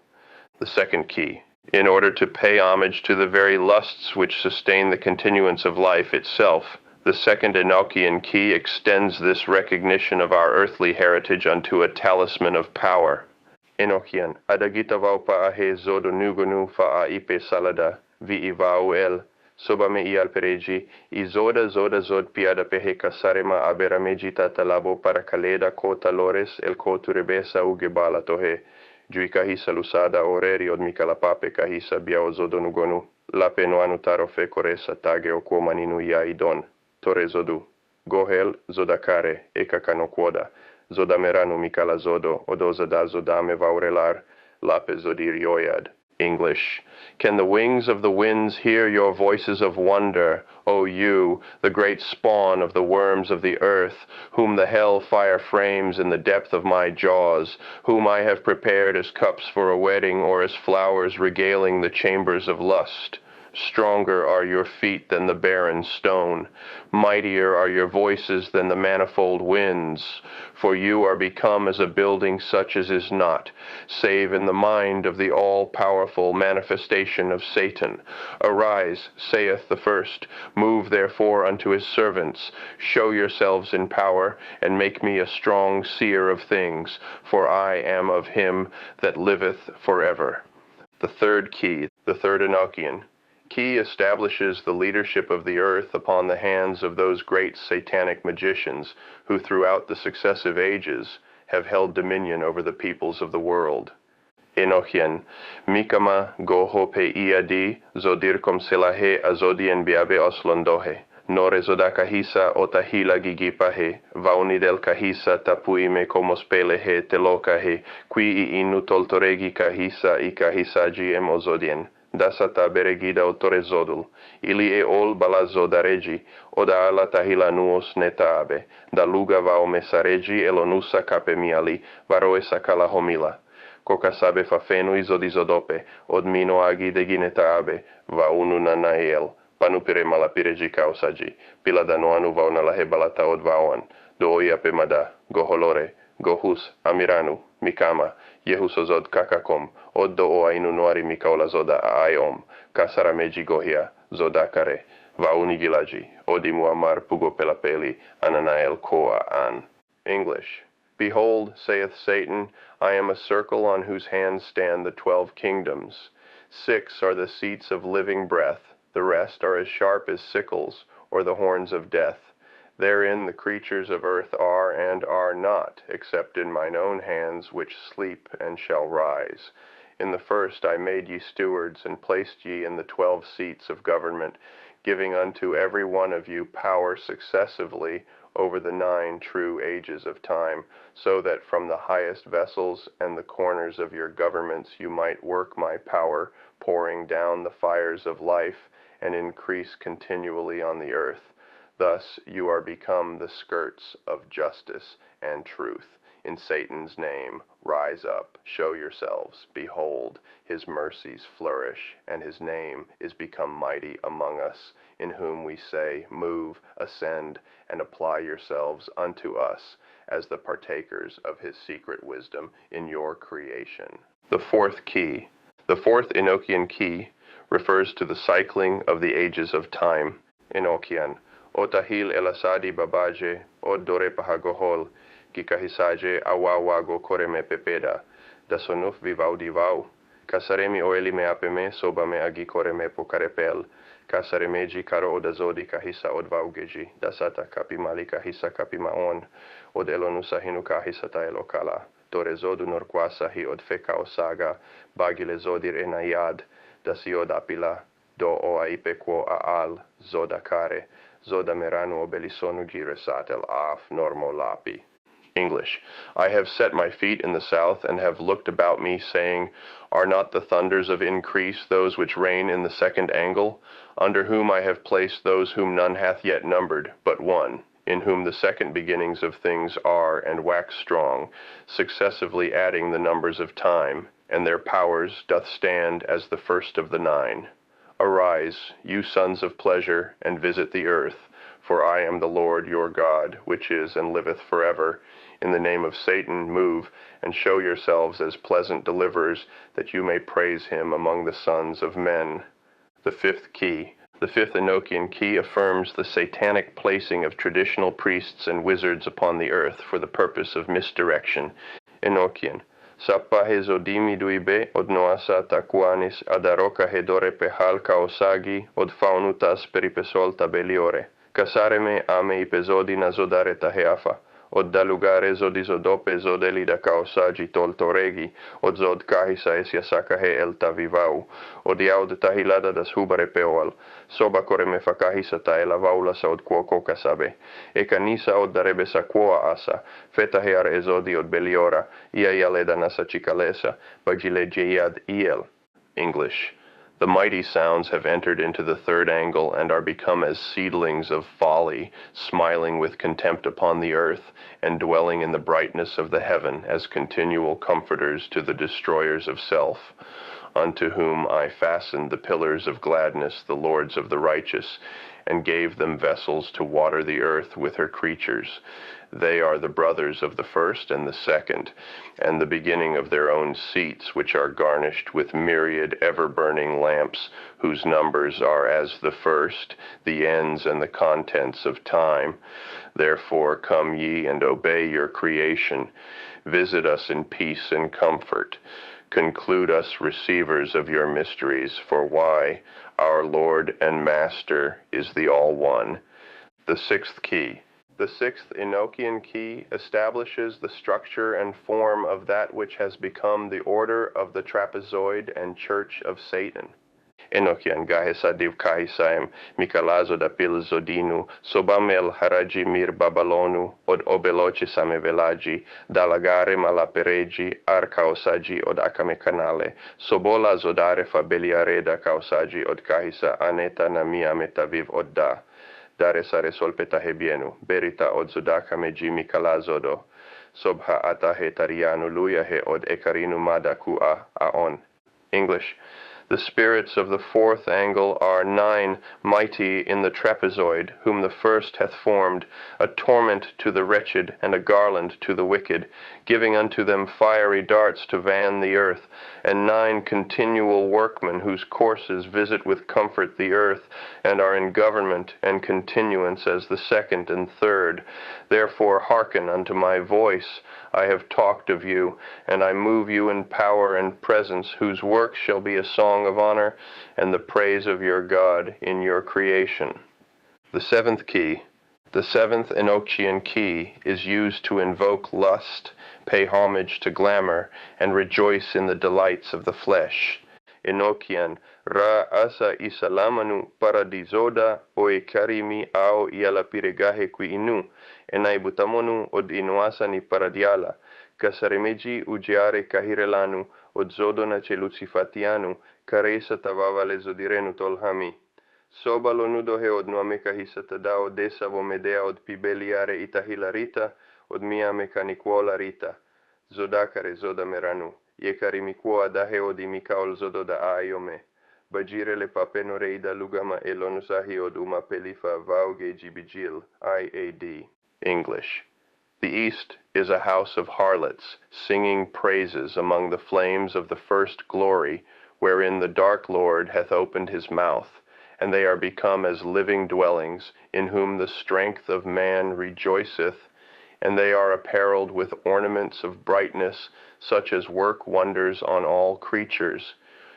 S1: The second key. In order to pay homage to the very lusts which sustain the continuance of life itself, the second Enochian key extends this recognition of our earthly heritage unto a talisman of power. Enochian, adagita vaupa ahe zodo nugonu fa'a ipe salada, vi ivau el, sobame ial pereji, izoda zoda zod piada pehe kasarema aberamejita talabo para kaleda kota lores el koturebesa ugebala tohe, Jui kahisa lusada oreri od mikalapape kahisa biao zodonugonu, lape noanu tarofe koresa tage o kuomaninu iaidon, tore zodu, gohel zodakare eka kanoquoda, zodameranu mikala zodo, odozada zodame vaurelar, lape zodir yoyad. English. Can the wings of the winds hear your voices of wonder, O you, the great spawn of the worms of the earth, whom the hell fire frames in the depth of my jaws, whom I have prepared as cups for a wedding, or as flowers regaling the chambers of lust? Stronger are your feet than the barren stone. Mightier are your voices than the manifold winds. For you are become as a building such as is not, save in the mind of the all-powerful manifestation of Satan. Arise, saith the first. Move therefore unto his servants. Show yourselves in power, and make me a strong seer of things. For I am of him that liveth forever. The third key, the third Enochian. Key establishes the leadership of the earth upon the hands of those great satanic magicians who throughout the successive ages have held dominion over the peoples of the world. Enochian, Mikama goho pe iadi zodirkom selahe azodien biabe oslondohe. Nore zodakahisa otahila gigipahe, vaunidel kahisa tapuime komospelehe telokahe, qui inu toltoregi kahisa I kahisaji emozodien. Dasata beregida otorezodul, ili ol balazodaregi, oda ala tahila nuos netabe, da luga vaomesareji elonusa kapemiali, varoesa kalahomila. Kokasabe fafenu izodizodope, odmino agi deginetabe, vaunu nanael, panupire malapireji kausaji, piladanoanu vaunalahe balata odvaoan, dooia pemada, goholore, gohus, amiranu, mikama, Yehusozod kakakom, oddo o ainu noari mikaola zoda aayom, kasarameji gohia, zodakare, vaunigilaji, odimu amar pugo pelapeli, ananael koa an. English. Behold, saith Satan, I am a circle on whose hands stand the 12 kingdoms. 6 are the seats of living breath, the rest are as sharp as sickles, or the horns of death. Therein the creatures of earth are and are not, except in mine own hands, which sleep and shall rise. In the first I made ye stewards, and placed ye in the 12 seats of government, giving unto every one of you power successively over the 9 true ages of time, so that from the highest vessels and the corners of your governments you might work my power, pouring down the fires of life, and increase continually on the earth. Thus you are become the skirts of justice and truth. In Satan's name, rise up, show yourselves. Behold, his mercies flourish, and his name is become mighty among us, in whom we say, move, ascend, and apply yourselves unto us, as the partakers of his secret wisdom in your creation. The fourth key. The fourth Enochian key refers to the cycling of the ages of time. Enochian. Otahil elasadi babaje, od dore pahagohol, kikahisaje awawago koreme pepeda, dasonuf vivaudivau, kasaremi oelime apeme, sobame agi koreme pokarepel, kasaremeji karo odazodi kahisa odvaugeji, dasata kapimali kahisa kapimaon, od elonusa hinu kahisa taelokala, dore zodu norquasahi od feka osaga, bagile zodir enayad, dasiod apila, do o aipequo aal, zodakare, zoda meranu obelisonu giresatel af normo lapi. English. I have set my feet in the south, and have looked about me, saying, Are not the thunders of increase those which reign in the second angle? Under whom I have placed those whom none hath yet numbered, but one, in whom the second beginnings of things are, and wax strong, successively adding the numbers of time, and their powers doth stand as the first of the 9. Arise, you sons of pleasure, and visit the earth, for I am the Lord your God, which is and liveth forever. In the name of Satan move, and show yourselves as pleasant deliverers, that you may praise him among the sons of men. The fifth key. The fifth Enochian key affirms the satanic placing of traditional priests and wizards upon the earth for the purpose of misdirection. Enochian. Sappahe zodimi duibe od noasa takuanis adaroka hedore pehal kaosagi od faunutas peripesol tabeliore. Kasareme ame ipezodi nazodare taheafa. Od dalugare zodizodope zodelida kaosagi toltoregi, od zod kahisa esiasakahe el tavivau, od yaud tahilada das hubare peoal, soba koreme fakahisa ta elavaulasa od quo kasabe, e kanisa od darebesa quoa asa, fetahear ezodi od beliora, ia ialeda nasa chicalesa, bagile jeiad iel. English. The mighty sounds have entered into the third angle, and are become as seedlings of folly, smiling with contempt upon the earth, and dwelling in the brightness of the heaven as continual comforters to the destroyers of self. unto whom I fastened the pillars of gladness, the lords of the righteous, and gave them vessels to water the earth with her creatures. They are the brothers of the first and the second, and the beginning of their own seats, which are garnished with myriad ever-burning lamps, whose numbers are as the first, the ends and the contents of time. Therefore come ye and obey your creation. Visit us in peace and comfort. Conclude us receivers of your mysteries, for why? Our Lord and Master is the All-One. The sixth key. The sixth Enochian key establishes the structure and form of that which has become the order of the trapezoid and Church of Satan. Enochian gahesa div kaisaim, mikalazo da pilzodinu, sobamel haraji mir babalonu, od obeloci same velaji, dalagare malapereji, ar kausaji od akame canale, sobola zodare fabeliareda kausaji od kahisa aneta na mia metaviv od da. Dare sare solpeta hebienu, berita od zodaka meji mikalazodo, sobha ata hetarianu luya he od ekarinu mada kua aon. English. The spirits of the fourth angle are 9 mighty in the trapezoid, whom the first hath formed, a torment to the wretched, and a garland to the wicked, giving unto them fiery darts to van the earth, and 9 continual workmen, whose courses visit with comfort the earth, and are in government and continuance as the second and third. Therefore hearken unto my voice. I have talked of you, and I move you in power and presence, whose work shall be a song of honor, and the praise of your God in your creation. The seventh key. The seventh Enochian key is used to invoke lust, pay homage to glamour, and rejoice in the delights of the flesh. Enochian, ra asa isalamanu paradisoda oe karimi ao iala piregahe qui inu, enai butamonu od inuasa ni paradiala, kasaremeji ujiare kahirelanu, od zodona celucifatianu, karesa tavavale zodirenu tolhami. Soba lo nudo he od nuame kahisata dao desa vomedea od pibeliare itahilarita, od mia mecanicuola rita, zodakare zoda meranu. Yekarimiquo dahe od imikaol zodo da aiome. Bajire le papenoreida lugama elonusahi od uma pelifa vauge gibigil, IAD. English. The East is a house of harlots, singing praises among the flames of the first glory, wherein the dark Lord hath opened his mouth, and they are become as living dwellings, in whom the strength of man rejoiceth, and they are apparelled with ornaments of brightness, such as work wonders on all creatures,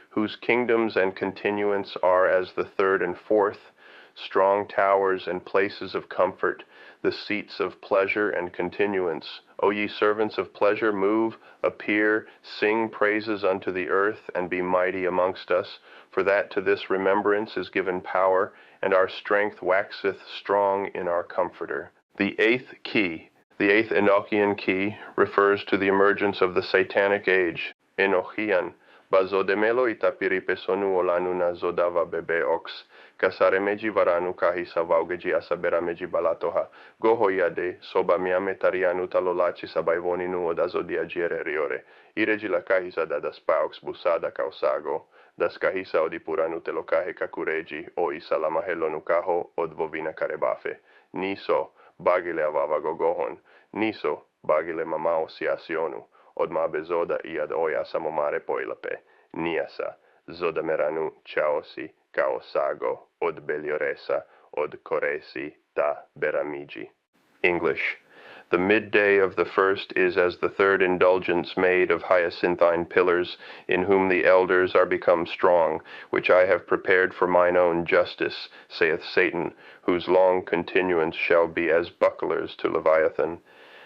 S1: whose kingdoms and continuance are as the third and fourth, strong towers and places of comfort, the seats of pleasure and continuance. O ye servants of pleasure, move, appear, sing praises unto the earth, and be mighty amongst us, for that to this remembrance is given power, and our strength waxeth strong in our Comforter. The eighth key. The eighth Enochian key refers to the emergence of the Satanic age. Enochian, bazodemelo itapiri pesonu olanuna zodava bebe ox, kasaremeji varanu kahisa vaugeji asaberameji balatoha, gohoyade soba miame tarianu talolachi sabaivoninu odazodia giere riore, ireji la kahisa dadas paux busada causago, das kahisa odipuranu telokahe kakureji, o isalamahelo nukaho odvovina karebafe, niso, bagile avava gogohon, niso, bagile mamao siasionu, od mabe zoda iad oia samomare poilape, niasa, zoda meranu chaosi, kaosago, od belioresa, od koresi ta beramiji. English. The midday of the first is as the third indulgence made of hyacinthine pillars, in whom the elders are become strong, which I have prepared for mine own justice, saith Satan, whose long continuance shall be as bucklers to Leviathan.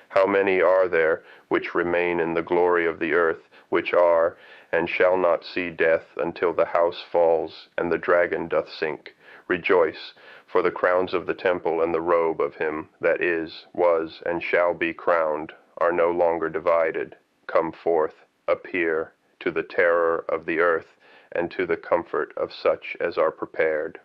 S1: How many are there which remain in the glory of the earth, which are, and shall not see death until the house falls, and the dragon doth sink? Rejoice, for the crowns of the temple and the robe of him that is, was, and shall be crowned are no longer divided. Come forth, appear, to the terror of the earth, and to the comfort of such as are prepared.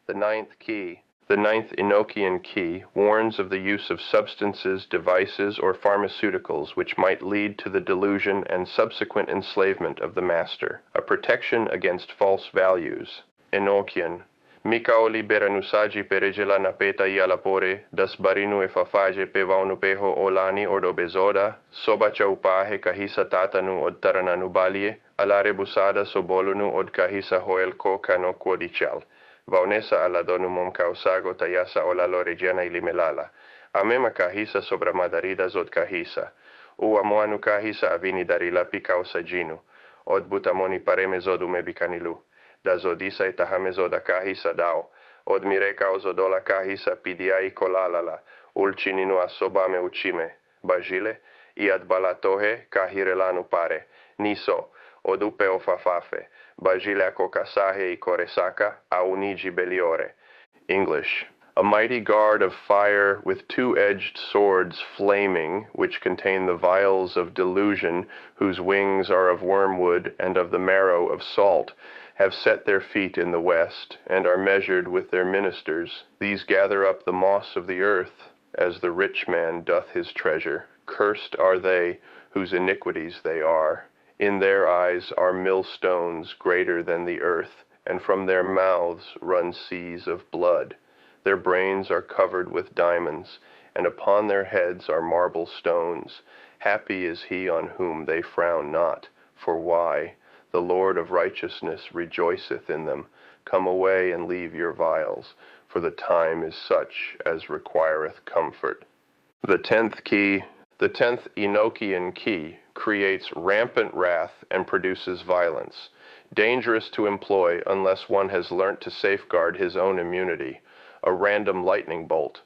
S1: The ninth key. The ninth Enochian key warns of the use of substances, devices, or pharmaceuticals which might lead to the delusion and subsequent enslavement of the master, a protection against false values. Enochian. Mika o libera nusaji perejela napeta ialapore, das barinu e fafaje pevaunu peho olani ordo bezoda, soba chaupahe kahisa tatanu od tarananu balie, alare busada sobolunu od kahisa hoelko kano quodichal. Vaunesa aladonumum causago tayasa olalo regiana ilimelala. Amema kahisa sobra madaridas od kahisa. Uamoanu kahisa avini darila pi causaginu. Od butamoni pareme zodu mebicanilu. Da zodisa itahame zoda kahisa dao. Od mire causodola kahisa pidiai kolalala. Ulcininu asobame uchime. Bajile, iad balatohe kahirelanu pare. Niso, od upe ofafafe. Bajile kokasahe I koresaka auniji beliore. English. A mighty guard of fire with two-edged swords flaming, which contain the vials of delusion, whose wings are of wormwood and of the marrow of salt, have set their feet in the west, and are measured with their ministers. These gather up the moss of the earth, as the rich man doth his treasure. Cursed are they, whose iniquities they are. In their eyes are millstones greater than the earth, and from their mouths run seas of blood. Their brains are covered with diamonds, and upon their heads are marble stones. Happy is he on whom they frown not. For why? The Lord of righteousness rejoiceth in them. Come away and leave your vials, for the time is such as requireth comfort. The tenth Enochian key, creates rampant wrath and produces violence, dangerous to employ unless one has learnt to safeguard his own immunity, a random lightning bolt.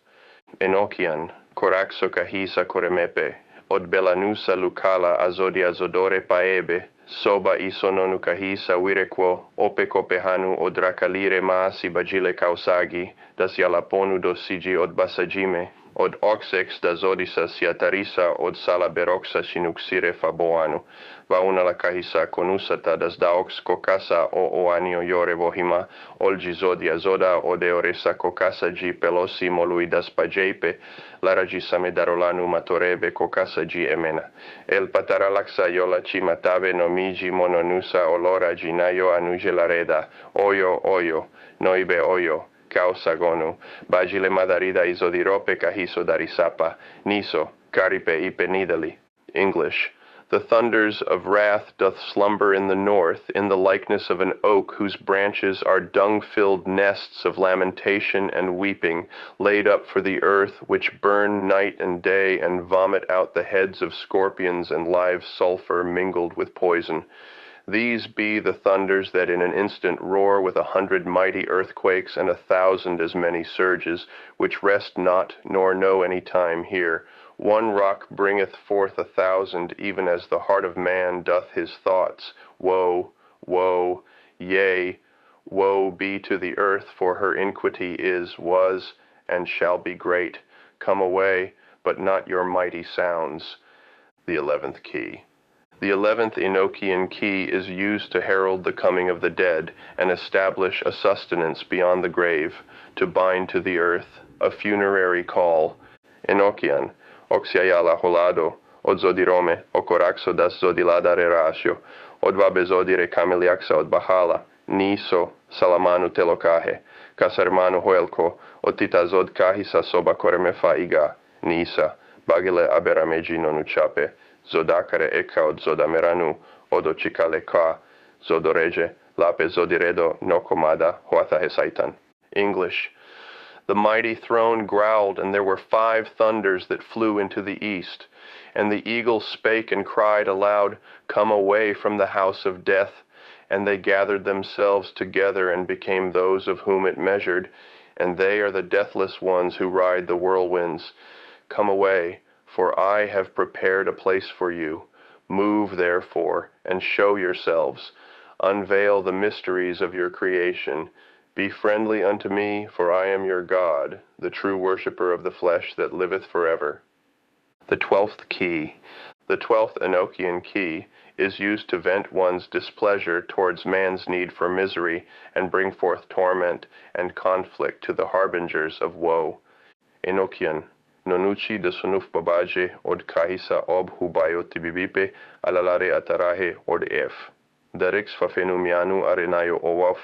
S1: Enochian, coraxo kahisa koremepe, od belanusa lucala azodi azodore paebe, soba isononu kahisa virequo, ope copehanu od racalire maasi bagile causagi, das yalaponu dosigi od basagime, od oxex da zodisa siatarisa od sala beroxa sinuxire faboanu, vauna la kahisa conusata das daox cocasa o oanio iore vohima, olgi zodia zoda ode oresa cocasa gi pelosi molui das pageipe, laraji samedarolanu matorebe cocasa gi emena. El pataralaxa yola cimatave nomigi mononusa olora ginayo anuje lareda, oyo, noibe oyo, causagonu, bagile madarida isodirope cahiso darisapa, niso, caripe ipe nidali. English. The thunders of wrath doth slumber in the north, in the likeness of an oak whose branches are dung-filled nests of lamentation and weeping, laid up for the earth, which burn night and day, and vomit out the heads of scorpions and live sulphur mingled with poison. These be the thunders that in an instant roar with 100 mighty earthquakes and 1,000 as many surges, which rest not, nor know any time here. One rock bringeth forth 1,000, even as the heart of man doth his thoughts. Woe, woe, yea, woe be to the earth, for her iniquity is, was, and shall be great. Come away, but not your mighty sounds. The 11th key. The 11th Enochian key is used to herald the coming of the dead and establish a sustenance beyond the grave, to bind to the earth, a funerary call. Enochian, oxiayala holado, od zodirome, o coraxo das zodilada rerasio, od vabezodire cameliaxa od bahala, niso, salamanu telocahe, casarmanu hoelco, od titazod kahisa soba coremefa iga, nisa, bagile aberamegi nonuchape, zodakare eka od zodameranu, odo chikale ka, zodoreje, lape zodiredo no komada, hoathahe saitan. English. The mighty throne growled, and there were 5 thunders that flew into the east. And the eagle spake and cried aloud, Come away from the house of death. And they gathered themselves together and became those of whom it measured, and they are the deathless ones who ride the whirlwinds. Come away, for I have prepared a place for you. Move, therefore, and show yourselves. Unveil the mysteries of your creation. Be friendly unto me, for I am your God, the true worshipper of the flesh that liveth forever. The 12th key. The 12th Enochian key is used to vent one's displeasure towards man's need for misery and bring forth torment and conflict to the harbingers of woe. Enochian, nonuchi de sunuf babaje od kahisa ob hubayo tibibipe alalare atarahe od ef. Darix fafenumianu arenayo owaf,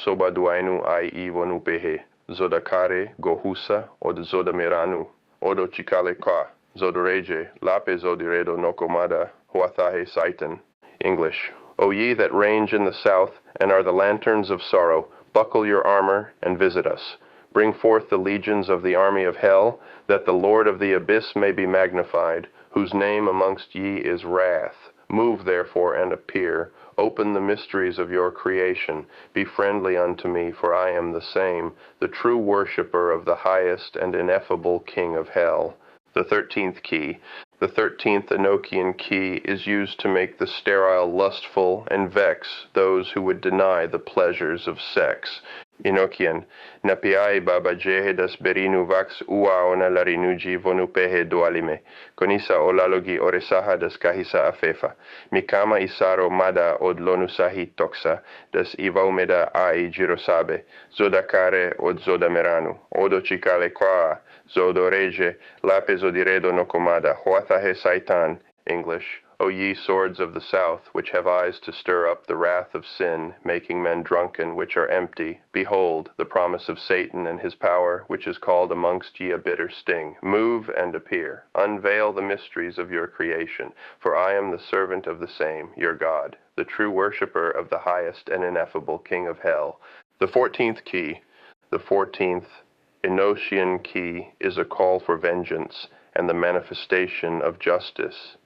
S1: sobaduainu ai ivonu pehe, zodakare gohusa od zodameranu, odo chikale ka, zodoreje, lape zodiredo nokomada, huathahe saitan. English. O ye that range in the south, and are the lanterns of sorrow, buckle your armor, and visit us. Bring forth the legions of the army of hell, that the Lord of the abyss may be magnified, whose name amongst ye is wrath. Move therefore and appear. Open the mysteries of your creation. Be friendly unto me, for I am the same, the true worshipper of the highest and ineffable King of hell. The 13th key. The 13th Enochian key is used to make the sterile lustful and vex those who would deny the pleasures of sex. Enochian, napiai baba jehedas berinu vax uaona larinuji vonupehe dualime, konisa olalogi oresaha das kahisa afefa, mikama isaro mada od lonusahi toxa, das ivaumeda ai girosabe, zodakare od zodameranu, odo chikale qua, zodoreje, lape zodiredo nokomada, huathahe saitan. English. O ye swords of the south, which have eyes to stir up the wrath of sin, making men drunken, which are empty, behold, the promise of Satan and his power, which is called amongst ye a bitter sting. Move and appear. Unveil the mysteries of your creation, for I am the servant of the same, your God, the true worshipper of the highest and ineffable King of hell. The 14th key. The 14th Enochian key is a call for vengeance and the manifestation of justice.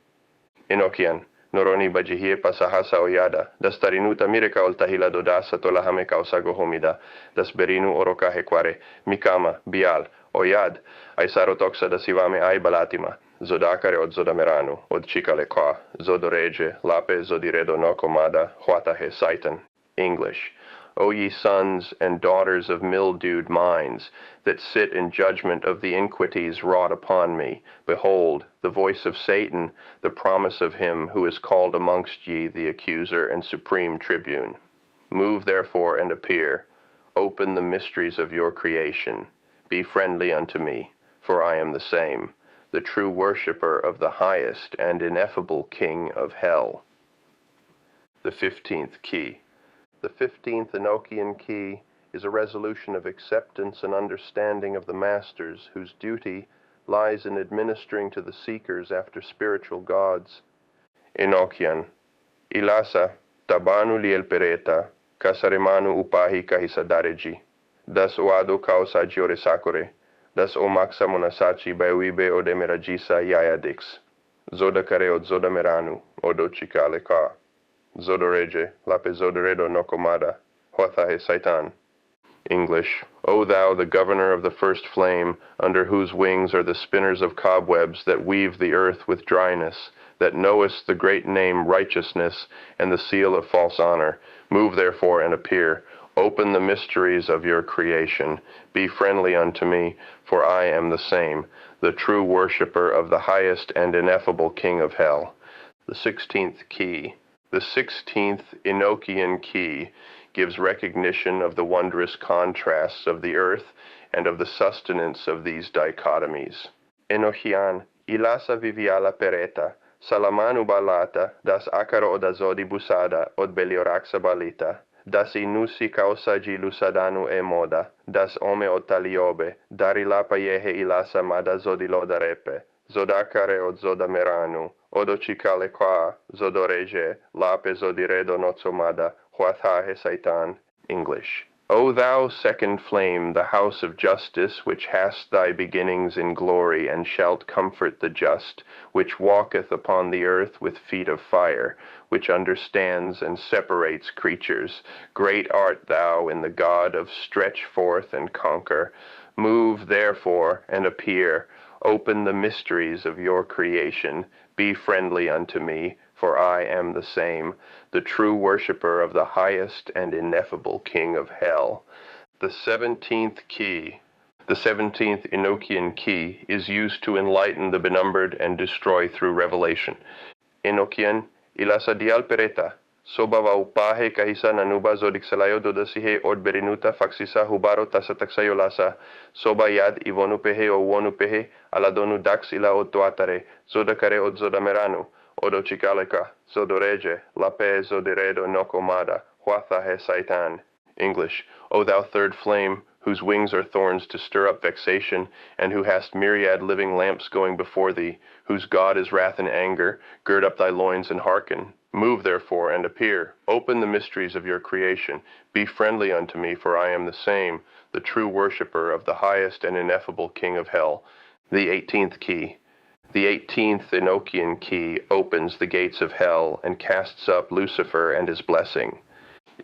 S1: Enochian, noroni bajihie pasahasa oyada, das tarinuta mireka oltahila dodasa tolahame kausago homida, das berinu oroka hekware, mikama, bial, oyad, aisarotoxa das ivame ai balatima, zodakare od zodameranu, od chikale kwa, zodoreje, lape zodiredo nokomada, huatahe saitan. English. O ye sons and daughters of mildewed minds, that sit in judgment of the iniquities wrought upon me, behold, the voice of Satan, the promise of him who is called amongst ye the accuser and supreme tribune. Move therefore and appear. Open the mysteries of your creation. Be friendly unto me, for I am the same, the true worshipper of the highest and ineffable King of hell. The 15th key. The 15th Enochian key is a resolution of acceptance and understanding of the masters whose duty lies in administering to the seekers after spiritual gods. Enochian, ilasa tabanu liel pereta, kasaremanu upahi kahisadareji, das oado kausa jiore sakore, das omaksa monasachi baiwibe odemerajisa yayadix, zodakare od zodameranu, odochikale ka. Zodoreje, lape zodoredo nokomada, huathahe saitan. English. O thou, the governor of the first flame, under whose wings are the spinners of cobwebs that weave the earth with dryness, that knowest the great name righteousness and the seal of false honor, move therefore and appear. Open the mysteries of your creation. Be friendly unto me, for I am the same, the true worshipper of the highest and ineffable King of hell. The 16th key. The 16th Enochian key gives recognition of the wondrous contrasts of the earth and of the sustenance of these dichotomies. Enochian, ilasa viviala pereta, salamanu balata, das acaro odazodi busada, od belioraxa balita, das inusi causagi lusadanu e moda, das ome otaliobe, darilapa yehe ilasa mada zodilodarepe, zodakare od zodameranu, odochikale qua, zodoreje, lape zodiredo notsomada, huathahe saitan. English. O thou second flame, the house of justice, which hast thy beginnings in glory, and shalt comfort the just, which walketh upon the earth with feet of fire, which understands and separates creatures, great art thou in the God of stretch forth and conquer. Move therefore and appear. Open the mysteries of your creation. Be friendly unto me, for I am the same, the true worshipper of the highest and ineffable King of hell. The 17th key. The 17th Enochian key is used to enlighten the benumbered and destroy through revelation. Enochian, ilasa dial pereta, soba vaupahe kahisa nanuba zodikselayo dodasihe od berinuta faxisa hubaro tasataxayo lasa, soba yad ivonupehe o wonupehe, aladonu dax ila otoatare, zodakare od zodameranu, odo chikaleka, zodoreje, lape zoderedo nokomada, huathahe saitan. English, O thou third flame, whose wings are thorns to stir up vexation, and who hast myriad living lamps going before thee, whose God is wrath and anger, gird up thy loins and hearken. Move therefore and appear. Open the mysteries of your creation. Be friendly unto me, for I am the same, the true worshipper of the highest and ineffable King of hell. The 18th key. The 18th Enochian key opens the gates of hell and casts up Lucifer and his blessing.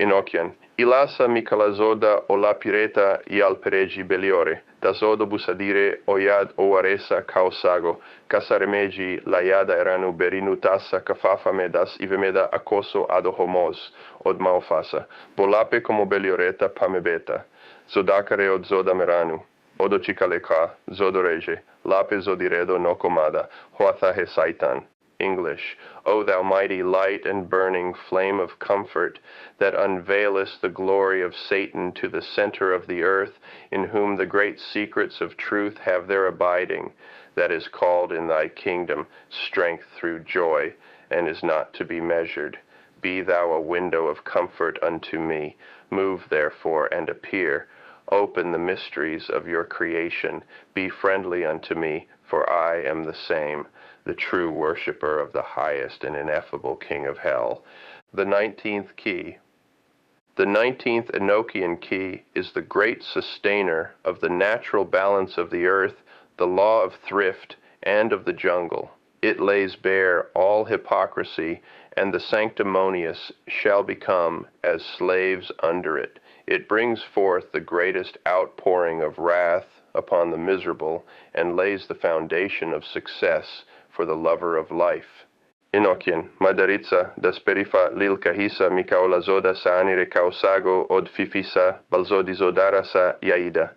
S1: Enochian, ilasa mikalazoda o la pireta ial peregi beliore, dazodo busadire oyad oaresa kausago, kasaremeji layada eranu berinutasa kafafame das ivemeda akoso ado homos, od maofasa, bolape como belioreta pamebeta, zodakare od zoda meranu, odo chikaleka, zodoreje, lape zodiredo nokomada, hoathahe saitan. English, O thou mighty light and burning flame of comfort, that unveilest the glory of Satan to the center of the earth, in whom the great secrets of truth have their abiding, that is called in thy kingdom strength through joy, and is not to be measured. Be thou a window of comfort unto me. Move therefore and appear. Open the mysteries of your creation. Be friendly unto me, for I am the same, the true worshipper of the highest and ineffable King of hell. The 19th key. The 19th Enochian key is the great sustainer of the natural balance of the earth, the law of thrift, and of the jungle. It lays bare all hypocrisy, and the sanctimonious shall become as slaves under it. It brings forth the greatest outpouring of wrath upon the miserable, and lays the foundation of success for the lover of life. Enochian, madaritza, dasperifa lil kahisa mikaolazoda sa anire kausago od fifisa balzodizodara sa yaida.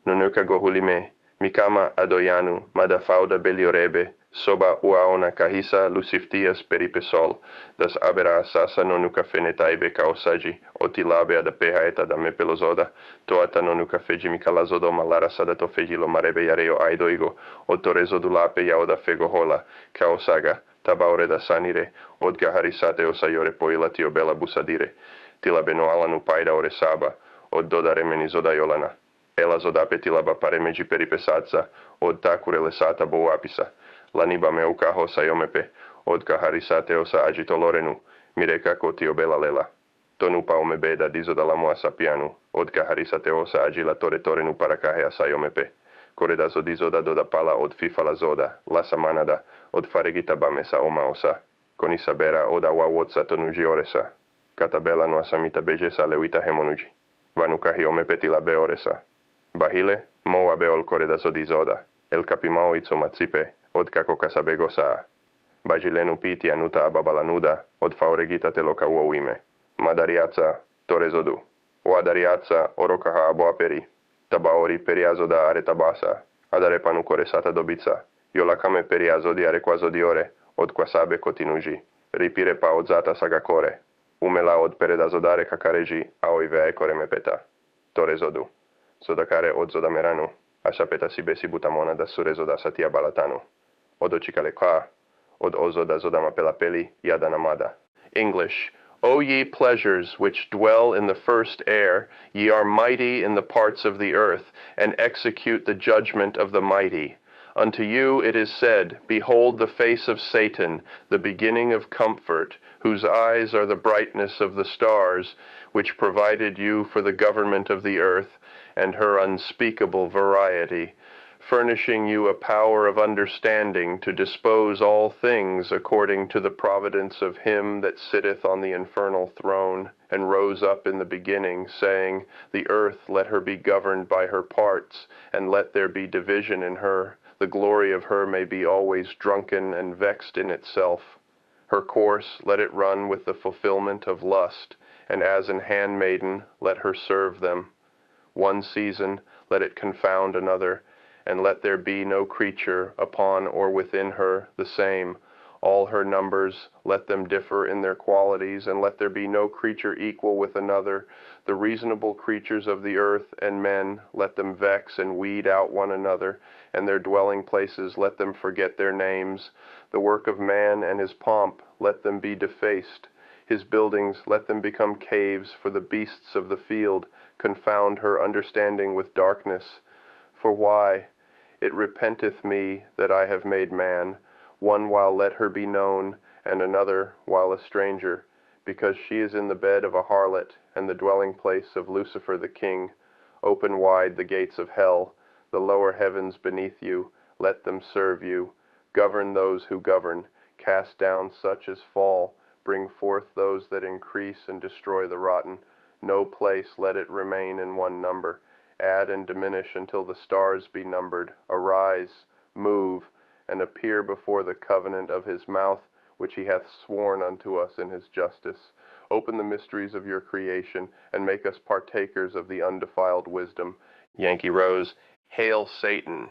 S1: Nunuka gohulime, mikama adoyanu, madafauda beliorebe, soba uaona kahisa luciftias peripesol, das abera sasa nonuka fenetaibe kausaji, otilabe adapeha eta da mepelozoda, toata nonuka feji mikalazodo malara sadato fejilo marebe yareo aidoigo, otorezo dulape yaoda fegohola, kausaga, tabaure da sanire, odga harisate osayore poila tio bela busadire, tilabe noalanu paida ore saba, od dodare menizoda yolana, ela zodape tilaba paremeji peripesatsa, od takure lesata boapisa, laniba meuka hosa yomepe, od kaharisate osa agito lorenu, mireka kotio bela lela. Tonupa omebeda dizoda lamoa sapianu, od kaharisate osa agila tore torenu parakahe asa yomepe. Koreda zodizoda doda pala od fifala zoda, la samanada, od faregita bamesa omaosa, konisabera od awawotsa tonuji oresa, katabela no asamita bejesa lewita hemonuji, vanukahi omepetila beoresa. Bahile, moa beol koreda zodizoda, el capimao itso matsipe, od kako kasabegosa. Bajilenu piti anuta ababalanuda, od fauregita teloka uoime. Madariaca, torezodu. Oadariaca, orokaha aboaperi. Tabaori periazoda aretabasa, adarepanu koresata dobica. Yolakame periazodi arequazodiore, od quasabe cotinuji. Ripire pa odzata sagakore. Umela od peredazodare kakareji, aoive ekore mepeta. Torezodu. Sodakare od zodameranu. Asapeta sibesi butamona da surezoda satia balatanu. Od ochikaleka, od ozoda zodama pelapeli, yada namada. English. O ye pleasures which dwell in the first air, ye are mighty in the parts of the earth, and execute the judgment of the mighty. Unto you it is said, Behold the face of Satan, the beginning of comfort, whose eyes are the brightness of the stars, which provided you for the government of the earth, and her unspeakable variety, furnishing you a power of understanding to dispose all things according to the providence of him that sitteth on the infernal throne, and rose up in the beginning, saying, The earth let her be governed by her parts, and let there be division in her. The glory of her may be always drunken and vexed in itself. Her course let it run with the fulfillment of lust, and as an handmaiden let her serve them. One season let it confound another, and let there be no creature upon or within her the same. All her numbers, let them differ in their qualities, and let there be no creature equal with another. The reasonable creatures of the earth and men, let them vex and weed out one another, and their dwelling places, let them forget their names. The work of man and his pomp, let them be defaced. His buildings, let them become caves for the beasts of the field. Confound her understanding with darkness. For why? It repenteth me that I have made man, one while let her be known, and another while a stranger, because she is in the bed of a harlot, and the dwelling place of Lucifer the king. Open wide the gates of hell, the lower heavens beneath you, let them serve you. Govern those who govern, cast down such as fall, bring forth those that increase, and destroy the rotten. No place let it remain in one number. Add and diminish until the stars be numbered. Arise, move, and appear before the covenant of his mouth, which he hath sworn unto us in his justice. Open the mysteries of your creation, and make us partakers of the undefiled wisdom. Yankee Rose. Hail Satan!